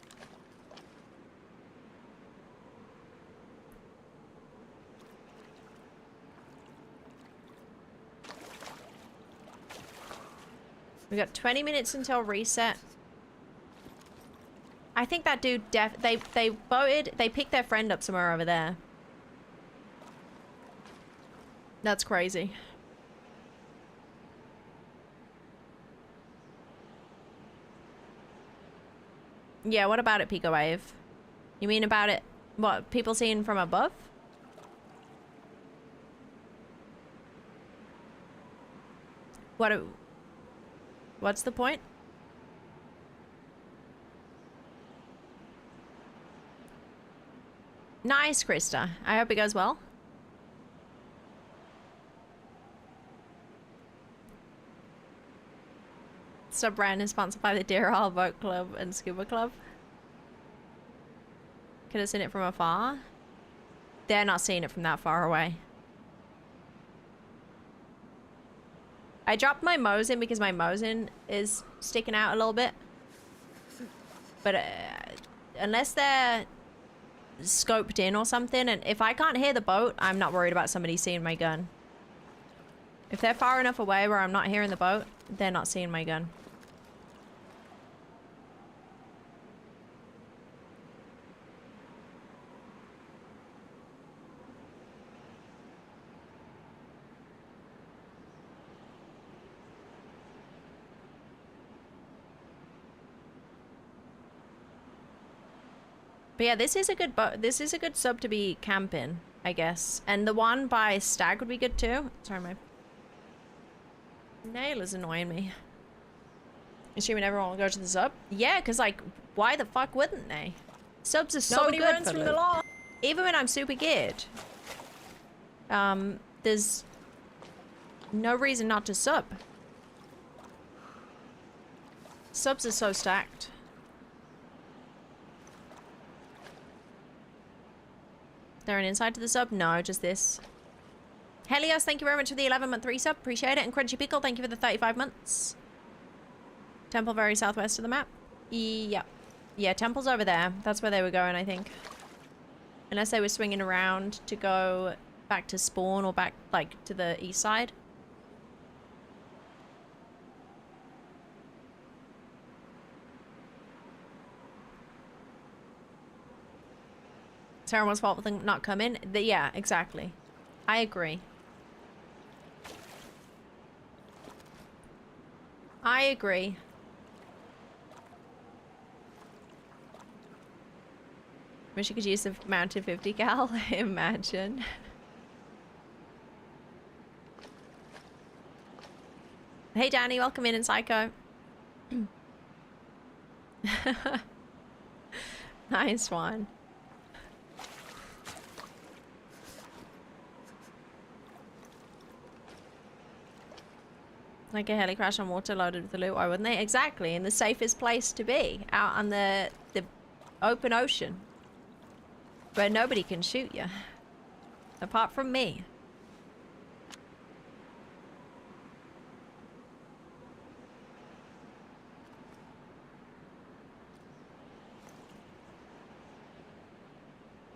We got 20 minutes until reset. I think that dude they boated, they picked their friend up somewhere over there. That's crazy. Yeah, what about it, Pico Wave? You mean about it, what, people seeing from above? What's the point? Nice, Krista. I hope it goes well. Sub-brand is sponsored by the Deer Isle Boat Club and Scuba Club. Could have seen it from afar. They're not seeing it from that far away. I dropped my Mosin because my Mosin is sticking out a little bit. But unless they're scoped in or something, and if I can't hear the boat, I'm not worried about somebody seeing my gun. If they're far enough away where I'm not hearing the boat, they're not seeing my gun. But yeah, this is a good this is a good sub to be camping, I guess. And the one by Stag would be good too. Sorry, my nail is annoying me. Assuming everyone will go to the sub? Yeah, because like, why the fuck wouldn't they? Subs are so Nobody good runs for from loot. the law. Even when I'm super geared. There's no reason not to sub. Subs are so stacked. There an inside to the sub? No, just this. Helios, thank you very much for the 11-month resub. Appreciate it. And Crunchy Pickle, thank you for the 35 months. Temple very southwest of the map. Yep. Yeah, temple's over there. That's where they were going, I think. Unless they were swinging around to go back to spawn or back, like, to the east side. It's everyone's fault for them not coming. Yeah, exactly. I agree. I agree. Wish you could use the mounted 50 cal. Imagine. Hey Danny, welcome in Psycho. Nice one. Like a heli crash on water loaded with loot, why wouldn't they? Exactly, in the safest place to be, out on the open ocean, where nobody can shoot you, apart from me.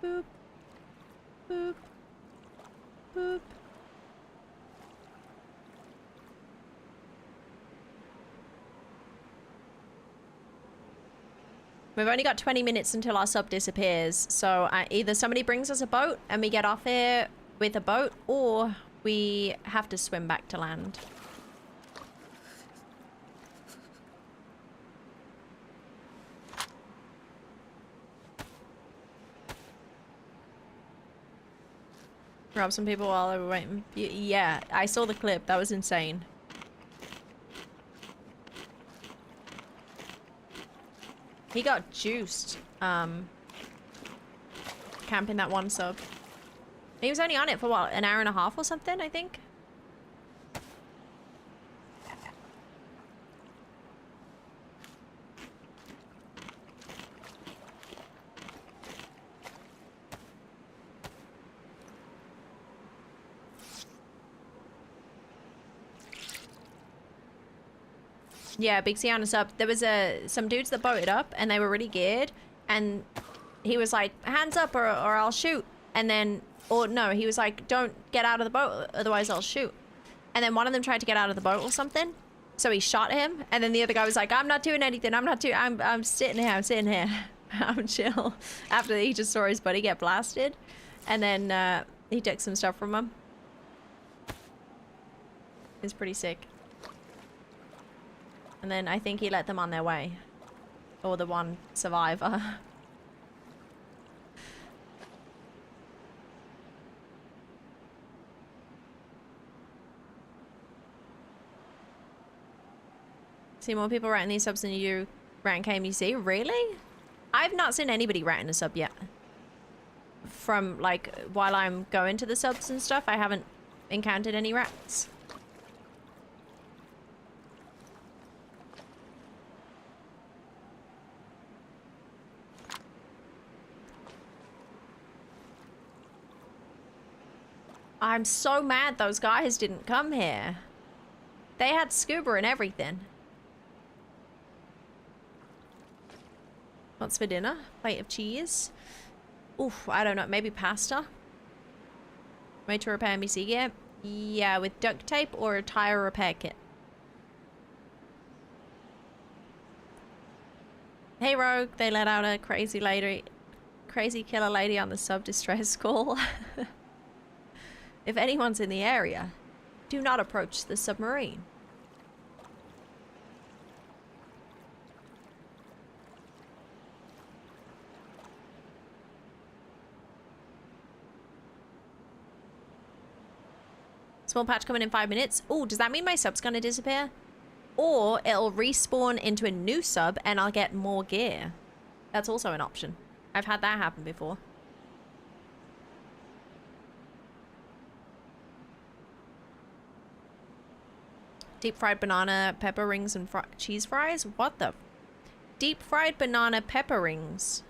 Boop, boop, boop. We've only got 20 minutes until our sub disappears, so either somebody brings us a boat and we get off here with a boat, or we have to swim back to land. Rob some people while they were waiting. Yeah, I saw the clip. That was insane. He got juiced, camping that one sub. He was only on it for what, an hour and a half or something, I think? Yeah, Big C on a sub. There was some dudes that boated up and they were really geared, and he was like, hands up or I'll shoot. And then, or no, he was like, don't get out of the boat, otherwise I'll shoot. And then one of them tried to get out of the boat or something, so he shot him. And then the other guy was like, I'm not doing anything. I'm sitting here. I'm sitting here. I'm chill. After he just saw his buddy get blasted, and then he took some stuff from him. It's pretty sick. And then I think he let them on their way. Or the one survivor. See more people writing these subs than you do rank KMUC? Really? I've not seen anybody writing a sub yet. From, like, while I'm going to the subs and stuff, I haven't encountered any rats. I'm so mad those guys didn't come here. They had scuba and everything. What's for dinner? Plate of cheese. Oof, I don't know. Maybe pasta? Way to repair NBC gear? Yeah, with duct tape or a tire repair kit. Hey Rogue, they let out a crazy killer lady on the sub distress call. If anyone's in the area, do not approach the submarine. Small patch coming in 5 minutes. Oh, does that mean my sub's gonna disappear? Or it'll respawn into a new sub and I'll get more gear. That's also an option. I've had that happen before. Deep fried banana, pepper rings, and cheese fries? What the? Deep fried banana pepper rings.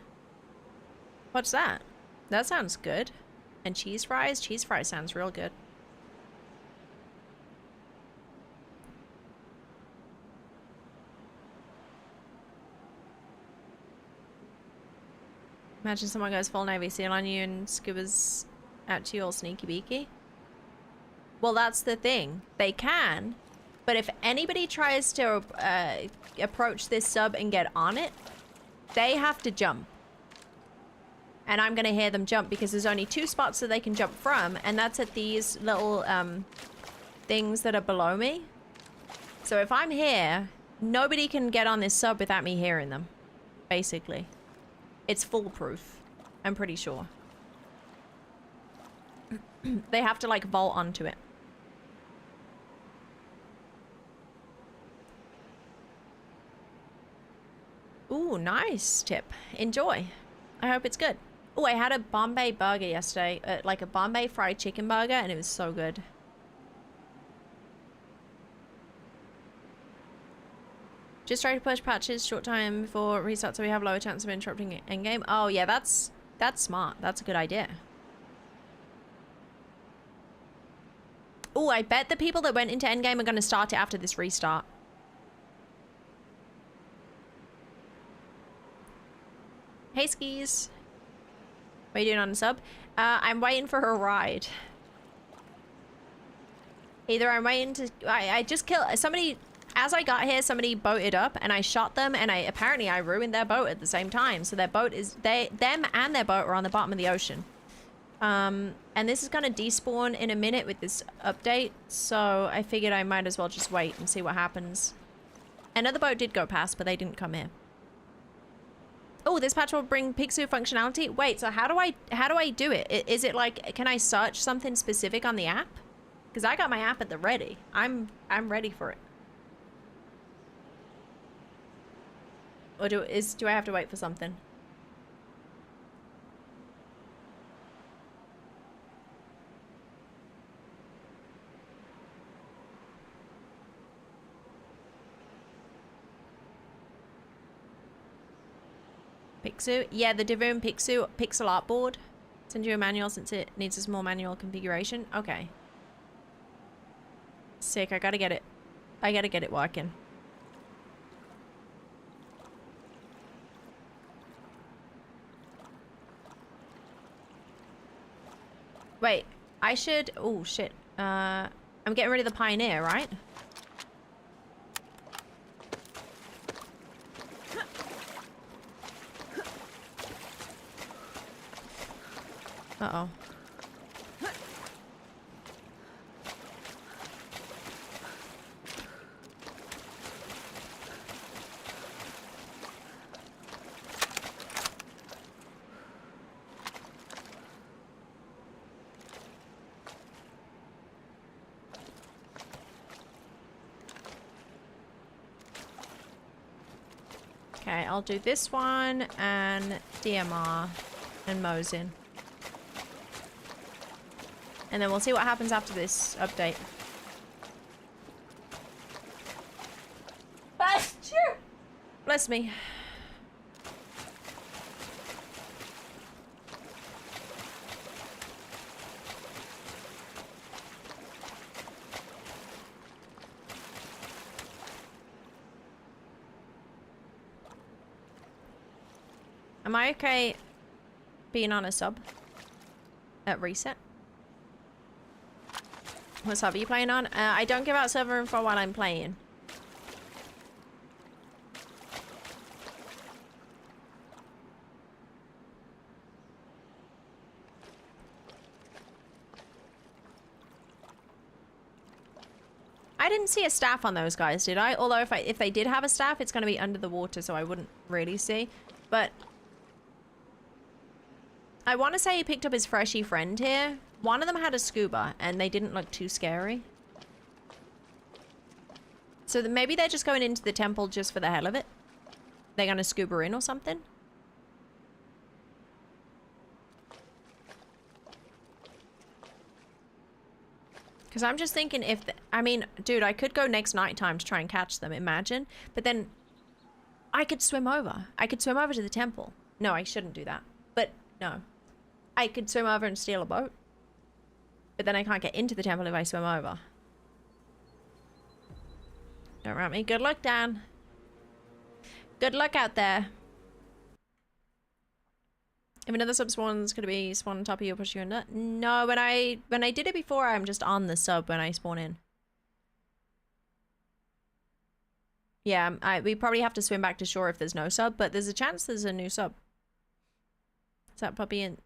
What's that? That sounds good. And cheese fries? Cheese fries sounds real good. Imagine someone goes full Navy SEAL on you and scubas out to you all sneaky beaky. Well, that's the thing. They can, but if anybody tries to approach this sub and get on it, they have to jump. And I'm gonna hear them jump because there's only 2 spots that they can jump from, and that's at these little things that are below me. So if I'm here, nobody can get on this sub without me hearing them, basically. It's foolproof, I'm pretty sure. They have to, like, vault onto it. Ooh, nice tip. Enjoy. I hope it's good. Oh, I had a Bombay burger yesterday, like a Bombay fried chicken burger, and it was so good. Just try to push patches short time before restart so we have lower chance of interrupting endgame. Oh yeah, that's smart. That's a good idea. Oh, I bet the people that went into endgame are going to start it after this restart. Hey skis. What are you doing on the sub? I'm waiting for a ride. Either I'm waiting to... I just killed... Somebody... As I got here, somebody boated up and I shot them and apparently I ruined their boat at the same time. So their boat is... Them and their boat are on the bottom of the ocean. And this is going to despawn in a minute with this update. So I figured I might as well just wait and see what happens. Another boat did go past, but they didn't come here. Oh, this patch will bring Pixu functionality. Wait, so how do I do it? Is it like, can I search something specific on the app? Because I got my app at the ready. I'm ready for it. Or do I have to wait for something? Pixu? Yeah, the Divoom Pixu pixel art board. Send you a manual since it needs a small manual configuration. Okay. Sick, I gotta get it. I gotta get it working. Wait, I should... Oh, shit. I'm getting rid of the Pioneer, right? Uh-oh. Okay, I'll do this one and DMR and Mosin. And then we'll see what happens after this update. Bless me. Am I okay being on a sub at reset? What sub are you playing on? I don't give out server info while I'm playing. I didn't see a staff on those guys, did I? Although if they did have a staff, it's going to be under the water, so I wouldn't really see. But I want to say he picked up his freshy friend here. One of them had a scuba, and they didn't look too scary. So maybe they're just going into the temple just for the hell of it. They're going to scuba in or something. Because I'm just thinking if... I mean, dude, I could go next nighttime to try and catch them, imagine. But then I could swim over. I could swim over to the temple. No, I shouldn't do that. But no. I could swim over and steal a boat. But then I can't get into the temple if I swim over. Don't rat me. Good luck, Dan. Good luck out there. If another sub spawn's gonna be spawn on top of you or push you under. No, when I did it before, I'm just on the sub when I spawn in. Yeah, we probably have to swim back to shore if there's no sub, but there's a chance there's a new sub. Is that puppy in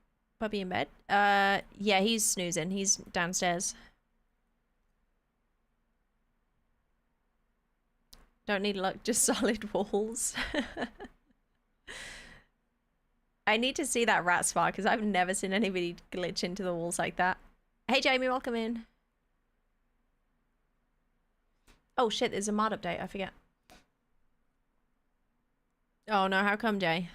bed? Yeah, he's snoozing. He's downstairs. Don't need luck, just solid walls. I need to see that rat spot because I've never seen anybody glitch into the walls like that. Hey Jamie, welcome in. Oh shit, there's a mod update, I forget. Oh no, how come, Jay?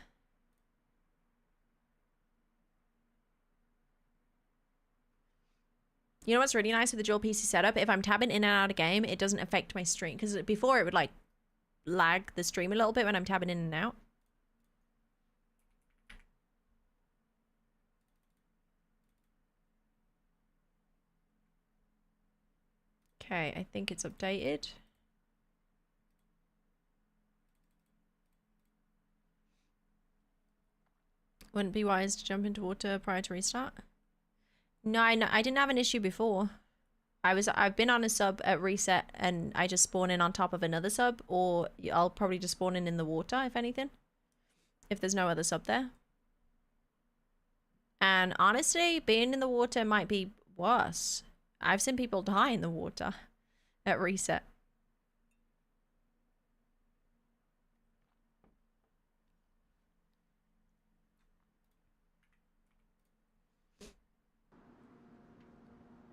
You know what's really nice with the dual PC setup? If I'm tabbing in and out of game, it doesn't affect my stream. Because before it would like lag the stream a little bit when I'm tabbing in and out. Okay, I think it's updated. Wouldn't be wise to jump into water prior to restart. No, I didn't have an issue before. I've been on a sub at reset and I just spawn in on top of another sub, or I'll probably just spawn in the water if anything, if there's no other sub there. And honestly, being in the water might be worse. I've seen people die in the water at reset.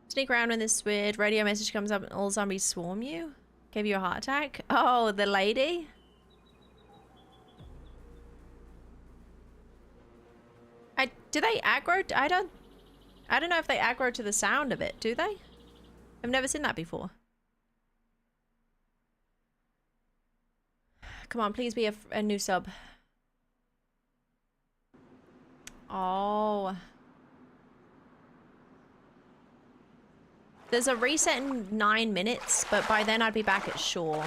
Sneak around when this weird radio message comes up and all zombies swarm you. Gave you a heart attack. Oh, the lady. Do they aggro? I don't know if they aggro to the sound of it. Do they? I've never seen that before. Come on, please be a new sub. Oh. There's a reset in 9 minutes, but by then I'd be back at shore.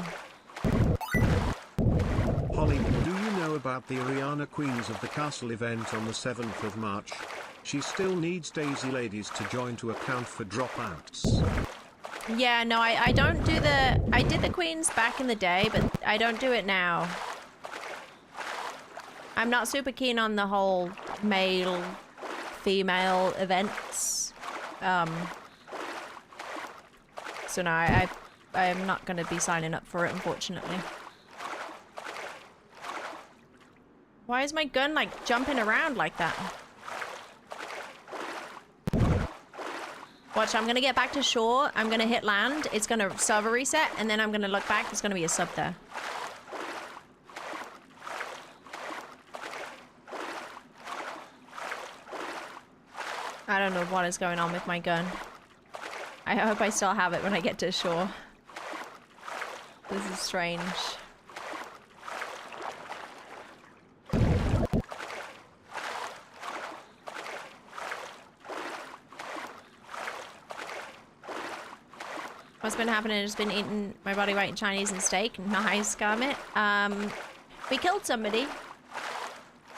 Holly, do you know about the Ariana Queens of the Castle event on the 7th of March? She still needs DayZ ladies to join to account for dropouts. Yeah, no, I don't do the... I did the queens back in the day, but I don't do it now. I'm not super keen on the whole male-female events. So no, I am not going to be signing up for it, unfortunately. Why is my gun, like, jumping around like that? Watch, I'm going to get back to shore. I'm going to hit land. It's going to server reset, and then I'm going to look back. There's going to be a sub there. I don't know what is going on with my gun. I hope I still have it when I get to shore. This is strange. What's been happening? I've just been eating my body weight in Chinese and steak. Nice, Garmit. We killed somebody,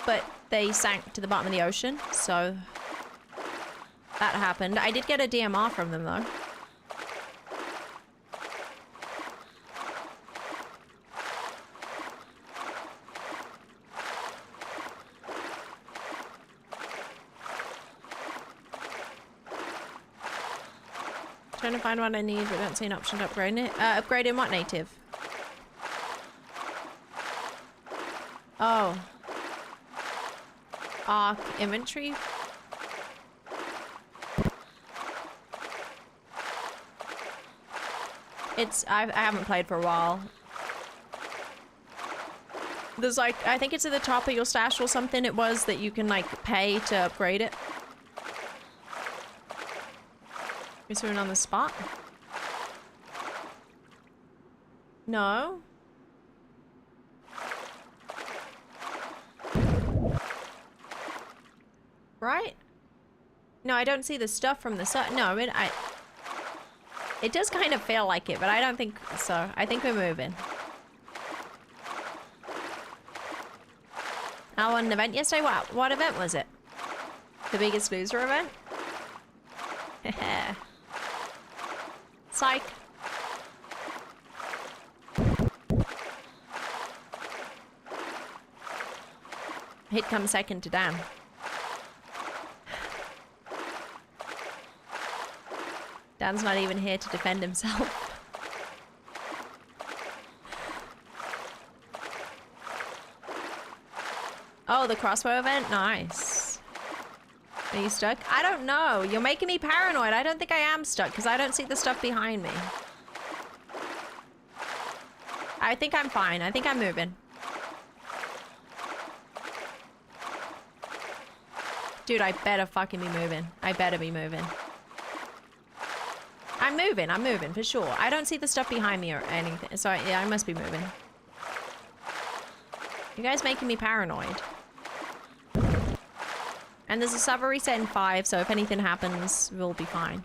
but they sank to the bottom of the ocean, so that happened. I did get a DMR from them, though. Trying to find what I need, but don't see an option to upgrade it. Upgrade in what native? Oh. Arc inventory. I haven't played for a while. There's like, I think it's at the top of your stash or something it was that you can like pay to upgrade it. We're swimming on the spot? No? Right? No, I don't see the stuff from the sun. No, I mean, it does kind of feel like it, but I don't think so. I think we're moving. I won an event yesterday. What event was it? The Biggest Loser event? Psych. He'd come second to Dan. Dan's not even here to defend himself. Oh, the crossbow event? Nice. Are you stuck? I don't know. You're making me paranoid. I don't think I am stuck because I don't see the stuff behind me. I think I'm fine. I think I'm moving. Dude, I better fucking be moving. I better be moving. I'm moving for sure. I don't see the stuff behind me or anything. So yeah, I must be moving. You guys making me paranoid. And there's a server reset in 5, so if anything happens, we'll be fine.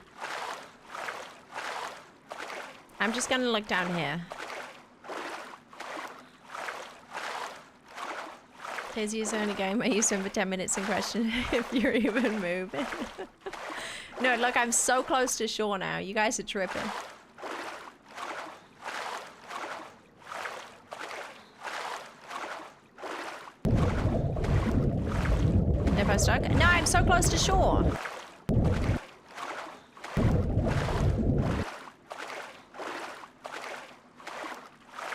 I'm just gonna look down here. DayZ is the only game I use swim for 10 minutes and question if you're even moving. No, look, I'm so close to shore now. You guys are tripping. If I'm stuck? No, I'm so close to shore.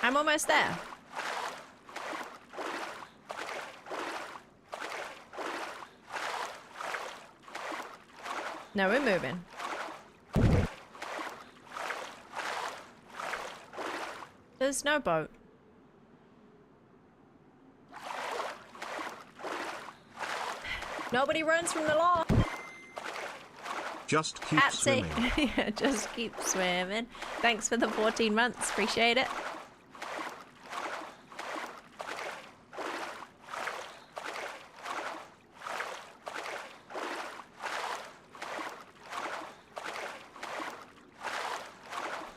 I'm almost there. No, we're moving. There's no boat. Nobody runs from the law. Just keep swimming. Yeah, just keep swimming. Thanks for the 14 months. Appreciate it.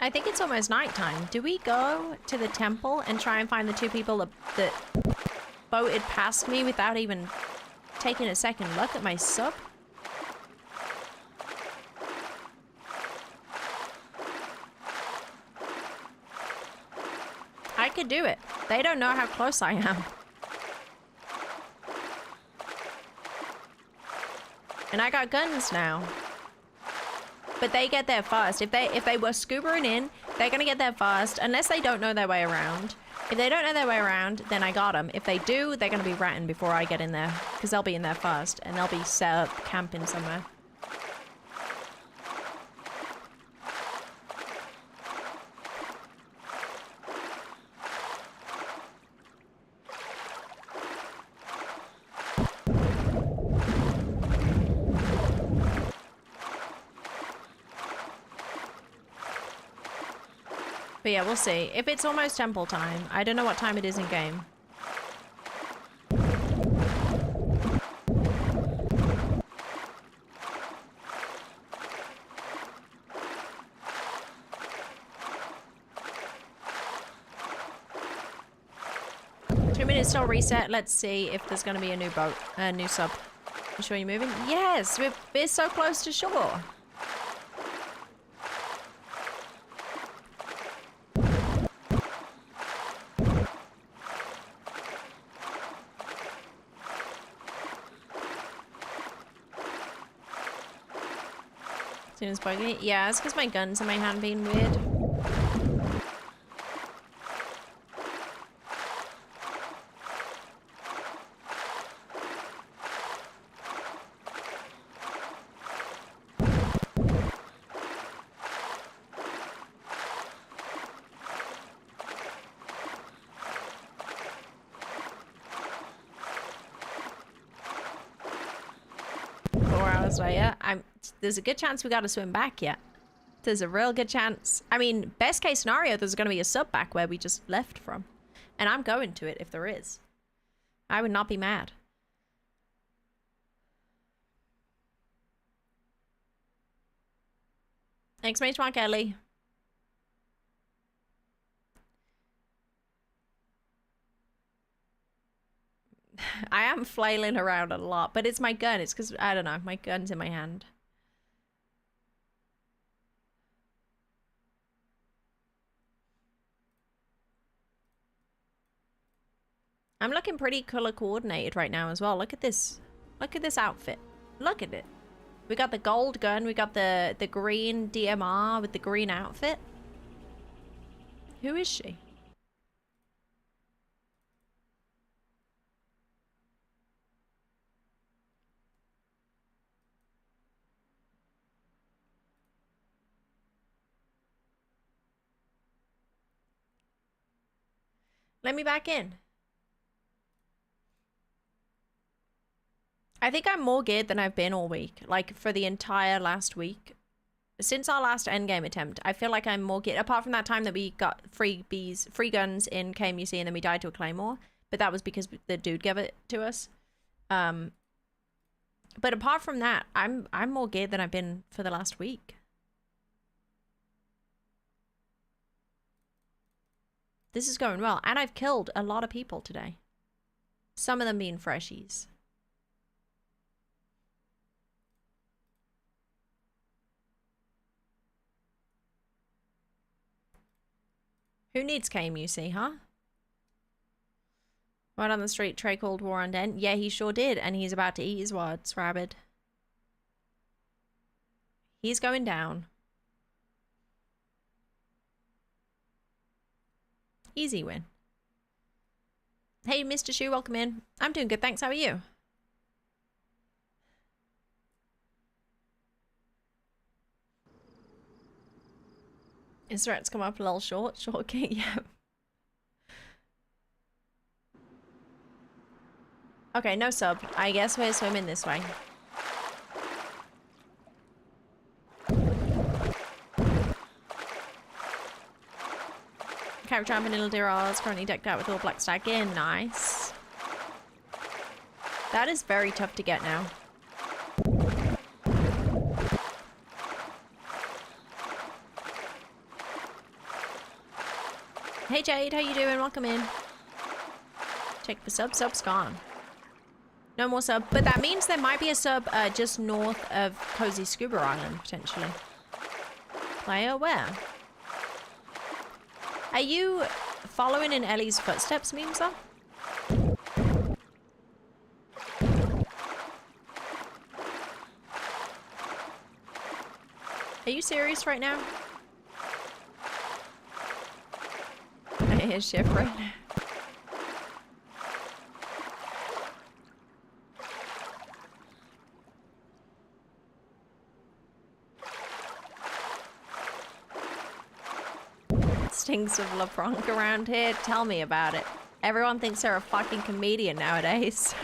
I think it's almost nighttime. Do we go to the temple and try and find the 2 people that boated past me without even taking a second look at my sub? I could do it. They don't know how close I am. And I got guns now. But they get there first. If they were scubaing in, they're gonna get there first, unless they don't know their way around. If they don't know their way around, then I got them. If they do, they're gonna be ratting before I get in there, because they'll be in there first, and they'll be set up camping somewhere. But yeah, we'll see. If it's almost temple time, I don't know what time it is in game. Two minutes till reset. Let's see if there's going to be a new boat, a new sub. You sure you're moving? Yes, we're so close to shore. Soon as buggy. Yeah, it's because my gun's in my hand being weird. 4 hours later, there's a good chance we gotta swim back yet. There's a real good chance. I mean, best case scenario, there's gonna be a sub back where we just left from. And I'm going to it if there is. I would not be mad. Exclamation mark Ellie. I am flailing around a lot, but it's my gun. It's because, I don't know, my gun's in my hand. I'm looking pretty color coordinated right now as well. Look at this. Look at this outfit. Look at it. We got the gold gun. We got the green DMR with the green outfit. Who is she? Let me back in. I think I'm more geared than I've been all week. Like, for the entire last week. Since our last endgame attempt, I feel like I'm more geared. Apart from that time that we got free guns in KMUC and then we died to a claymore. But that was because the dude gave it to us. But apart from that, I'm more geared than I've been for the last week. This is going well. And I've killed a lot of people today. Some of them being freshies. Who needs KMUC, huh? Right on the street, Trey called War on Den. Yeah, he sure did. And he's about to eat his words, Rabid. He's going down. Easy win. Hey, Mr. Shu, welcome in. I'm doing good, thanks. How are you? His threats come up a little short. Short king, yeah. Okay, no sub. I guess we're swimming this way. Character and Vanilla Deer is currently decked out with all black stag gear. Nice. That is very tough to get now. Hey Jade, how you doing? Welcome in. Check for sub. Sub's gone. No more sub, but that means there might be a sub just north of Cozy Scuba Island, potentially. Player, where? Are you following in Ellie's footsteps, Memesa? Are you serious right now? I hear ship right now. Stinks of LeBronc around here. Tell me about it. Everyone thinks they're a fucking comedian nowadays.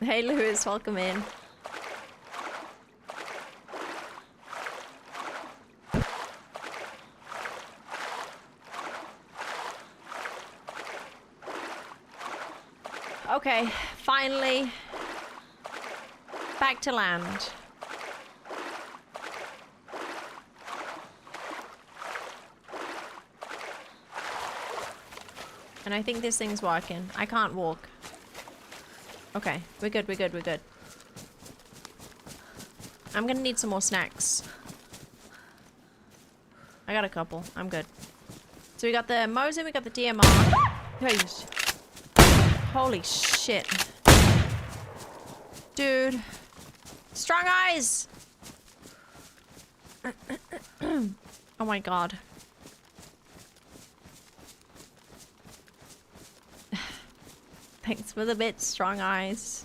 Hey Lewis, welcome in. Okay, finally back to land. And I think this thing's working. I can't walk. Okay, we're good, we're good, we're good. I'm gonna need some more snacks. I got a couple. I'm good. So we got the Mosin, we got the DMR. Holy shit. Dude. Strong eyes! Oh my god. Thanks for the bits, strong eyes.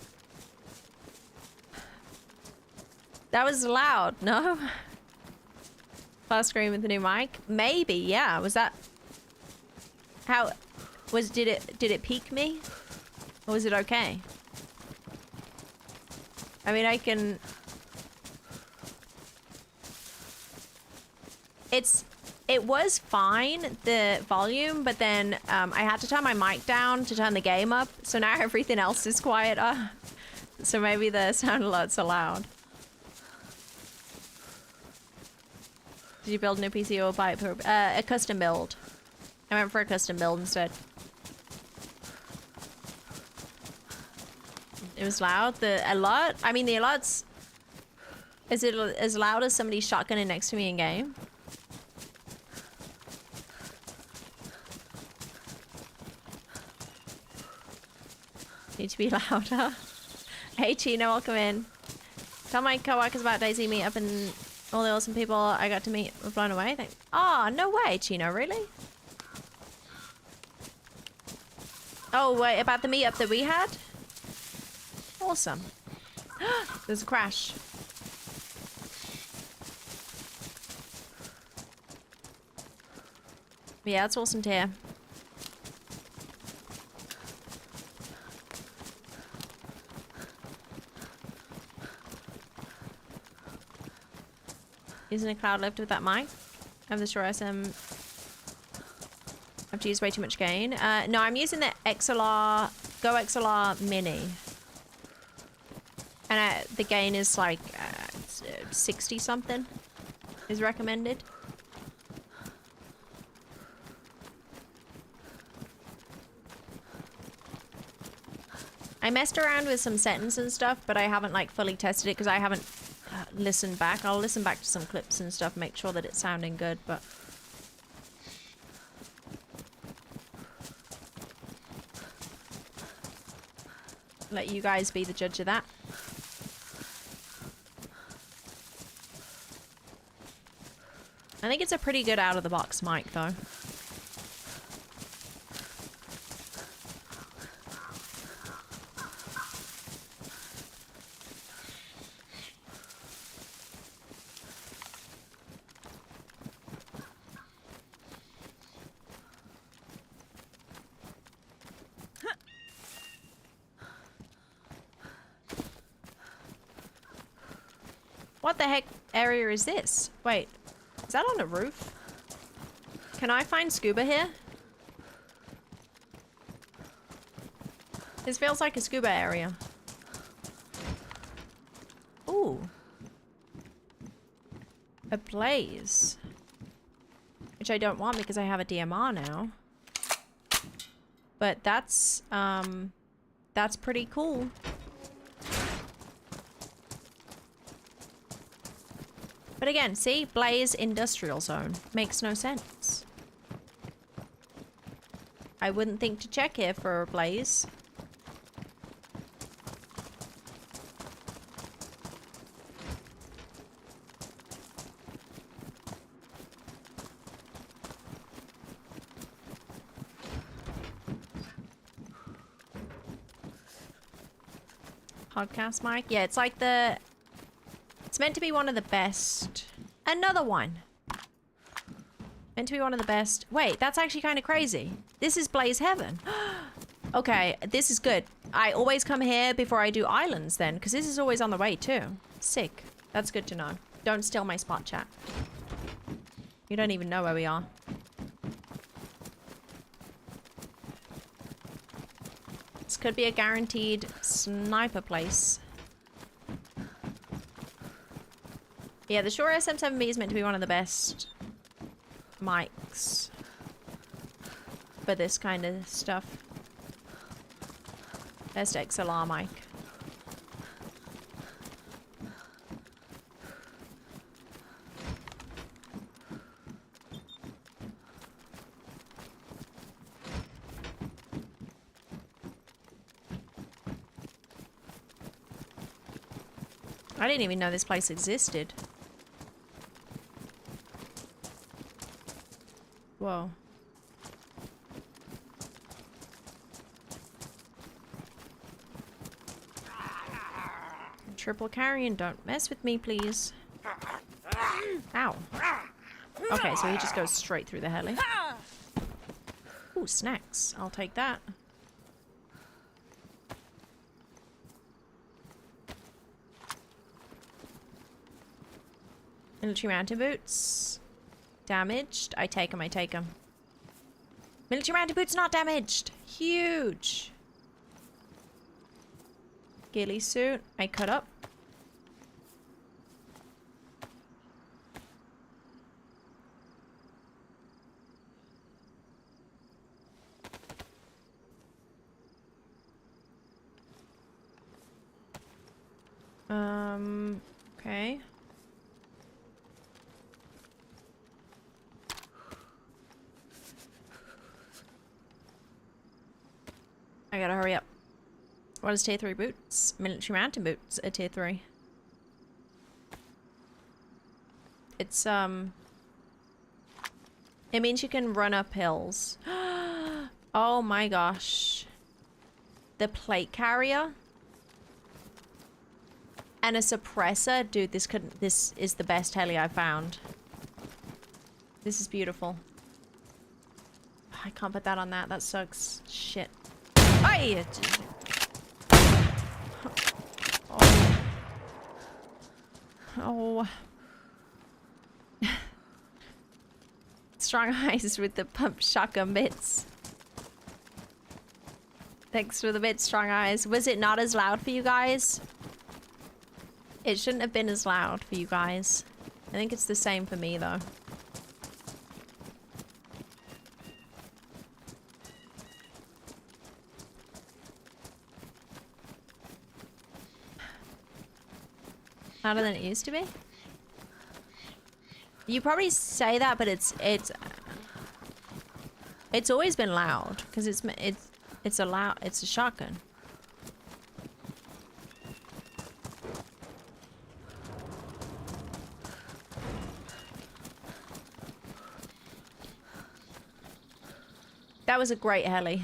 That was loud, no? Fast screen with the new mic? Maybe, yeah. Was that... How... Did it peak me? Or was it okay? I mean, I can... it was fine, the volume, but then I had to turn my mic down to turn the game up, so now everything else is quieter. So maybe the sound alerts are loud. Did you build a new PC or buy it for a custom build? I went for a custom build instead. It was loud. The alert? I mean, the alerts... Is it as loud as somebody shotgunning next to me in game? Need to be louder. Hey Chino, welcome in. Tell my co-workers about DayZ meetup and all the awesome people I got to meet were blown away. Oh, no way, Chino, really? Oh, wait, about the meetup that we had? Awesome. There's a crash. Yeah, it's awesome to hear. Using a cloud lift with that mic. I have the Shure SM. I've used way too much gain. No, I'm using the XLR, Go XLR Mini. And the gain is like 60 something is recommended. I messed around with some settings and stuff, but I haven't like fully tested it because I haven't listened back. I'll listen back to some clips and stuff, make sure that it's sounding good, but... Let you guys be the judge of that. I think it's a pretty good out-of-the-box mic, though. What the heck area is this? Wait, is that on a roof? Can I find scuba here? This feels like a scuba area. Ooh. A blaze. Which I don't want because I have a DMR now. But that's pretty cool. But again, see? Blaze industrial zone. Makes no sense. I wouldn't think to check here for a blaze. Podcast mic? Yeah, it's like the... It's meant to be one of the best. Another one. Meant to be one of the best. Wait, that's actually kind of crazy. This is Blaze Heaven. Okay, this is good. I always come here before I do islands then, because this is always on the way too. Sick. That's good to know. Don't steal my spot, chat. You don't even know where we are. This could be a guaranteed sniper place. Yeah, the Shure SM7B is meant to be one of the best mics for this kind of stuff. Best XLR mic. I didn't even know this place existed. Whoa. Triple carrying, don't mess with me, please. Ow. Okay, so he just goes straight through the heli. Ooh, snacks. I'll take that. Military mountain boots. Damaged. I take them, I take them. Military mounted boots not damaged. Huge. Ghillie suit. I cut up. Okay. I gotta hurry up. What is tier 3 boots? Military mountain boots are tier 3. It's, it means you can run up hills. Oh my gosh. The plate carrier and a suppressor. Dude, this is the best heli I've found. This is beautiful. I can't put that on that. That sucks. Shit. Hey! Oh. Oh. Strong eyes with the pump shotgun bits. Thanks for the bits, strong eyes. Was it not as loud for you guys? It shouldn't have been as loud for you guys. I think it's the same for me though. Louder than it used to be? You probably say that, but it's always been loud because it's a shotgun. That was a great heli.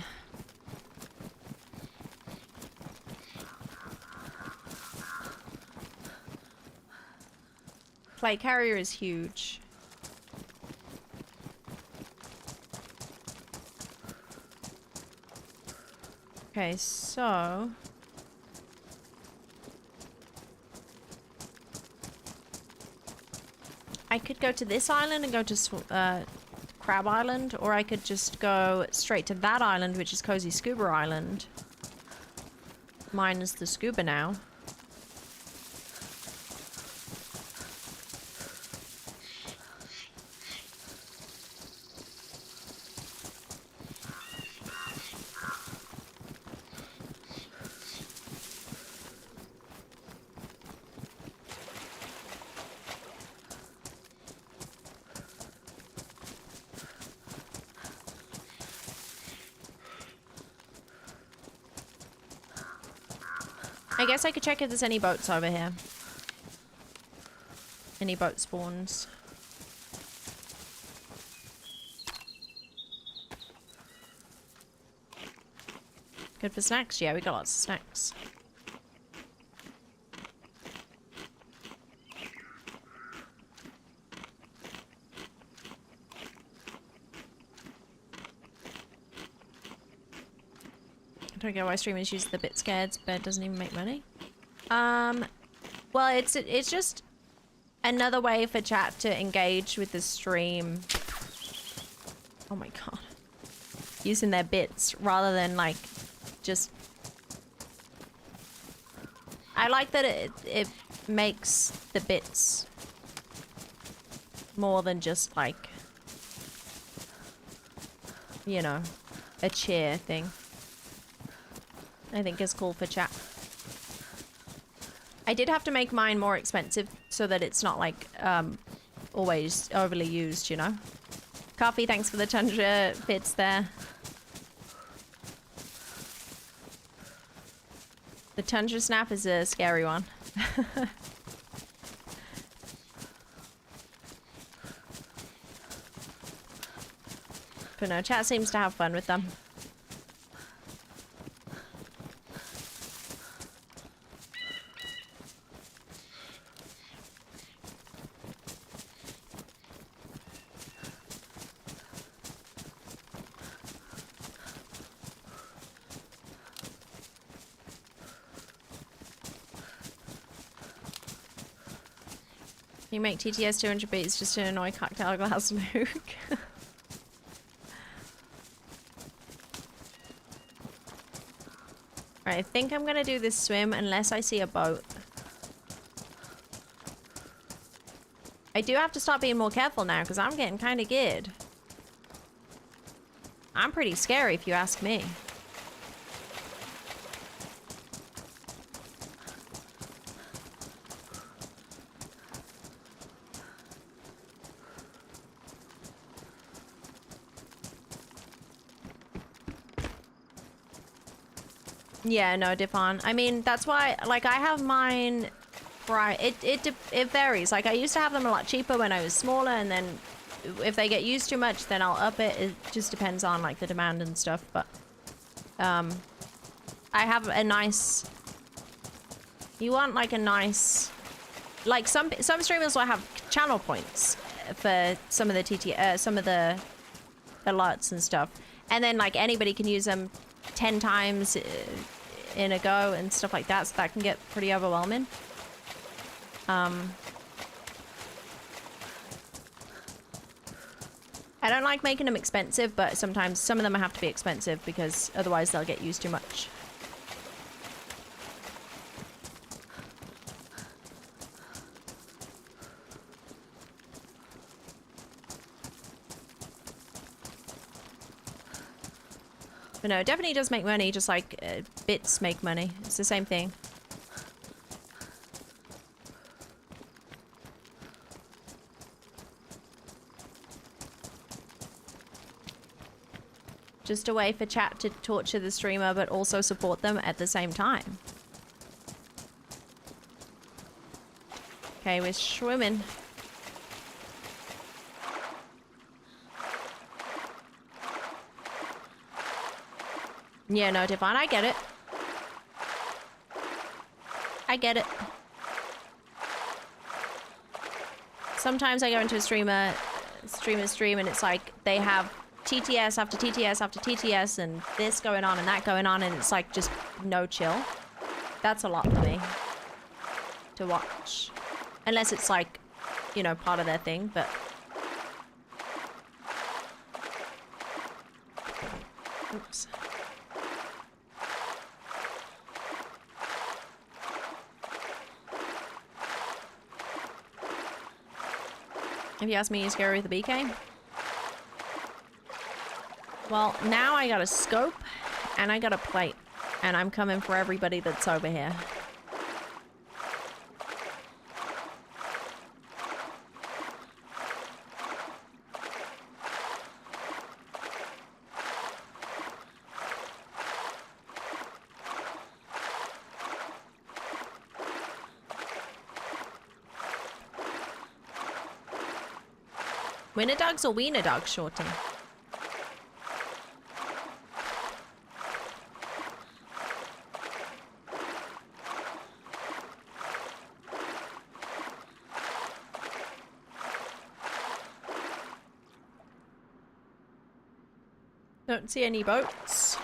Plate carrier is huge. Okay, so I could go to this island and go to Crab Island, or I could just go straight to that island, which is Cozy Scuba Island. Minus the scuba now. I guess I could check if there's any boats over here. Any boat spawns. Good for snacks? Yeah, we got lots of snacks. I don't get why streamers use the bit scared, but it doesn't even make money. Well, it's just another way for chat to engage with the stream. Oh my god. Using their bits rather than like just... I like that it makes the bits more than just like, you know, a cheer thing. I think is cool for chat. I did have to make mine more expensive so that it's not like always overly used, you know. Coffee, thanks for the Tundra bits there. The Tundra snap is a scary one. But no, chat seems to have fun with them. you make TTS 200 beats just to annoy Cocktail Glass Luke? Right, I think I'm gonna do this swim unless I see a boat. I do have to start being more careful now because I'm getting kind of geared. I'm pretty scary if you ask me. Yeah, no, Dipon. I mean, that's why, like, I have mine, right, it varies. Like, I used to have them a lot cheaper when I was smaller, and then if they get used too much, then I'll up it. It just depends on, like, the demand and stuff, but, I have a nice, you want, like, a nice, like, some streamers will have channel points for some of the some of the alerts and stuff, and then, like, anybody can use them 10 times in a go and stuff like that, so that can get pretty overwhelming. I don't like making them expensive, but sometimes some of them have to be expensive because otherwise they'll get used too much. But no, it definitely does make money, just like bits make money. It's the same thing. Just a way for chat to torture the streamer, but also support them at the same time. Okay, we're swimming. Yeah, no, Devon, I get it. I get it. Sometimes I go into a streamer's stream and it's like they have TTS after TTS after TTS and this going on and that going on, and it's like just no chill. That's a lot for me to watch. Unless it's like, you know, part of their thing, but... Oops. If you ask me, you scary with the BK? Well, now I got a scope and I got a plate, and I'm coming for everybody that's over here. Winner dogs or wiener dogs, Shorty? Don't see any boats.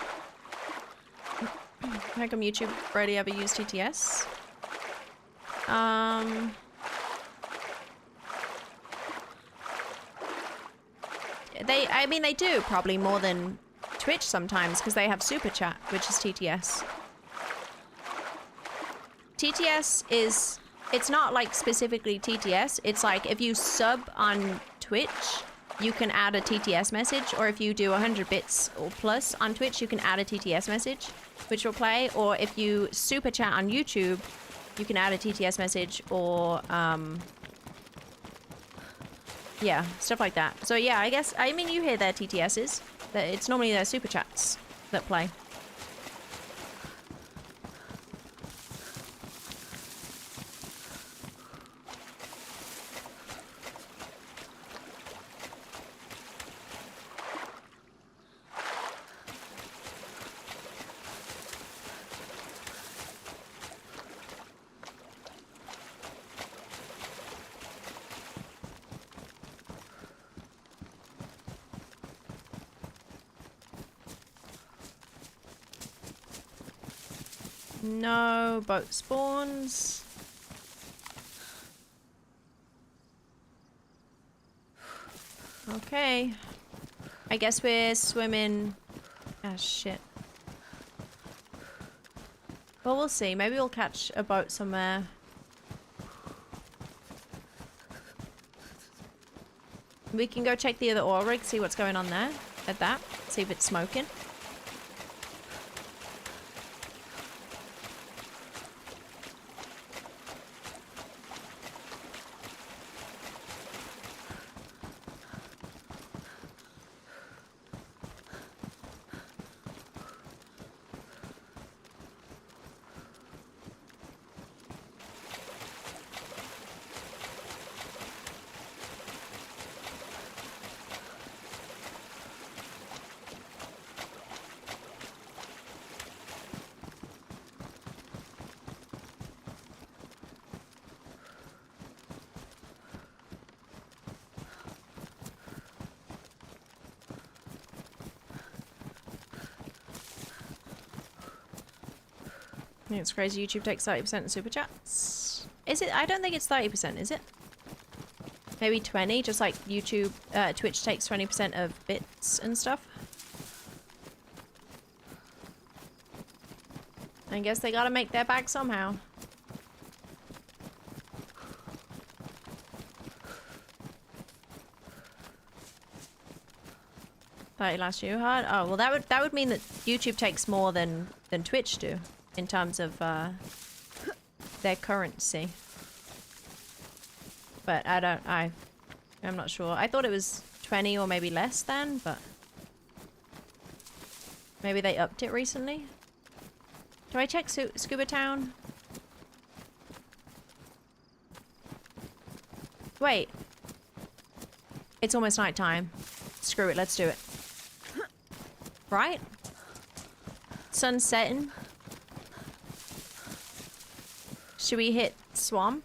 How come YouTube already ever used TTS? I mean, they do probably more than Twitch sometimes because they have Super Chat, which is TTS. TTS is, it's not like specifically TTS. It's like if you sub on Twitch, you can add a TTS message, or if you do 100 bits or plus on Twitch, you can add a TTS message, which will play, or if you Super Chat on YouTube, you can add a TTS message, or, yeah, stuff like that. So yeah, I guess, I mean, you hear their TTSs. It's normally their Super Chats that play. No boat spawns. Okay. I guess we're swimming... Ah, shit. Well, we'll see. Maybe we'll catch a boat somewhere. We can go check the other oil rig, see what's going on there. At that. See if it's smoking. I think it's crazy YouTube takes 30% in super chats. Is it? I don't think it's 30%, is it? Maybe 20, just like YouTube, Twitch takes 20% of bits and stuff. I guess they gotta make their bag somehow. Last year hard. Oh well, that would mean that YouTube takes more than Twitch do in terms of their currency. But I'm not sure. I thought it was 20 or maybe less than, but maybe they upped it recently. Do I check Scuba Town? Wait. It's almost night time. Screw it, let's do it. Right? Sun's setting. Should we hit swamp?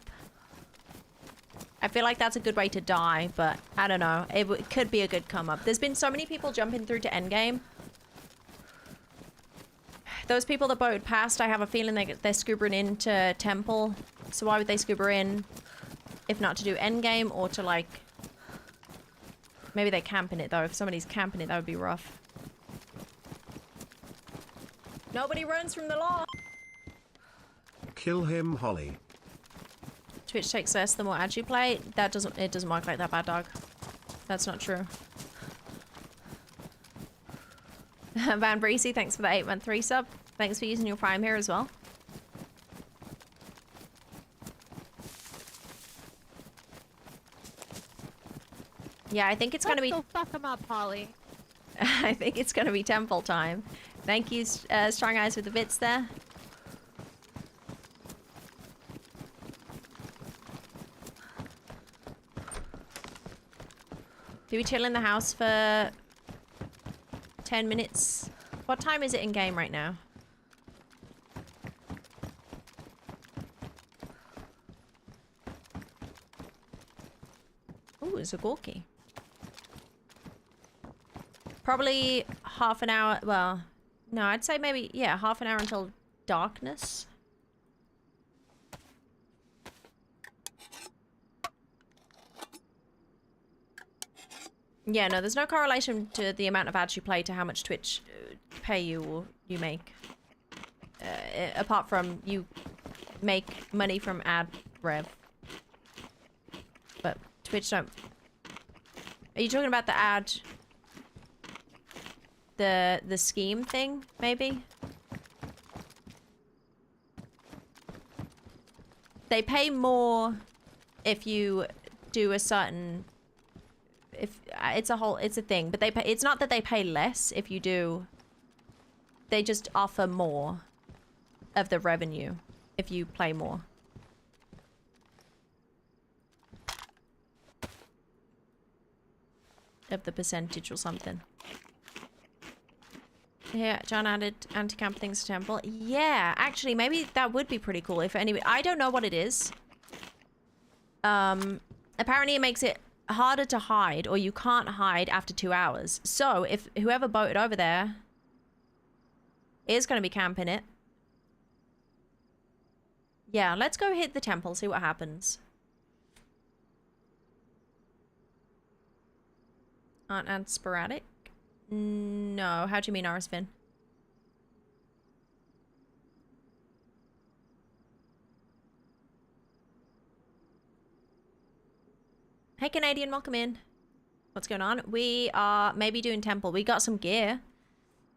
I feel like that's a good way to die, but I don't know. It could be a good come up. There's been so many people jumping through to endgame. Those people that boated past, I have a feeling they're scubaing into temple. So why would they scuba in if not to do endgame or to like... Maybe they camp in it though. If somebody's camping it, that would be rough. Nobody runs from the law. Kill him, Holly. Twitch takes less the more ads you play. It doesn't work like that, bad dog. That's not true. Van Breezy, thanks for the 8-month resub. Thanks for using your Prime here as well. Yeah, I think it's gonna be... Go fuck him up, Holly. I think it's gonna be temple time. Thank you, Strong Eyes, with the bits there. Do we chill in the house for 10 minutes? What time is it in game right now? Ooh, it's a Gorky. Probably half an hour. Well, no, I'd say maybe, yeah, half an hour until darkness. Yeah, no, there's no correlation to the amount of ads you play to how much Twitch pay you or you make. Apart from you make money from ad rev. But Twitch don't... Are you talking about the ad... The scheme thing, maybe? They pay more if you do a certain... If it's a thing, but they pay, it's not that they pay less if you do. They just offer more of the revenue if you play more. Of the percentage or something. Yeah, John added anti-camp things to temple. Yeah, actually, maybe that would be pretty cool if anybody... I don't know what it is. Apparently it makes it harder to hide, or you can't hide after 2 hours. So if whoever boated over there is going to be camping it, yeah, let's go hit the temple, see what happens. Aren't ads sporadic? No. How do you mean, Arisfin? Hey, Canadian, welcome in. What's going on? We are maybe doing temple. We got some gear.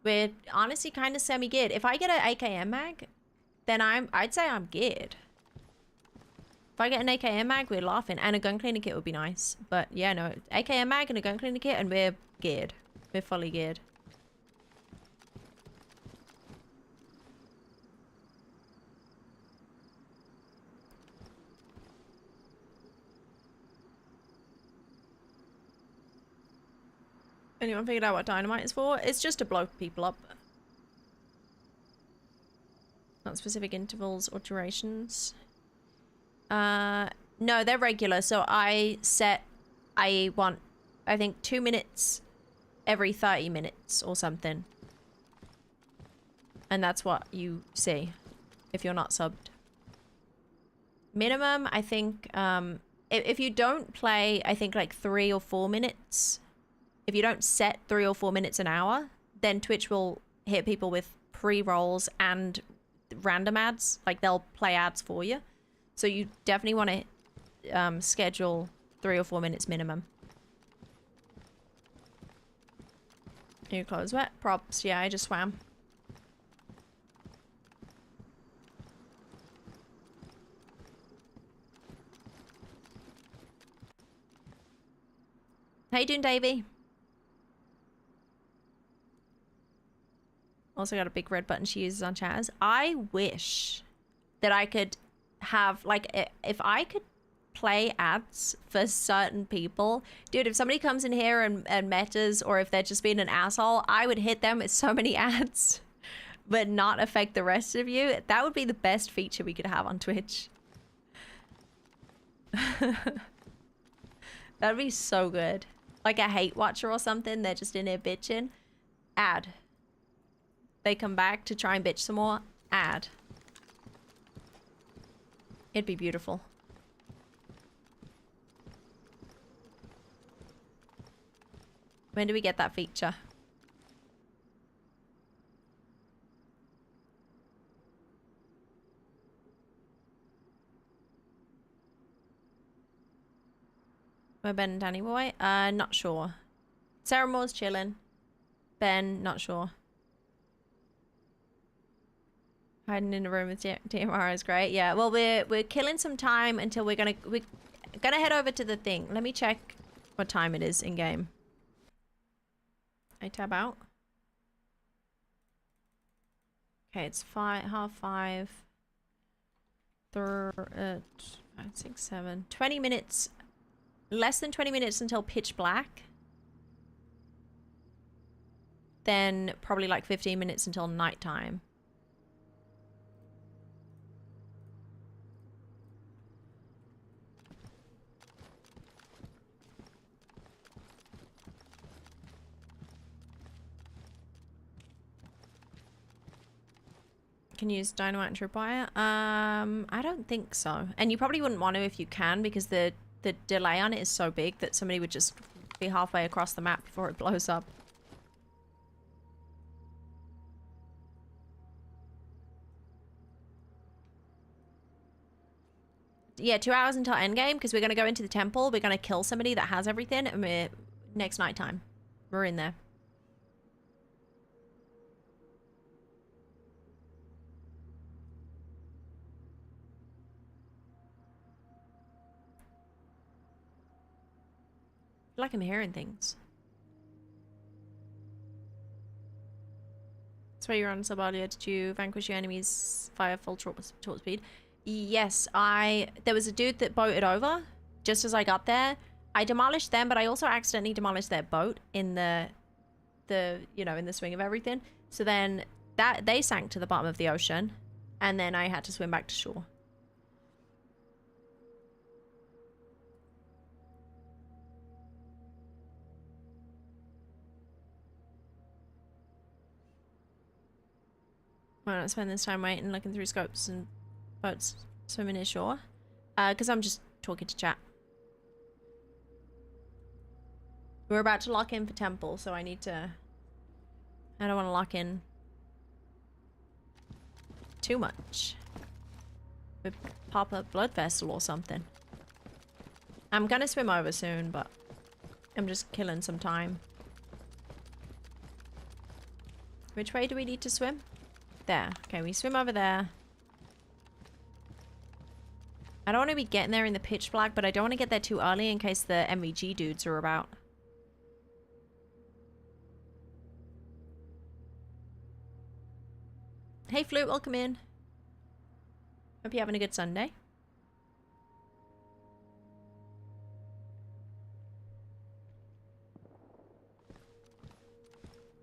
We're honestly kind of semi-geared. If I get an AKM mag, then I'd say I'm geared. If I get an AKM mag, we're laughing. And a gun cleaner kit would be nice. But yeah, no. AKM mag and a gun cleaner kit and we're geared. We're fully geared. Anyone figured out what dynamite is for? It's just to blow people up. Not specific intervals or durations. No, they're regular. So I want, I think 2 minutes every 30 minutes or something. And that's what you see if you're not subbed. Minimum, I think, if you don't play, I think like 3 or 4 minutes. If you don't set 3 or 4 minutes an hour, then Twitch will hit people with pre-rolls and random ads. Like they'll play ads for you. So you definitely want to schedule 3 or 4 minutes minimum. Your clothes wet? Props. Yeah, I just swam. How you doing, Davey? Also got a big red button she uses on chats. I wish that I could have, like, if I could play ads for certain people. Dude, if somebody comes in here and metas, or if they're just being an asshole, I would hit them with so many ads, but not affect the rest of you. That would be the best feature we could have on Twitch. That'd be so good. Like a hate watcher or something, they're just in here bitching. Ad. They come back to try and bitch some more. Ad. It'd be beautiful. When do we get that feature? Where Ben and Danny boy? Not sure. Sarah Moore's chilling. Ben, not sure. Hiding in a room with DMR is great. Yeah, well, we're killing some time until we're gonna head over to the thing. Let me check what time it is in game. I tab out. Okay, it's 5:30. 5, 6, 7. 20 minutes. Less than 20 minutes until pitch black. Then probably like 15 minutes until nighttime. Can you use dynamite and tripwire? I don't think so. And you probably wouldn't want to if you can, because the delay on it is so big that somebody would just be halfway across the map before it blows up. Yeah, 2 hours until endgame, because we're going to go into the temple. We're going to kill somebody that has everything, and we're next nighttime. We're in there. Like I'm hearing things. That's why you're on sub earlier. Did you vanquish your enemies via full short speed? Yes, there was a dude that boated over just as I got there. I demolished them, but I also accidentally demolished their boat in the in the swing of everything. So then they sank to the bottom of the ocean, and then I had to swim back to shore. Why not spend this time waiting, looking through scopes and boats swimming ashore? Because I'm just talking to chat. We're about to lock in for temple, so I need to... I don't want to lock in too much. We pop up blood vessel or something. I'm gonna swim over soon, but I'm just killing some time. Which way do we need to swim? There. Okay, we swim over there. I don't want to be getting there in the pitch black, but I don't want to get there too early in case the MVG dudes are about. Hey Flute, welcome in. Hope you're having a good Sunday.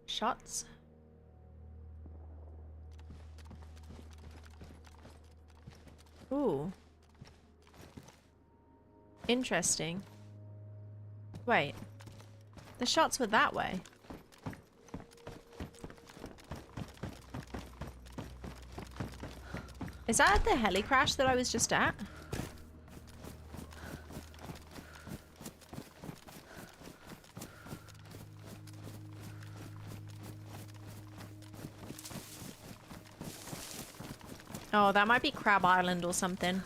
Shots. Ooh. Interesting. Wait. The shots were that way. Is that the heli crash that I was just at? Oh, that might be Crab Island or something.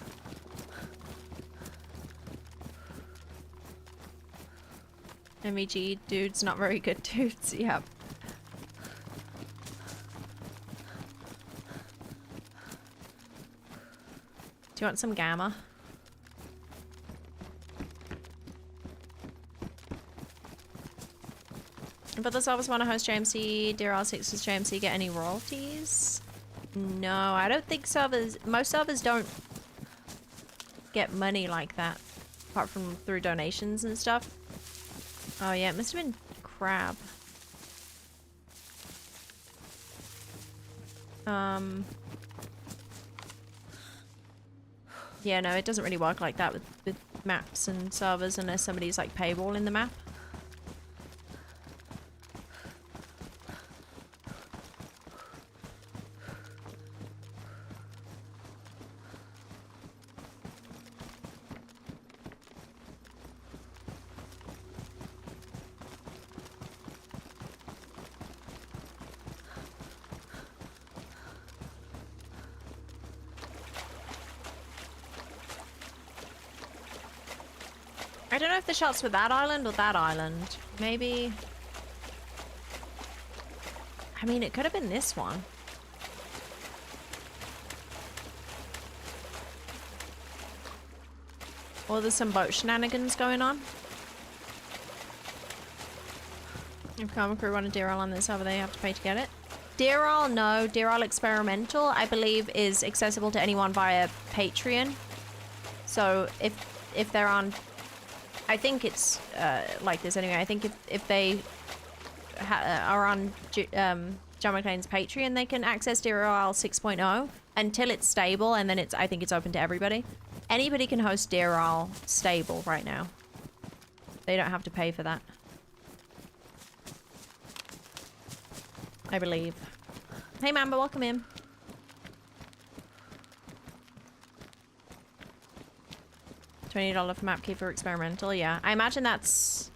MEG dudes, not very good dudes. Yep. Do you want some gamma? But the servers want to host JMC, DRL6's JMC get any royalties? No, I don't think servers, most servers don't get money like that. Apart from through donations and stuff. Oh yeah, it must have been crab. Yeah, no, it doesn't really work like that with maps and servers unless somebody's like paywalling the map. I don't know if the shots were that island or that island. Maybe... I mean, it could have been this one. Or there's some boat shenanigans going on. If Karma Crew want a DRL on this over, they have to pay to get it. DRL, no. DRL Experimental, I believe, is accessible to anyone via Patreon. So if they're on... I think it's like this anyway. I think if they are on John McClane's Patreon, they can access DRL 6.0 until it's stable, and then I think it's open to everybody. Anybody can host DRL stable right now. They don't have to pay for that, I believe. Hey Mamba, welcome in. $20 for map key for experimental, yeah. I imagine that's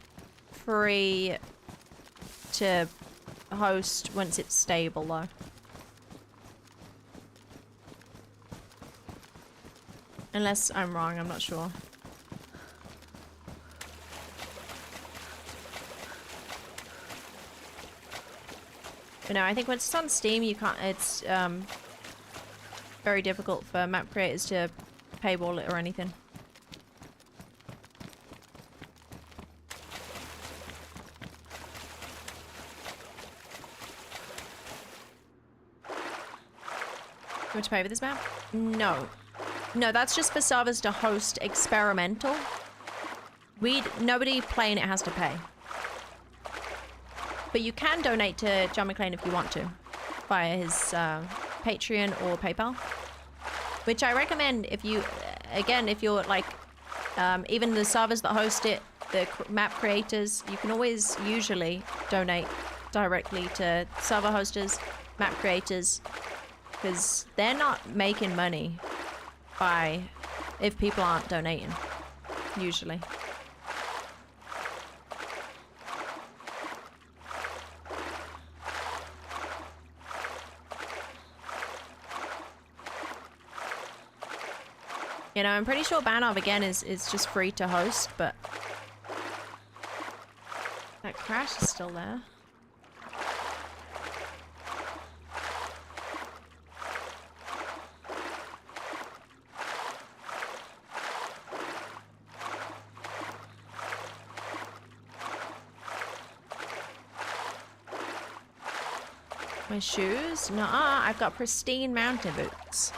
free to host once it's stable though. Unless I'm wrong, I'm not sure. But no, I think once it's on Steam, you can't, it's very difficult for map creators to paywall it or anything. You want to pay for this map? No. No, that's just for servers to host experimental. Nobody playing it has to pay. But you can donate to John McClane if you want to. Via his Patreon or PayPal. Which I recommend if you... Again, if you're like... even the servers that host it, the map creators, you can always usually donate directly to server hosters, map creators. Because they're not making money if people aren't donating, usually. You know, I'm pretty sure Banov again is just free to host, but that crash is still there. My shoes? Nuh-uh, I've got pristine mountain boots.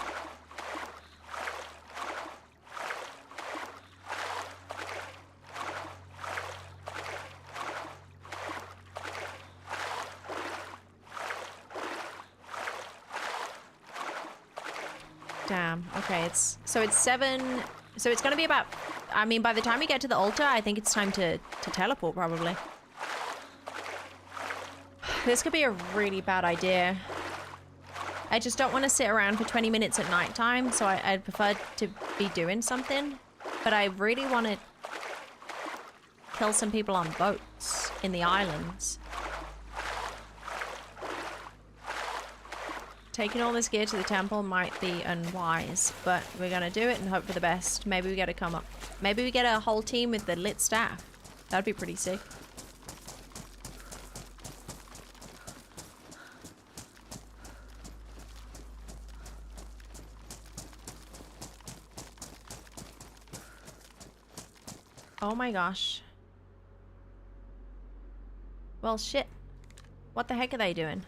Damn. Okay, it's 7. So it's gonna be about. I mean, by the time we get to the altar, I think it's time to teleport probably. This could be a really bad idea. I just don't want to sit around for 20 minutes at nighttime, so I'd prefer to be doing something. But I really want to kill some people on boats in the islands. Taking all this gear to the temple might be unwise, but we're gonna do it and hope for the best. Maybe we get to come up. Maybe we get a whole team with the lit staff. That'd be pretty sick. Oh my gosh. Well, shit. What the heck are they doing?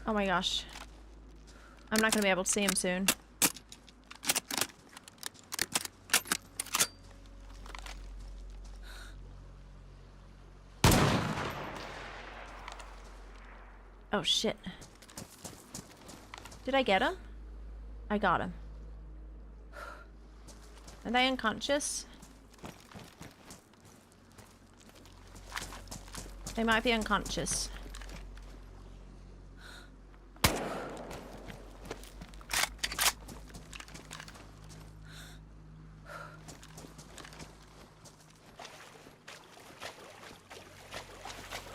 Oh my gosh. I'm not gonna be able to see him soon. Oh shit. Did I get him? I got him. Are they unconscious? They might be unconscious.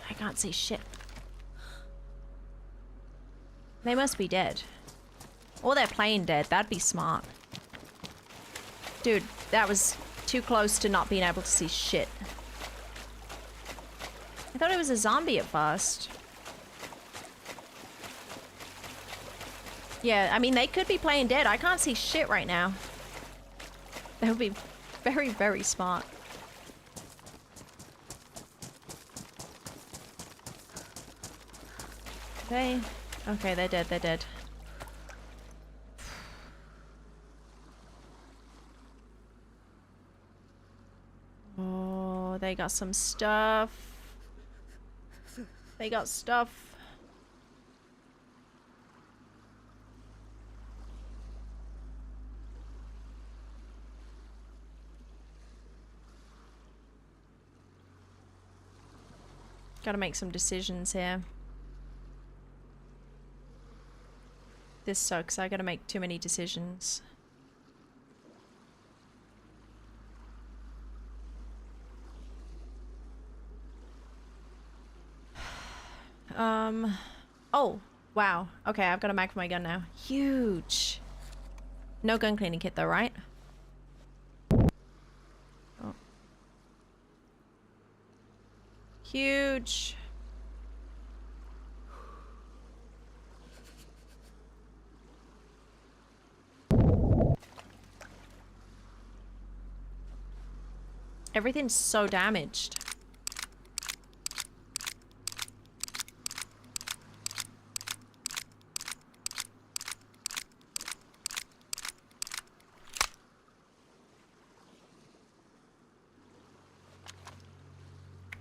I can't see shit. They must be dead. Or they're playing dead. That'd be smart. Dude, that was too close to not being able to see shit. I thought it was a zombie at first. Yeah, I mean, they could be playing dead. I can't see shit right now. That would be very, very smart. Okay, they're dead, they're dead. Oh, they got some stuff. They got stuff. Gotta make some decisions here. This sucks. I gotta make too many decisions. Oh, wow. Okay, I've got a mag for my gun now. Huge. No gun cleaning kit though, right? Oh. Huge. Everything's so damaged.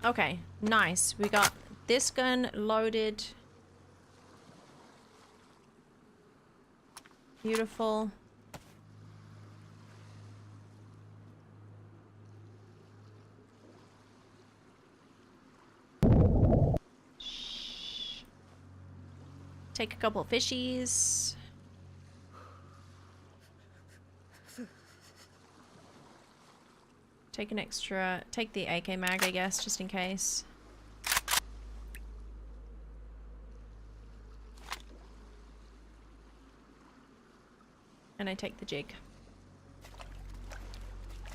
Okay, nice. We got this gun loaded. Beautiful. Take a couple of fishies. Take an extra, take the AK mag, I guess, just in case. And I take the jig.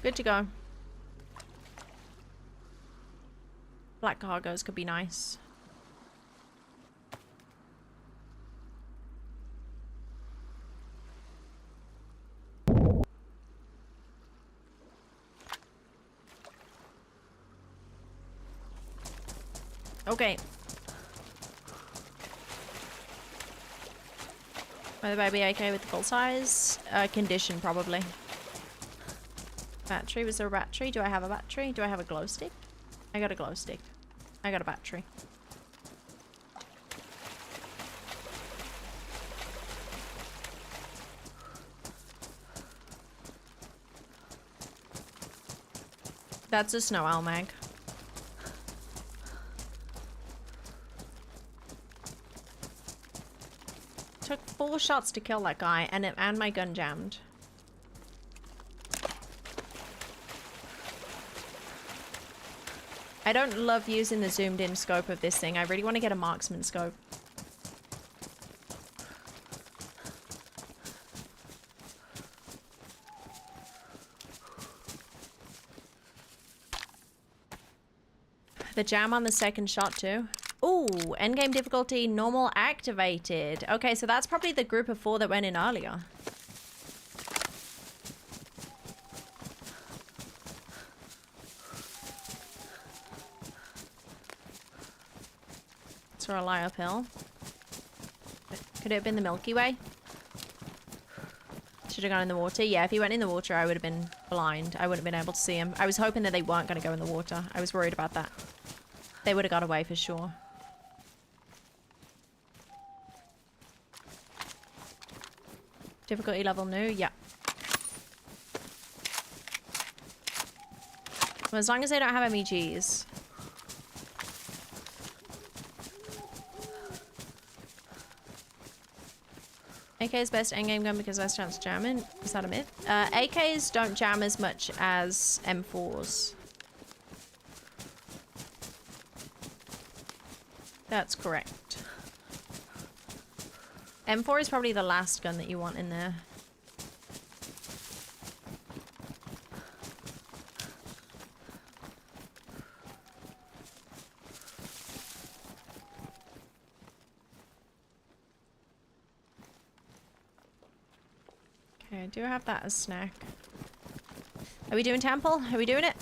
Good to go. Black cargoes could be nice. Okay. Whether I be okay with the full size? Condition, probably. Battery, was there a battery? Do I have a battery? Do I have a glow stick? I got a glow stick. I got a battery. That's a snow owl mag. Took 4 shots to kill that guy, and my gun jammed. I don't love using the zoomed in scope of this thing. I really want to get a marksman scope. The jam on the second shot too. Ooh, endgame difficulty normal activated. Okay, so that's probably the group of 4 that went in earlier. Saw a lie uphill. Could it have been the Milky Way? Should have gone in the water. Yeah, if he went in the water, I would have been blind. I wouldn't have been able to see him. I was hoping that they weren't going to go in the water. I was worried about that. They would have got away for sure. Difficulty level new? Yeah. Well, as long as they don't have MEGs. AK is best endgame gun because less chance of jamming. Is that a myth? AKs don't jam as much as M4s. That's correct. M4 is probably the last gun that you want in there. Okay, I do have that as snack. Are we doing temple? Are we doing it?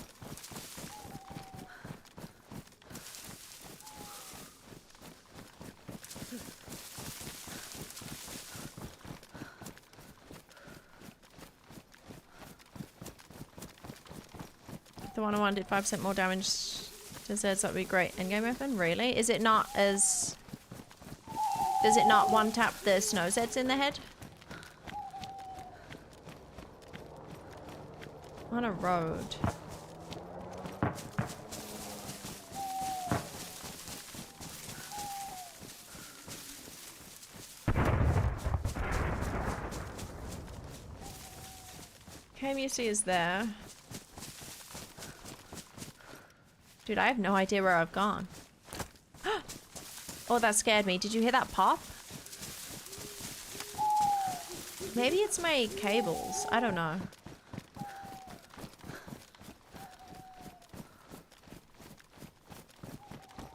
The one I wanted 5% more damage to Zeds, that would be great. Endgame weapon? Really? Is it not as... Does it not one-tap the snow Zeds in the head? On a road. KMUC is there. Dude, I have no idea where I've gone. Oh, that scared me. Did you hear that pop? Maybe it's my cables. I don't know.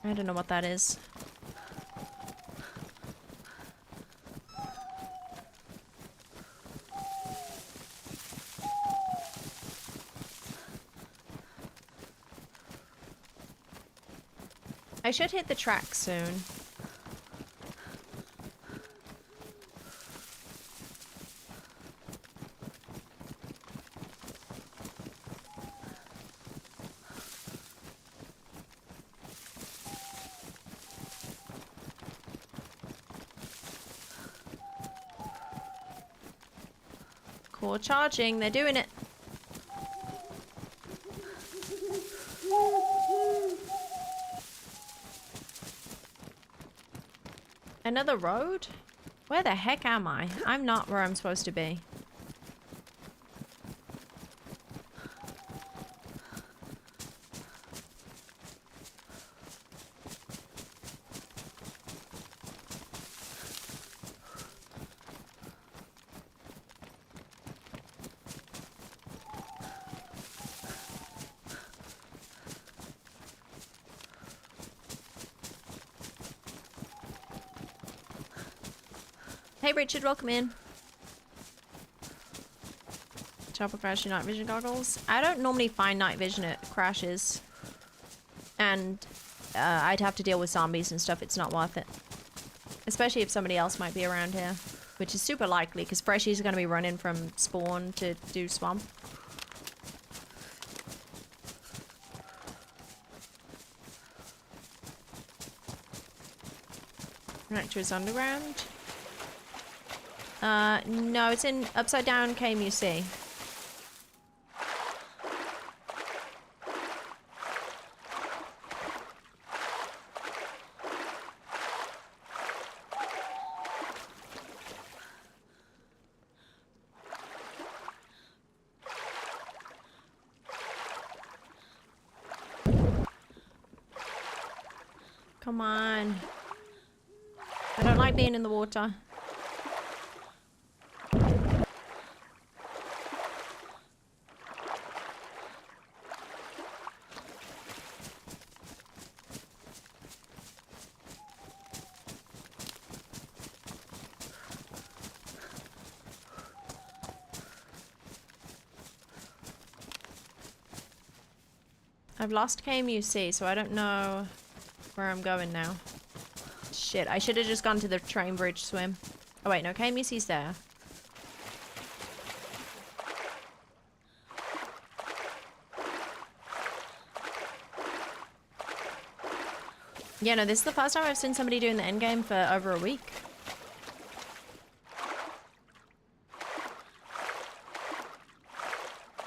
I don't know what that is. I should hit the track soon. Core charging, they're doing it. Another road? Where the heck am I? I'm not where I'm supposed to be. Hey Richard, welcome in. Chopper crash your night vision goggles. I don't normally find night vision at crashes. And I'd have to deal with zombies and stuff. It's not worth it. Especially if somebody else might be around here. Which is super likely because freshies are going to be running from spawn to do swamp. Reactor is underground. No, it's in upside down KMUC. Come on. I don't like being in the water. I've lost KMUC, so I don't know where I'm going now. Shit, I should have just gone to the train bridge swim. Oh wait, no, KMUC's there. Yeah, no, this is the first time I've seen somebody doing the endgame for over a week.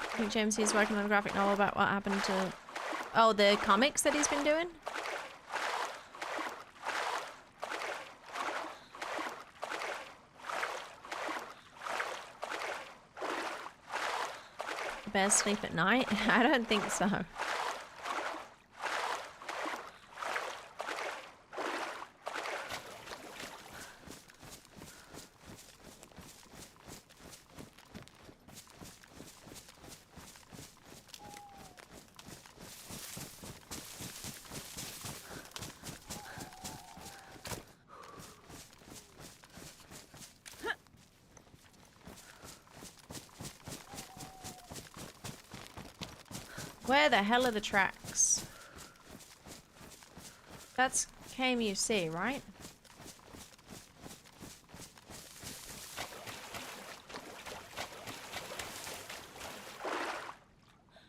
I think James is working on a graphic novel about what happened to... Oh, the comics that he's been doing? Bears sleep at night? I don't think so. Where the hell are the tracks? That's KMUC, right?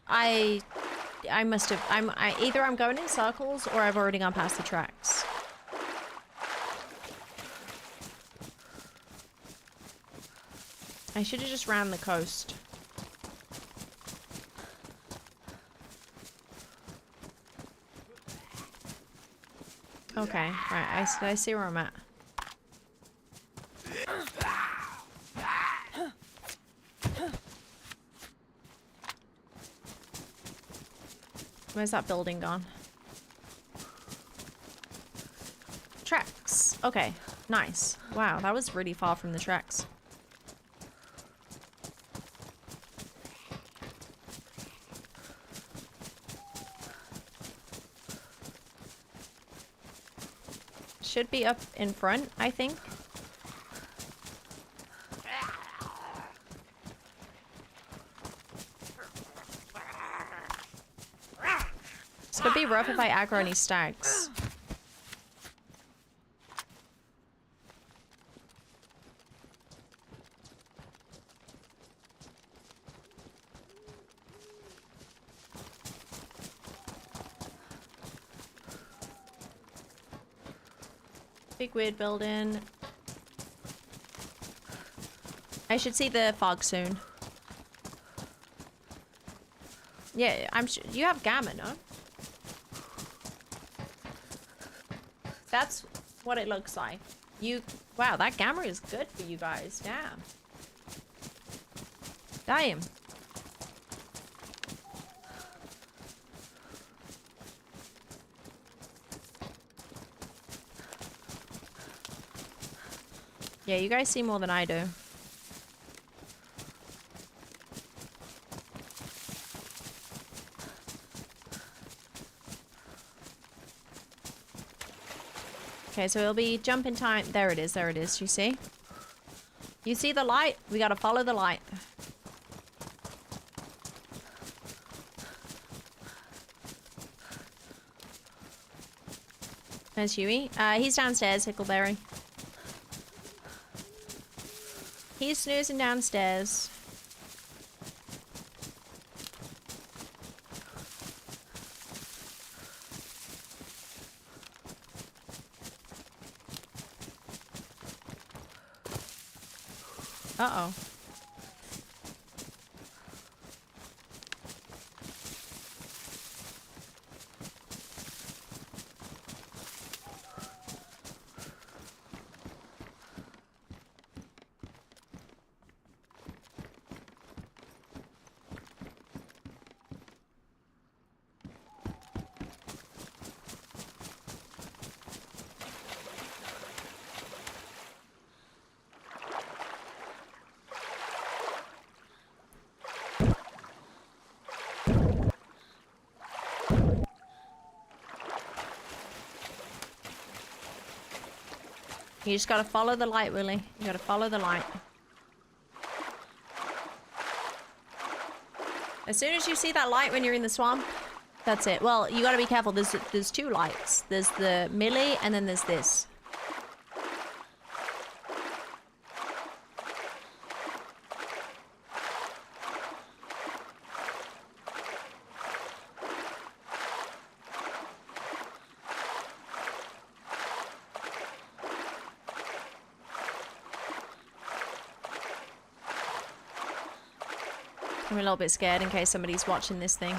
I must have, either I'm going in circles or I've already gone past the tracks. I should have just ran the coast. Okay, right, I see where I'm at. Where's that building gone? Tracks. Okay, nice. Wow, that was really far from the tracks. Should be up in front, I think. It's gonna be rough if I aggro any stags. Big weird building. I should see the fog soon. Yeah, I'm sure you have gamma, no? That's what it looks like. Wow, that gamma is good for you guys. Damn. Damn. Yeah, you guys see more than I do. Okay, so it'll be jump in time. There it is, you see? You see the light? We gotta follow the light. There's Huey. He's downstairs, Hickleberry. He's snoozing downstairs. Uh-oh. You just gotta follow the light, Willie. You gotta follow the light. As soon as you see that light when you're in the swamp, that's it. Well, you gotta be careful. There's two lights. There's the melee and then there's this. I'm a little bit scared in case somebody's watching this thing.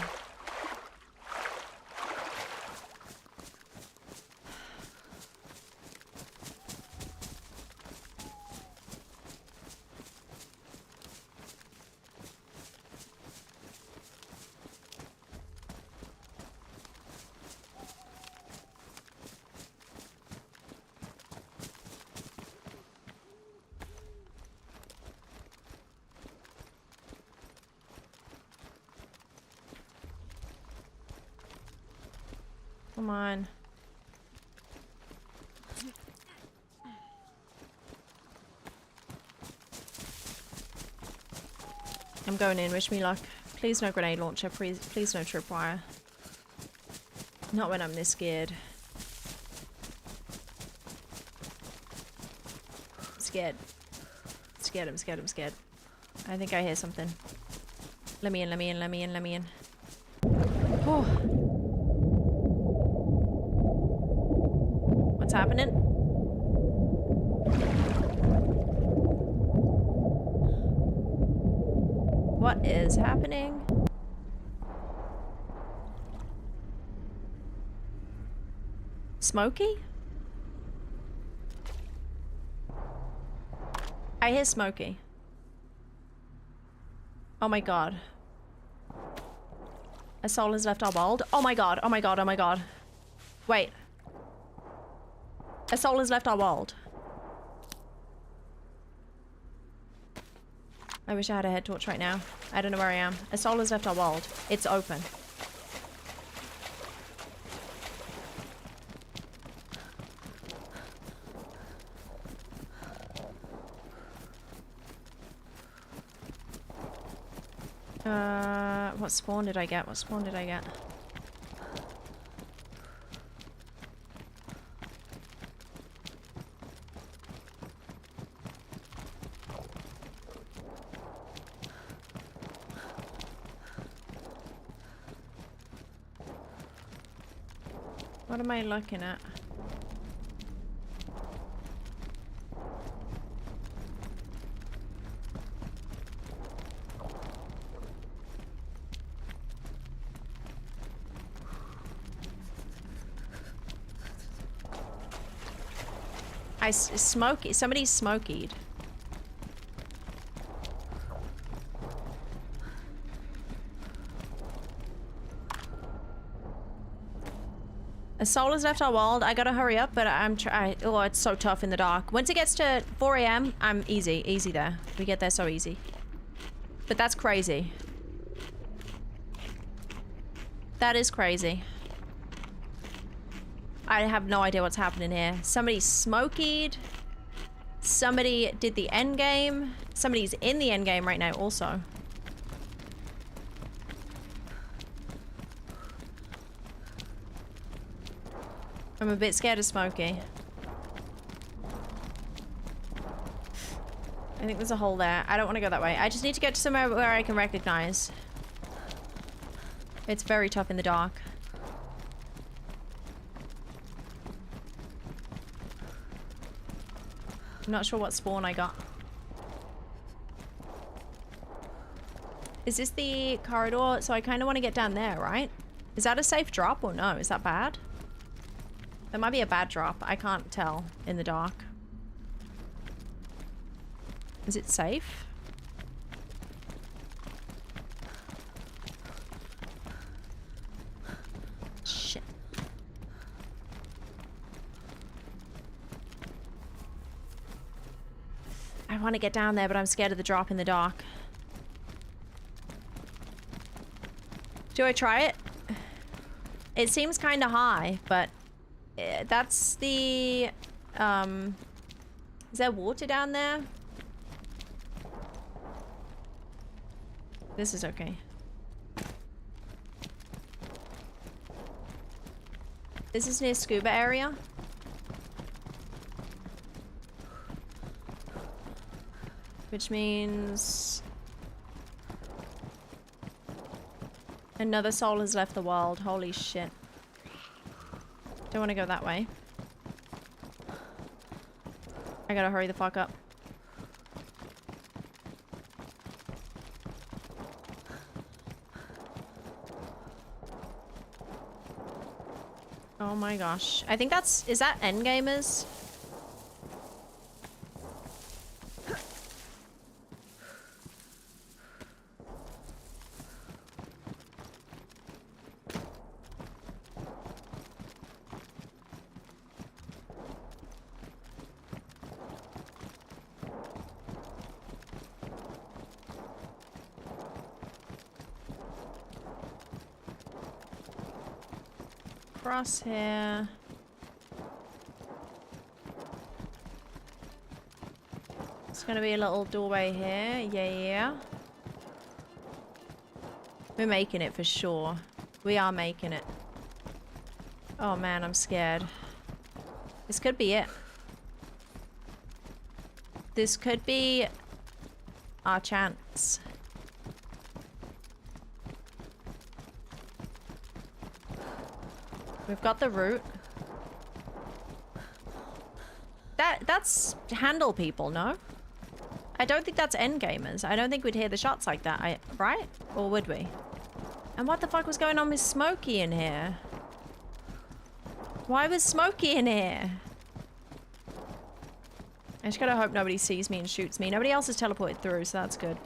Come on. I'm going in. Wish me luck. Please no grenade launcher. Please no tripwire. Not when I'm this scared. I'm scared. Scared. I'm scared. I'm scared. I think I hear something. Let me in. Let me in. Let me in. Let me in. Oh. What's happening? What is happening? Smokey? I hear Smokey. Oh my god. A soul has left our world. Oh my god. Oh my god. Oh my god. Wait. A soul has left our world. I wish I had a head torch right now. I don't know where I am. A soul has left our world. It's open. What spawn did I get? What spawn did I get? What am I looking at? Somebody's smokied. A soul has left our world. I gotta hurry up, but oh, it's so tough in the dark. Once it gets to 4 AM, I'm easy there. We get there so easy. But that's crazy. That is crazy. I have no idea what's happening here. Somebody's smokied. somebody did the end game. Somebody's in the end game right now also. I'm a bit scared of Smokey. I think there's a hole there. I don't want to go that way. I just need to get to somewhere where I can recognize. It's very tough in the dark. I'm not sure what spawn I got. Is this the corridor? So I kind of want to get down there, right? Is that a safe drop or no? Is that bad? That might be a bad drop. I can't tell in the dark. Is it safe? Shit. I want to get down there, but I'm scared of the drop in the dark. Do I try it? It seems kind of high, but that's the... Is there water down there? This is okay. This is near scuba area. Which means... another soul has left the world. Holy shit. Don't want to go that way. I gotta hurry the fuck up. Oh my gosh. I think that's... is that endgamers? Crosshair. It's gonna be a little doorway here. Yeah. We're making it for sure. We are making it. Oh man, I'm scared. This could be it. This could be our chance. We've got the route. That's handle people, no? I don't think that's endgamers. I don't think we'd hear the shots like that, right? Or would we? And what the fuck was going on with Smokey in here? Why was Smokey in here? I just gotta hope nobody sees me and shoots me. Nobody else has teleported through, so that's good.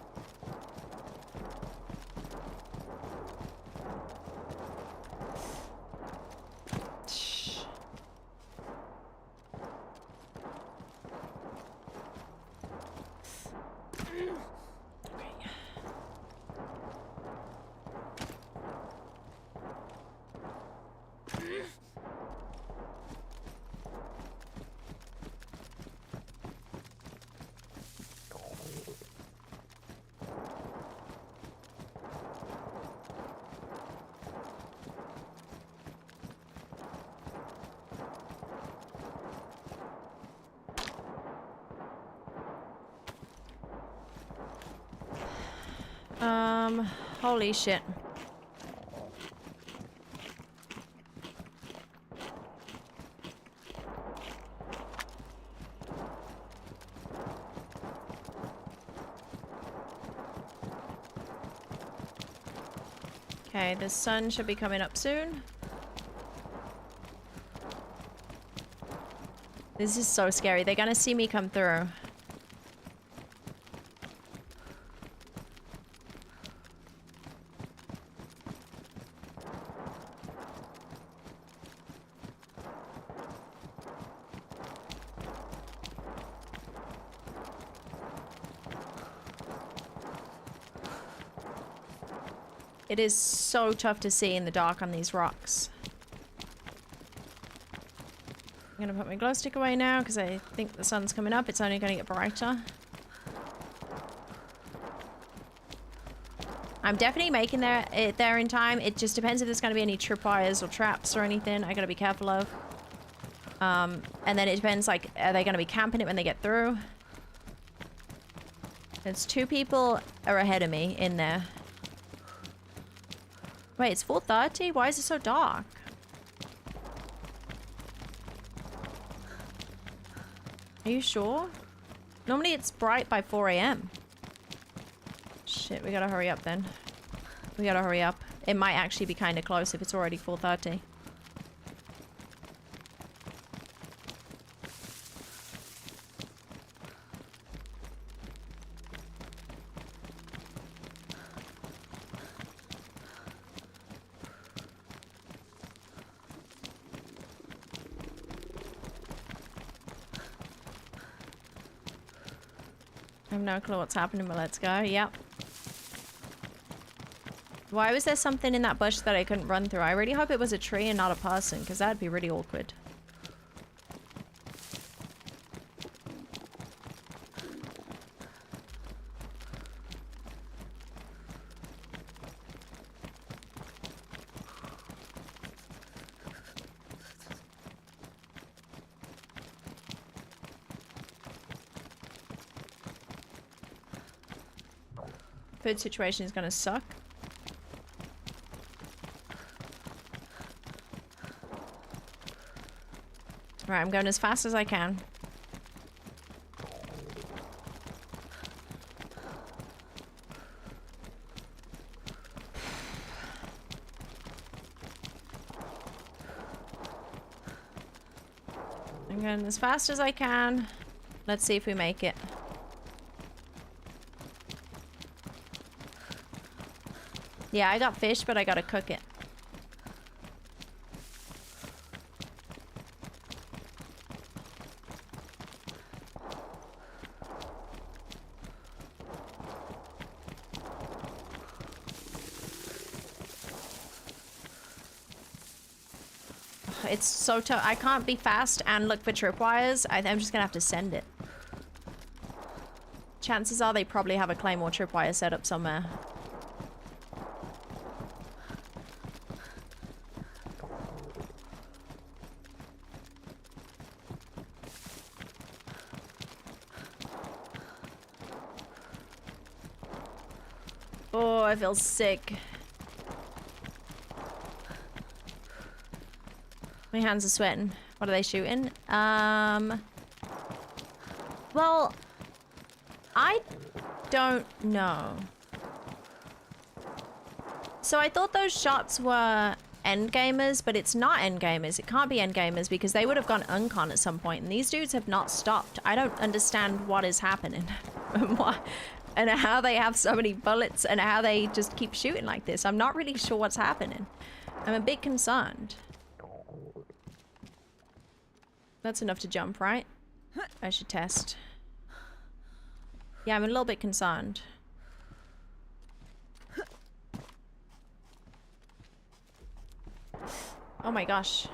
Holy shit. Okay, the sun should be coming up soon. This is so scary. They're gonna see me come through. It is so tough to see in the dark on these rocks. I'm gonna put my glow stick away now because I think the sun's coming up. It's only gonna get brighter. I'm definitely making it there in time. It just depends if there's gonna be any tripwires or traps or anything I gotta be careful of. And then it depends, like, are they gonna be camping it when they get through? There's 2 people are ahead of me in there. Wait, it's 4:30? Why is it so dark? Are you sure? Normally it's bright by 4 AM. Shit, we gotta hurry up then. We gotta hurry up. It might actually be kind of close if it's already 4:30. I have no clue what's happening, but let's go. Yep. Why was there something in that bush that I couldn't run through? I really hope it was a tree and not a person, because that'd be really awkward. Food situation is gonna suck. Right, I'm going as fast as I can. I'm going as fast as I can. Let's see if we make it. Yeah, I got fish, but I gotta cook it. It's so tough. I can't be fast and look for tripwires. I'm just gonna have to send it. Chances are they probably have a claymore tripwire set up somewhere. Oh, I feel sick. My hands are sweating. What are they shooting? Well, I don't know. So I thought those shots were end gamers, but it's not end gamers. It can't be end gamers because they would have gone uncon at some point, and these dudes have not stopped. I don't understand what is happening and why, and how they have so many bullets and how they just keep shooting like this. I'm not really sure what's happening. I'm a bit concerned. That's enough to jump, right? I should test. Yeah, I'm a little bit concerned. Oh my gosh.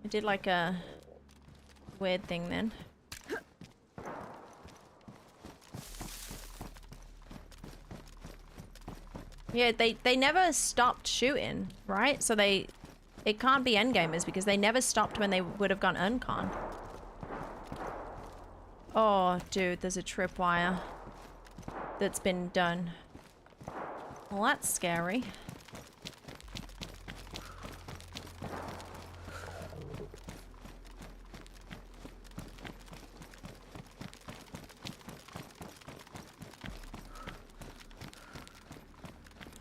I did like a weird thing then. Yeah, they never stopped shooting, right? So it can't be endgamers because they never stopped when they would have gone uncon. Oh, dude, there's a tripwire that's been done. Well, that's scary.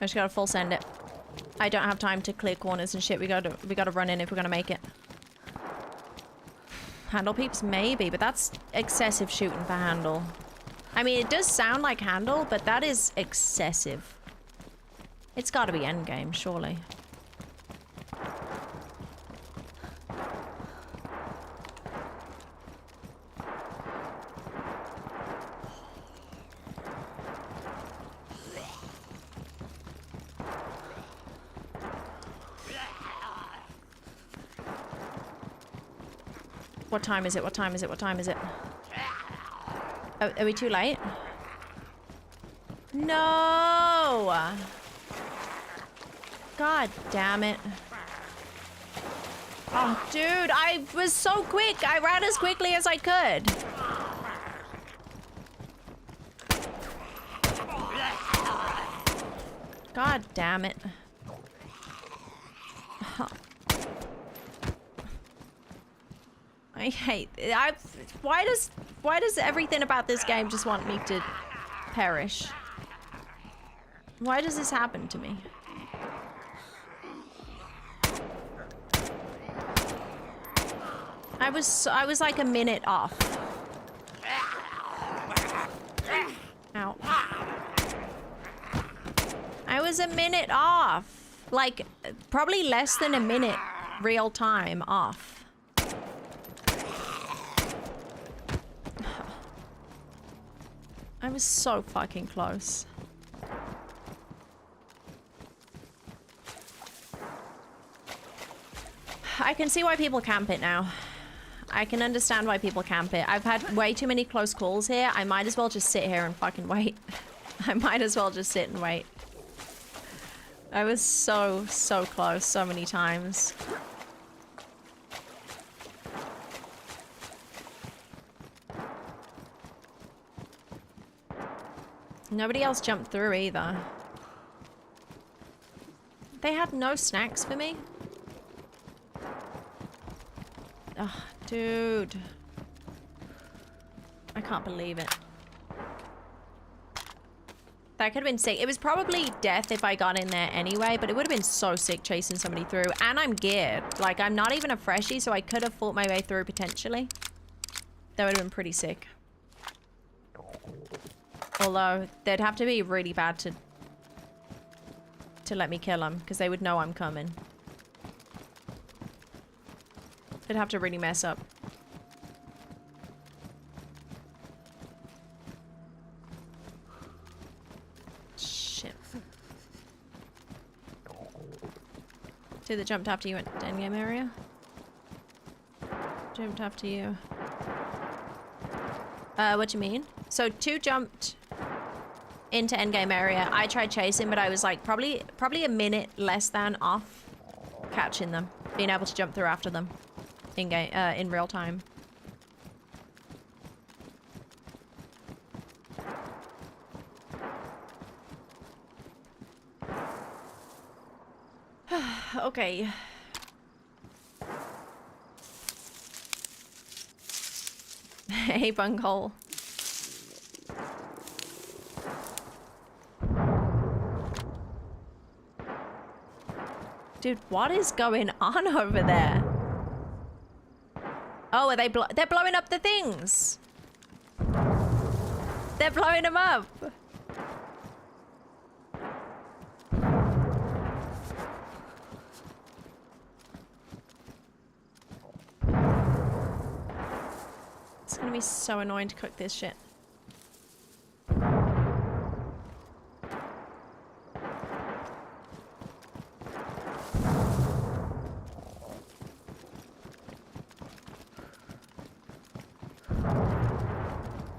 I just gotta full send it. I don't have time to clear corners and shit. We gotta run in if we're gonna make it. Handle peeps? Maybe, but that's excessive shooting for handle. I mean, it does sound like handle, but that is excessive. It's gotta be endgame, surely. What time is it? What time is it? What time is it? Oh, are we too late? No! God damn it. Oh, dude, I was so quick. I ran as quickly as I could. God damn it. I hate it. Why does everything about this game just want me to perish? Why does this happen to me? I was like a minute off. Ow. I was a minute off. Like, probably less than a minute real time off. I was so fucking close. I can see why people camp it now. I can understand why people camp it. I've had way too many close calls here. I might as well just sit here and fucking wait. I might as well just sit and wait. I was so close so many times. Nobody else jumped through either. They had no snacks for me? Ugh, dude. I can't believe it. That could have been sick. It was probably death if I got in there anyway, but it would have been so sick chasing somebody through. And I'm geared. Like, I'm not even a freshie, so I could have fought my way through potentially. That would have been pretty sick. Although, they'd have to be really bad to let me kill them, because they would know I'm coming. They'd have to really mess up. Shit. Two that jumped after you went to endgame area? Jumped after you. What do you mean? So two jumped into endgame area. I tried chasing, but I was like probably a minute less than off catching them, being able to jump through after them in game in real time. Okay. Hey, bunghole. Dude, what is going on over there? Oh, are they're blowing up the things. They're blowing them up. It's gonna be so annoying to cook this shit.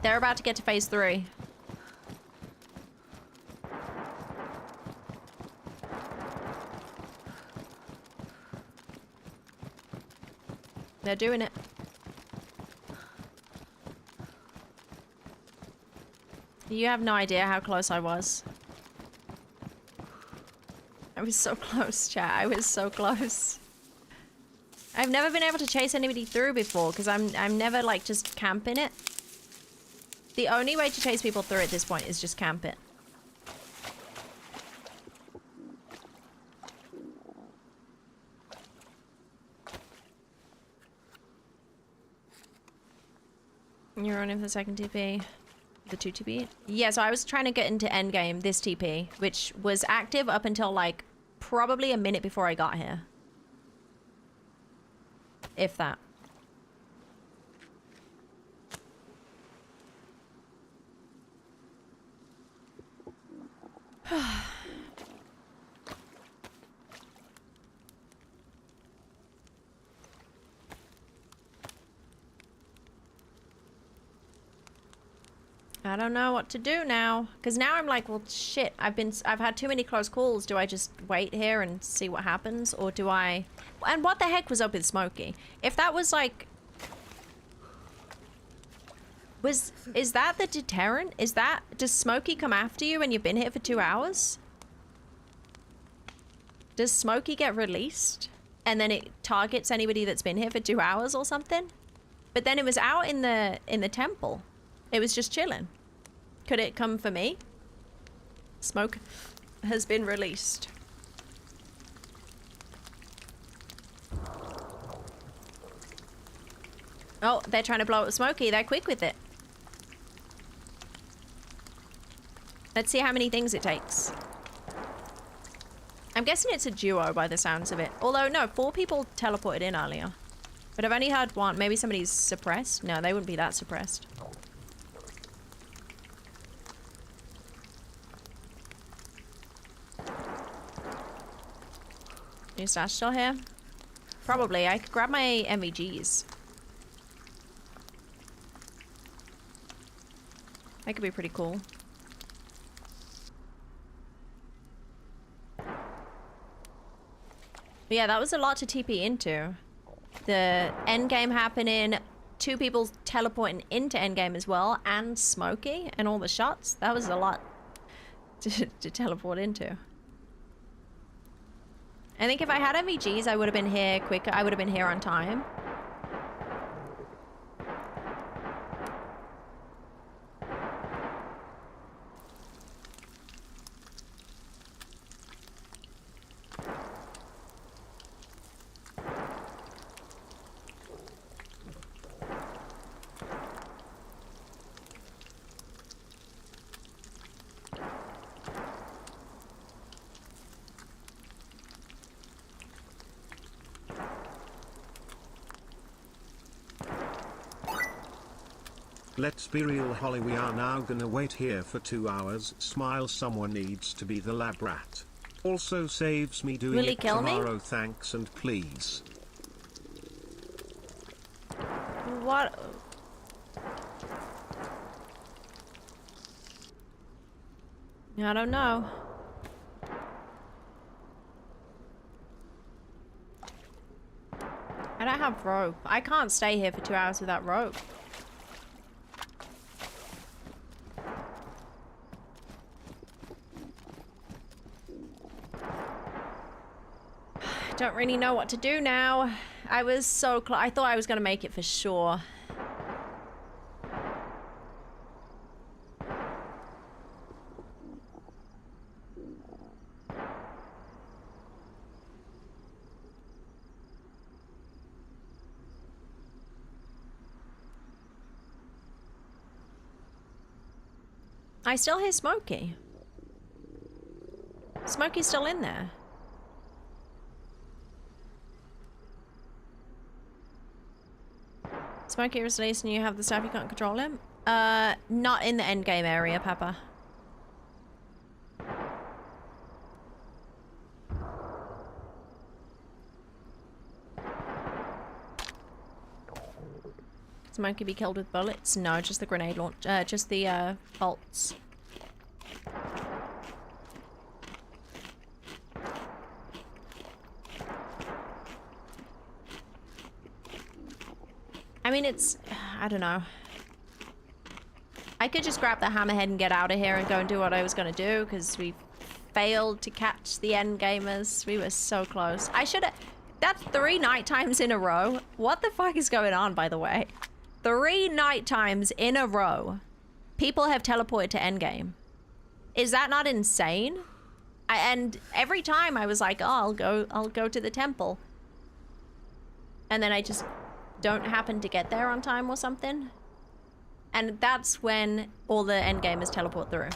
They're about to get to phase 3. They're doing it. You have no idea how close I was. I was so close, chat. I was so close. I've never been able to chase anybody through before because I'm never like just camping it. The only way to chase people through at this point is just camp it. You're running for the second TP. The 2 TP? Yeah, so I was trying to get into endgame, this TP, which was active up until like probably a minute before I got here. If that. I don't know what to do now. Because now I'm like, well, shit, I've had too many close calls. Do I just wait here and see what happens? Or do I... And what the heck was up with Smokey? If that was like... Is that the deterrent? Does Smokey come after you when you've been here for 2 hours? Does Smokey get released? And then it targets anybody that's been here for 2 hours or something? But then it was out in the temple. It was just chilling. Could it come for me? Smoke has been released. Oh, they're trying to blow up Smokey. They're quick with it. Let's see how many things it takes. I'm guessing it's a duo by the sounds of it. Although, no, 4 people teleported in earlier. But I've only heard 1. Maybe somebody's suppressed? No, they wouldn't be that suppressed. Is Dash still here? Probably. I could grab my MVGs. That could be pretty cool. But yeah, that was a lot to TP into. The endgame happening, 2 people teleporting into endgame as well, and Smokey, and all the shots. That was a lot to teleport into. I think if I had MVGs, I would have been here quicker. I would have been here on time. Let's be real, Holly, we are now gonna wait here for 2 hours. Smile, someone needs to be the lab rat. Also saves me doing Will he it kill me? tomorrow, thanks and please. What? I don't know. I don't have rope. I can't stay here for 2 hours without rope. Don't really know what to do now. I was so close. I thought I was going to make it for sure. I still hear Smokey. Smokey's still in there. Smokey was released and you have the staff, you can't control him? Not in the endgame area, Papa. Smokey be killed with bullets? No, just the grenade launch, just the bolts. I mean, it's... I don't know. I could just grab the hammerhead and get out of here and go and do what I was going to do, because we failed to catch the end gamers. We were so close. I should have... That's 3 night times in a row. What the fuck is going on, by the way? 3 night times in a row. People have teleported to endgame. Is that not insane? And every time I was like, oh, I'll go to the temple. And then I just... don't happen to get there on time or something. And that's when all the end gamers teleport through.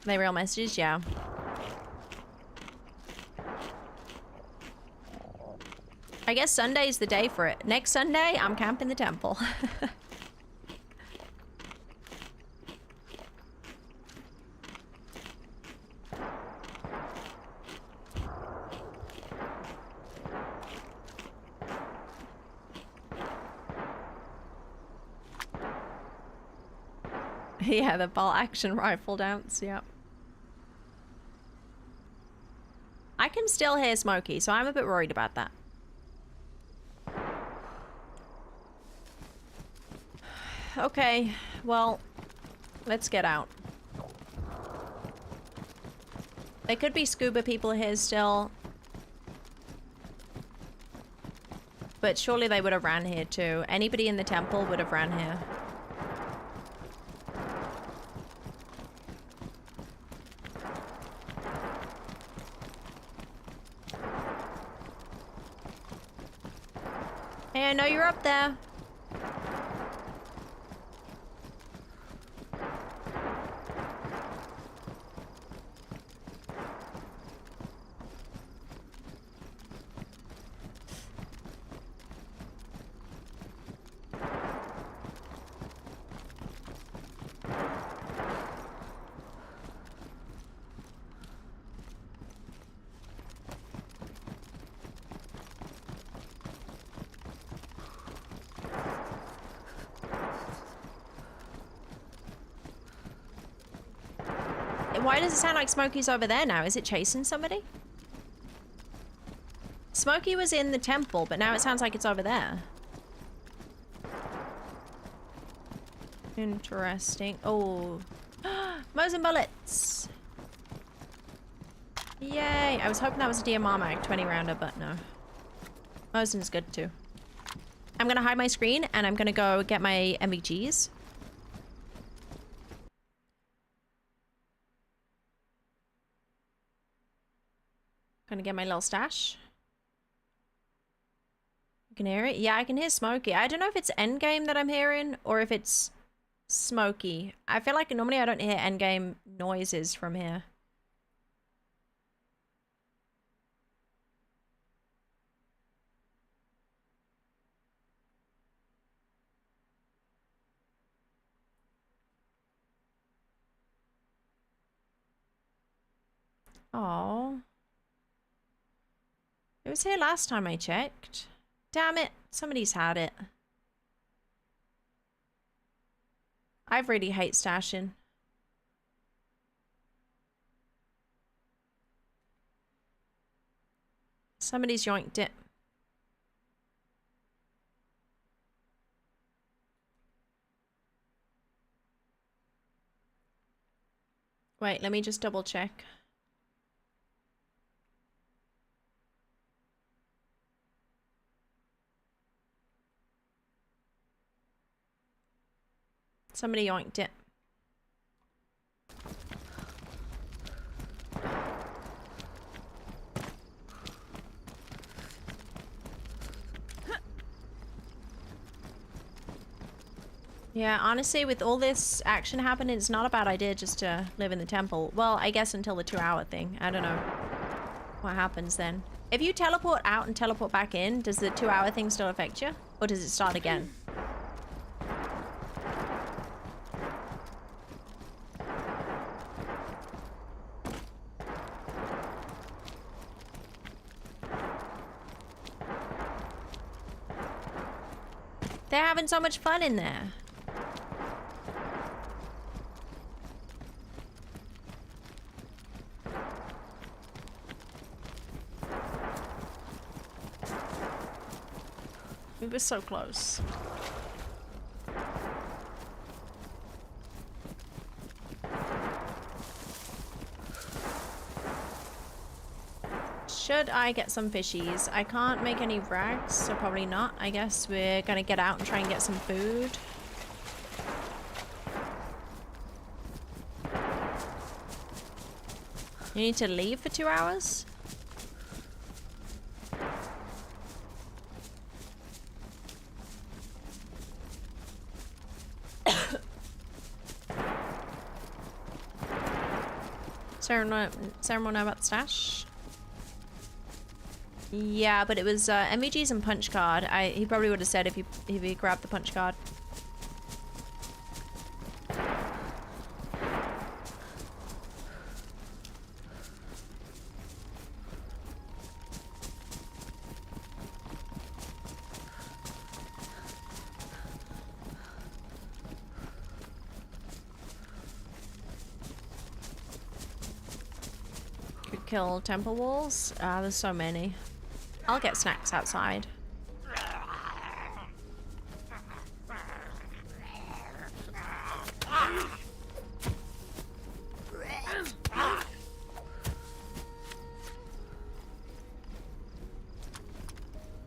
They real messages? Yeah. I guess Sunday's the day for it. Next Sunday, I'm camping the temple. Yeah, the bolt action rifle dance, yep. I can still hear Smokey, so I'm a bit worried about that. Okay, well, let's get out. There could be scuba people here still. But surely they would have ran here too. Anybody in the temple would have ran here. Hey, I know you're up there. Why does it sound like Smokey's over there now? Is it chasing somebody? Smokey was in the temple, but now it sounds like it's over there. Interesting. Oh. Mosin bullets! Yay! I was hoping that was a DMR mag 20 rounder, but no. Mosin's good too. I'm gonna hide my screen and I'm gonna go get my MVGs. Gonna get my little stash. You can hear it? Yeah, I can hear Smokey. I don't know if it's endgame that I'm hearing or if it's Smokey. I feel like normally I don't hear endgame noises from here. Oh. It was here last time I checked. Damn it, somebody's had it. I really hate stashing. Somebody's yoinked it. Wait, let me just double check. Somebody yoinked it. Yeah, honestly, with all this action happening, it's not a bad idea just to live in the temple. Well, I guess until the 2-hour thing. I don't know what happens then. If you teleport out and teleport back in, does the 2-hour thing still affect you? Or does it start again? They're having so much fun in there. We were so close. Should I get some fishies? I can't make any rags, so probably not. I guess we're gonna get out and try and get some food. You need to leave for 2 hours? Sarah know about the stash? Yeah, but it was MVGs and punch card. He probably would have said if he grabbed the punch card. kill temple walls? There's so many. I'll get snacks outside.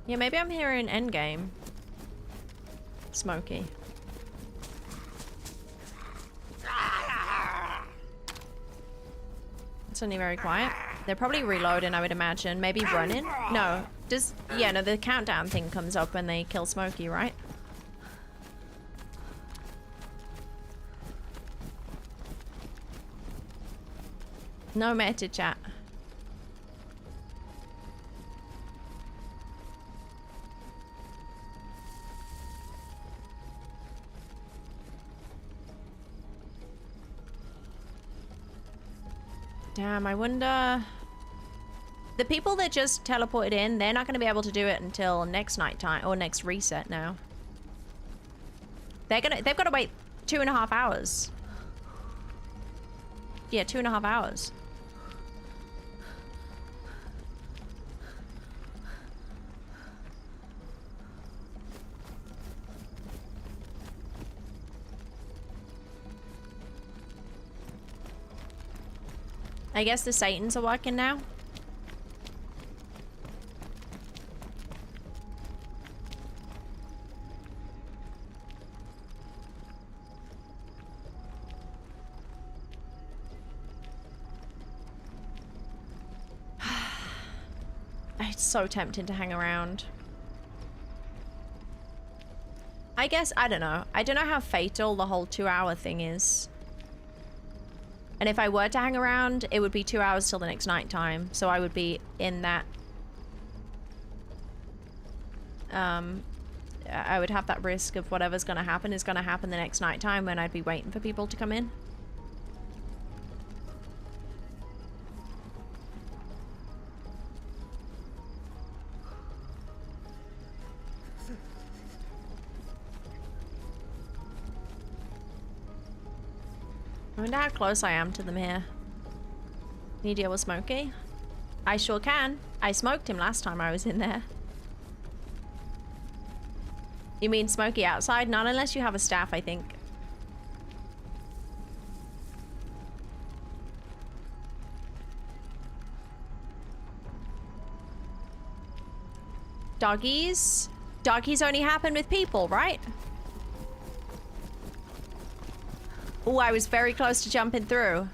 Yeah, maybe I'm here in endgame. Smoky. It's only very quiet. They're probably reloading, I would imagine. Maybe running? No. Does... Yeah, no, the countdown thing comes up when they kill Smokey, right? No meta chat. Damn, I wonder... The people that just teleported in, they're not going to be able to do it until next night time or next reset now. They've got to wait 2.5 hours. Yeah, 2.5 hours. I guess the Satans are working now. It's so tempting to hang around. I guess, I don't know. I don't know how fatal the whole 2-hour thing is. And if I were to hang around, it would be 2 hours till the next night time. So I would be in that... I would have that risk of whatever's going to happen is going to happen the next night time when I'd be waiting for people to come in. I wonder how close I am to them here. Can you deal with Smokey? I sure can. I smoked him last time I was in there. You mean Smokey outside? Not unless you have a staff, I think. Doggies? Doggies only happen with people, right? Oh, I was very close to jumping through.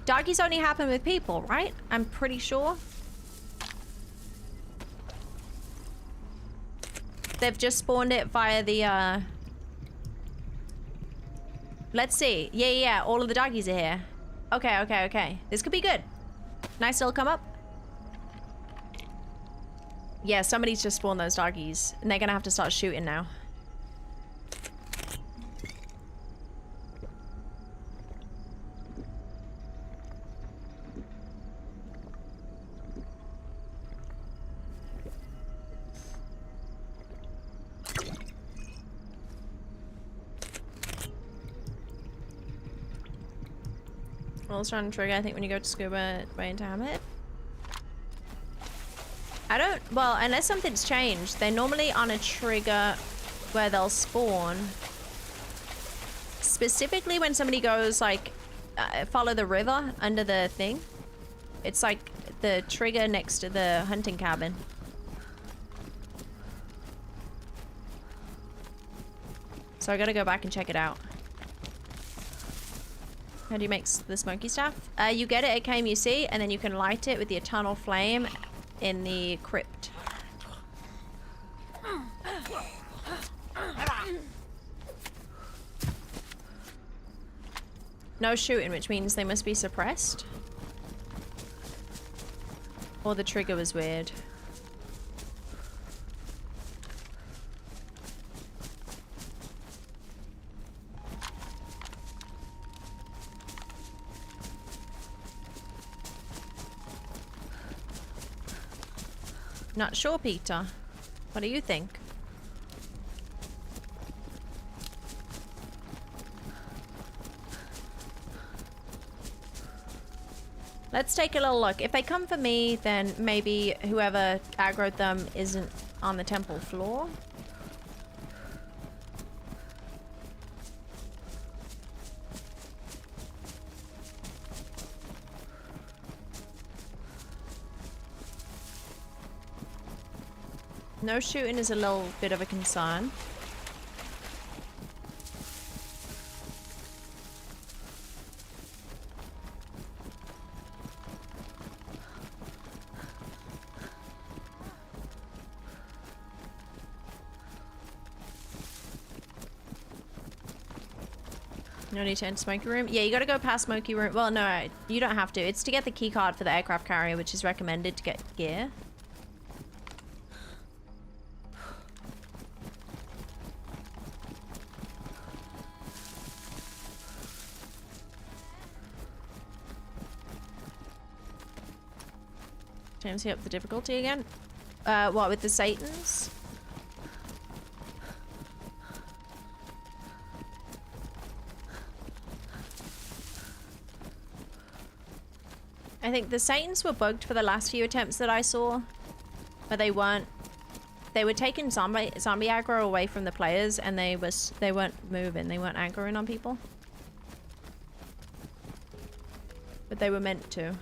Doggies only happen with people, right? I'm pretty sure. They've just spawned it via the, Let's see. Yeah, all of the doggies are here. Okay. This could be good. Nice little come up. Yeah, somebody's just spawned those doggies. And they're gonna have to start shooting now. Rolls run trigger, I think when you go to scuba, way into hammer. I don't, well, unless something's changed, they're normally on a trigger where they'll spawn. Specifically when somebody goes like, follow the river under the thing. It's like the trigger next to the hunting cabin. So I gotta go back and check it out. How do you make the smoky stuff? You get it at KMUC, and then you can light it with the eternal flame in the crypt. No shooting, which means they must be suppressed. Or the trigger was weird. Not sure, Peter. What do you think? Let's take a little look. If they come for me, then maybe whoever aggroed them isn't on the temple floor. No shooting is a little bit of a concern. No need to enter Smoky Room? Yeah, you gotta go past Smoky Room. Well, no, you don't have to. It's to get the key card for the aircraft carrier, which is recommended to get gear. James, up the difficulty again? What, with the Satans? I think the Satans were bugged for the last few attempts that I saw. But they weren't... They were taking zombie aggro away from the players and they weren't moving. They weren't aggroing on people. But they were meant to.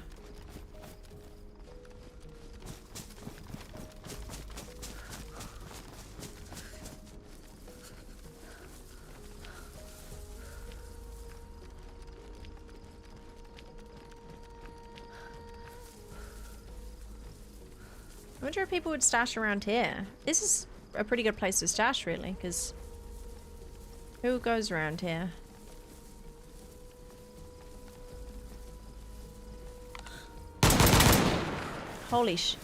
I wonder if people would stash around here. This is a pretty good place to stash, really, because who goes around here? Holy sh...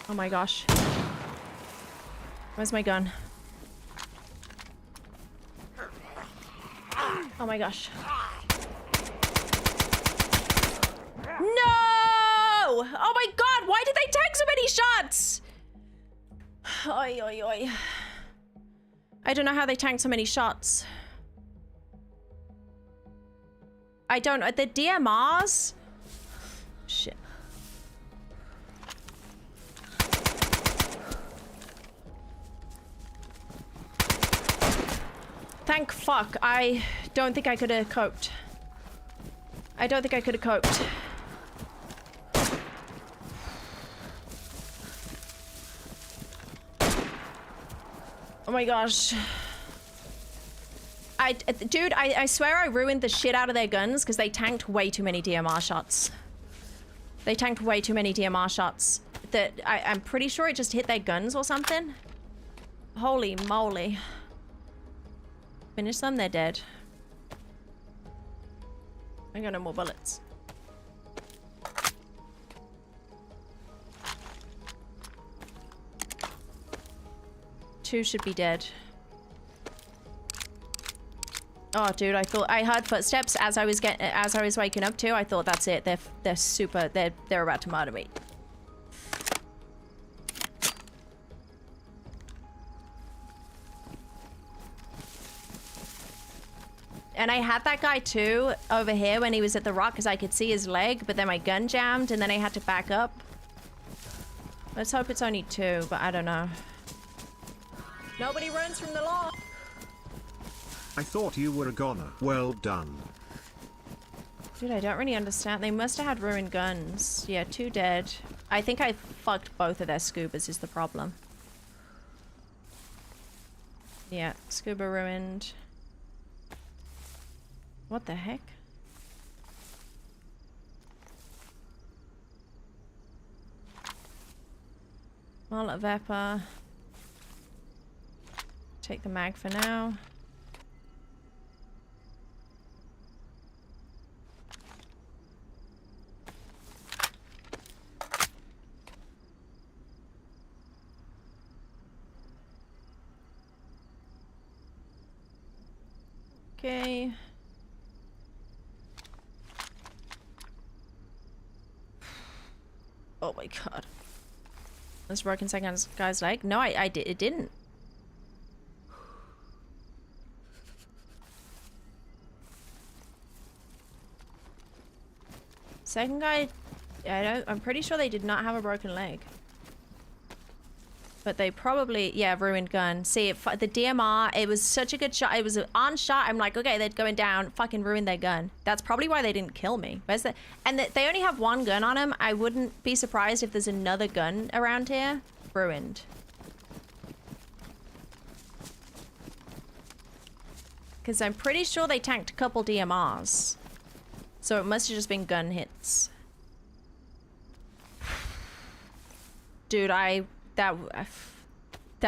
Oh my gosh. Where's my gun? Oh my gosh. No! Oh my god, why did they take so many shots? Oi, oi, oi. I don't know how they tanked so many shots. I don't know. The DMRs? Shit. Thank fuck. I don't think I could have coped. I don't think I could have coped. Oh my gosh. Dude, I swear I ruined the shit out of their guns because they tanked way too many DMR shots. They tanked way too many DMR shots. That I'm pretty sure it just hit their guns or something. Holy moly. Finish them, they're dead. I got no more bullets. Two should be dead. Oh, dude, I thought I heard footsteps as I was waking up too. I thought that's it. They're super. They're about to murder me. And I had that guy too over here when he was at the rock because I could see his leg, but then my gun jammed and then I had to back up. Let's hope it's only two, but I don't know. Nobody runs from the law. I thought you were a goner. Well done. Dude, I don't really understand. They must have had ruined guns. Yeah, two dead. I think I fucked both of their scubas is the problem. Yeah, scuba ruined. What the heck? Molotov Vapor. Take the mag for now. Okay. Oh my god. This broken second guy's leg? No, it didn't. Second guy, I'm pretty sure they did not have a broken leg. But they probably, yeah, ruined gun. See, the DMR, it was such a good shot. It was an on shot. I'm like, okay, they're going down. Fucking ruined their gun. That's probably why they didn't kill me. Where's the? And they only have one gun on them. I wouldn't be surprised if there's another gun around here. Ruined. Because I'm pretty sure they tanked a couple DMRs. So it must have just been gun hits. Dude, that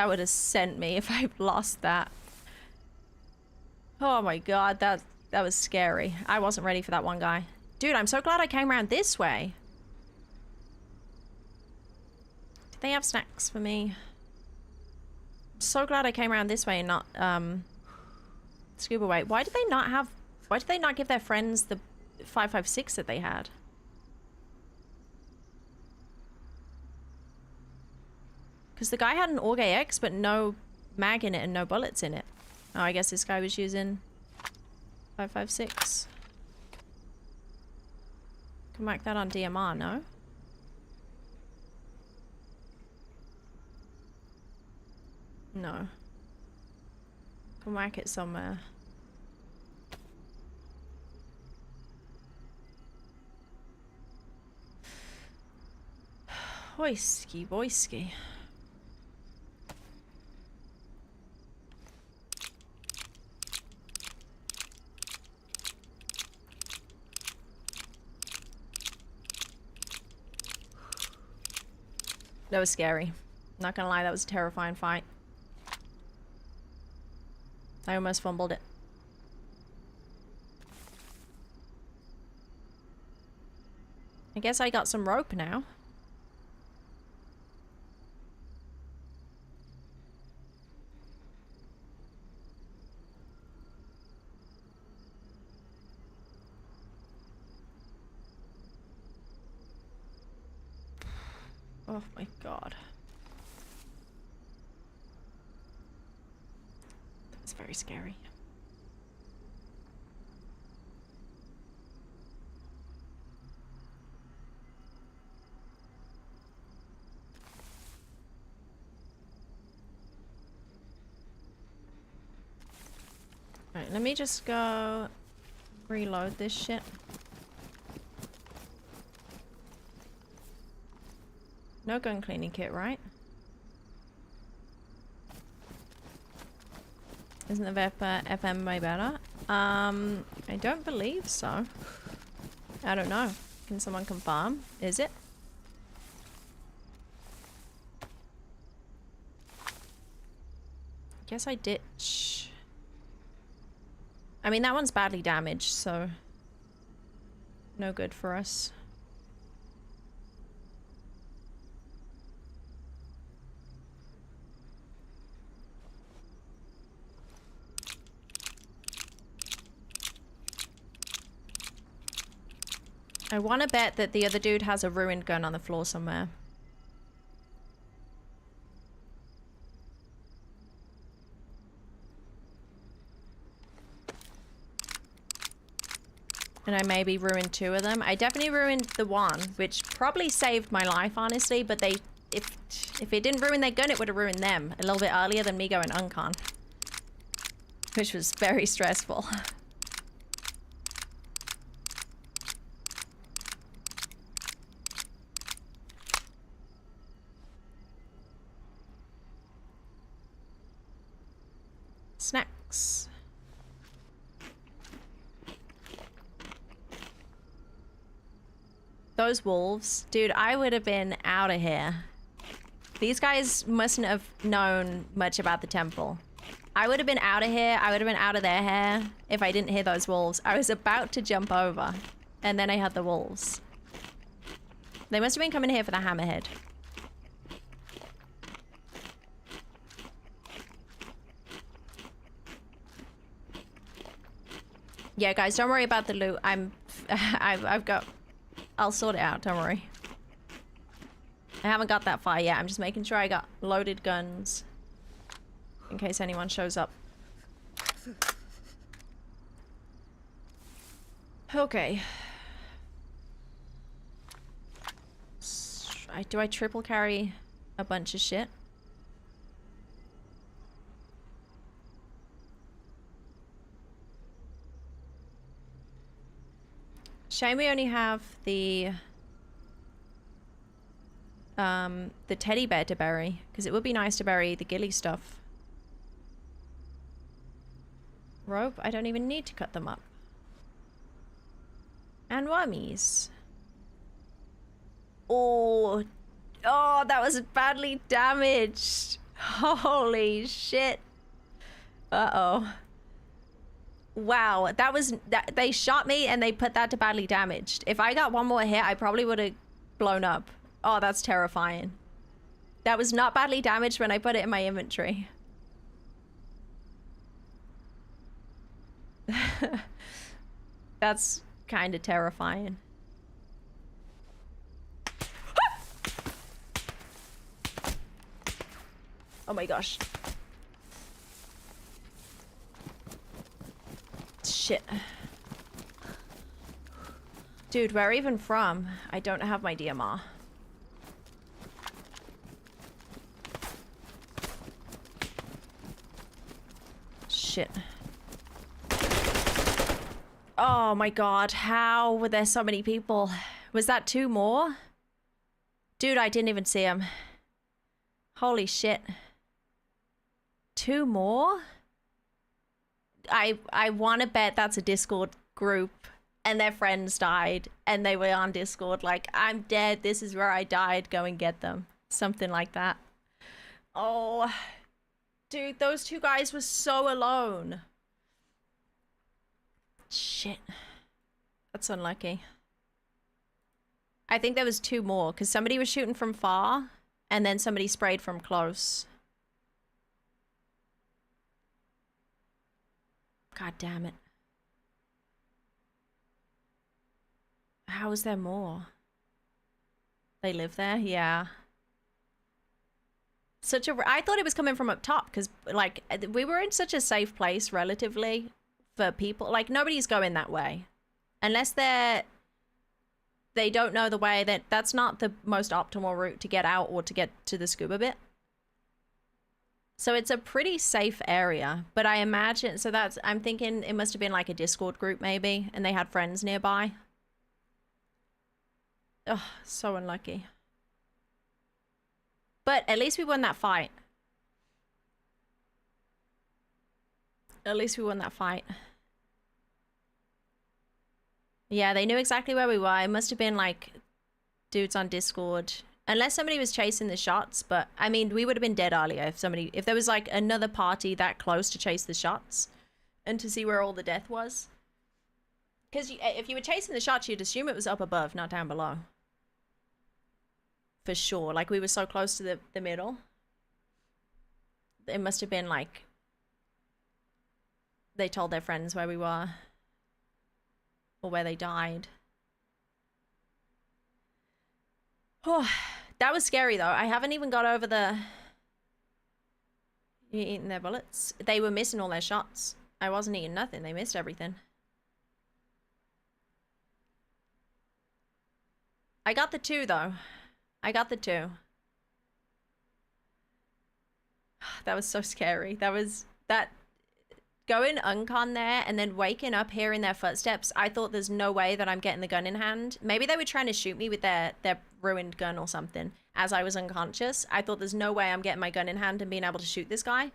would have sent me if I lost that. Oh my god, that was scary. I wasn't ready for that one guy. Dude, I'm so glad I came around this way. Did they have snacks for me? I'm so glad I came around this way and not scuba weight. Why did they not give their friends the 5.56 that they had? Because the guy had an AUG AX, but no mag in it and no bullets in it. Oh, I guess this guy was using 5.56. Can whack that on DMR, no? No. Can whack it somewhere. Boysky, boysky. That was scary. Not gonna lie, that was a terrifying fight. I almost fumbled it. I guess I got some rope now. Oh my god. That was very scary. Alright, let me just go reload this shit. No gun cleaning kit, right? Isn't the FM way better? I don't believe so. I don't know. Can someone confirm? Is it? Guess I ditch. I mean, that one's badly damaged, so no good for us. I want to bet that the other dude has a ruined gun on the floor somewhere. And I maybe ruined two of them. I definitely ruined the one, which probably saved my life, honestly. But if it didn't ruin their gun, it would have ruined them a little bit earlier than me going uncon. Which was very stressful. Snacks. Those wolves. Dude, I would have been out of here. These guys mustn't have known much about the temple. I would have been out of here. I would have been out of their hair if I didn't hear those wolves. I was about to jump over. And then I had the wolves. They must have been coming here for the hammerhead. Yeah, guys, don't worry about the loot. I've got... I'll sort it out, don't worry. I haven't got that far yet. I'm just making sure I got loaded guns. In case anyone shows up. Okay. Do I triple carry a bunch of shit? Shame we only have the teddy bear to bury, because it would be nice to bury the ghillie stuff. Rope, I don't even need to cut them up. And wormies. Oh, oh, that was badly damaged. Holy shit. Uh-oh. Wow, that was... they shot me and they put that to badly damaged. If I got one more hit, I probably would have blown up. Oh, that's terrifying. That was not badly damaged when I put it in my inventory. That's kind of terrifying. Oh my gosh. Shit. Dude, where even from? I don't have my DMR. Shit. Oh my god, how were there so many people? Was that 2 more? Dude, I didn't even see him. Holy shit. 2 more? I want to bet that's a Discord group and their friends died and they were on Discord like, I'm dead, this is where I died, go and get them. Something like that. Oh, dude, those 2 guys were so alone. Shit. That's unlucky. I think there was 2 more because somebody was shooting from far and then somebody sprayed from close. God damn it. How is there more? They live there? Yeah. I thought it was coming from up top because, like, we were in such a safe place relatively for people. Like, nobody's going that way. Unless they don't know the way, that's not the most optimal route to get out or to get to the scuba bit. So it's a pretty safe area, but I imagine, so I'm thinking it must have been like a Discord group maybe, and they had friends nearby. Ugh, so unlucky. But at least we won that fight. At least we won that fight. Yeah, they knew exactly where we were. It must have been like dudes on Discord. Unless somebody was chasing the shots, but I mean, we would have been dead earlier if there was like another party that close to chase the shots and to see where all the death was. Because if you were chasing the shots, you'd assume it was up above, not down below. For sure. Like, we were so close to the middle. It must have been like they told their friends where we were or where they died. Oh, that was scary though. I haven't even got over the... You eating their bullets? They were missing all their shots. I wasn't eating nothing. They missed everything. I got the 2 though. I got the 2. That was so scary. That going uncon there and then waking up hearing their footsteps. I thought there's no way that I'm getting the gun in hand. Maybe they were trying to shoot me with their ruined gun or something as I was unconscious. I thought there's no way I'm getting my gun in hand and being able to shoot this guy.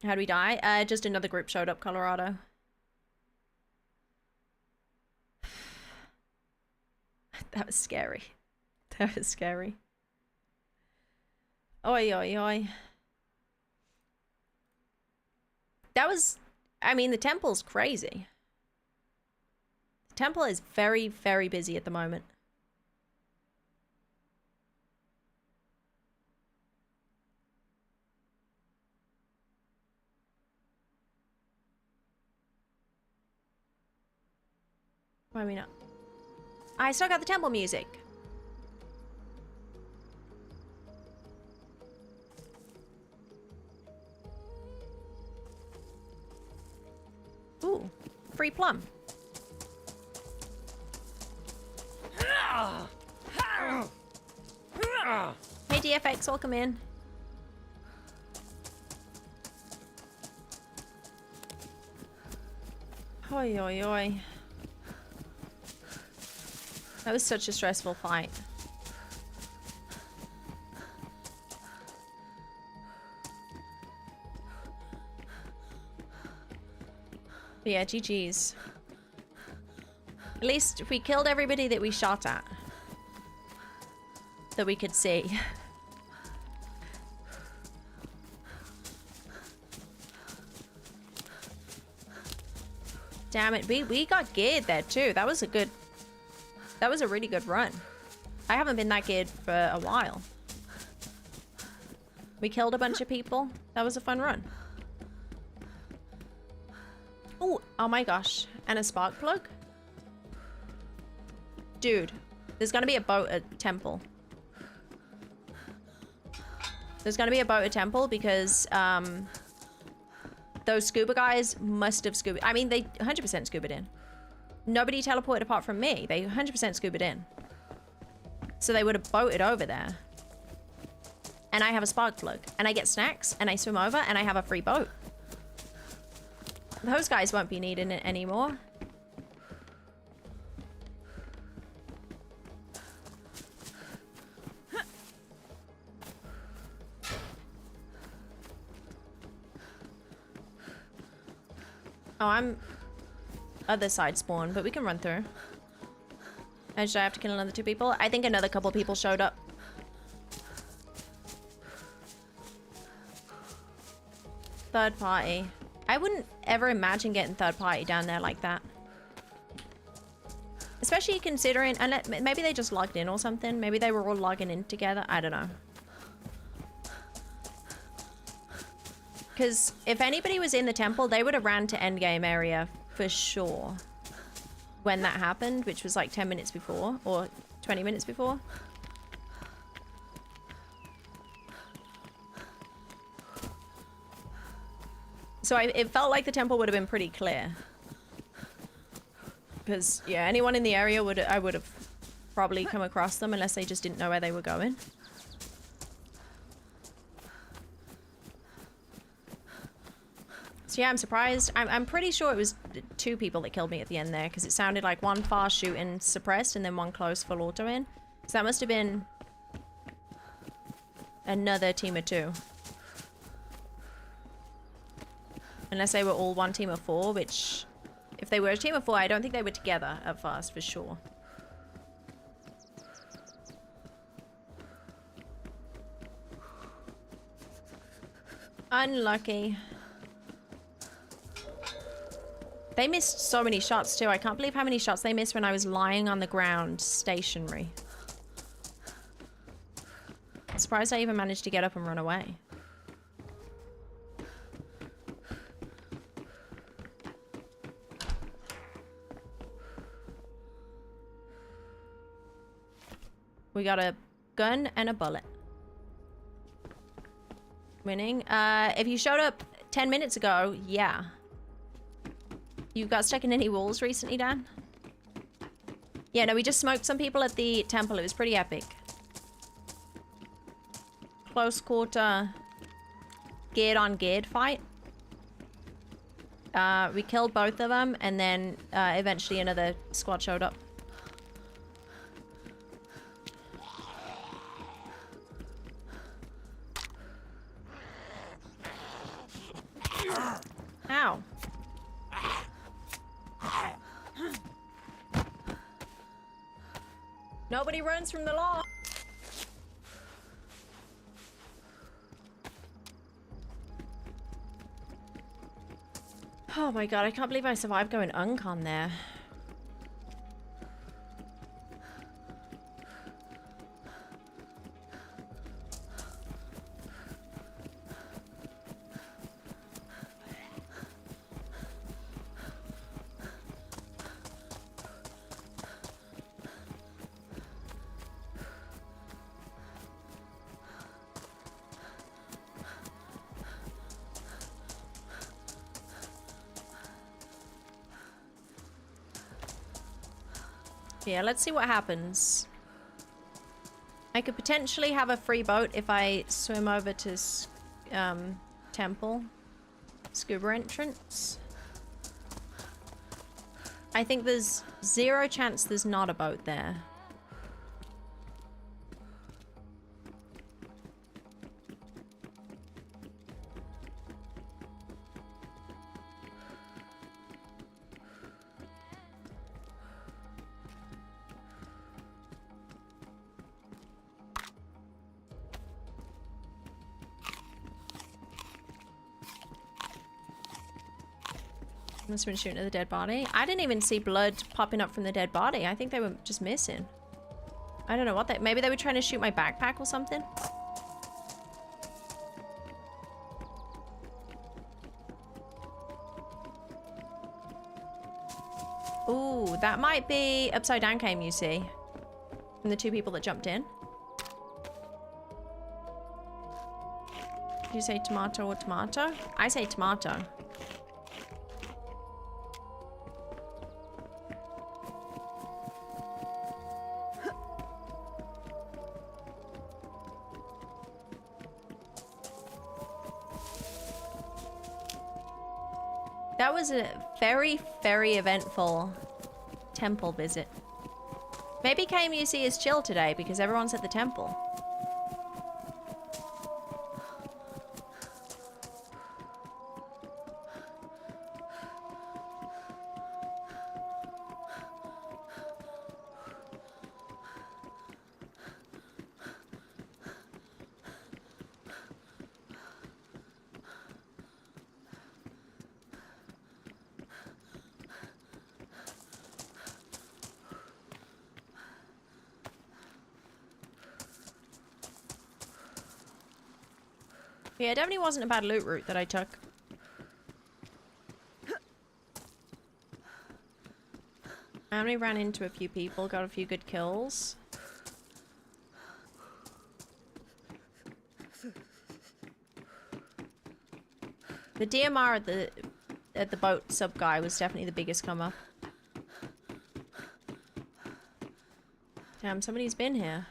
How'd we die? Just another group showed up, Colorado. That was scary. That was scary. Oi, oi, oi. That was... I mean, the temple's crazy. The temple is very, very busy at the moment. Why are we not? I still got the temple music. Ooh, free plum. Hey DFX, welcome in. Oi, oi, oi. That was such a stressful fight. But yeah, GG's. At least we killed everybody that we shot at. That we could see. Damn it, we got geared there too. That was a really good run. I haven't been that geared for a while. We killed a bunch of people. That was a fun run. Oh my gosh. And a spark plug? Dude, there's gonna be a boat at Temple. There's gonna be a boat at Temple because those scuba guys must have scuba. I mean, they 100% scubaed in. Nobody teleported apart from me. They 100% scubaed in. So they would have boated over there. And I have a spark plug. And I get snacks. And I swim over. And I have a free boat. Those guys won't be needing it anymore. Oh, I'm other side spawn, but we can run through. And should I have to kill another 2 people? I think another couple people showed up. Third party. I wouldn't ever imagine getting third party down there like that. Especially considering, and maybe they just logged in or something. Maybe they were all logging in together. I don't know. Because if anybody was in the temple, they would have ran to endgame area for sure. When that happened, which was like 10 minutes before, or 20 minutes before. So it felt like the temple would have been pretty clear. Because, yeah, anyone in the area I would have probably come across them unless they just didn't know where they were going. So yeah, I'm surprised. I'm pretty sure it was 2 people that killed me at the end there, because it sounded like 1 fast shooting suppressed and then 1 close full auto in. So that must have been another team of 2. Unless they were all 1 team of 4, which if they were a team of 4, I don't think they were together at first for sure. Unlucky. They missed so many shots too. I can't believe how many shots they missed when I was lying on the ground, stationary. I'm surprised I even managed to get up and run away. We got a gun and a bullet. Winning. If you showed up 10 minutes ago, yeah. You got stuck in any walls recently, Dan? Yeah, no, we just smoked some people at the temple. It was pretty epic. Close quarter, geared on geared fight. We killed both of them, and then eventually another squad showed up. Ow. Nobody runs from the law. Oh my god, I can't believe I survived going uncon there. Yeah, let's see what happens. I could potentially have a free boat if I swim over to temple. Scuba entrance. I think there's 0 chance there's not a boat there. Must have been shooting at the dead body. I didn't even see blood popping up from the dead body. I think they were just missing. I don't know what they... Maybe they were trying to shoot my backpack or something. Ooh, that might be upside down came, you see. From the 2 people that jumped in. Did you say tomato or tomato? I say tomato. That was a very, very eventful temple visit. Maybe KMUC is chill today because everyone's at the temple. Yeah, it definitely wasn't a bad loot route that I took. I only ran into a few people, got a few good kills. The DMR at the boat sub guy was definitely the biggest come up. Damn, somebody's been here.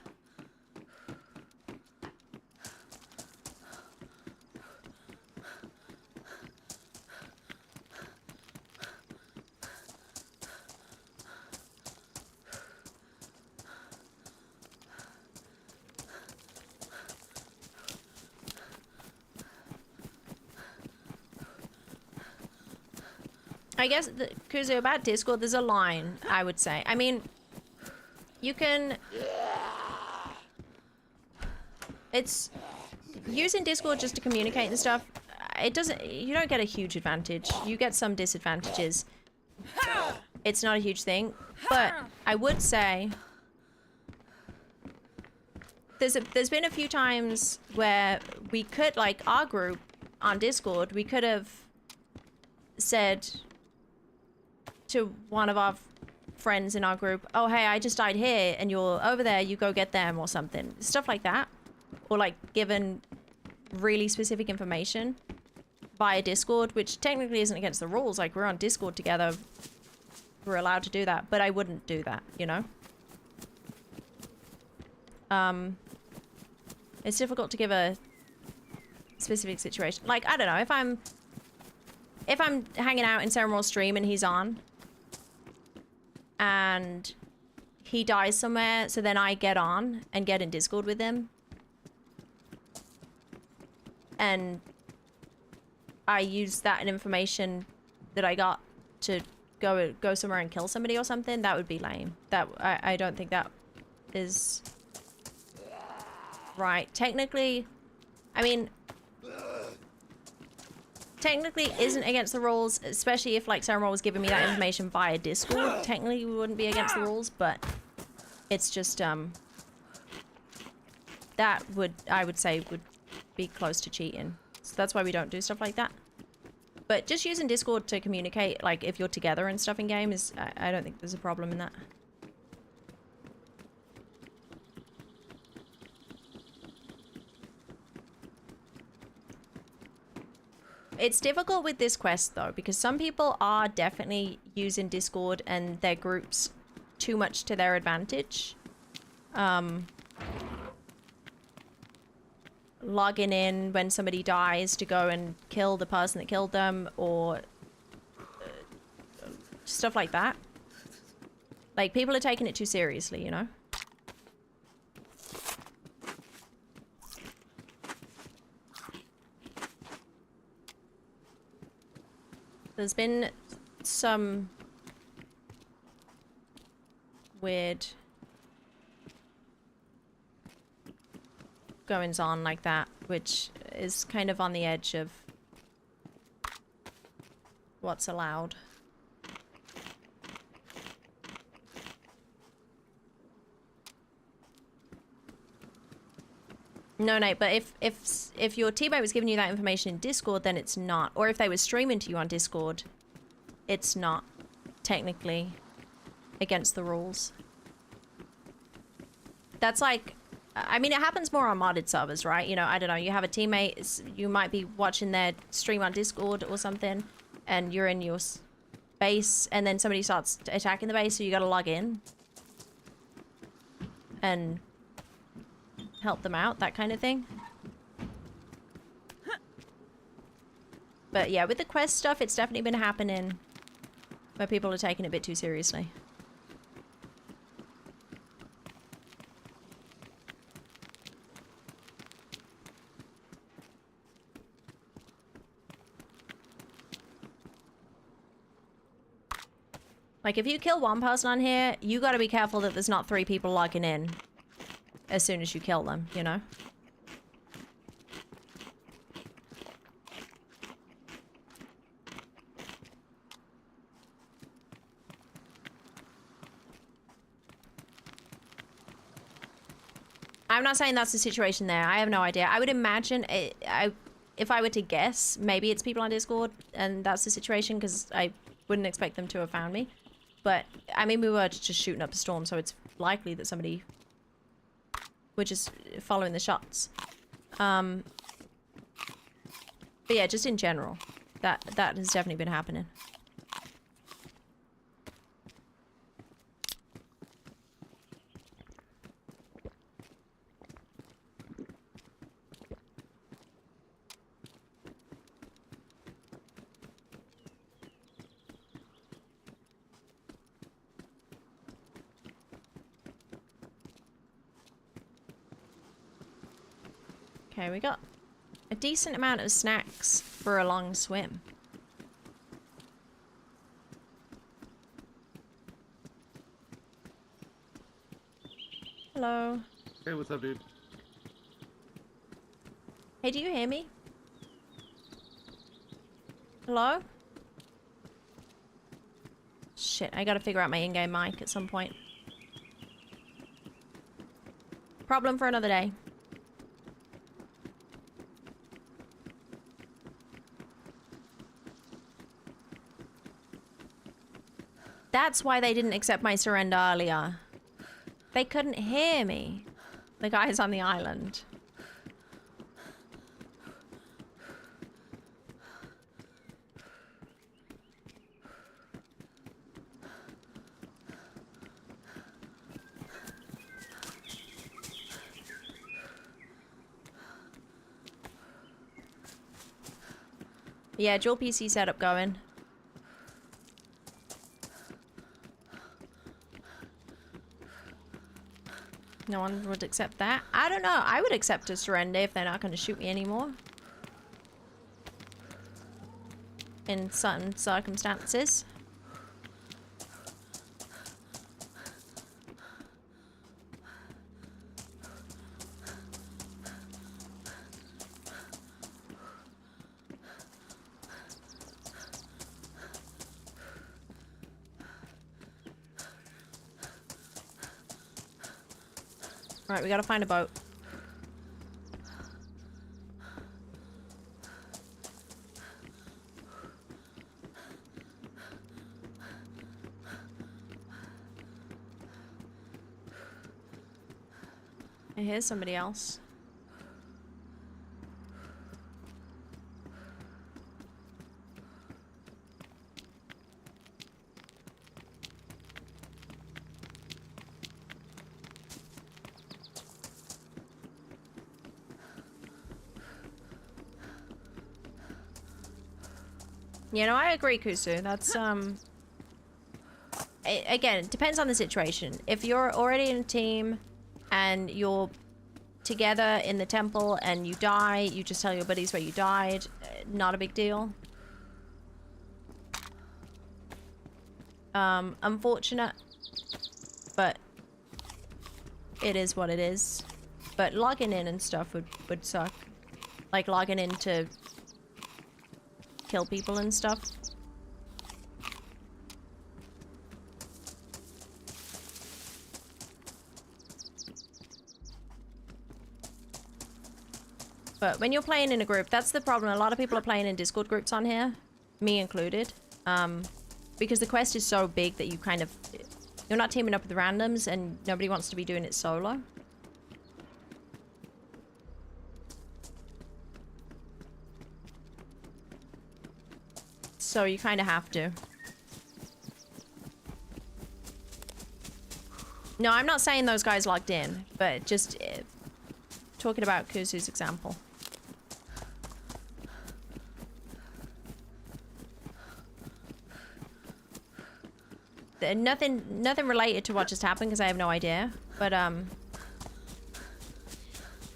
I guess, Kuzu, about Discord, there's a line, I would say. I mean, you can... It's... Using Discord just to communicate and stuff, it doesn't... You don't get a huge advantage. You get some disadvantages. It's not a huge thing. But I would say... There's been a few times where we could, like, our group on Discord, we could have said... to one of our friends in our group, oh hey, I just died here and you're over there, you go get them or something. Stuff like that. Or like given really specific information via Discord, which technically isn't against the rules. Like we're on Discord together, we're allowed to do that, but I wouldn't do that, you know? It's difficult to give a specific situation. Like, I don't know, if I'm hanging out in Ceremon's stream and he's on, and he dies somewhere, so then I get on and get in Discord with him, and I use that information that I got to go somewhere and kill somebody or something, that would be lame. That I don't think that is right. Technically, I mean, technically isn't against the rules, especially if like Sarah was giving me that information via Discord. Technically we wouldn't be against the rules, but it's just that would, I would say, would be close to cheating. So that's why we don't do stuff like that. But just using Discord to communicate, like if you're together and stuff in game, is I don't think there's a problem in that. It's difficult with this quest though, because some people are definitely using Discord and their groups too much to their advantage. Logging in when somebody dies to go and kill the person that killed them, or stuff like that. Like, people are taking it too seriously, you know? There's been some weird goings on like that, which is kind of on the edge of what's allowed. No, Nate, but if your teammate was giving you that information in Discord, then it's not. Or if they were streaming to you on Discord, it's not technically against the rules. That's like, I mean, it happens more on modded servers, right? You know, I don't know, you have a teammate, you might be watching their stream on Discord or something, and you're in your base, and then somebody starts attacking the base, so you gotta log in and help them out, that kind of thing. But yeah, with the quest stuff, it's definitely been happening where people are taking it a bit too seriously. Like, if you kill one person on here, you gotta be careful that there's not 3 people logging in as soon as you kill them, you know? I'm not saying that's the situation there. I have no idea. I would imagine, if I were to guess, maybe it's people on Discord and that's the situation, because I wouldn't expect them to have found me. But, I mean, we were just shooting up a storm, so it's likely that somebody were just following the shots. But yeah, just in general, that has definitely been happening. Okay, we got a decent amount of snacks for a long swim. Hello. Hey, what's up, dude? Hey, do you hear me? Hello? Shit, I gotta figure out my in-game mic at some point. Problem for another day. That's why they didn't accept my surrender earlier. They couldn't hear me. The guys on the island. Yeah, dual PC setup going. No one would accept that. I don't know. I would accept a surrender if they're not going to shoot me anymore. In certain circumstances. Right, we gotta find a boat. And here's somebody else. You know, I agree, Kusu. That's again, it depends on the situation. If you're already in a team and you're together in the temple and you die, you just tell your buddies where you died. Not a big deal. Unfortunate, but it is what it is. But logging in and stuff would suck. Like logging in to kill people and stuff. But when you're playing in a group, that's the problem. A lot of people are playing in Discord groups on here, me included, because the quest is so big that you kind of, you're not teaming up with randoms and nobody wants to be doing it solo. So you kind of have to. No, I'm not saying those guys logged in, but just talking about Kuzu's example. Nothing related to what just happened because I have no idea. But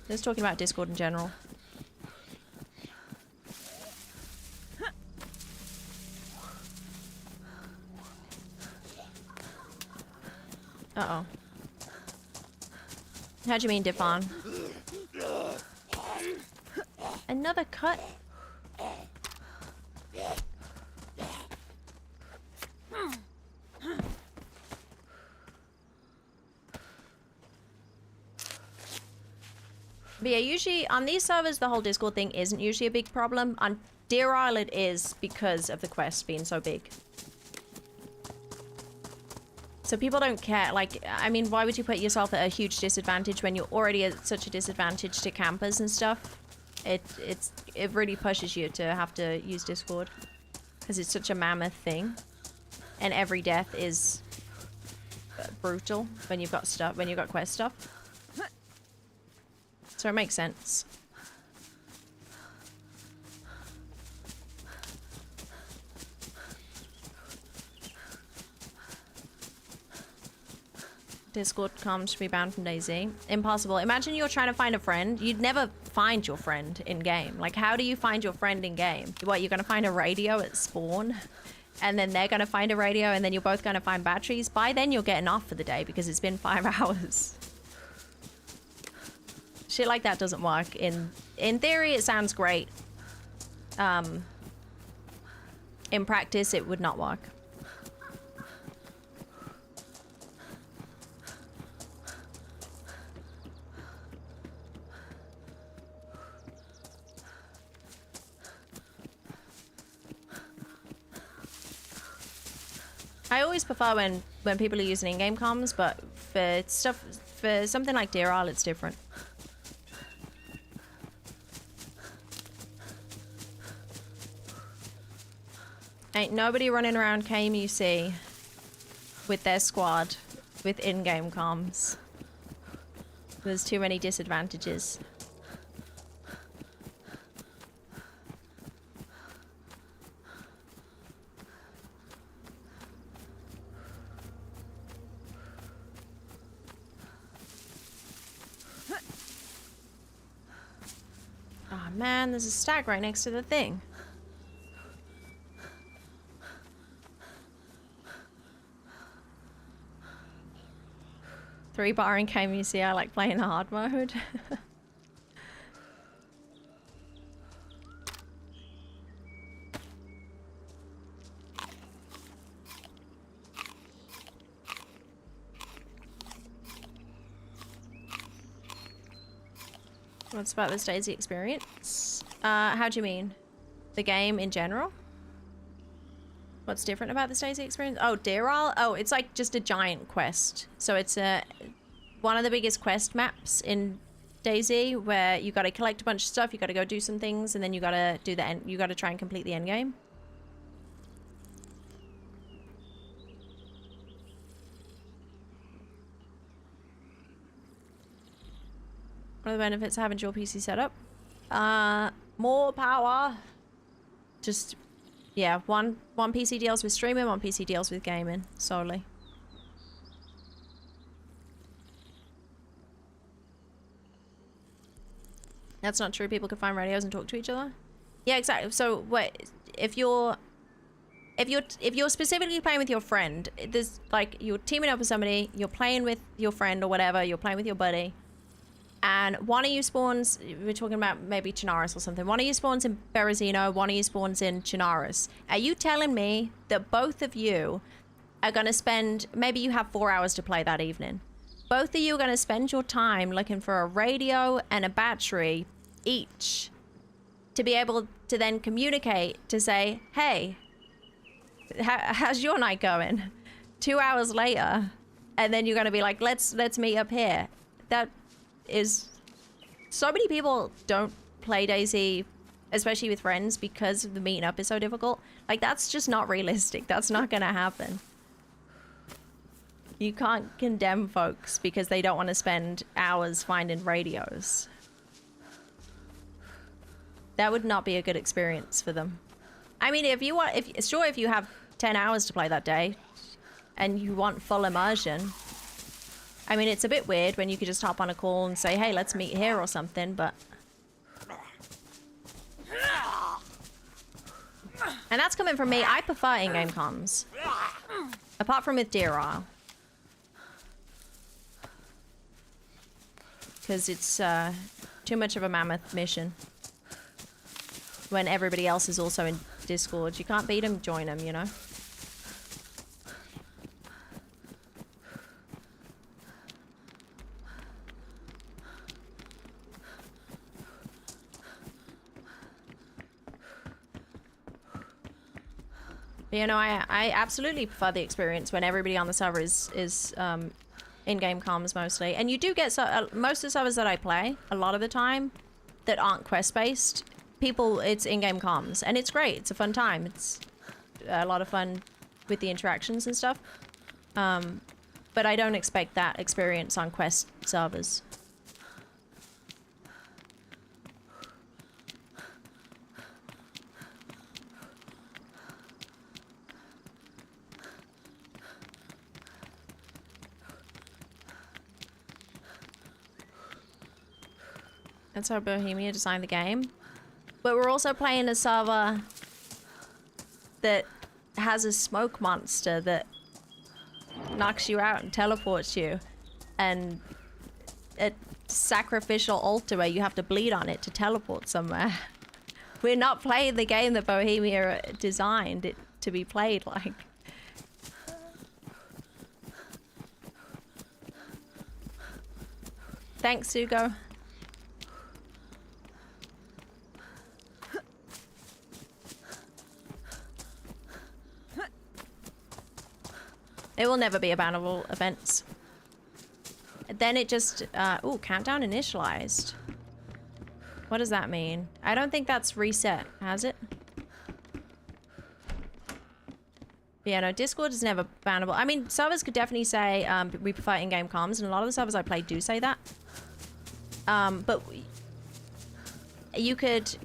just talking about Discord in general. Uh-oh. How do you mean, Difon? Another cut? But yeah, usually on these servers, the whole Discord thing isn't usually a big problem. On Deer Isle, it is because of the quest being so big. So people don't care. Like, I mean, why would you put yourself at a huge disadvantage when you're already at such a disadvantage to campers and stuff? It really pushes you to have to use Discord because it's such a mammoth thing, and every death is brutal when you've got stuff, when you've got quest stuff. So it makes sense. Discord comms should be banned from DayZ. Impossible. Imagine you're trying to find a friend. You'd never find your friend in game. Like, how do you find your friend in game? What, you're gonna find a radio at spawn, and then they're gonna find a radio, and then you're both gonna find batteries? By then you're getting off for the day because it's been 5 hours. Shit like that doesn't work. In theory, it sounds great. In practice, it would not work. I always prefer when people are using in-game comms, but for something like Deer Isle, it's different. Ain't nobody running around KMUC with their squad with in-game comms. There's too many disadvantages. Oh man, there's a stag right next to the thing. Three bar in KMUC, I like playing hard mode. What's about this DayZ experience? How do you mean? The game in general? What's different about this DayZ experience? Oh, Deer Isle? Oh, it's like just a giant quest. So it's one of the biggest quest maps in DayZ, where you gotta collect a bunch of stuff, you gotta go do some things, and then you gotta do the end. You gotta try and complete the end game. What are the benefits of having dual PC setup? More power. Just Yeah, one PC deals with streaming, one PC deals with gaming solely. That's not true. People can find radios and talk to each other. Yeah, exactly. So what if you're specifically playing with your friend, there's like you're teaming up with somebody, you're playing with your friend or whatever, you're playing with your buddy, and one of you spawns, we're talking about maybe Chinaris or something, one of you spawns in Berezino, one of you spawns in Chinaris. Are you telling me that both of you are going to spend, maybe you have 4 hours to play that evening, both of you are going to spend your time looking for a radio and a battery each to be able to then communicate to say, hey, how's your night going? 2 hours later, and then you're going to be like, let's meet up here. That is, so many people don't play DayZ, especially with friends, because the meeting up is so difficult. Like, that's just not realistic. That's not going to happen. You can't condemn folks because they don't want to spend hours finding radios. That would not be a good experience for them. I mean, if you have 10 hours to play that day and you want full immersion, I mean, it's a bit weird when you could just hop on a call and say, hey, let's meet here or something, but... And that's coming from me. I prefer in-game comms. Apart from with Deer Isle. Because it's too much of a mammoth mission. When everybody else is also in Discord. You can't beat them, join them, you know? But, you know, I absolutely prefer the experience when everybody on the server is in-game comms mostly. And you do get most of the servers that I play, a lot of the time, that aren't quest-based, people, it's in-game comms. And it's great. It's a fun time. It's a lot of fun with the interactions and stuff. But I don't expect that experience on quest servers. That's how Bohemia designed the game. But we're also playing a server that has a smoke monster that knocks you out and teleports you. And a sacrificial altar where you have to bleed on it to teleport somewhere. We're not playing the game that Bohemia designed it to be played like. Thanks, Sugo. It will never be a bannable events. Then it just, ooh, countdown initialized. What does that mean? I don't think that's reset, has it? Yeah, no, Discord is never bannable. I mean, servers could definitely say, we prefer in-game comms, and a lot of the servers I play do say that. But you could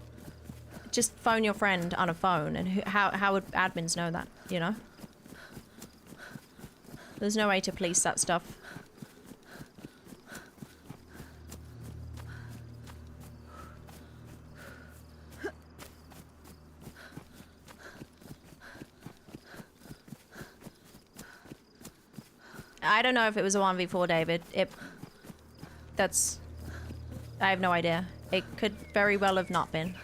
just phone your friend on a phone, and how would admins know that, you know? There's no way to police that stuff. I don't know if it was a 1v4, David. I have no idea. It could very well have not been.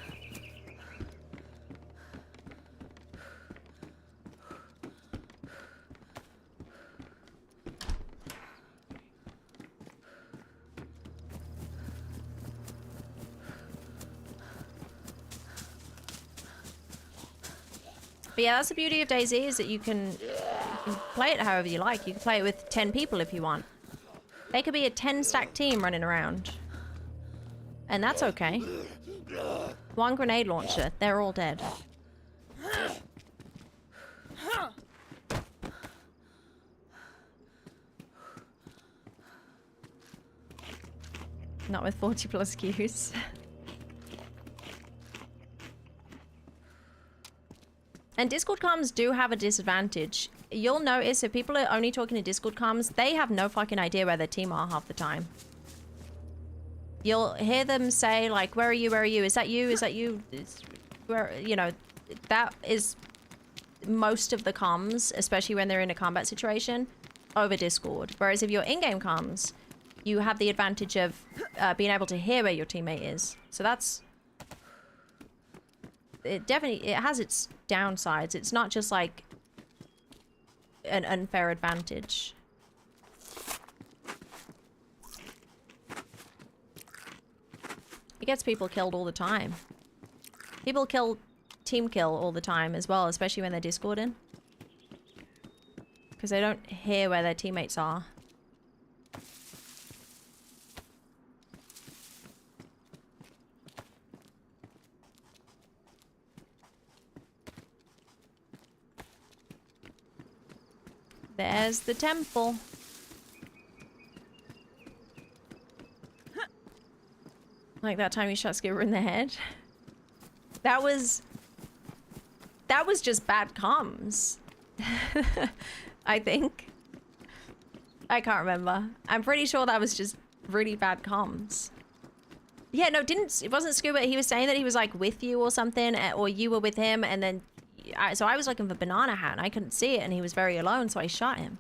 But yeah, that's the beauty of DayZ, is that you can play it however you like. You can play it with 10 people if you want. They could be a 10-stack team running around. And that's okay. One grenade launcher, they're all dead. Not with 40 plus Qs. And Discord comms do have a disadvantage. You'll notice if people are only talking to Discord comms, they have no fucking idea where their team are half the time. You'll hear them say, like, where are you? Where are you? Is that you? Is that you? Where, you know, that is most of the comms, especially when they're in a combat situation, over Discord. Whereas if you're in-game comms, you have the advantage of being able to hear where your teammate is. So that's... It definitely, it has its downsides. It's not just like an unfair advantage. It gets people killed all the time. People team kill all the time as well, especially when they're Discording. Because they don't hear where their teammates are. There's the temple. Like that time you shot Skipper in the head. That was just bad comms. I think. I can't remember. I'm pretty sure that was just really bad comms. Yeah, no, it wasn't Scuba. He was saying that he was like with you or something, or you were with him, and then so I was looking for Banana Hat and I couldn't see it, and he was very alone, so I shot him.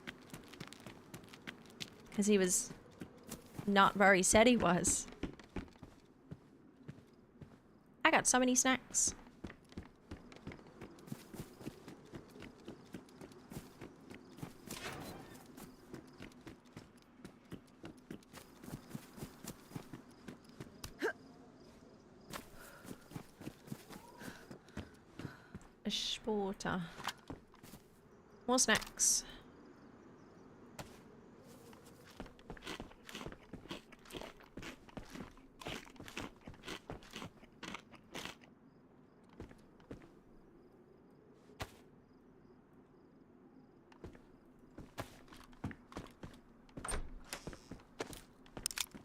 Because he was not where he said he was. I got so many snacks. A sporter. More snacks.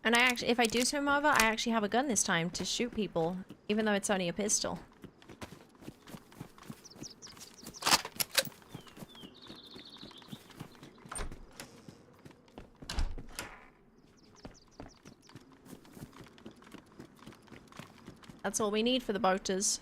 And I actually, if I do swim over, I actually have a gun this time to shoot people, even though it's only a pistol. That's all we need for the boaters.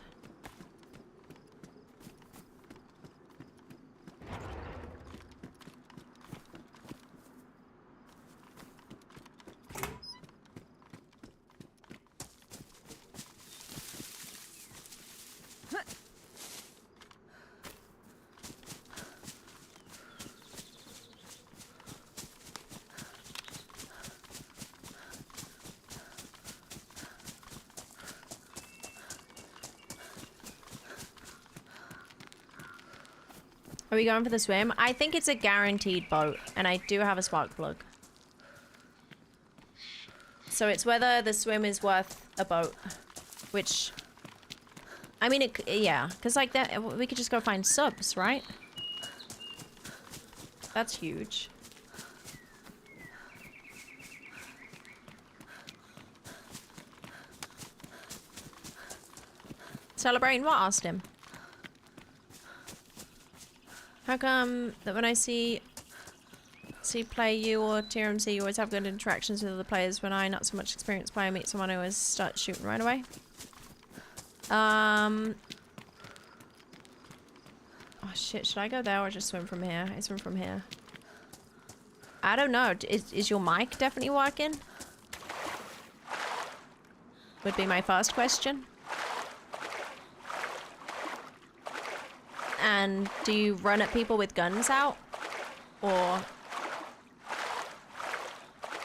Are we going for the swim? I think it's a guaranteed boat, and I do have a spark plug. So it's whether the swim is worth a boat, which, I mean, yeah, because like that, we could just go find subs, right? That's huge. Celebrating what? Asked him. How come that when I see play you or TRMC, you always have good interactions with other players, when I, not so much experienced player, meet someone who always starts shooting right away? Oh shit, should I go there or just swim from here? I swim from here. I don't know. Is your mic definitely working? Would be my first question. And do you run at people with guns out? Or...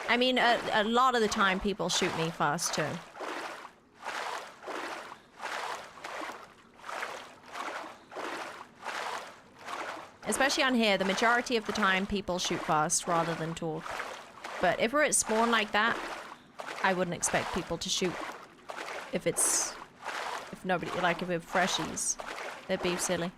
I mean, a lot of the time people shoot me first too. Especially on here, the majority of the time people shoot first rather than talk. But if we're at spawn like that, I wouldn't expect people to shoot if nobody, like if we're freshies. They'd be silly.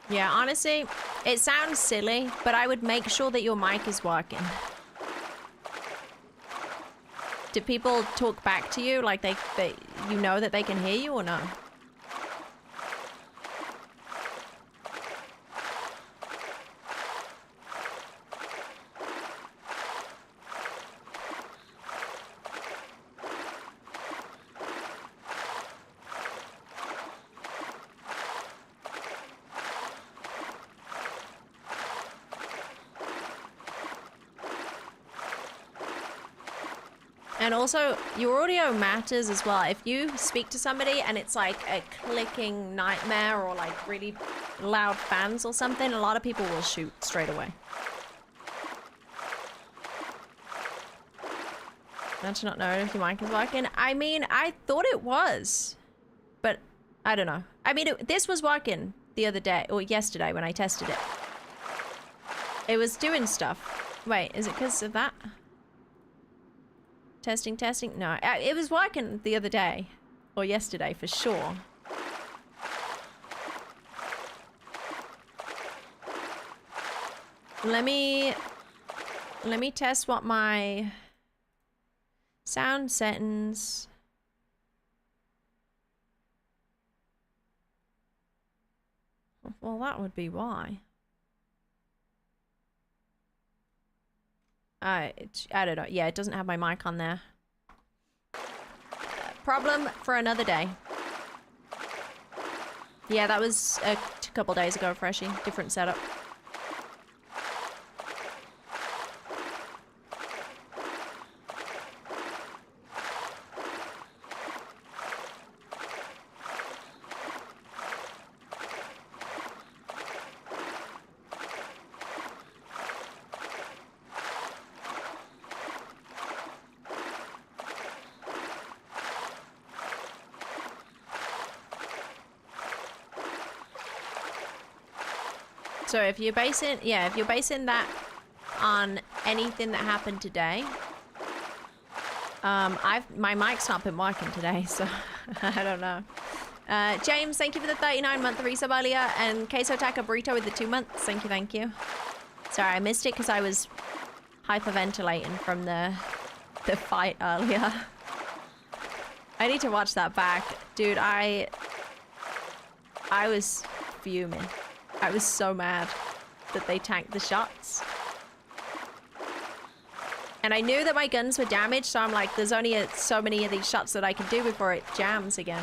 Yeah, honestly, it sounds silly, but I would make sure that your mic is working. Do people talk back to you like they you know that they can hear you or no? And also, your audio matters as well. If you speak to somebody and it's like a clicking nightmare or like really loud fans or something, a lot of people will shoot straight away. Don't you not know if your mic is working? I mean, I thought it was, but I don't know. I mean, this was working the other day, or yesterday when I tested it. It was doing stuff. Wait, is it because of that? Testing, testing. No, it was working the other day or yesterday for sure. Let me test what my sound settings. Well, that would be why. I don't know. Yeah, it doesn't have my mic on there. Problem for another day. Yeah, that was a couple days ago, Freshie. Different setup. So if you're basing, yeah, if you're basing that on anything that happened today, my mic's not been working today, so I don't know. James, thank you for the 39-month resub earlier, and Queso Taco Burrito with the 2 months. Thank you, thank you. Sorry, I missed it because I was hyperventilating from the fight earlier. I need to watch that back, dude. I was fuming. I was so mad that they tanked the shots. And I knew that my guns were damaged, so I'm like, there's only so many of these shots that I can do before it jams again.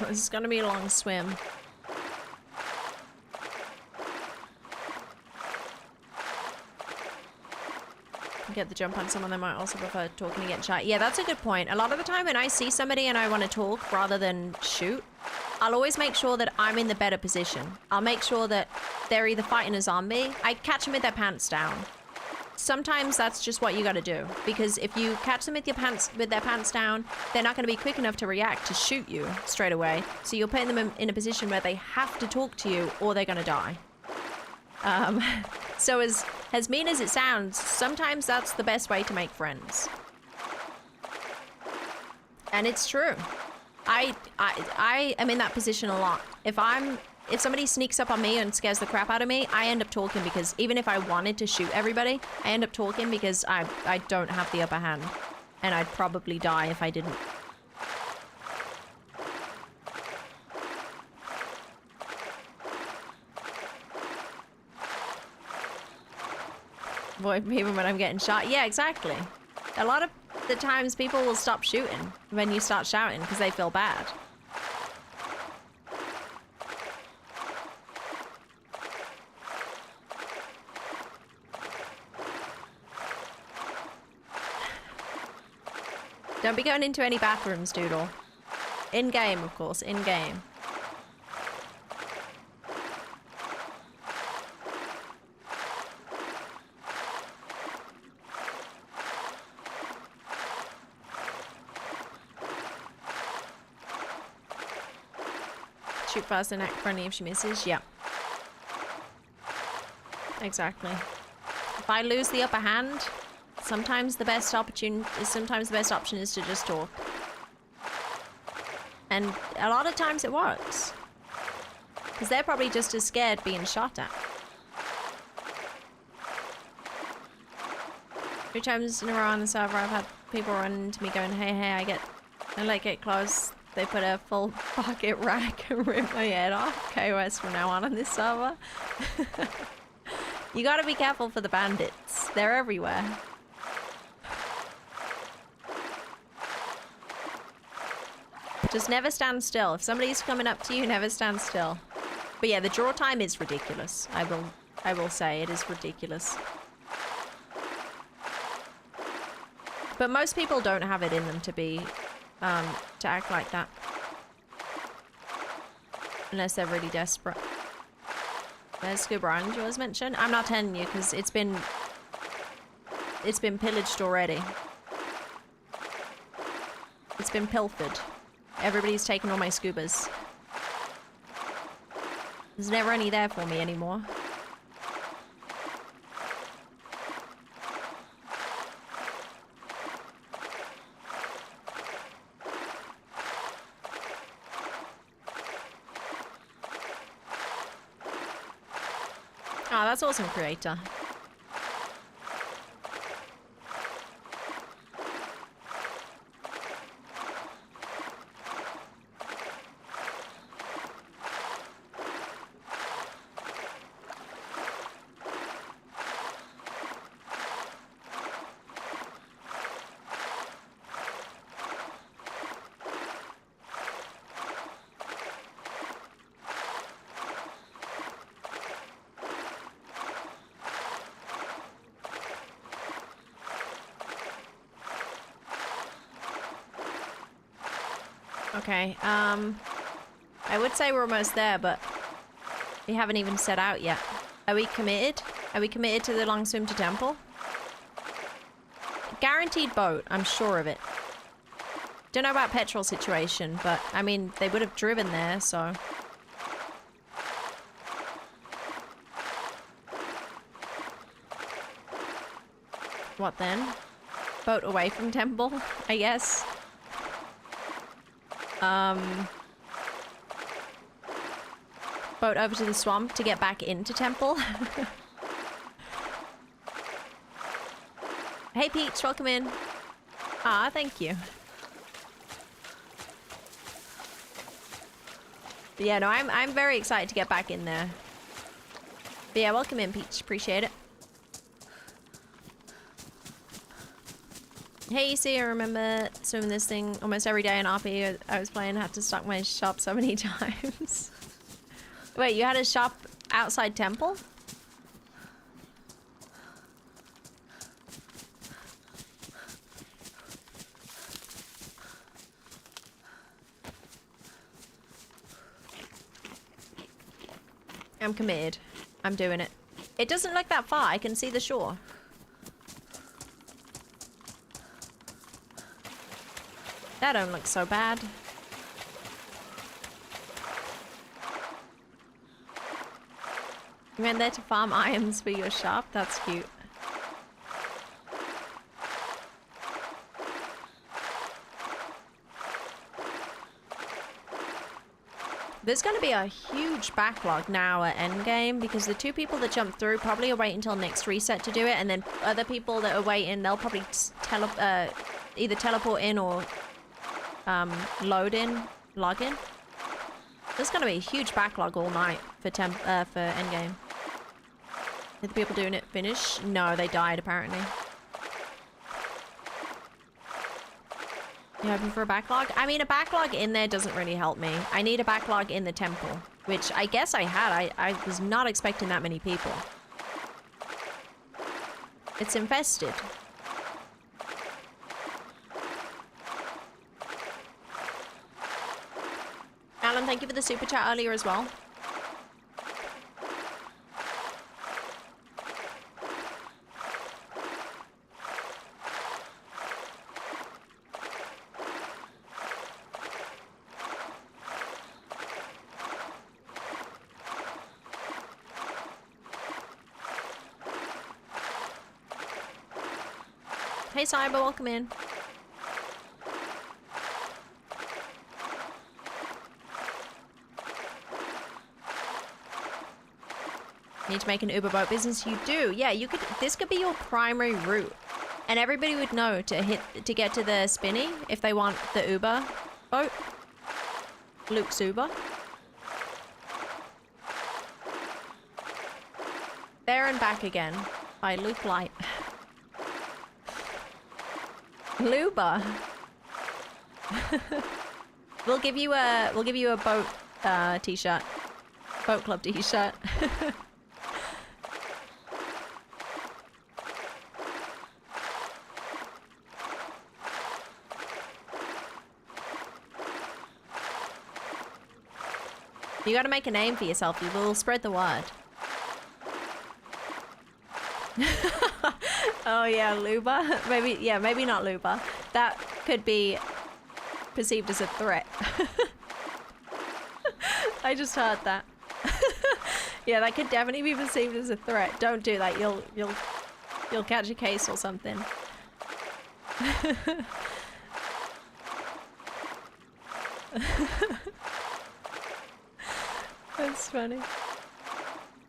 This is gonna be a long swim. Get the jump on someone that might also prefer talking to get shot. Yeah, that's a good point. A lot of the time when I see somebody and I want to talk rather than shoot, I'll always make sure that I'm in the better position. I'll make sure that they're either fighting a zombie. I catch them with their pants down. Sometimes that's just what you gotta do, because if you catch them with their pants down, they're not gonna be quick enough to react to shoot you straight away. So you're putting them in a position where they have to talk to you or they're gonna die. So as mean as it sounds, sometimes that's the best way to make friends. And it's true. I am in that position a lot. If somebody sneaks up on me and scares the crap out of me, I end up talking, because even if I wanted to shoot everybody, I end up talking because I don't have the upper hand. And I'd probably die if I didn't. Avoid me when I'm getting shot. Yeah, exactly. A lot of the times people will stop shooting when you start shouting because they feel bad. Don't be going into any bathrooms, Doodle. In-game, of course, in-game. Shoot fast and act friendly if she misses. Yeah. Exactly. If I lose the upper hand, sometimes the best option is to just talk. And a lot of times it works. Because they're probably just as scared being shot at. 3 times in a row on the server, I've had people run into me going, hey, I get close. They put a full pocket rack and rip my head off. KOS from now on this server. You gotta be careful for the bandits. They're everywhere. Just never stand still. If somebody's coming up to you, never stand still. But yeah, the draw time is ridiculous. I will say it is ridiculous. But most people don't have it in them to be to act like that. Unless they're really desperate. There's Scuba Angela's mentioned. I'm not telling you because it's been pillaged already. It's been pilfered. Everybody's taken all my scubas. There's never any there for me anymore. Oh, that's awesome, creator. Okay, I would say we're almost there, but we haven't even set out yet. Are we committed? Are we committed to the long swim to temple? Guaranteed boat, I'm sure of it. Don't know about petrol situation, but I mean, they would have driven there, so. What then? Boat away from temple, I guess. Boat over to the swamp to get back into temple. Hey Peach, welcome in. Ah, thank you. But yeah, no, I'm very excited to get back in there. But yeah, welcome in Peach, appreciate it. Hey, you see, I remember swimming this thing almost every day in RP. I was playing, had to stock my shop so many times. Wait, you had a shop outside temple? I'm committed. I'm doing it. It doesn't look that far. I can see the shore. That don't look so bad. You went there to farm irons for your shop? That's cute. There's going to be a huge backlog now at endgame because the 2 people that jump through probably will wait until next reset to do it, and then other people that are waiting, they'll probably either teleport in or log in. There's gonna be a huge backlog all night for endgame. Are the people doing it finish? No, they died apparently. You hoping for a backlog? I mean, a backlog in there doesn't really help me. I need a backlog in the temple, which I guess I had. I was not expecting that many people. It's infested. Alan, thank you for the super chat earlier as well. Hey, Cyber, welcome in. Need to make an Uber boat business? You do. Yeah, you could. This could be your primary route, and everybody would know to get to the Spinny if they want the Uber boat. Luke's Uber. There and Back Again by Luke Light. Luba. We'll give you a boat t-shirt. Boat club t-shirt. You gotta make a name for yourself. You will spread the word. Oh yeah, Luba. Maybe not Luba. That could be perceived as a threat. I just heard that. Yeah, that could definitely be perceived as a threat. Don't do that. You'll catch a case or something. That's funny.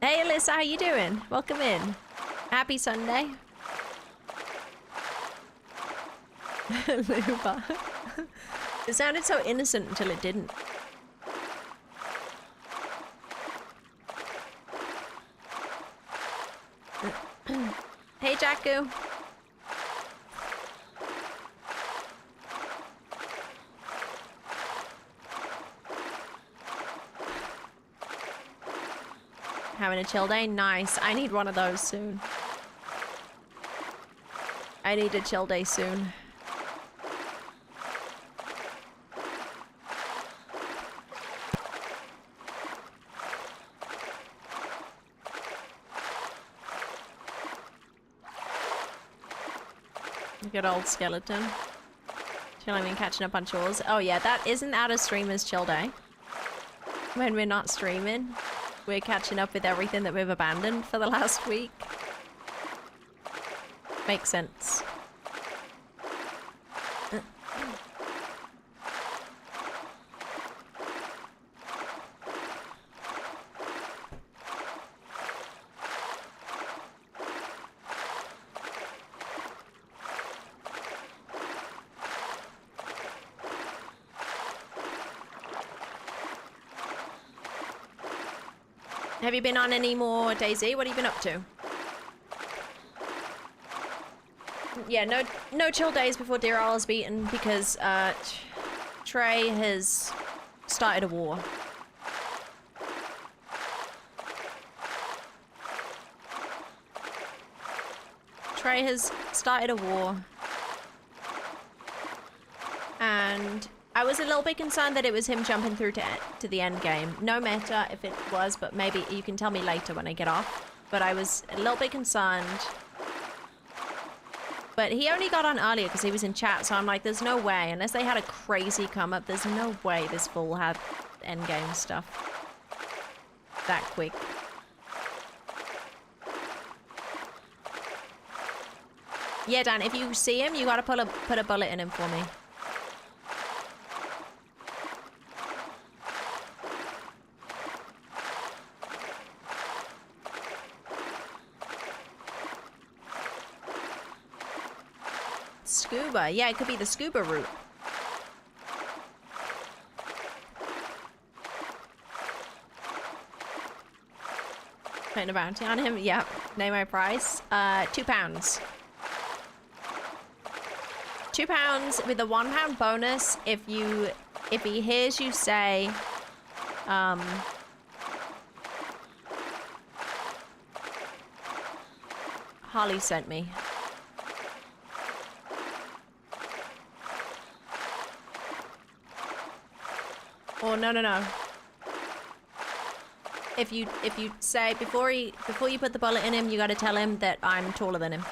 Hey Alyssa, how you doing? Welcome in. Happy Sunday. Luba. It sounded so innocent until it didn't. Hey Jacku. Having a chill day? Nice. I need one of those soon. I need a chill day soon. Good old skeleton. Chilling and catching up on chores. Oh yeah, isn't that a streamer's chill day? When we're not streaming, we're catching up with everything that we've abandoned for the last week. Makes sense. Have you been on any more DayZ? What have you been up to? Yeah, no chill days before Deer Isle is beaten because Trey has started a war. Trey has started a war. And I was a little bit concerned that it was him jumping through to the end game. No matter if it was, but maybe you can tell me later when I get off. But I was a little bit concerned. But he only got on earlier because he was in chat, so I'm like, there's no way. Unless they had a crazy come up, there's no way this fool had end game stuff that quick. Yeah, Dan, if you see him, you gotta put a bullet in him for me. Scuba. Yeah, it could be the scuba route. Putting a bounty on him. Yep. Name my price. £2. £2 with a £1 bonus if he hears you say Holly sent me. Oh, no. If you say before you put the bullet in him, you got to tell him that I'm taller than him.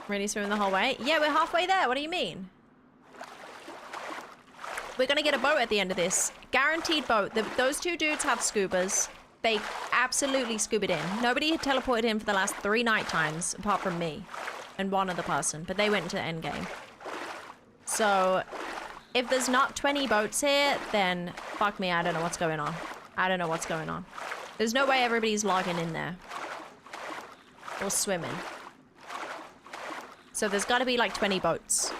Really swimming the whole way? Yeah, we're halfway there. What do you mean? we're gonna get a boat at the end of this. Guaranteed boat. Those two dudes have scubas. They absolutely scubaed in. Nobody had teleported in for the last 3 night times, apart from me and one other person, but they went into the end game. So if there's not 20 boats here, then fuck me, I don't know what's going on. I don't know what's going on. There's no way everybody's logging in there. Or swimming. So there's gotta be like 20 boats.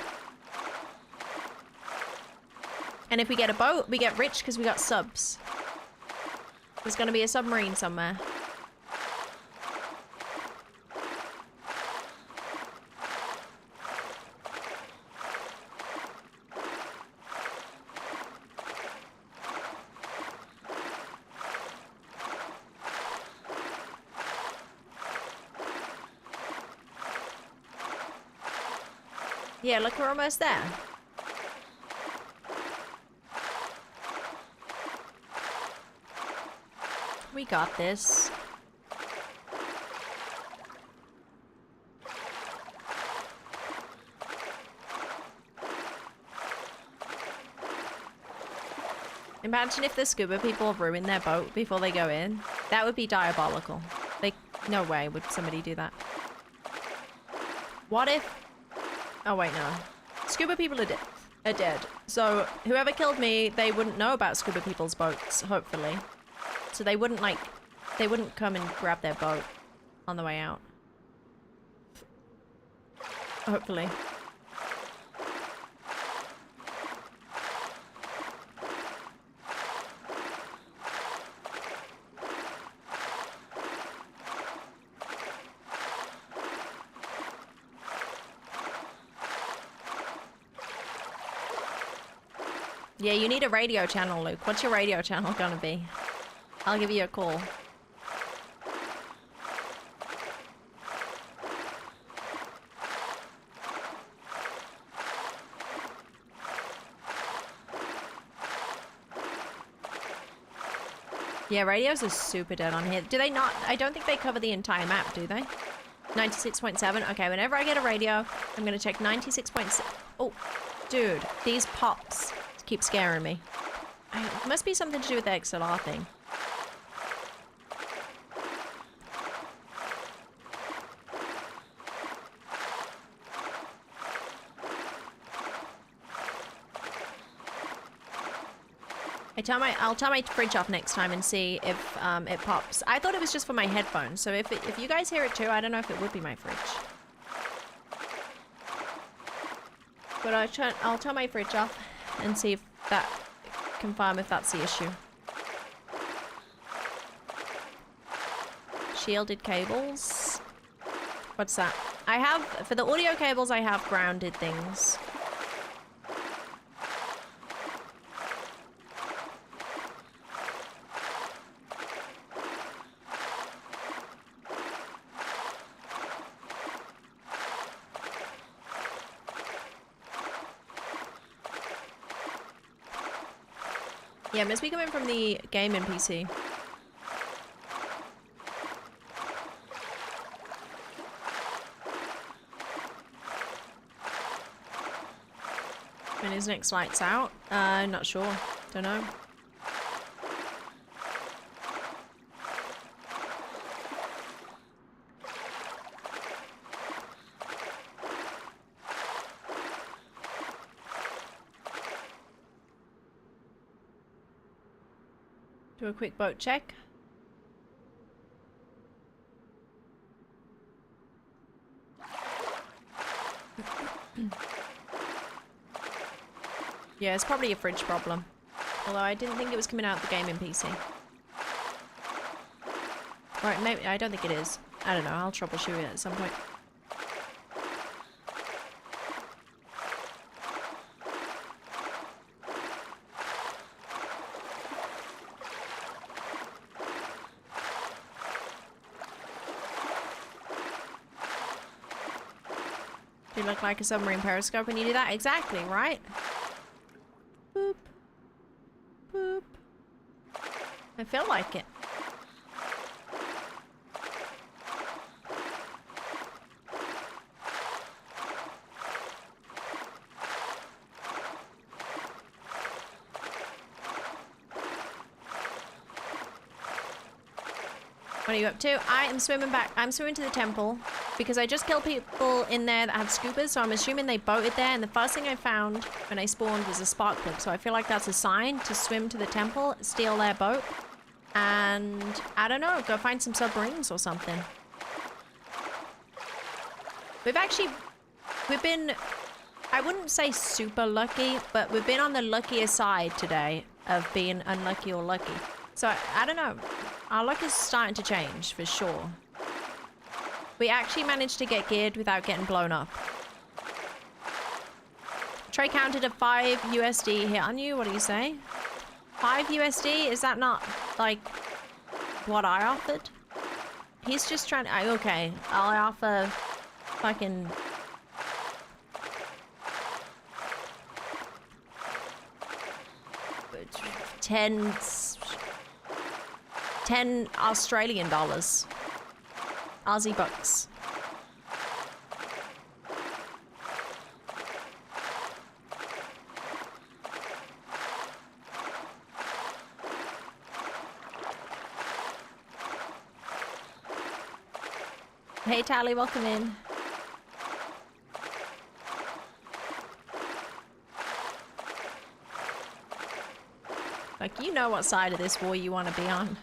And if we get a boat, we get rich because we got subs. There's gonna be a submarine somewhere. Yeah, look, we're almost there. We got this. Imagine if the scuba people ruin their boat before they go in. That would be diabolical. Like, no way would somebody do that. What if... Oh, wait, no. Scuba people are dead. So, whoever killed me, they wouldn't know about scuba people's boats, hopefully. So they wouldn't, like... They wouldn't come and grab their boat on the way out. Hopefully. Yeah, you need a radio channel, Luke. What's your radio channel gonna be? I'll give you a call. Yeah, radios are super dead on here. Do they not? I don't think they cover the entire map, do they? 96.7. Okay, whenever I get a radio, I'm gonna check 96.7. Oh, dude, these pops keep scaring me. It must be something to do with the XLR thing. I'll turn my fridge off next time and see if it pops. I thought it was just for my headphones, so if you guys hear it too, I don't know if it would be my fridge. But I'll turn my fridge off and see if that confirm if that's the issue. Shielded cables. What's that? I have for the audio cables. I have grounded things. Yeah, it must be coming from the gaming PC. When his next light's out? Not sure. Don't know. Do a quick boat check. Yeah, it's probably a fridge problem. Although I didn't think it was coming out the gaming PC. Right, maybe I don't think it is. I don't know, I'll troubleshoot it at some point. Do you look like a submarine periscope when you do that? Exactly, right? Boop. Boop. I feel like it. What are you up to? I am swimming back. I'm swimming to the temple because I just killed people in there that had scoopers, so I'm assuming they boated there, and the first thing I found when I spawned was a spark plug, so I feel like that's a sign to swim to the temple, steal their boat, and I don't know, go find some submarines or something. We've been, I wouldn't say super lucky, but we've been on the luckier side today of being unlucky or lucky. So I don't know. Our luck is starting to change for sure. We actually managed to get geared without getting blown up. Trey counted a 5 USD hit on you. What do you say? 5 USD? Is that not like what I offered? He's just trying to... Okay, I'll offer fucking... $10 Australian dollars. Aussie bucks. Hey Tally, welcome in. Like, you know what side of this war you want to be on.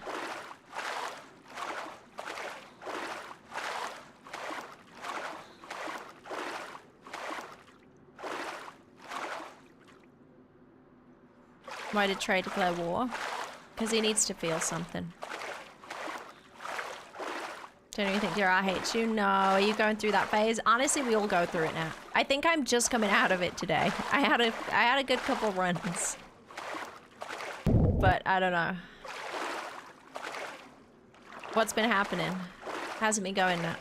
Why did Trey declare war? Because he needs to feel something. Don't you think Dira hates you? No, are you going through that phase? Honestly, we all go through it now. I think I'm just coming out of it today. I had a good couple runs. But I don't know. What's been happening? How's it been going now?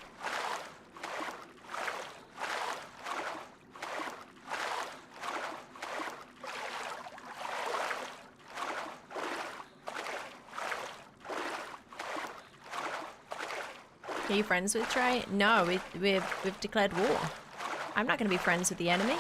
Are you friends with Trey? No, we've declared war. I'm not going to be friends with the enemy.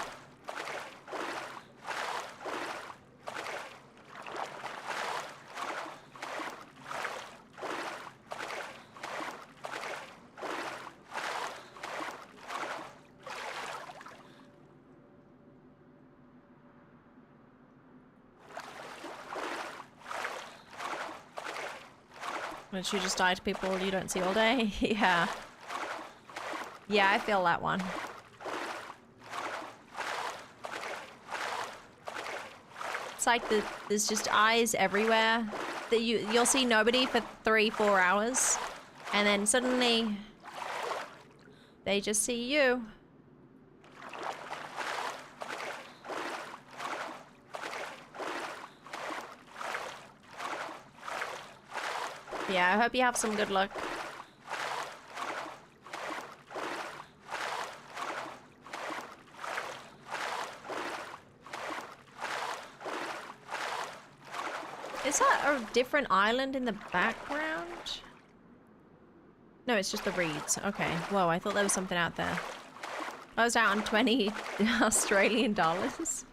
Don't you just die to people you don't see all day? Yeah. Yeah, I feel that one. It's like there's just eyes everywhere. That you'll see nobody for 3-4 hours. And then suddenly they just see you. Yeah, I hope you have some good luck. Is that a different island in the background? No, it's just the reeds. Okay. Whoa, I thought there was something out there. I was out on 20 Australian dollars.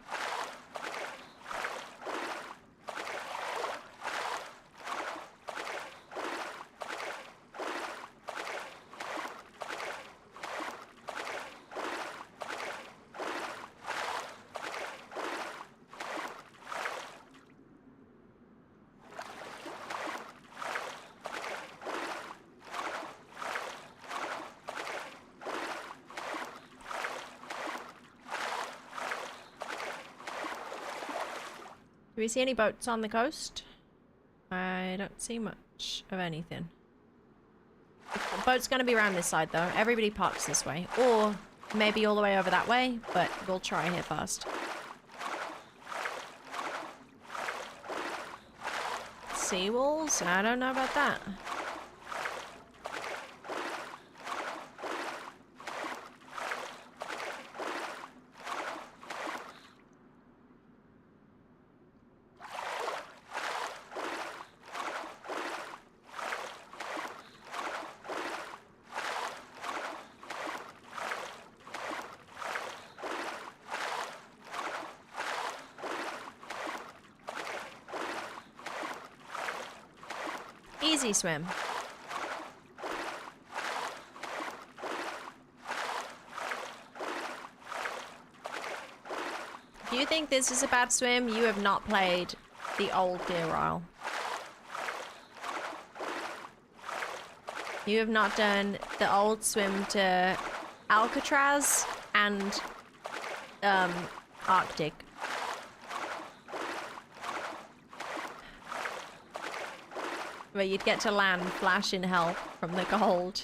Do we see any boats on the coast? I don't see much of anything. The boat's gonna be around this side though. Everybody parks this way. Or maybe all the way over that way, but we'll try here first. Seawalls? I don't know about that. Easy swim. think this is a bad swim, you have not played the old Deer Isle. You have not done the old swim to Alcatraz and Arctic. Where you'd get to land flashing hell from the cold.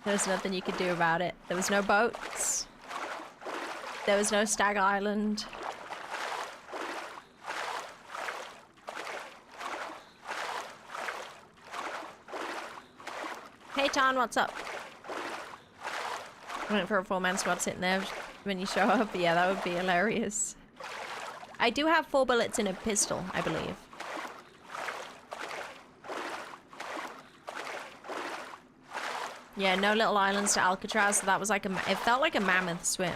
There's nothing you could do about it. There was no boats. There was no Stag Island. Hey Tan, what's up? Went for a 4-man squad sitting there when you show up. Yeah, that would be hilarious. I do have 4 bullets in a pistol, I believe. Yeah, no little islands to Alcatraz, so that was like it felt like a mammoth swim.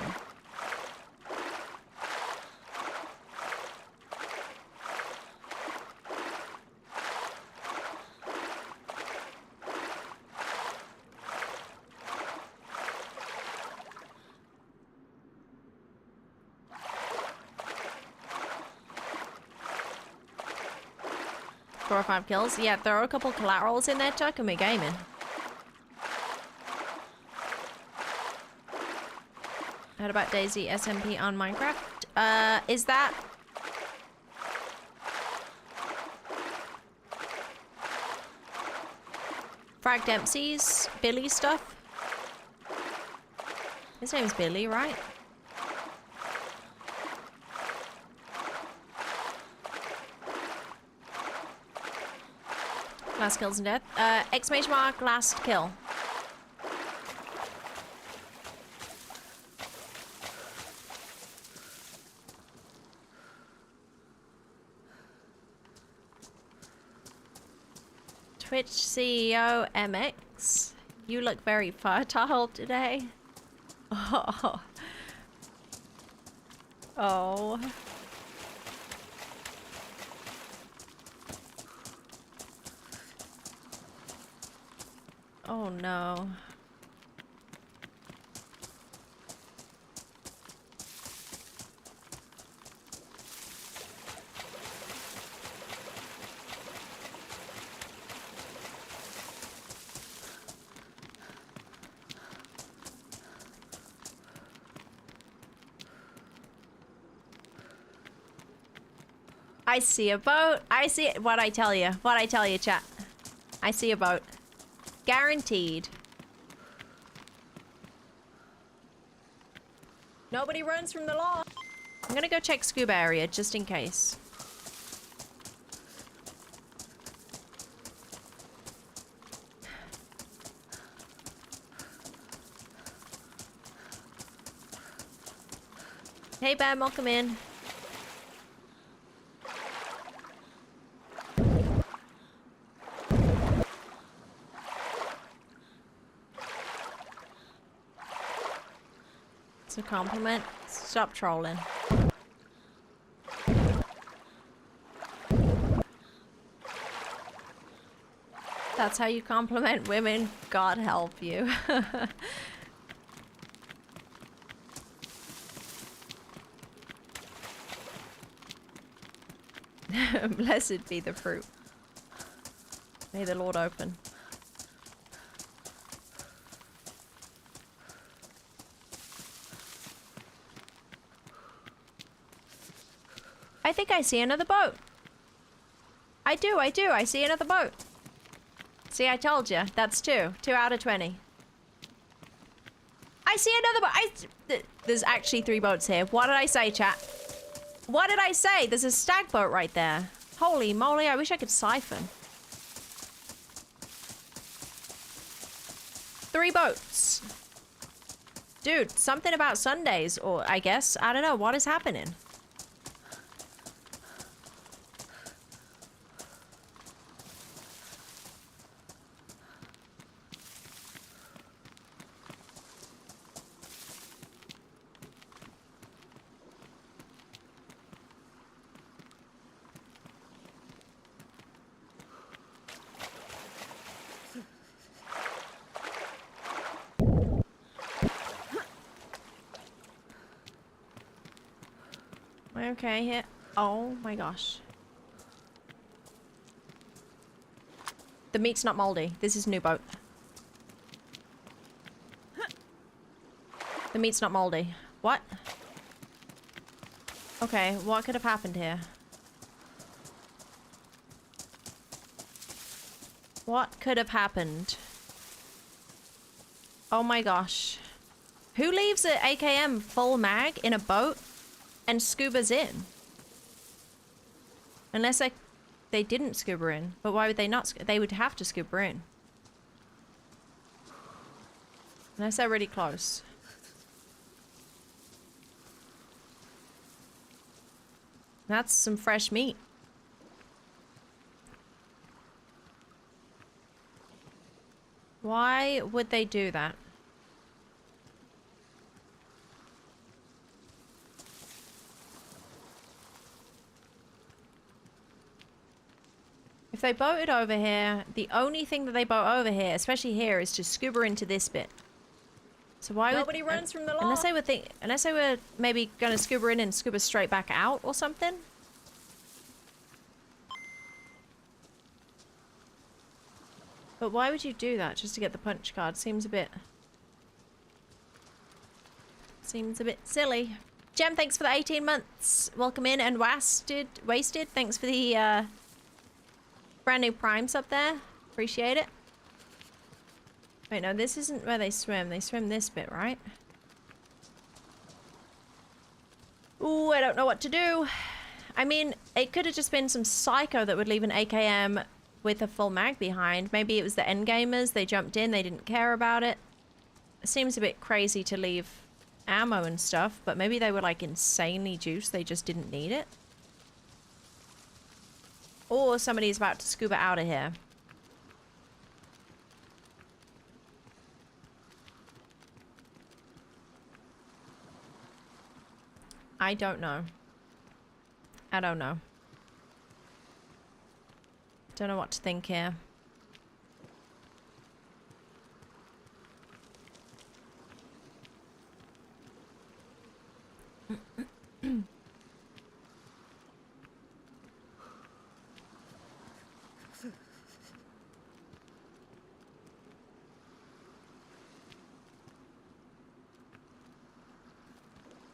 Four or 5 kills. Yeah, throw a couple collaterals in there, Chuck, and we're gaming. Heard about DayZ SMP on Minecraft. Is that... Frag Dempsey's Billy stuff? His name's Billy, right? Last kills and death. Exclamation mark, last kill. Twitch CEO MX, you look very fertile today. Oh. Oh. Oh no. I see a boat. I see it. What I tell you. What I tell you, chat. I see a boat. Guaranteed. Nobody runs from the law. I'm gonna go check scuba area just in case. Hey, Bam, welcome in. It's a compliment. Stop trolling. That's how you compliment women. God help you. Blessed be the fruit. May the Lord open. I think I see another boat. I do. I see another boat. See, I told you. That's 2. 2 out of 20. I see another boat. There's actually 3 boats here. What did I say, chat? What did I say? There's a stag boat right there. Holy moly, I wish I could siphon. 3 boats. Dude, something about Sundays, or I guess. I don't know. What is happening? Okay, here. Oh my gosh. The meat's not moldy. This is a new boat. The meat's not moldy. What? Okay, what could have happened here? What could have happened? Oh my gosh. Who leaves an AKM full mag in a boat and scubas in? Unless they didn't scuba in. But why would they not? They would have to scuba in. Unless they're really close. That's some fresh meat. Why would they do that? If they boated over here, the only thing that they boat over here, especially here, is to scuba into this bit. So why Nobody would, runs from the law. unless they were maybe gonna scuba in and scuba straight back out or something? But why would you do that just to get the punch card? Seems a bit silly. Jem, thanks for the 18 months. Welcome in. And wasted, thanks for the brand new primes up there. Appreciate it. Wait, no, this isn't where they swim. They swim this bit, right? Ooh, I don't know what to do. I mean, it could have just been some psycho that would leave an AKM with a full mag behind. Maybe it was the endgamers. They jumped in. They didn't care about it. It seems a bit crazy to leave ammo and stuff, but maybe they were like insanely juiced. They just didn't need it. Or somebody's about to scuba out of here. I don't know. I don't know. Don't know what to think here.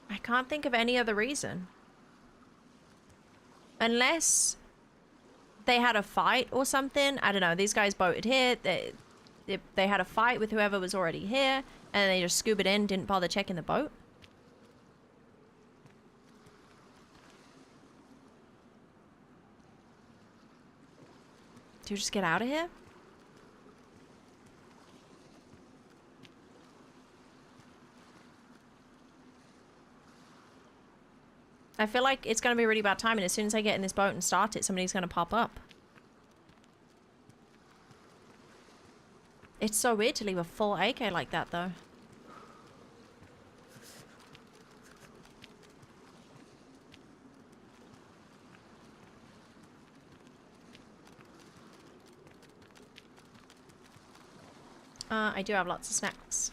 I can't think of any other reason. Unless they had a fight or something. I don't know. These guys boated here. They had a fight with whoever was already here. And they just scuba in, didn't bother checking the boat. Do you just get out of here? I feel like it's going to be a really bad time, and as soon as I get in this boat and start it, somebody's going to pop up. It's so weird to leave a full AK like that, though. I do have lots of snacks.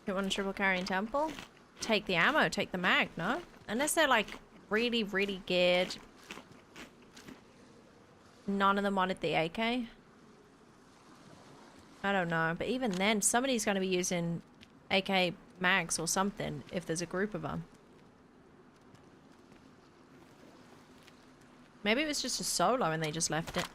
Hit one triple carry in temple. Take the ammo, take the mag, no? Unless they're like really, really geared. None of them wanted the AK. I don't know, but even then, somebody's going to be using AK mags or something if there's a group of them. Maybe it was just a solo and they just left it.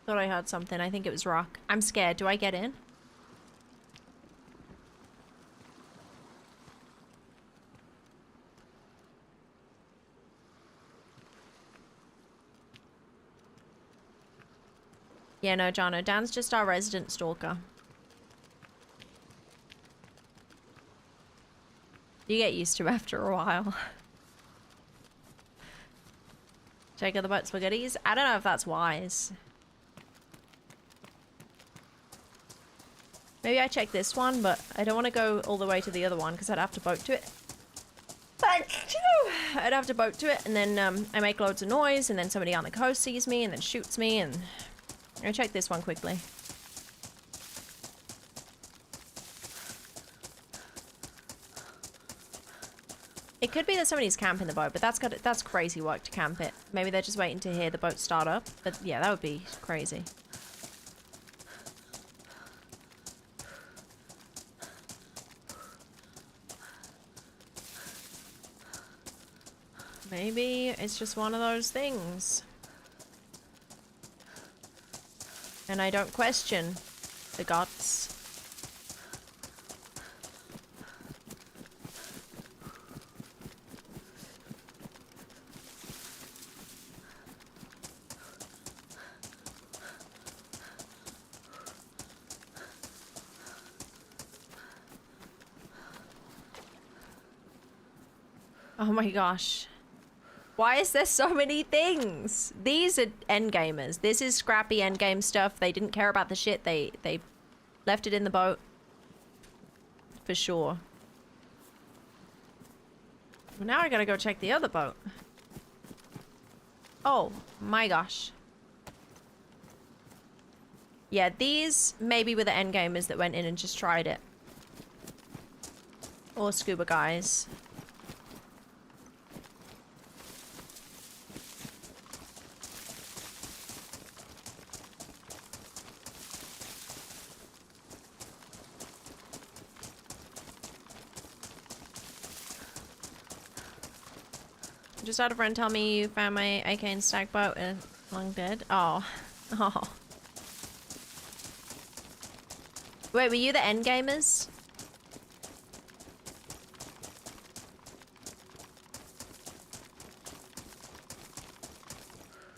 Thought I heard something. I think it was rock. I'm scared. Do I get in? Yeah, no, Jono. Dan's just our resident stalker. You get used to after a while. Check other boats for goodies. I don't know if that's wise. Maybe I check this one, but I don't want to go all the way to the other one because I'd have to boat to it. I'd have to boat to it, and then I make loads of noise, and then somebody on the coast sees me and then shoots me, and I'm gonna check this one quickly. It could be that somebody's camping the boat, but that's crazy work to camp it. Maybe they're just waiting to hear the boat start up, but yeah, that would be crazy. Maybe it's just one of those things. And I don't question the gods. Oh my gosh. Why is there so many things? These are endgamers. This is scrappy endgame stuff. They didn't care about the shit. They left it in the boat. For sure. Well, now I gotta go check the other boat. Oh my gosh. Yeah, these maybe were the endgamers that went in and just tried it. Or scuba guys. Just had a friend tell me you found my AK and stack boat and long dead. Oh. Oh. Wait, were you the endgamers?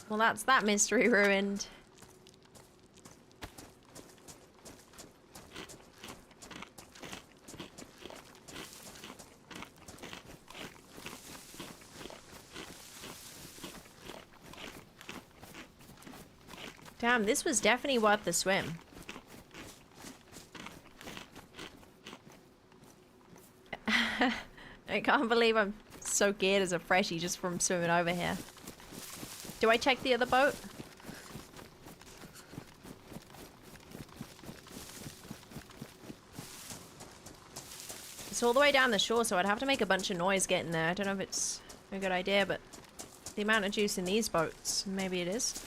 Well, that's that mystery ruined. Damn, this was definitely worth the swim. I can't believe I'm so geared as a freshie just from swimming over here. Do I check the other boat? It's all the way down the shore, so I'd have to make a bunch of noise getting there. I don't know if it's a good idea, but the amount of juice in these boats, maybe it is.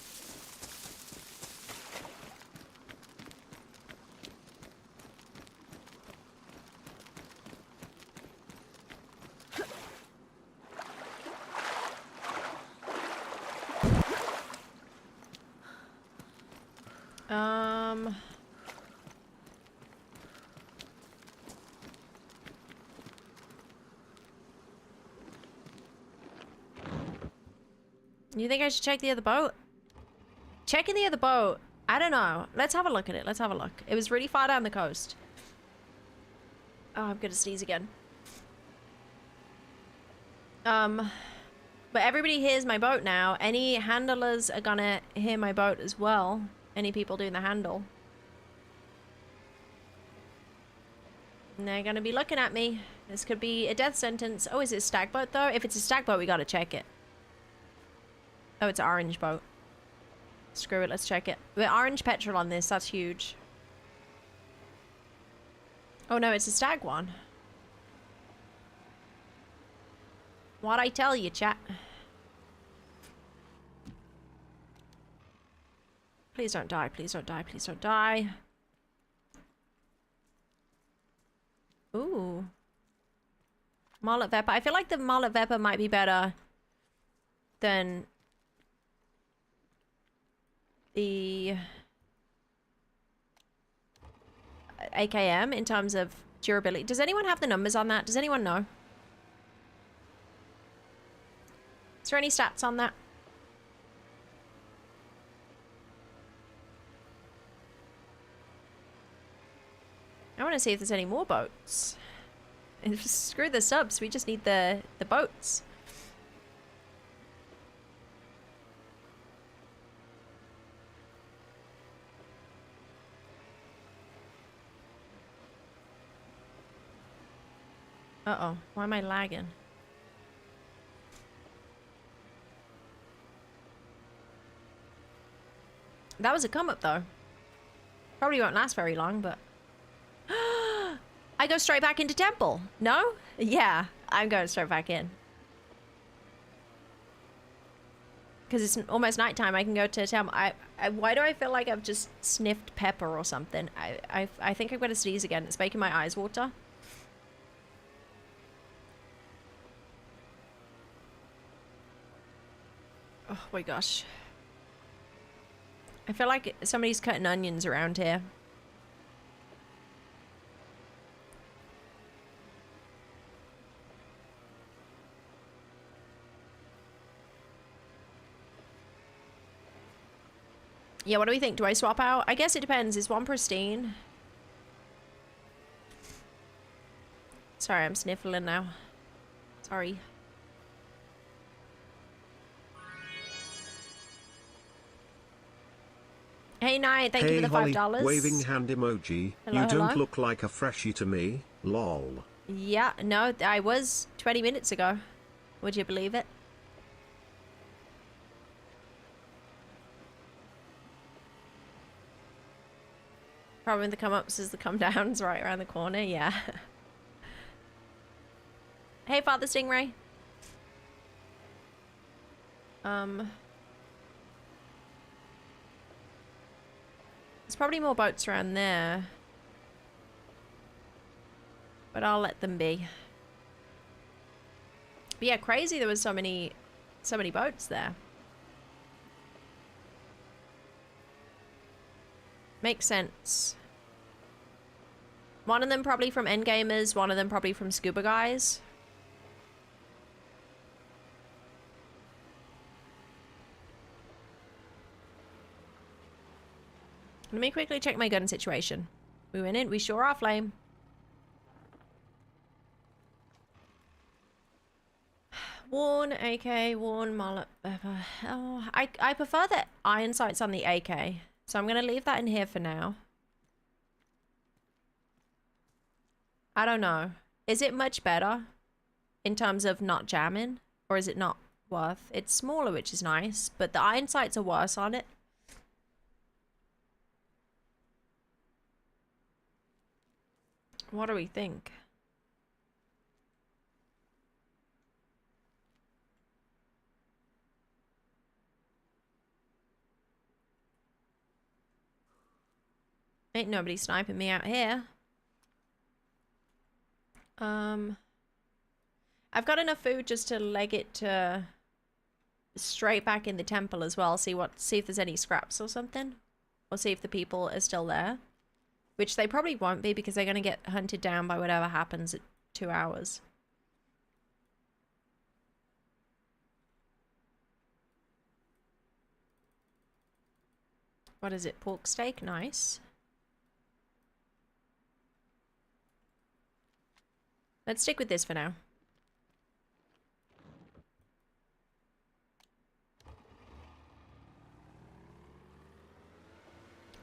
You think I should check the other boat? Checking the other boat? I don't know. Let's have a look at it. Let's have a look. It was really far down the coast. Oh, I'm gonna sneeze again. But everybody hears my boat now. Any handlers are gonna hear my boat as well. Any people doing the handle. And they're gonna be looking at me. This could be a death sentence. Oh, is it a stag boat though? If it's a stag boat, we gotta check it. Oh, it's an orange boat. Screw it, let's check it. We're orange petrol on this, that's huge. Oh no, it's a stag one. What'd I tell you, chat? Please don't die, please don't die, please don't die. Ooh. Mullet Vepper. I feel like the Mullet Vepper might be better than the AKM in terms of durability. Does anyone have the numbers on that? Does anyone know? Is there any stats on that? I want to see if there's any more boats. Screw the subs, we just need the boats. Uh-oh. Why am I lagging? That was a come up though. Probably won't last very long, but... I go straight back into temple. No? Yeah, I'm going straight back in. Because it's almost nighttime. I can go to temple. Why do I feel like I've just sniffed pepper or something? I think I've got to sneeze again. It's making my eyes water. Oh my gosh. I feel like somebody's cutting onions around here. Yeah, what do we think? Do I swap out? I guess it depends. Is one pristine? Sorry, I'm sniffling now. Sorry. Hey, Night, thank you for the $5. Holly, waving hand emoji. Hello, you don't hello? look like a freshie to me. Lol. Yeah, no, I was 20 minutes ago. Would you believe it? Problem with the come ups is the come downs right around the corner. Yeah. Hey, Father Stingray. There's probably more boats around there, but I'll let them be. But yeah, crazy. There was so many boats there. Makes sense. One of them probably from endgamers, one of them probably from scuba guys. Let me quickly check my gun situation. We win it. We sure are, Flame. Worn AK, worn mullet pepper. Oh, I prefer the iron sights on the AK. So I'm going to leave that in here for now. I don't know. Is it much better in terms of not jamming? Or is it not worth? It's smaller, which is nice. But the iron sights are worse on it. What do we think? Ain't nobody sniping me out here. I've got enough food just to leg it to straight back in the temple as well. See if there's any scraps or something. Or see if the people are still there. Which they probably won't be because they're going to get hunted down by whatever happens at 2 hours. What is it? Pork steak? Nice. Let's stick with this for now.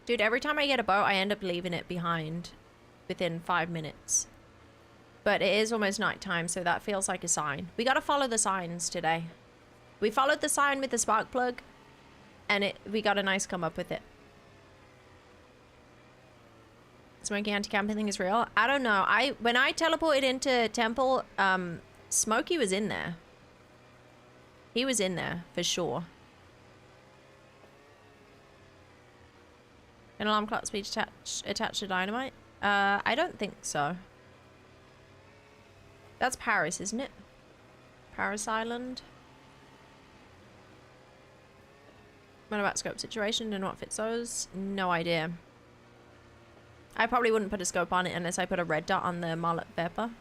Dude, every time I get a boat, I end up leaving it behind within 5 minutes. But it is almost nighttime, so that feels like a sign. We gotta follow the signs today. We followed the sign with the spark plug, and we got a nice come up with it. Smoky anti-camping thing is real? I don't know. When I teleported into temple, Smokey was in there. He was in there, for sure. An alarm clock speed attached to dynamite? I don't think so. That's Paris, isn't it? Paris Island. What about scope situation and what fits those? No idea. I probably wouldn't put a scope on it unless I put a red dot on the mullet pepper.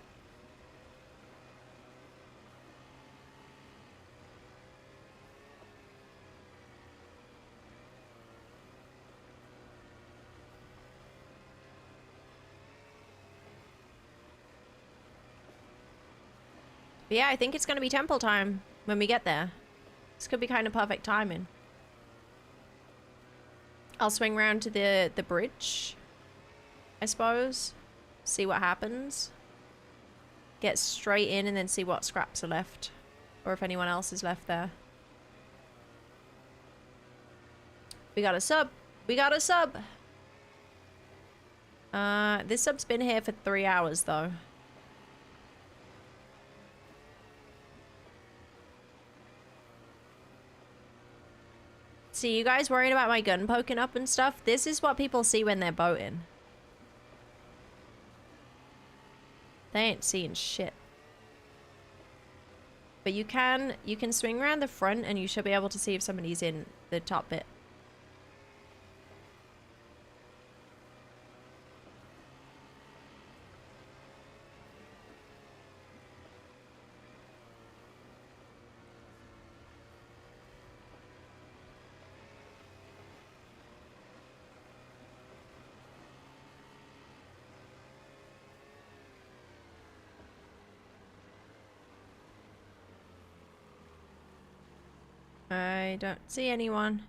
But yeah, I think it's going to be temple time when we get there. This could be kind of perfect timing. I'll swing around to the bridge, I suppose. See what happens. get straight in and then see what scraps are left. Or if anyone else is left there. We got a sub. We got a sub. This sub's been here for 3 hours though. See, you guys worrying about my gun poking up and stuff? This is what people see when they're boating. They ain't seeing shit. But you can swing around the front and you should be able to see if somebody's in the top bit. I don't see anyone.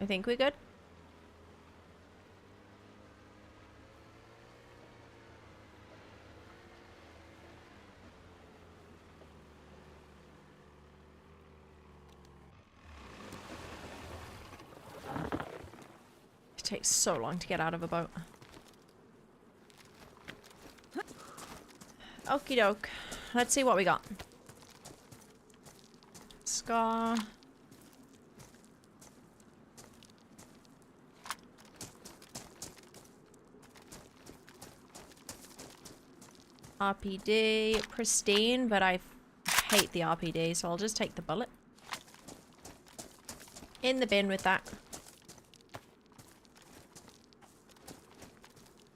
I think we're good. It takes so long to get out of a boat. Okie doke. Let's see what we got. Scar. RPD. Pristine, but I hate the RPD, so I'll just take the bullet. In the bin with that.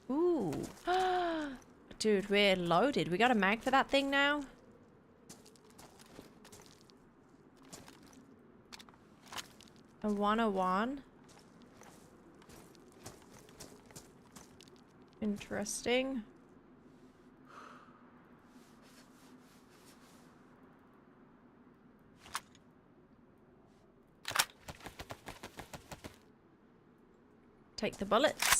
Ooh. Dude, we're loaded. We got a mag for that thing now? A 101. Interesting. Take the bullets.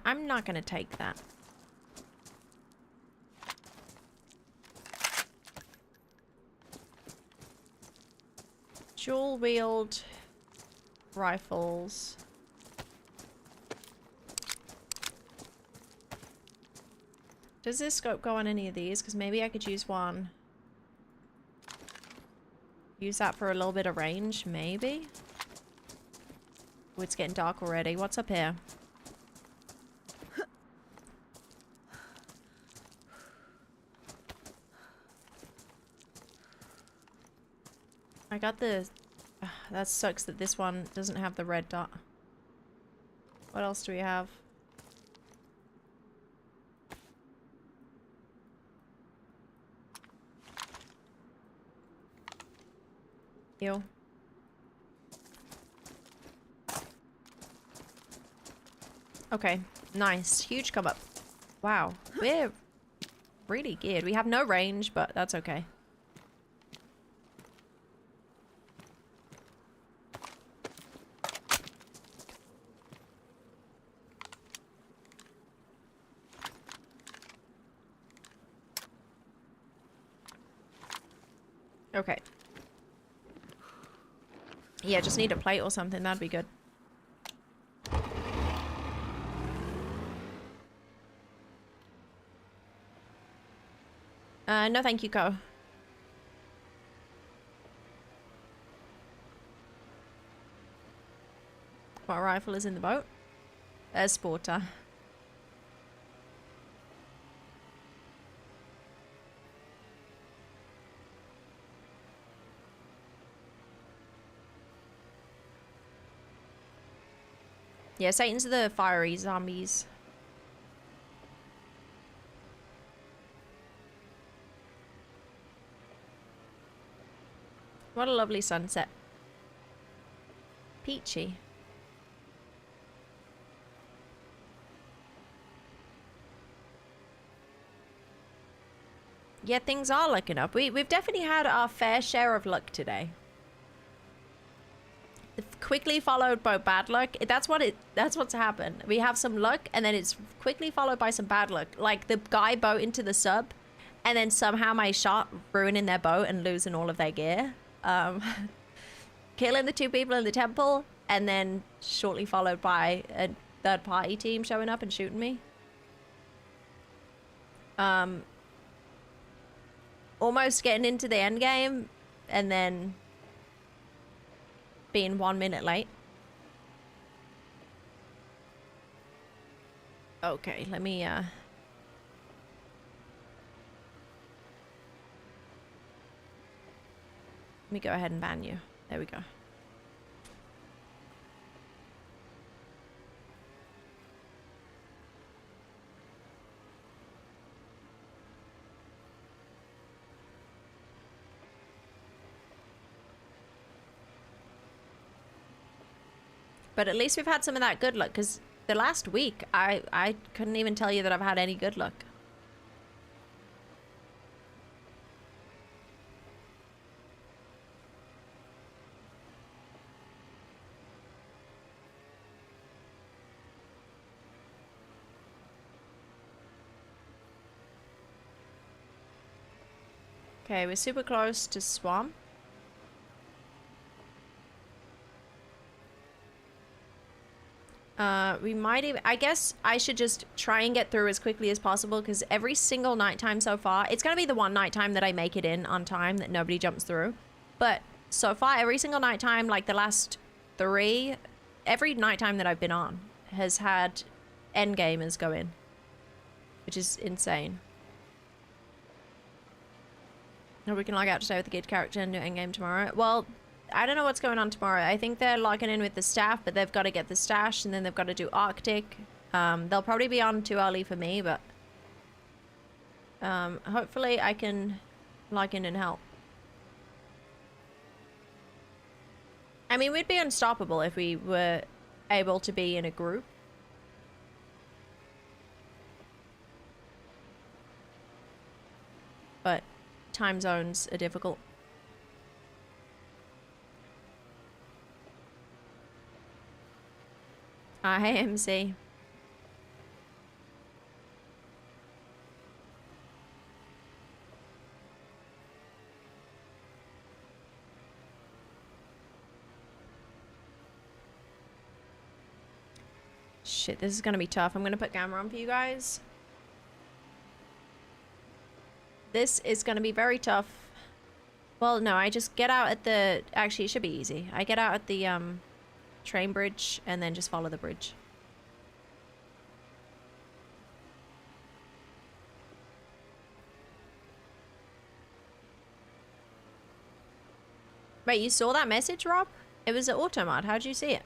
I'm not gonna take that. Dual-wield rifles. Does this scope go on any of these? Because maybe I could use one. Use that for a little bit of range, maybe? Oh, it's getting dark already. What's up here? I got the... that sucks that this one doesn't have the red dot. What else do we have? Ew. Okay, nice. Huge come up. Wow, we're really geared. We have no range, but that's okay. Okay. Yeah, just need a plate or something. That'd be good. No thank you, Co. What rifle is in the boat? A sporter. Yeah, Satan's the fiery zombies. What a lovely sunset. Peachy. Yeah, things are looking up. We've definitely had our fair share of luck today. Quickly followed by bad luck. That's what's happened. We have some luck and then it's quickly followed by some bad luck. Like the guy boat into the sub and then somehow my shot ruining their boat and losing all of their gear. Killing the 2 people in the temple and then shortly followed by a third party team showing up and shooting me. Almost getting into the end game and then being 1 minute late. Okay, let me go ahead and ban you. There we go. But at least we've had some of that good luck, because the last week, I couldn't even tell you that I've had any good luck. Okay, we're super close to swamp. We might even, I guess I should just try and get through as quickly as possible because every single nighttime so far, it's going to be the one nighttime that I make it in on time that nobody jumps through. But so far, every single nighttime, like the last 3, every nighttime that I've been on has had end gamers go in, which is insane. Now we can log out today with the good character and do end game tomorrow. Well, I don't know what's going on tomorrow. I think they're logging in with the staff, but they've got to get the stash, and then they've got to do Arctic. They'll probably be on too early for me, but hopefully I can log in and help. I mean, we'd be unstoppable if we were able to be in a group. But time zones are difficult. Hey, MC. Shit, this is gonna be tough. I'm gonna put camera on for you guys. This is gonna be very tough. Well, no, I just get out at the... Actually, it should be easy. I get out at the, train bridge and then just follow the bridge. Wait, you saw that message, Rob? It was an auto mod. How'd you see it?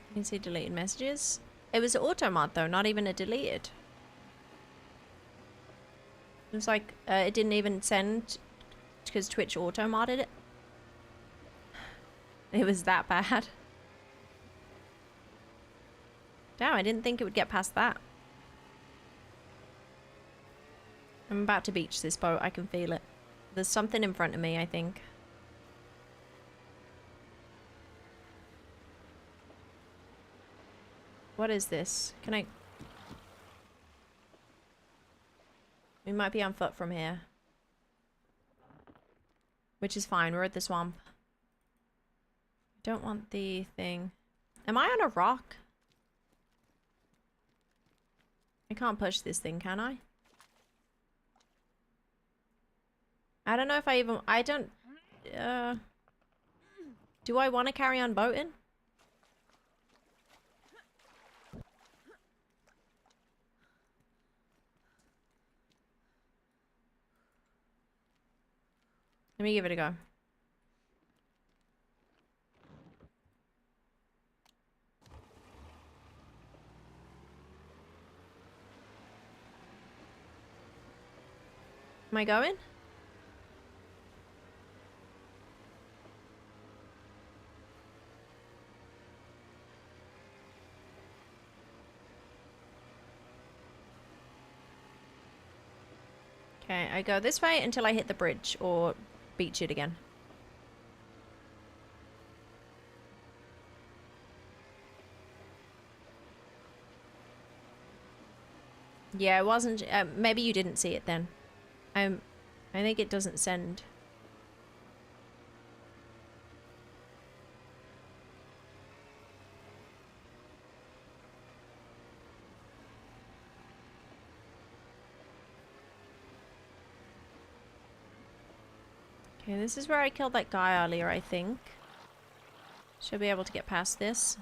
You can see deleted messages. It was an auto mod though, not even a deleted. It was like it didn't even send because Twitch auto modded it. It was that bad. Damn, I didn't think it would get past that. I'm about to beach this boat, I can feel it. There's something in front of me, I think. What is this? Can I... We might be on foot from here. Which is fine, we're at the swamp. Don't want the thing. Am I on a rock? I can't push this thing, can I? I don't know if I even... I don't... Do I want to carry on boating? Let me give it a go. Am I going? Okay, I go this way until I hit the bridge or beach it again. Yeah, it wasn't. Maybe you didn't see it then. I think it doesn't send. Okay, this is where I killed that guy earlier, I think. Should be able to get past this.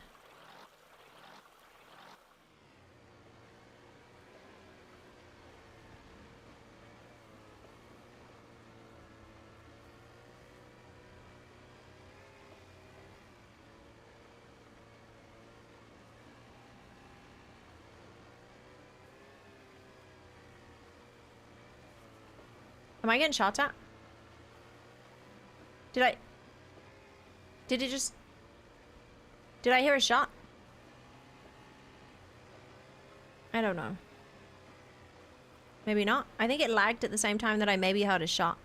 Am I getting shot at? Did I hear a shot? I don't know. Maybe not. I think it lagged at the same time that I maybe heard a shot.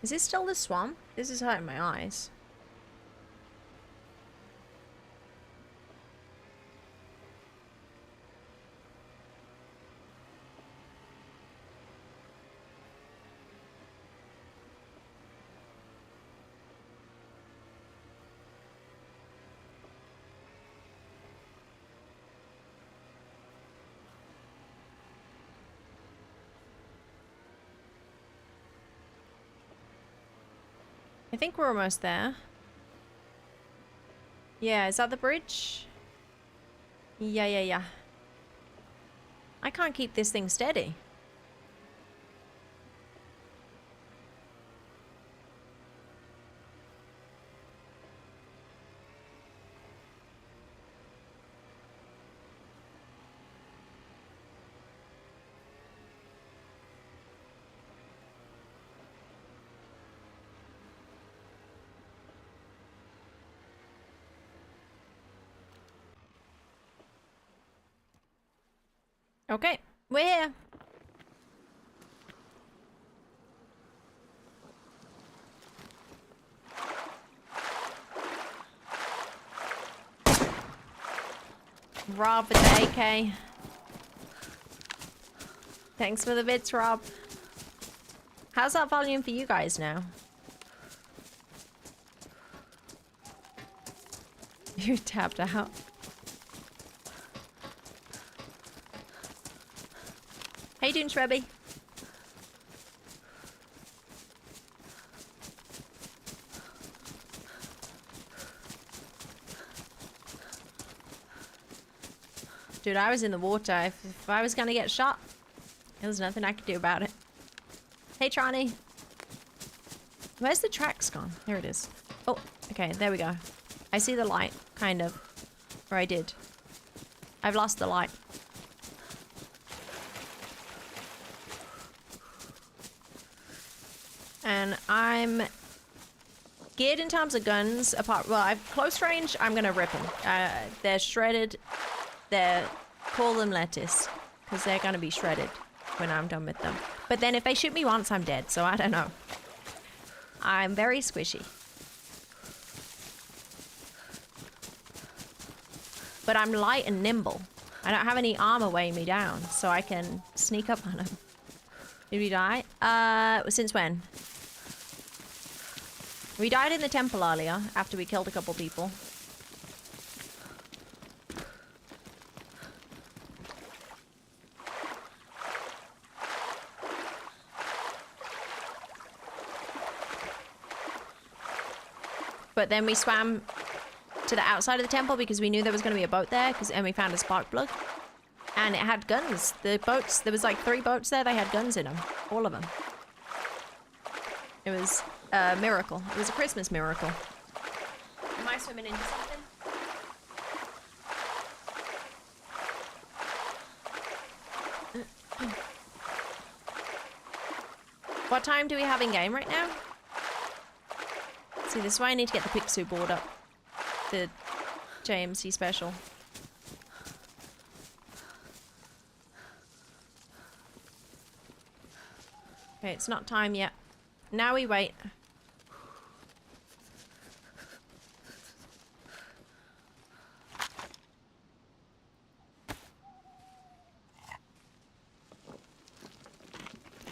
Is this still the swamp? This is hurting my eyes. I think we're almost there. Yeah, is that the bridge? Yeah. I can't keep this thing steady. Okay, we're here. Rob with the AK. Thanks for the bits, Rob. How's that volume for you guys now? You tapped out. How you doing, Shrebby? Dude, I was in the water. If I was gonna get shot, there was nothing I could do about it. Hey, Trani. Where's the tracks gone? There it is. Oh, okay, there we go. I see the light, kind of. Or I did. I've lost the light. And I'm geared in terms of guns. Apart, well, I've close range. I'm gonna rip them. They're shredded. Call them lettuce, because they're gonna be shredded when I'm done with them. But then if they shoot me once, I'm dead. So I don't know. I'm very squishy. But I'm light and nimble. I don't have any armor weighing me down, so I can sneak up on them. Did we die? Since when? We died in the temple earlier, after we killed a couple people. But then we swam to the outside of the temple because we knew there was going to be a boat there, and we found a spark plug. And it had guns. The boats, there was like 3 boats there, they had guns in them. All of them. It was a miracle. It was a Christmas miracle. Am I swimming into something? What time do we have in game right now? See, this is why I need to get the Pixu board up. The JMC special. Okay, it's not time yet. Now we wait.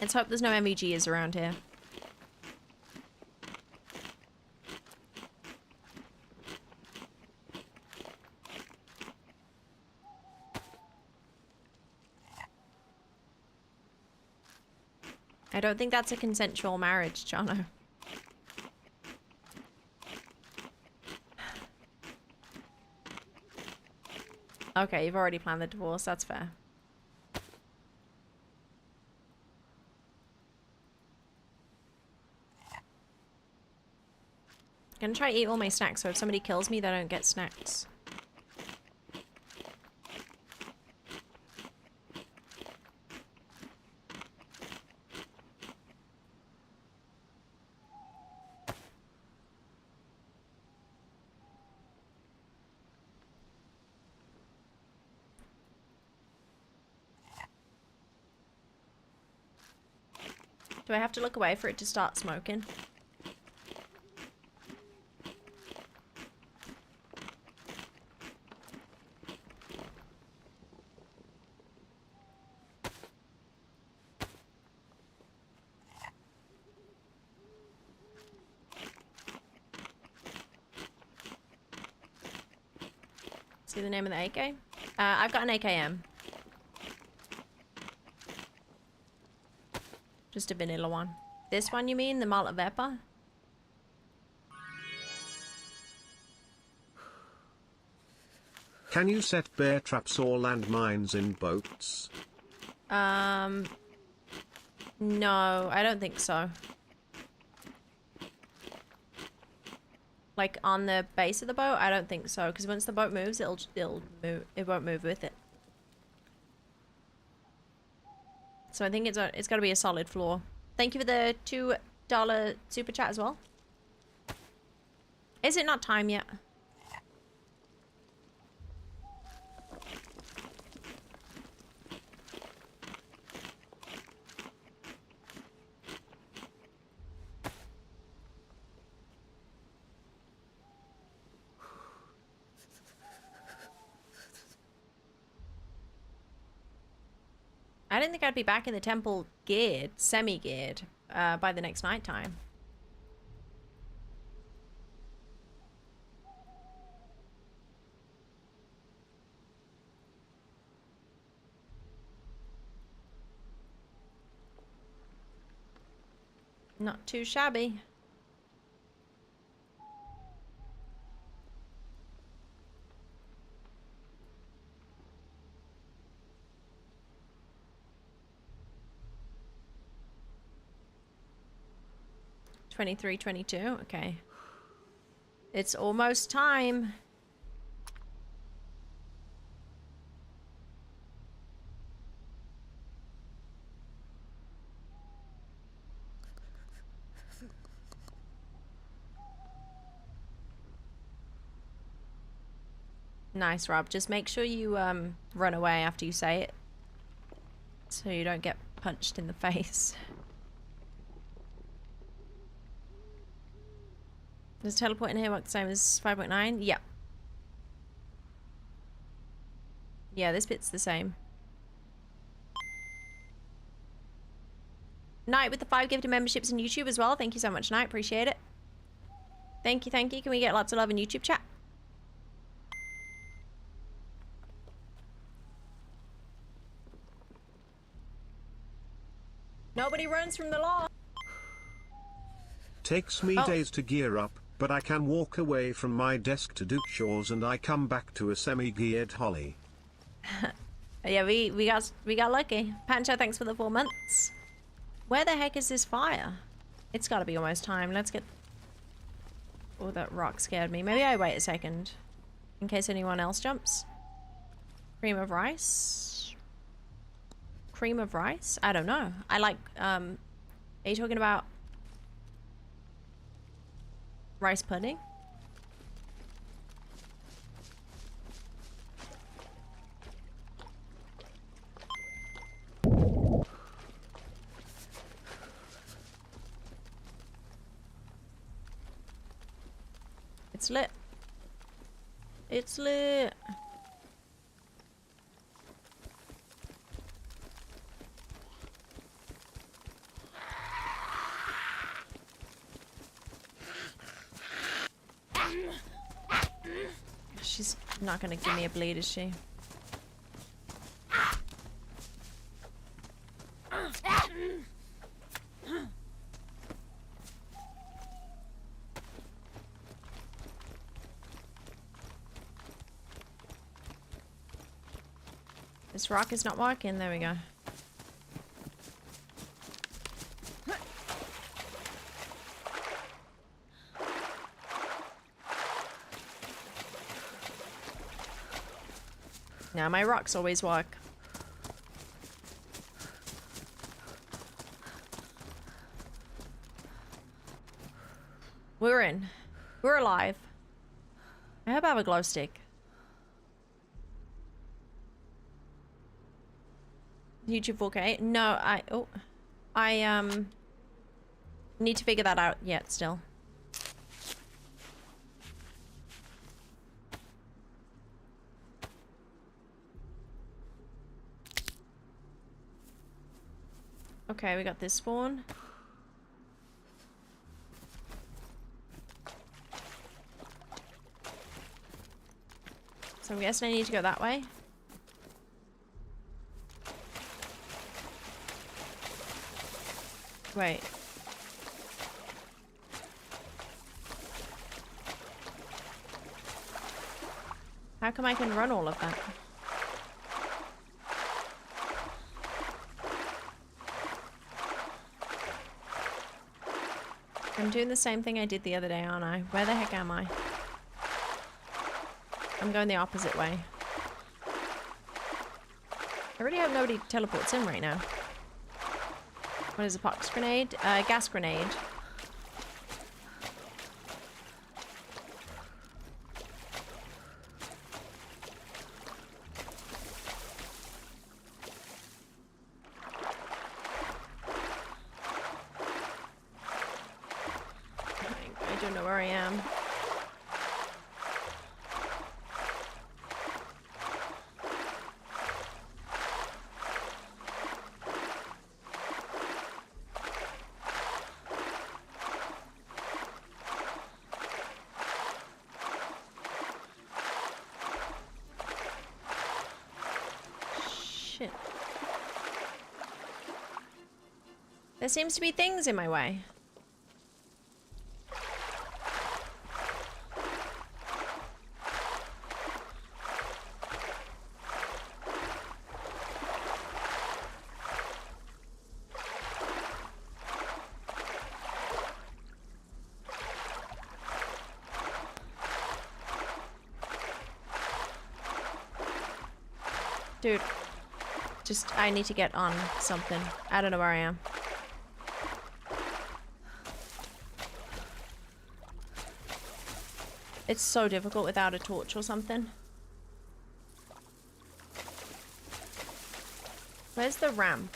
Let's hope there's no MVGs around here. I don't think that's a consensual marriage, Jono. Okay, you've already planned the divorce, that's fair. I'm gonna try to eat all my snacks, so if somebody kills me, they don't get snacks. Do I have to look away for it to start smoking? See the name of the AK? I've got an AKM. Just a vanilla one. This one you mean? The Malta Vepa? Can you set bear traps or landmines in boats? No, I don't think so. Like on the base of the boat? I don't think so, because once the boat moves, it'll move. It won't move with it. So I think it's got to be a solid floor. Thank you for the $2 super chat as well. Is it not time yet? I didn't think I'd be back in the temple geared, semi-geared, by the next night time. Not too shabby. $23, $22. Okay. It's almost time. Nice, Rob. Just make sure you run away after you say it, so you don't get punched in the face. Does teleport in here work the same as 5.9? Yeah. Yeah, this bit's the same. Knight with the 5 gifted memberships in YouTube as well. Thank you so much, Knight. Appreciate it. Thank you, thank you. Can we get lots of love in YouTube chat? Nobody runs from the law. Takes me days to gear up, but I can walk away from my desk to do chores and I come back to a semi-geared Holly. Yeah, we got lucky. Pancho, thanks for the 4 months. Where the heck is this fire? It's got to be almost time. Let's get... Oh, that rock scared me. Maybe I wait a second in case anyone else jumps. Cream of rice? Cream of rice? I don't know. I like, are you talking about rice pudding? It's lit. It's lit. She's not gonna give me a bleed, is she? This rock is not working. There we go. Now my rocks always work. We're in. We're alive. I hope I have a glow stick. YouTube 4K? No, I need to figure that out yet still. Okay, we got this spawn. So I'm guessing I need to go that way. Wait. How come I can run all of that? I'm doing the same thing I did the other day, aren't I? Where the heck am I? I'm going the opposite way. I really hope nobody teleports in right now. What is a pox grenade? Gas grenade. I don't know where I am. There seems to be things in my way. Dude, I need to get on something. I don't know where I am. It's so difficult without a torch or something. Where's the ramp?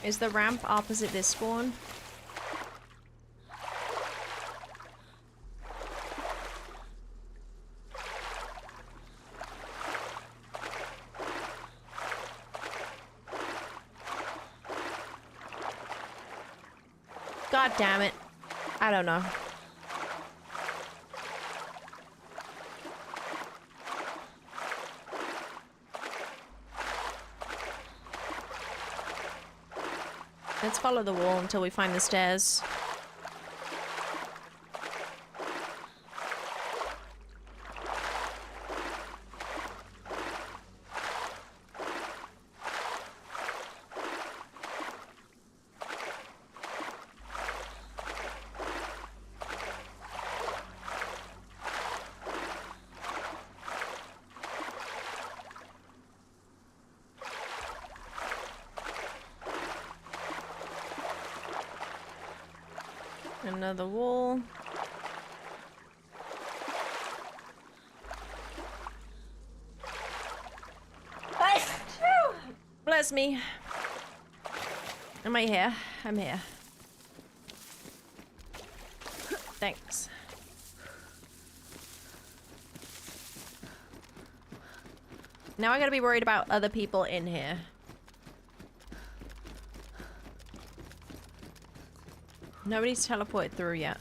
Is the ramp opposite this spawn? God damn it. I don't know. Let's follow the wall until we find the stairs. Another wall. Bless me. Am I here? I'm here. Thanks. Now I gotta be worried about other people in here. Nobody's teleported through yet.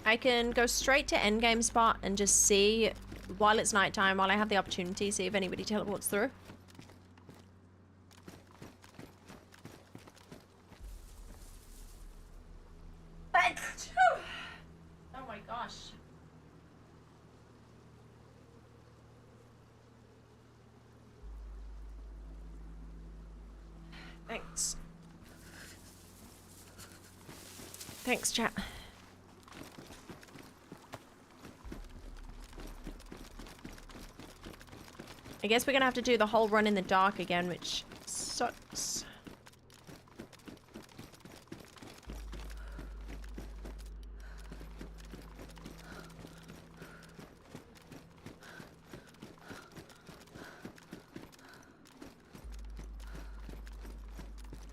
I can go straight to endgame spot and just see while it's nighttime, while I have the opportunity, see if anybody teleports through. Oh my gosh. Thanks. Thanks, chat. I guess we're gonna have to do the whole run in the dark again, which sucks.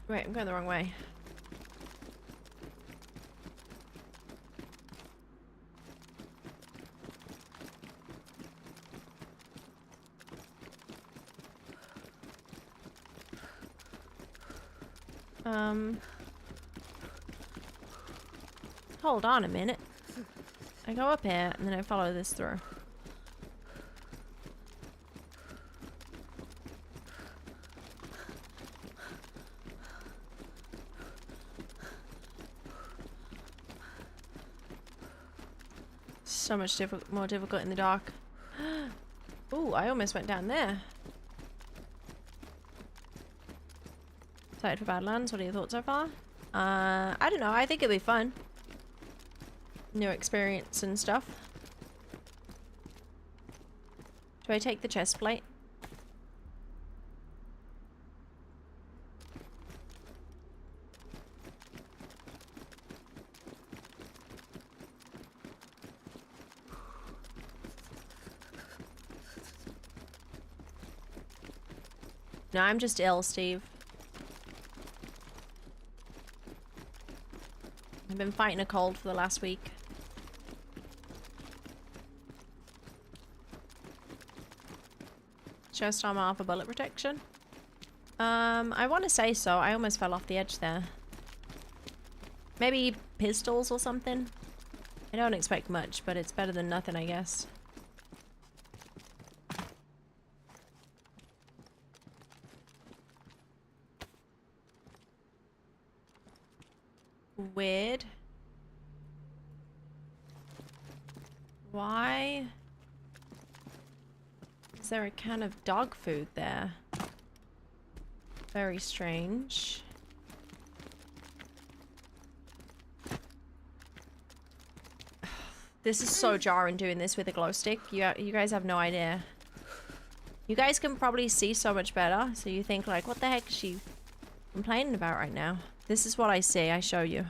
Wait, I'm going the wrong way. Hold on a minute. I go up here and then I follow this through. So much more difficult in the dark. Ooh, I almost went down there. Excited for Badlands. What are your thoughts so far? I don't know. I think it'll be fun. New experience and stuff. Do I take the chest plate? No, I'm just ill, Steve. I've been fighting a cold for the last week. Chest armor alpha bullet protection. I want to say so. I almost fell off the edge there. Maybe pistols or something. I don't expect much, but it's better than nothing, I guess. Weird. Why is there a can of dog food there? Very strange. This is so jarring doing this with a glow stick. You guys have no idea. You guys can probably see so much better, so you think like, what the heck is she complaining about right now? This is what I see. I show you.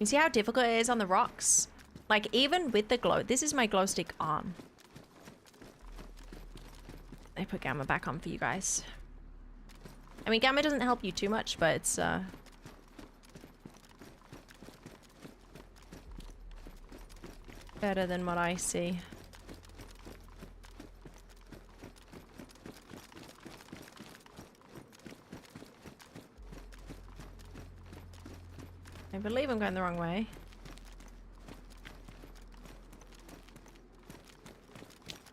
You see how difficult it is on the rocks? Like, even with the glow... This is my glow stick arm. I put Gamma back on for you guys. I mean, Gamma doesn't help you too much, but it's, better than what I see. I believe I'm going the wrong way.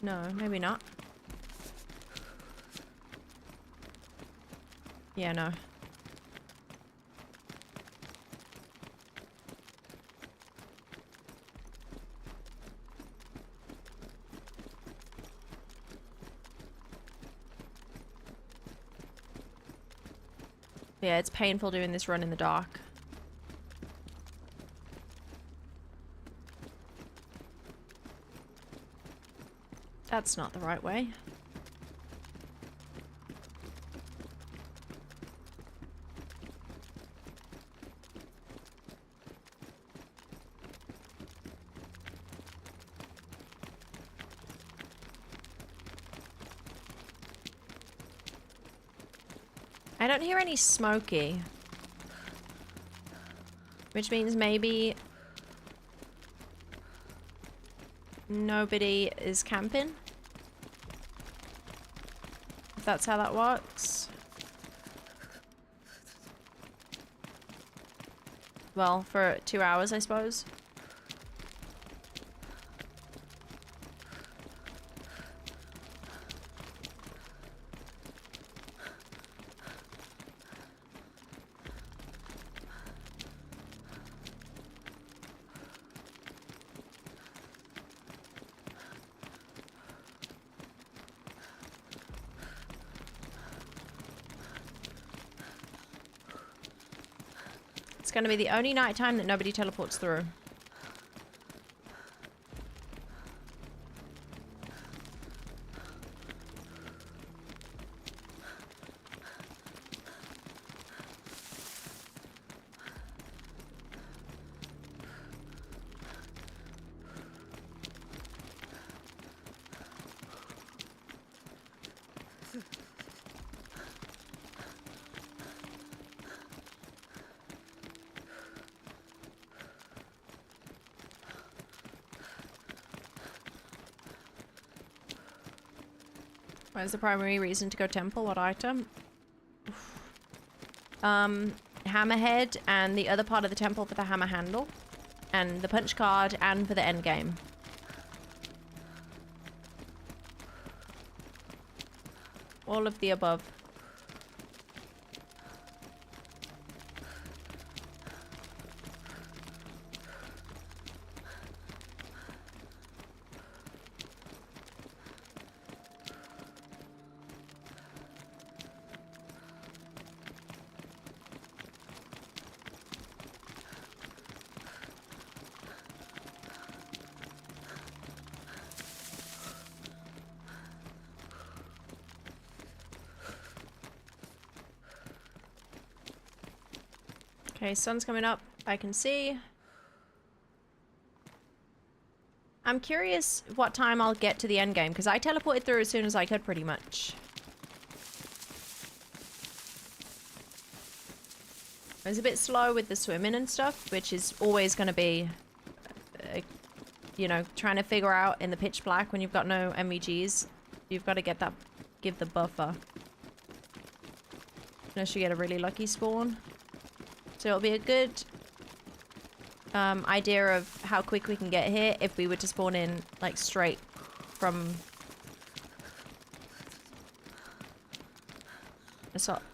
No, maybe not. Yeah, no. Yeah, it's painful doing this run in the dark. That's not the right way. I don't hear any smoky. Which means maybe nobody is camping. If that's how that works. Well, for 2 hours, I suppose. It's gonna be the only nighttime that nobody teleports through. Where's the primary reason to go temple? What item? Hammerhead and the other part of the temple for the hammer handle. And the punch card and for the end game. All of the above. Okay, sun's coming up. I can see. I'm curious what time I'll get to the end game, because I teleported through as soon as I could, pretty much. I was a bit slow with the swimming and stuff, which is always going to be, you know, trying to figure out in the pitch black when you've got no MVGs. You've got to get that, give the buffer. Unless you get a really lucky spawn. So it'll be a good idea of how quick we can get here if we were to spawn in like straight from.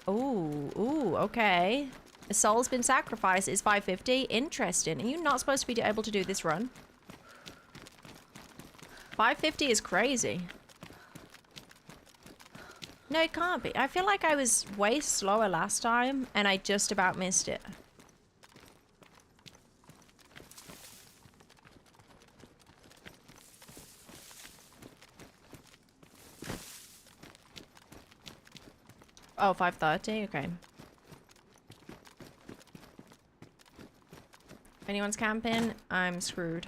Ooh, okay. A soul's been sacrificed. It's 550. Interesting. Are you not supposed to be able to do this run? 550 is crazy. No, it can't be. I feel like I was way slower last time and I just about missed it. Oh, 5:30? Okay. If anyone's camping, I'm screwed.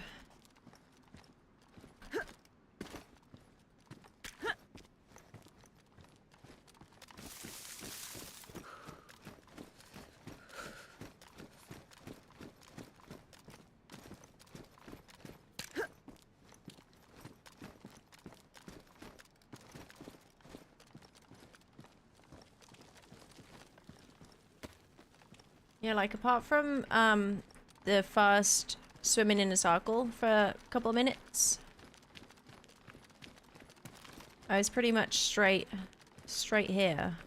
Yeah, like apart from the first swimming in a circle for a couple of minutes. I was pretty much straight here.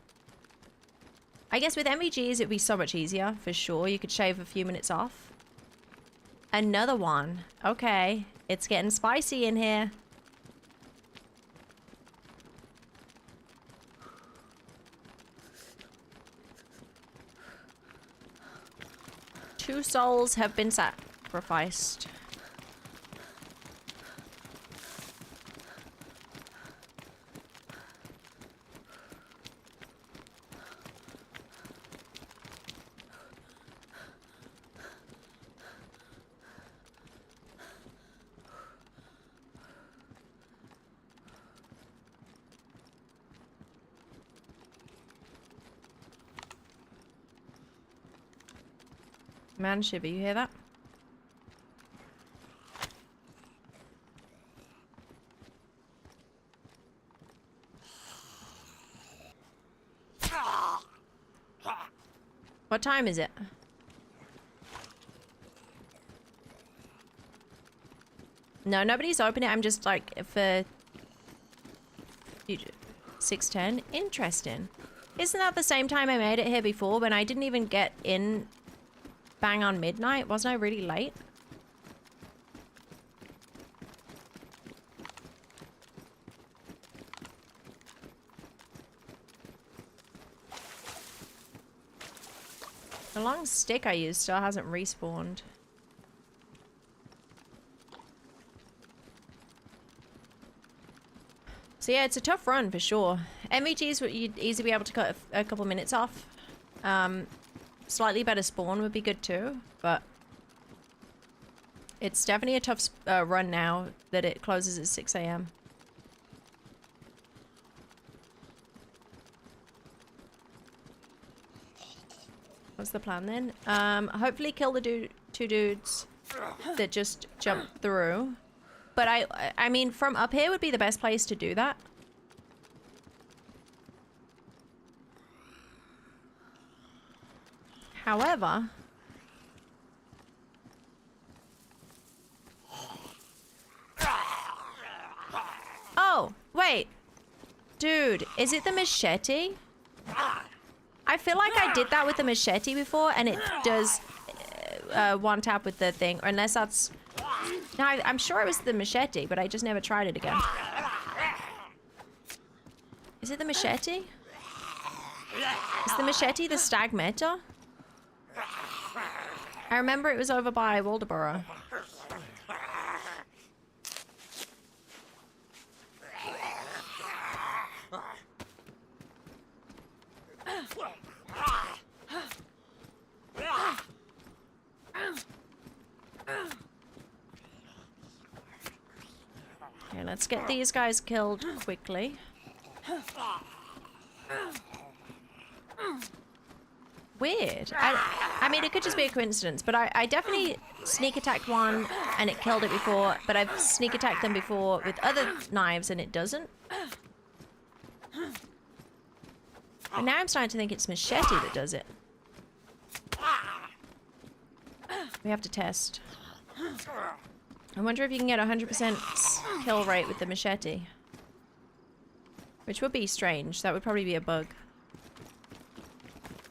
I guess with MVGs it'd be so much easier, for sure. You could shave a few minutes off. Another one. Okay, it's getting spicy in here. Two souls have been sacrificed. Man, Shiver, you hear that? What time is it? No, nobody's opened it. I'm just like for 6:10. Interesting. Isn't that the same time I made it here before when I didn't even get in bang on midnight? Wasn't I really late? The long stick I used still hasn't respawned. So yeah, it's a tough run for sure. MVGs you'd easily be able to cut a couple minutes off. Slightly better spawn would be good too, but it's definitely a tough run now that it closes at 6 AM. What's the plan then? Hopefully kill the two dudes that just jumped through. But I mean, from up here would be the best place to do that. However, oh, wait. Dude, is it the machete? I feel like I did that with the machete before, and it does one tap with the thing, or unless that's... No, I'm sure it was the machete, but I just never tried it again. Is it the machete? Is the machete the stag meta? I remember it was over by Waldeboro. Okay, let's get these guys killed quickly. Weird. I mean, it could just be a coincidence, but I definitely sneak attacked one and it killed it before, but I've sneak attacked them before with other knives and it doesn't. And now I'm starting to think it's machete that does it. We have to test. I wonder if you can get 100% kill rate with the machete. Which would be strange. That would probably be a bug.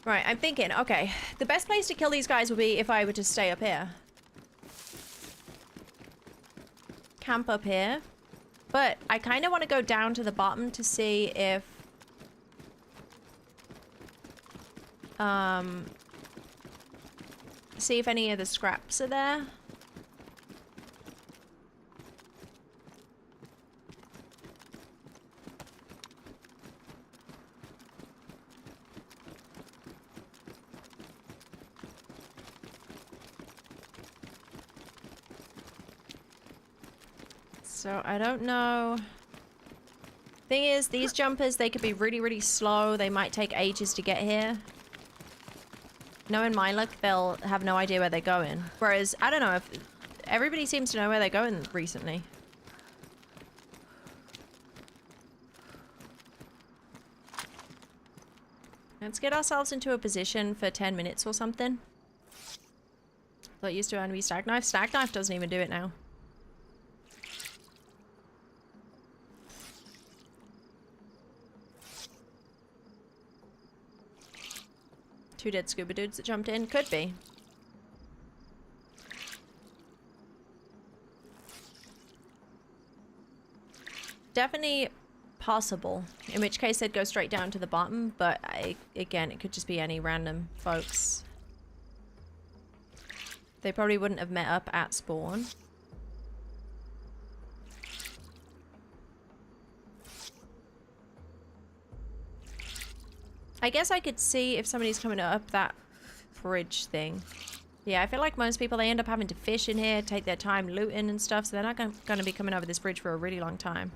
Right, I'm thinking, okay, the best place to kill these guys would be if I were to stay up here. Camp up here. But I kind of want to go down to the bottom to see if... see if any of the scraps are there. So I don't know. Thing is, these jumpers, they could be really, really slow. They might take ages to get here. Knowing my luck, they'll have no idea where they're going. Whereas, I don't know, if everybody seems to know where they're going recently. Let's get ourselves into a position for 10 minutes or something. Thought used to only be Stag Knife. Stag Knife doesn't even do it now. Two dead scuba dudes that jumped in. Could be. Definitely possible. In which case they'd go straight down to the bottom, but again, it could just be any random folks. They probably wouldn't have met up at spawn. I guess I could see if somebody's coming up that bridge thing. Yeah, I feel like most people, they end up having to fish in here, take their time looting and stuff, so they're not going to be coming over this bridge for a really long time.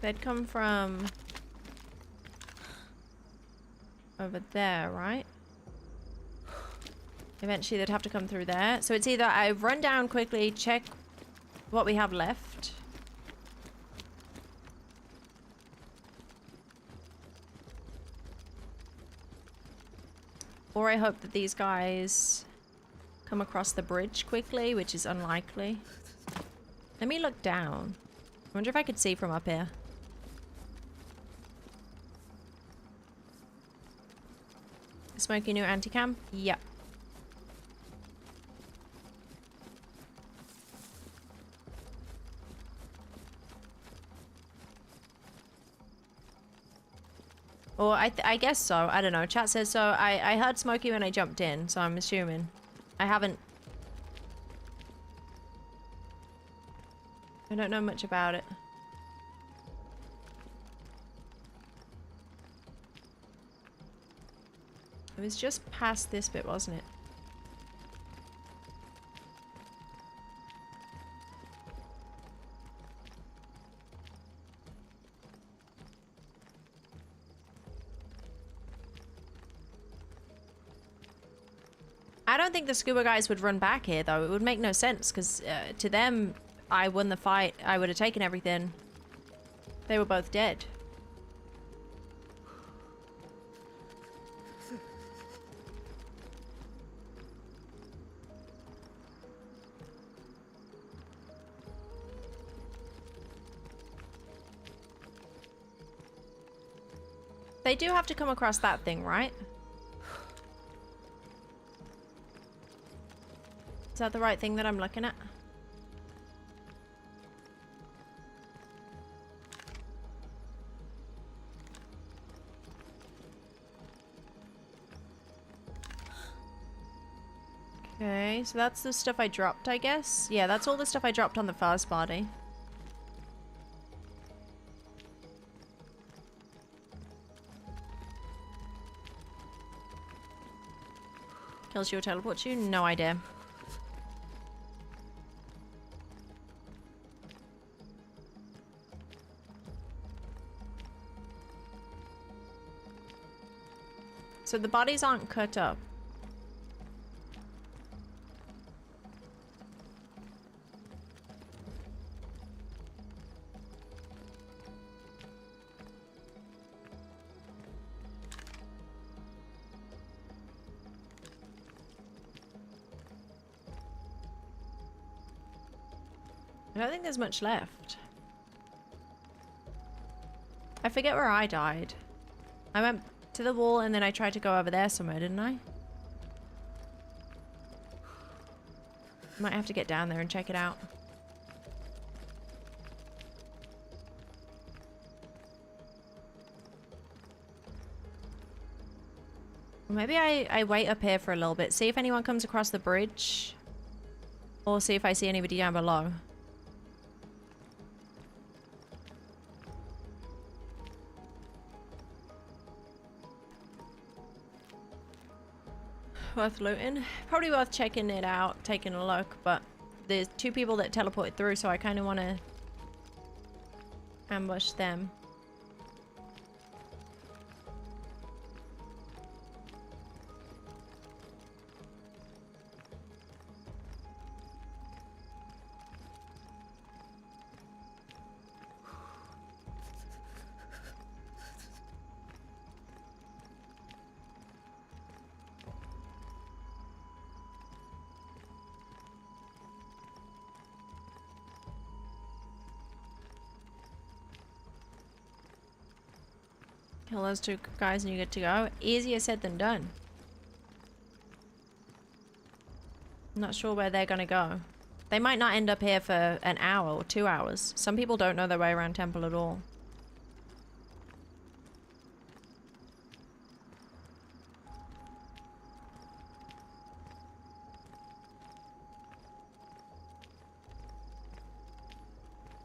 They'd come from over there, right? Eventually they'd have to come through there. So it's either I run down quickly, check what we have left. Or I hope that these guys come across the bridge quickly, which is unlikely. Let me look down. I wonder if I could see from up here. Smoky new anti-cam? Yep. Or I guess so. I don't know. Chat says so. I heard Smoky when I jumped in, so I'm assuming. I haven't... I don't know much about it. It was just past this bit, wasn't it? I don't think the scuba guys would run back here, though. It would make no sense, because to them, I won the fight. I would have taken everything. They were both dead. They do have to come across that thing, right? Is that the right thing that I'm looking at? Okay, so that's the stuff I dropped, I guess? Yeah, that's all the stuff I dropped on the first body. Kills you or teleports you? No idea. So the bodies aren't cut up. I don't think there's much left. I forget where I died. I went to the wall and then I tried to go over there somewhere, didn't I? Might have to get down there and check it out. Maybe I wait up here for a little bit, see if anyone comes across the bridge, or see if I see anybody down below. Worth looting. Probably worth checking it out, taking a look, but there's two people that teleported through, so I kind of want to ambush them. Kill those two guys and you get to go. Easier said than done. I'm not sure where they're gonna go. They might not end up here for an hour or 2 hours. Some people don't know their way around temple at all.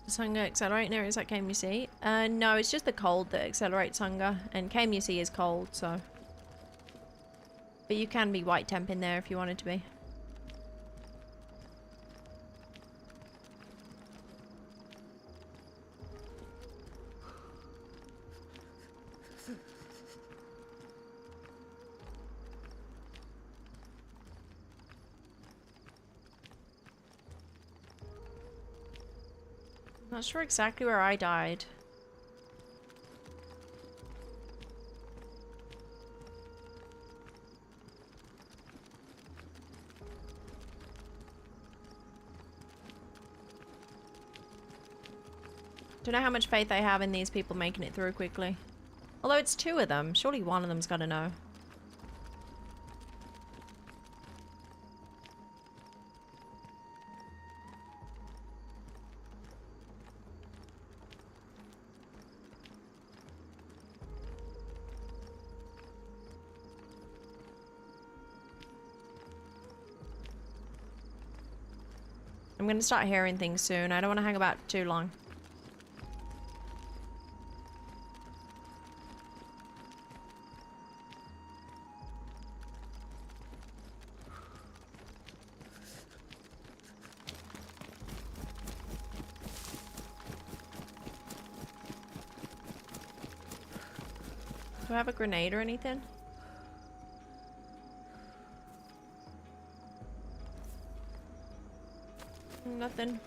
Does hunger accelerate in areas like KMUC? No, it's just the cold that accelerates hunger, and KMUC is cold, so. But you can be white temp in there if you wanted to be. Not sure exactly where I died. Don't know how much faith I have in these people making it through quickly. Although it's 2 of them, surely one of them's gotta know. I'm gonna start hearing things soon. I don't want to hang about too long. Do I have a grenade or anything? Nothing.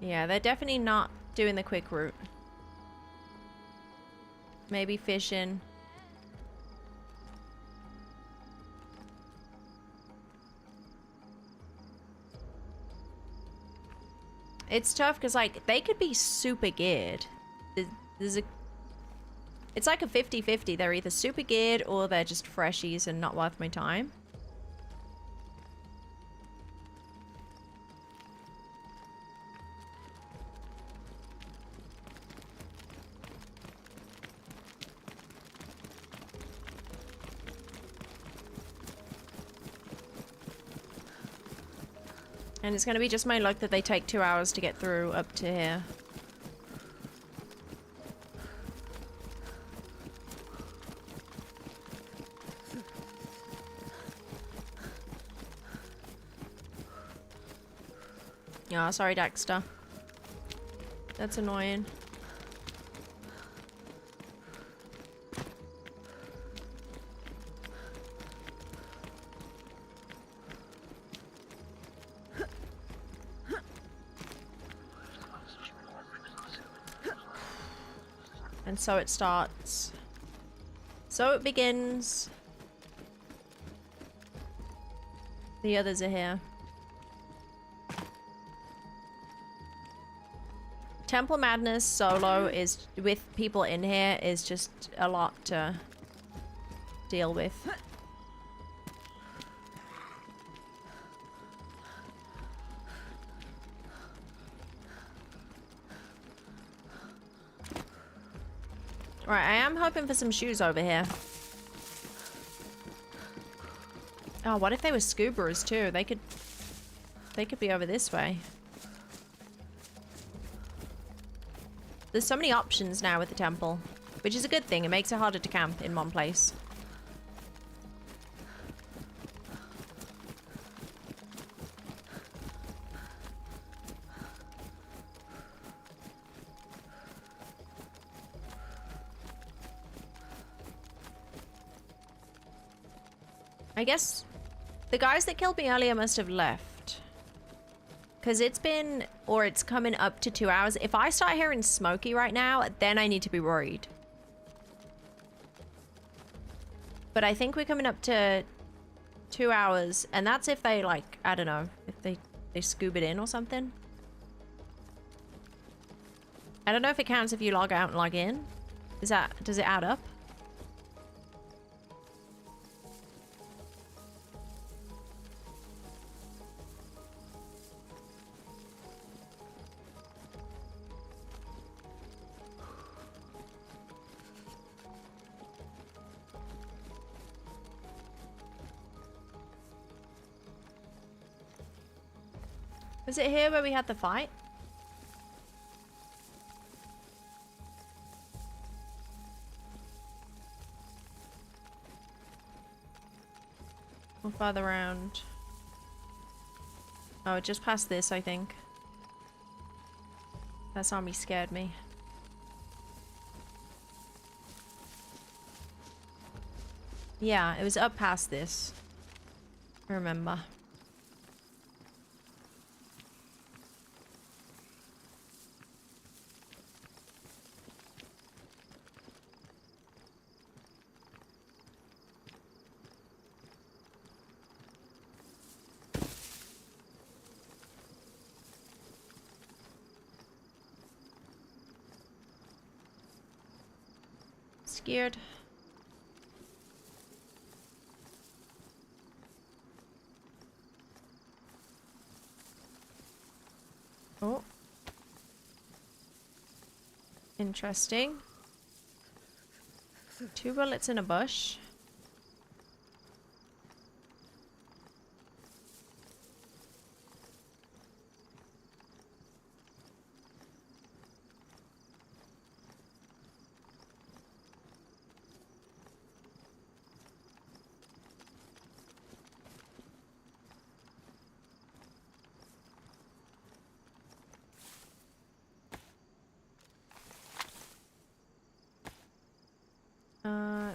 Yeah, they're definitely not doing the quick route. Maybe fishing. It's tough because, like, they could be super geared. It's like a 50-50. They're either super geared or they're just freshies and not worth my time. And it's going to be just my luck that they take 2 hours to get through up to here. Yeah, sorry, Dexter. That's annoying. And so it starts. So it begins. The others are here. Temple Madness solo is, with people in here, is just a lot to deal with. Right, I am hoping for some shoes over here. Oh, what if they were scubaers too? They could be over this way. There's so many options now with the temple, which is a good thing. It makes it harder to camp in one place. I guess the guys that killed me earlier must have left. Because it's been, or it's coming up to 2 hours. If I start hearing Smokey right now, then I need to be worried. But I think we're coming up to 2 hours. And that's if they, like, I don't know, if they scoob it in or something. I don't know if it counts if you log out and log in. Does it add up? Was it here where we had the fight? Or farther around? Oh, just past this, I think. That zombie scared me. Yeah, it was up past this. I remember. Scared. Oh. Interesting. 2 bullets in a bush.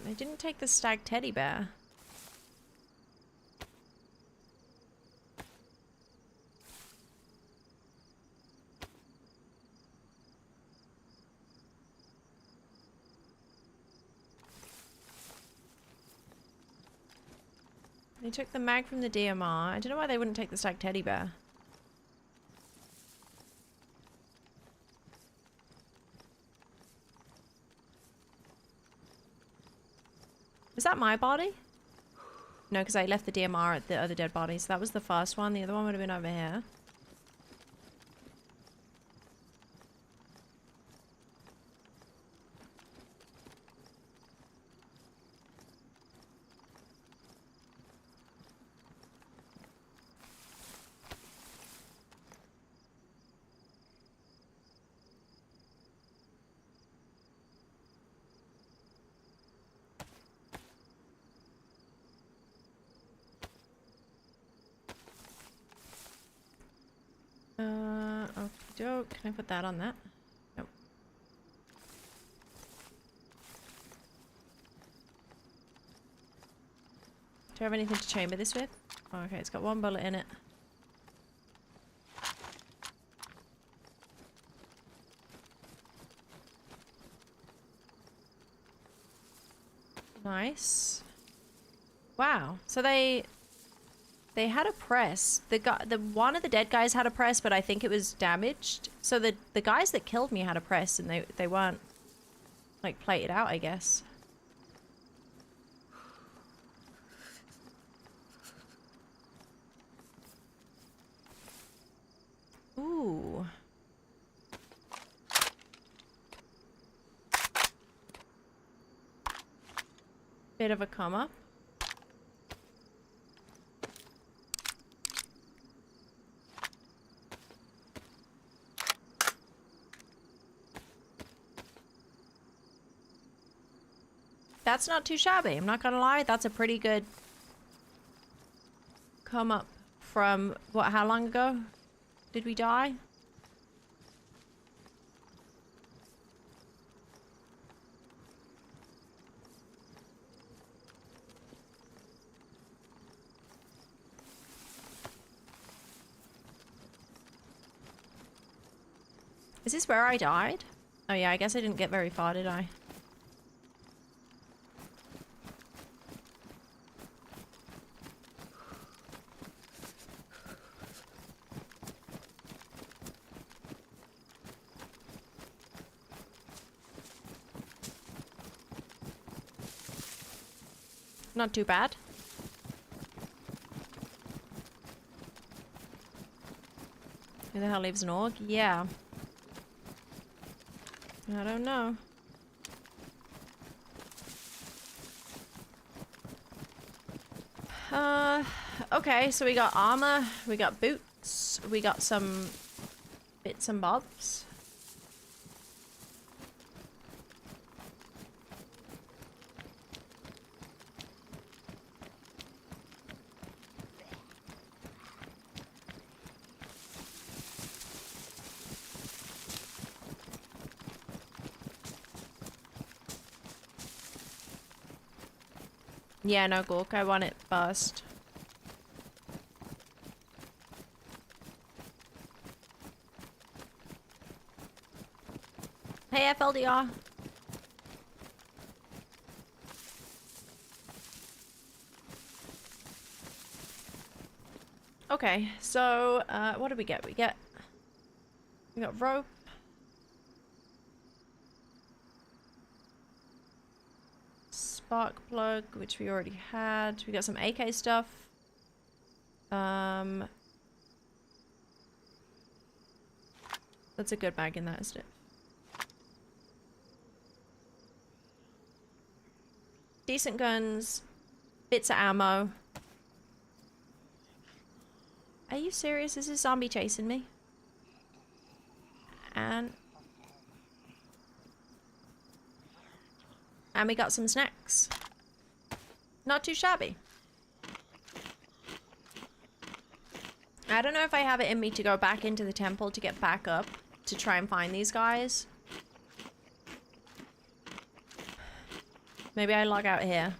I didn't take the stag teddy bear. They took the mag from the DMR. I don't know why they wouldn't take the stag teddy bear. Was that my body? No, because I left the DMR at the other dead bodies. That was the first one. The other one would have been over here. Okey-doke. Can I put that on that? Nope. Do I have anything to chamber this with? Oh, okay, it's got 1 bullet in it. Nice. Wow. So they had a press. One of the dead guys had a press, but I think it was damaged. So the guys that killed me had a press, and they weren't like plated out, I guess. Ooh. Bit of a come up. That's not too shabby, I'm not gonna lie. That's a pretty good come up from, what, how long ago did we die? Is this where I died? Oh yeah, I guess I didn't get very far, did I? Not too bad. Who the hell leaves an org? Yeah. I don't know. Okay, so we got armor, we got boots, we got some bits and bobs. Yeah, no, Gork, I want it first. Hey, FLDR. Okay, so, what did we get? We got rope. Spark plug, which we already had. We got some AK stuff. That's a good bag in that, isn't it? Decent guns. Bits of ammo. Are you serious? Is this zombie chasing me? And we got some snacks. Not too shabby. I don't know if I have it in me to go back into the temple to get back up to try and find these guys. Maybe I log out here.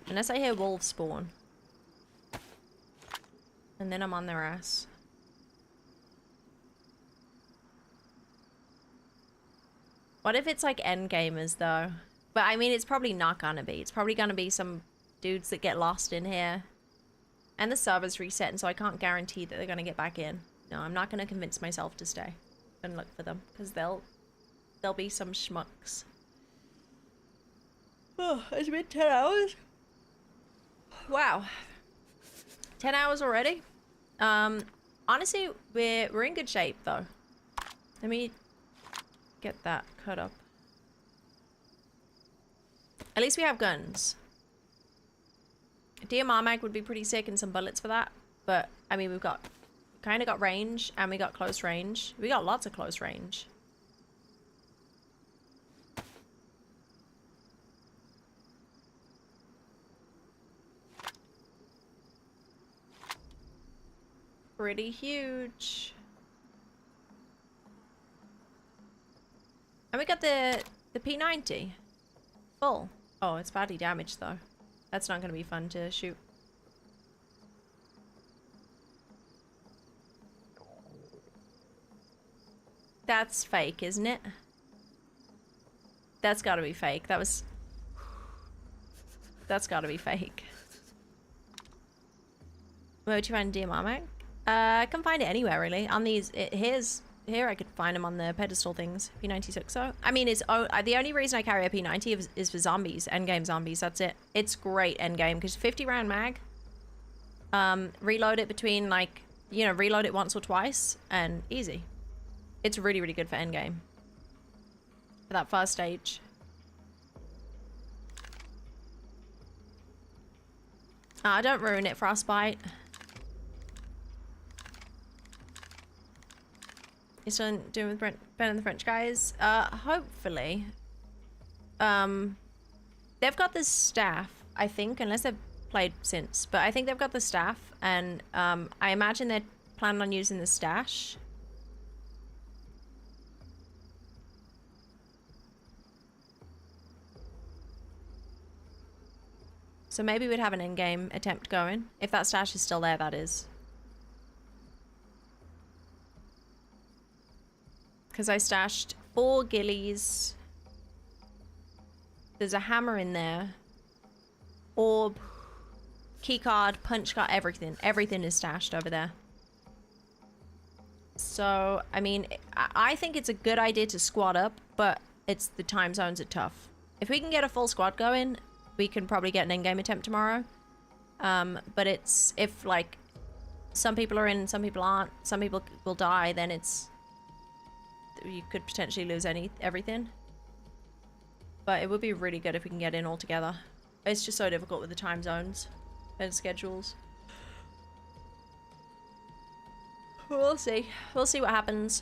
Unless I hear wolves spawn. And then I'm on their ass. What if it's like end gamers though? But I mean, it's probably not gonna be. It's probably gonna be some dudes that get lost in here. And the server's resetting, so I can't guarantee that they're gonna get back in. No, I'm not gonna convince myself to stay and look for them, because there'll be some schmucks. Oh, it's been 10 hours. Wow. 10 hours already? Honestly, we're in good shape though. Let me get that cut up. At least we have guns. A DMR mag would be pretty sick and some bullets for that. But, I mean, we've got... kind of got range and we got close range. We got lots of close range. Pretty huge. And we got the P90. Full. Oh, it's badly damaged though. That's not going to be fun to shoot. That's fake, isn't it? That's got to be fake. That's got to be fake. Where would you find DMR mag? I can find it anywhere really. On these, here I could find them on the pedestal things. P96. So I mean, it's the only reason I carry a P90 is for zombies, endgame zombies. That's it. It's great endgame because 50 round mag. Reload it between like, you know, reload it once or twice and easy. It's really, really good for endgame. For that first stage. Don't ruin it, Frostbite. You still doing with Ben and the French guys? Hopefully. They've got the staff, I think, unless they've played since. But I think they've got the staff, and I imagine they're planning on using the stash. So maybe we'd have an in-game attempt going. If that stash is still there, that is. Because I stashed 4 ghillies. There's a hammer in there. Orb. Keycard, punch card, everything. Everything is stashed over there. So, I mean, I think it's a good idea to squad up, but it's the time zones are tough. If we can get a full squad going, we can probably get an in-game attempt tomorrow. But it's, if like, some people are in, some people aren't, some people will die, then it's, you could potentially lose everything. But it would be really good if we can get in all together. It's just so difficult with the time zones and schedules. We'll see. We'll see what happens.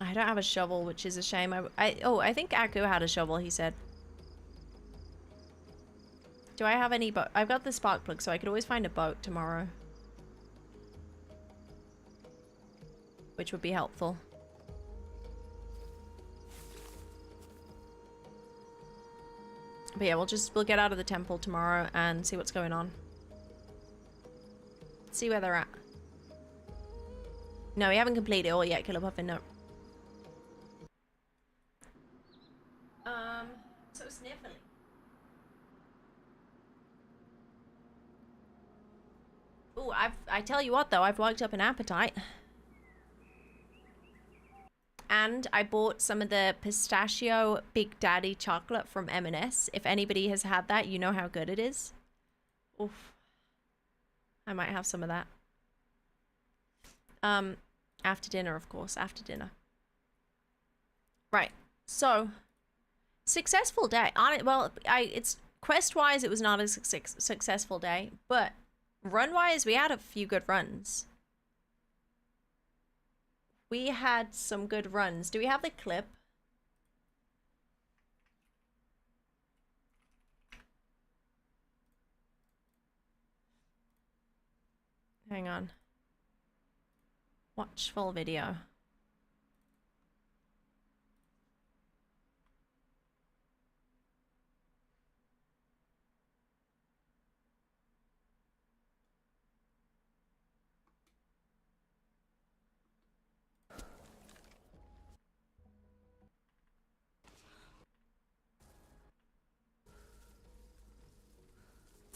I don't have a shovel, which is a shame. I think Aku had a shovel, he said. Do I have any boat? I've got the spark plug, so I could always find a boat tomorrow. Which would be helpful. But yeah, we'll get out of the temple tomorrow and see what's going on. See where they're at. No, we haven't completed it all yet, Killer Puffin, no. So sniffly. Ooh, I tell you what though, I've worked up an appetite. And I bought some of the pistachio Big Daddy chocolate from M&S. If anybody has had that, you know how good it is. Oof. I might have some of that. After dinner, of course. After dinner. Right. So, successful day. Well, it's quest-wise, it was not a successful day. But run-wise, we had a few good runs. We had some good runs. Do we have the clip? Hang on. Watch full video.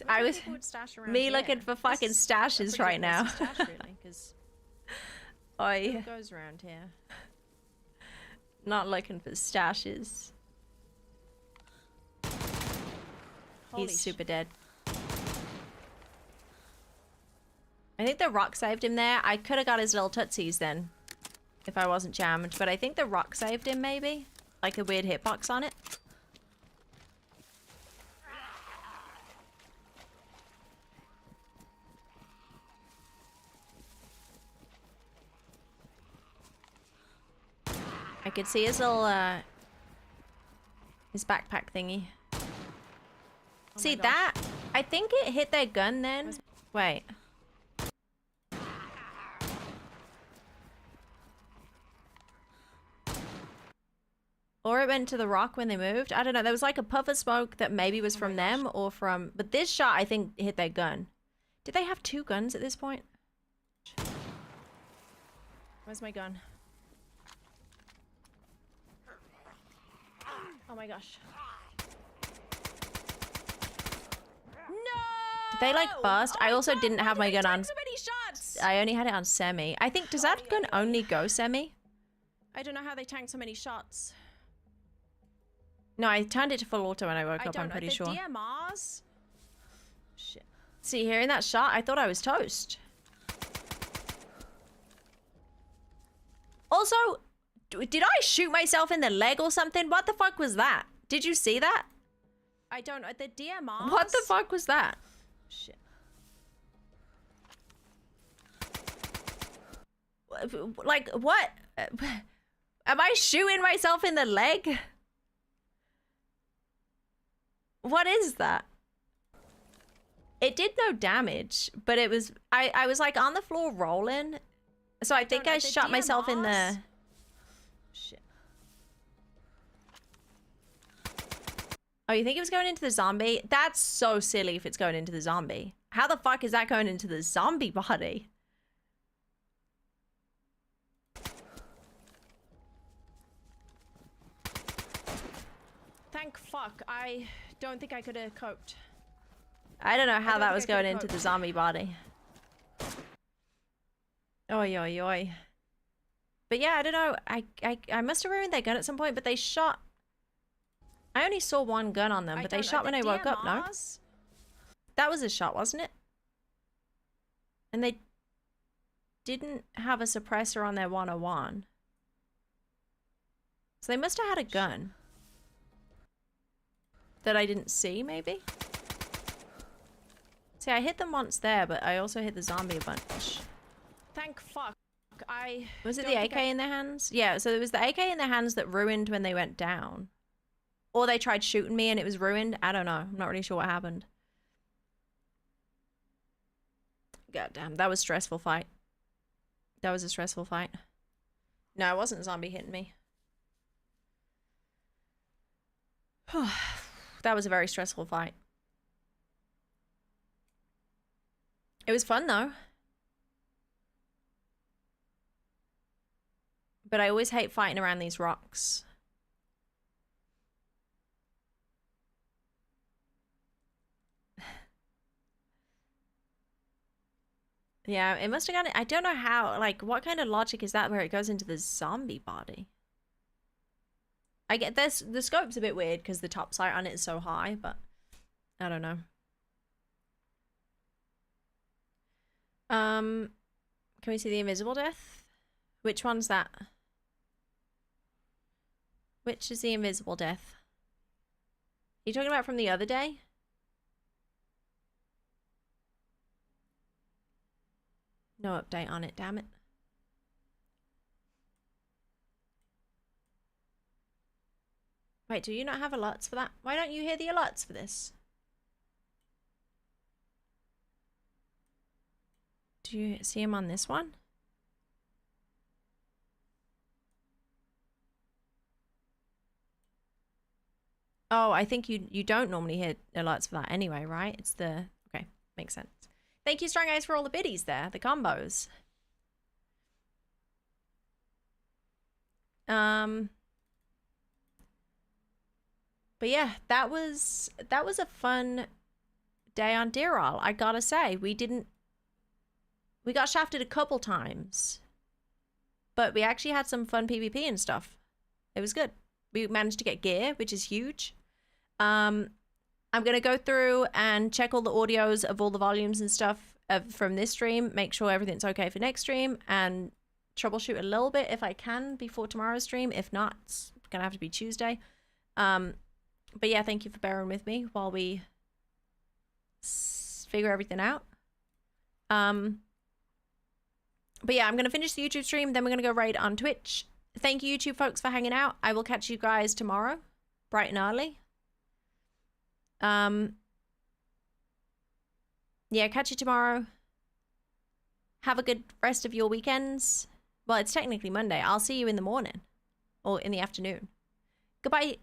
I was me looking for fucking stashes right now. Oi. Goes around here. Not looking for stashes. He's super dead. I think the rock saved him there. I could have got his little tootsies then, if I wasn't jammed. But I think the rock saved him maybe, like a weird hitbox on it. I could see his little, his backpack thingy. See that? I think it hit their gun then. Wait. Or it went to the rock when they moved. I don't know. There was like a puff of smoke that maybe was from them or from... But this shot, I think, hit their gun. Did they have 2 guns at this point? Where's my gun? Oh my gosh. No! Did they like burst? I also didn't have my gun on. So many shots! I only had it on semi. I think, does that gun only go semi? I don't know how they tanked so many shots. No, I turned it to full auto when I woke up, I'm pretty sure. DMRs? Shit. See, hearing that shot, I thought I was toast. Also, did I shoot myself in the leg or something? What the fuck was that? Did you see that? I don't know. The DMRs? What the fuck was that? Shit. Like, what? Am I shooting myself in the leg? What is that? It did no damage, but it was... I was like on the floor rolling. So I think I shot myself in the... Shit. Oh, you think it was going into the zombie? That's so silly if it's going into the zombie. How the fuck is that going into the zombie body? Thank fuck. I don't think I could have coped. I don't know how that was going into the zombie body. Oi, oi, oi. But yeah, I don't know. I must have ruined their gun at some point, but they shot... I only saw one gun on them, but they shot when I woke up, no? That was a shot, wasn't it? And they didn't have a suppressor on their 101. So they must have had a gun. That I didn't see, maybe? See, I hit them once there, but I also hit the zombie a bunch. Thank fuck. Was it the AK in their hands? Yeah, so it was the AK in their hands that ruined when they went down. Or they tried shooting me and it was ruined. I don't know. I'm not really sure what happened. God damn, that was a stressful fight. That was a stressful fight. No, it wasn't a zombie hitting me. That was a very stressful fight. It was fun though. But I always hate fighting around these rocks. Yeah, it must have gone... I don't know how... Like, what kind of logic is that where it goes into the zombie body? I get this... The scope's a bit weird because the top sight on it is so high, but... I don't know. Can we see the invisible death? Which one's that? Which is the invisible death? Are you talking about from the other day? No update on it, damn it. Wait, do you not have alerts for that? Why don't you hear the alerts for this? Do you see him on this one? Oh, I think you don't normally hear alerts for that anyway, right? It's the... Okay, makes sense. Thank you, Strong Eyes, for all the biddies there, the combos. But yeah, that was a fun day on Deerall, I gotta say. We got shafted a couple times, but we actually had some fun PvP and stuff. It was good. We managed to get gear, which is huge. I'm going to go through and check all the audios of all the volumes and stuff from this stream, make sure everything's okay for next stream, and troubleshoot a little bit if I can before tomorrow's stream. If not, it's going to have to be Tuesday. But yeah, thank you for bearing with me while we figure everything out. But yeah, I'm going to finish the YouTube stream, then we're going to go raid on Twitch. Thank you, YouTube folks, for hanging out. I will catch you guys tomorrow, bright and early. Yeah, catch you tomorrow. Have a good rest of your weekends. Well, it's technically Monday. I'll see you in the morning or in the afternoon. Goodbye.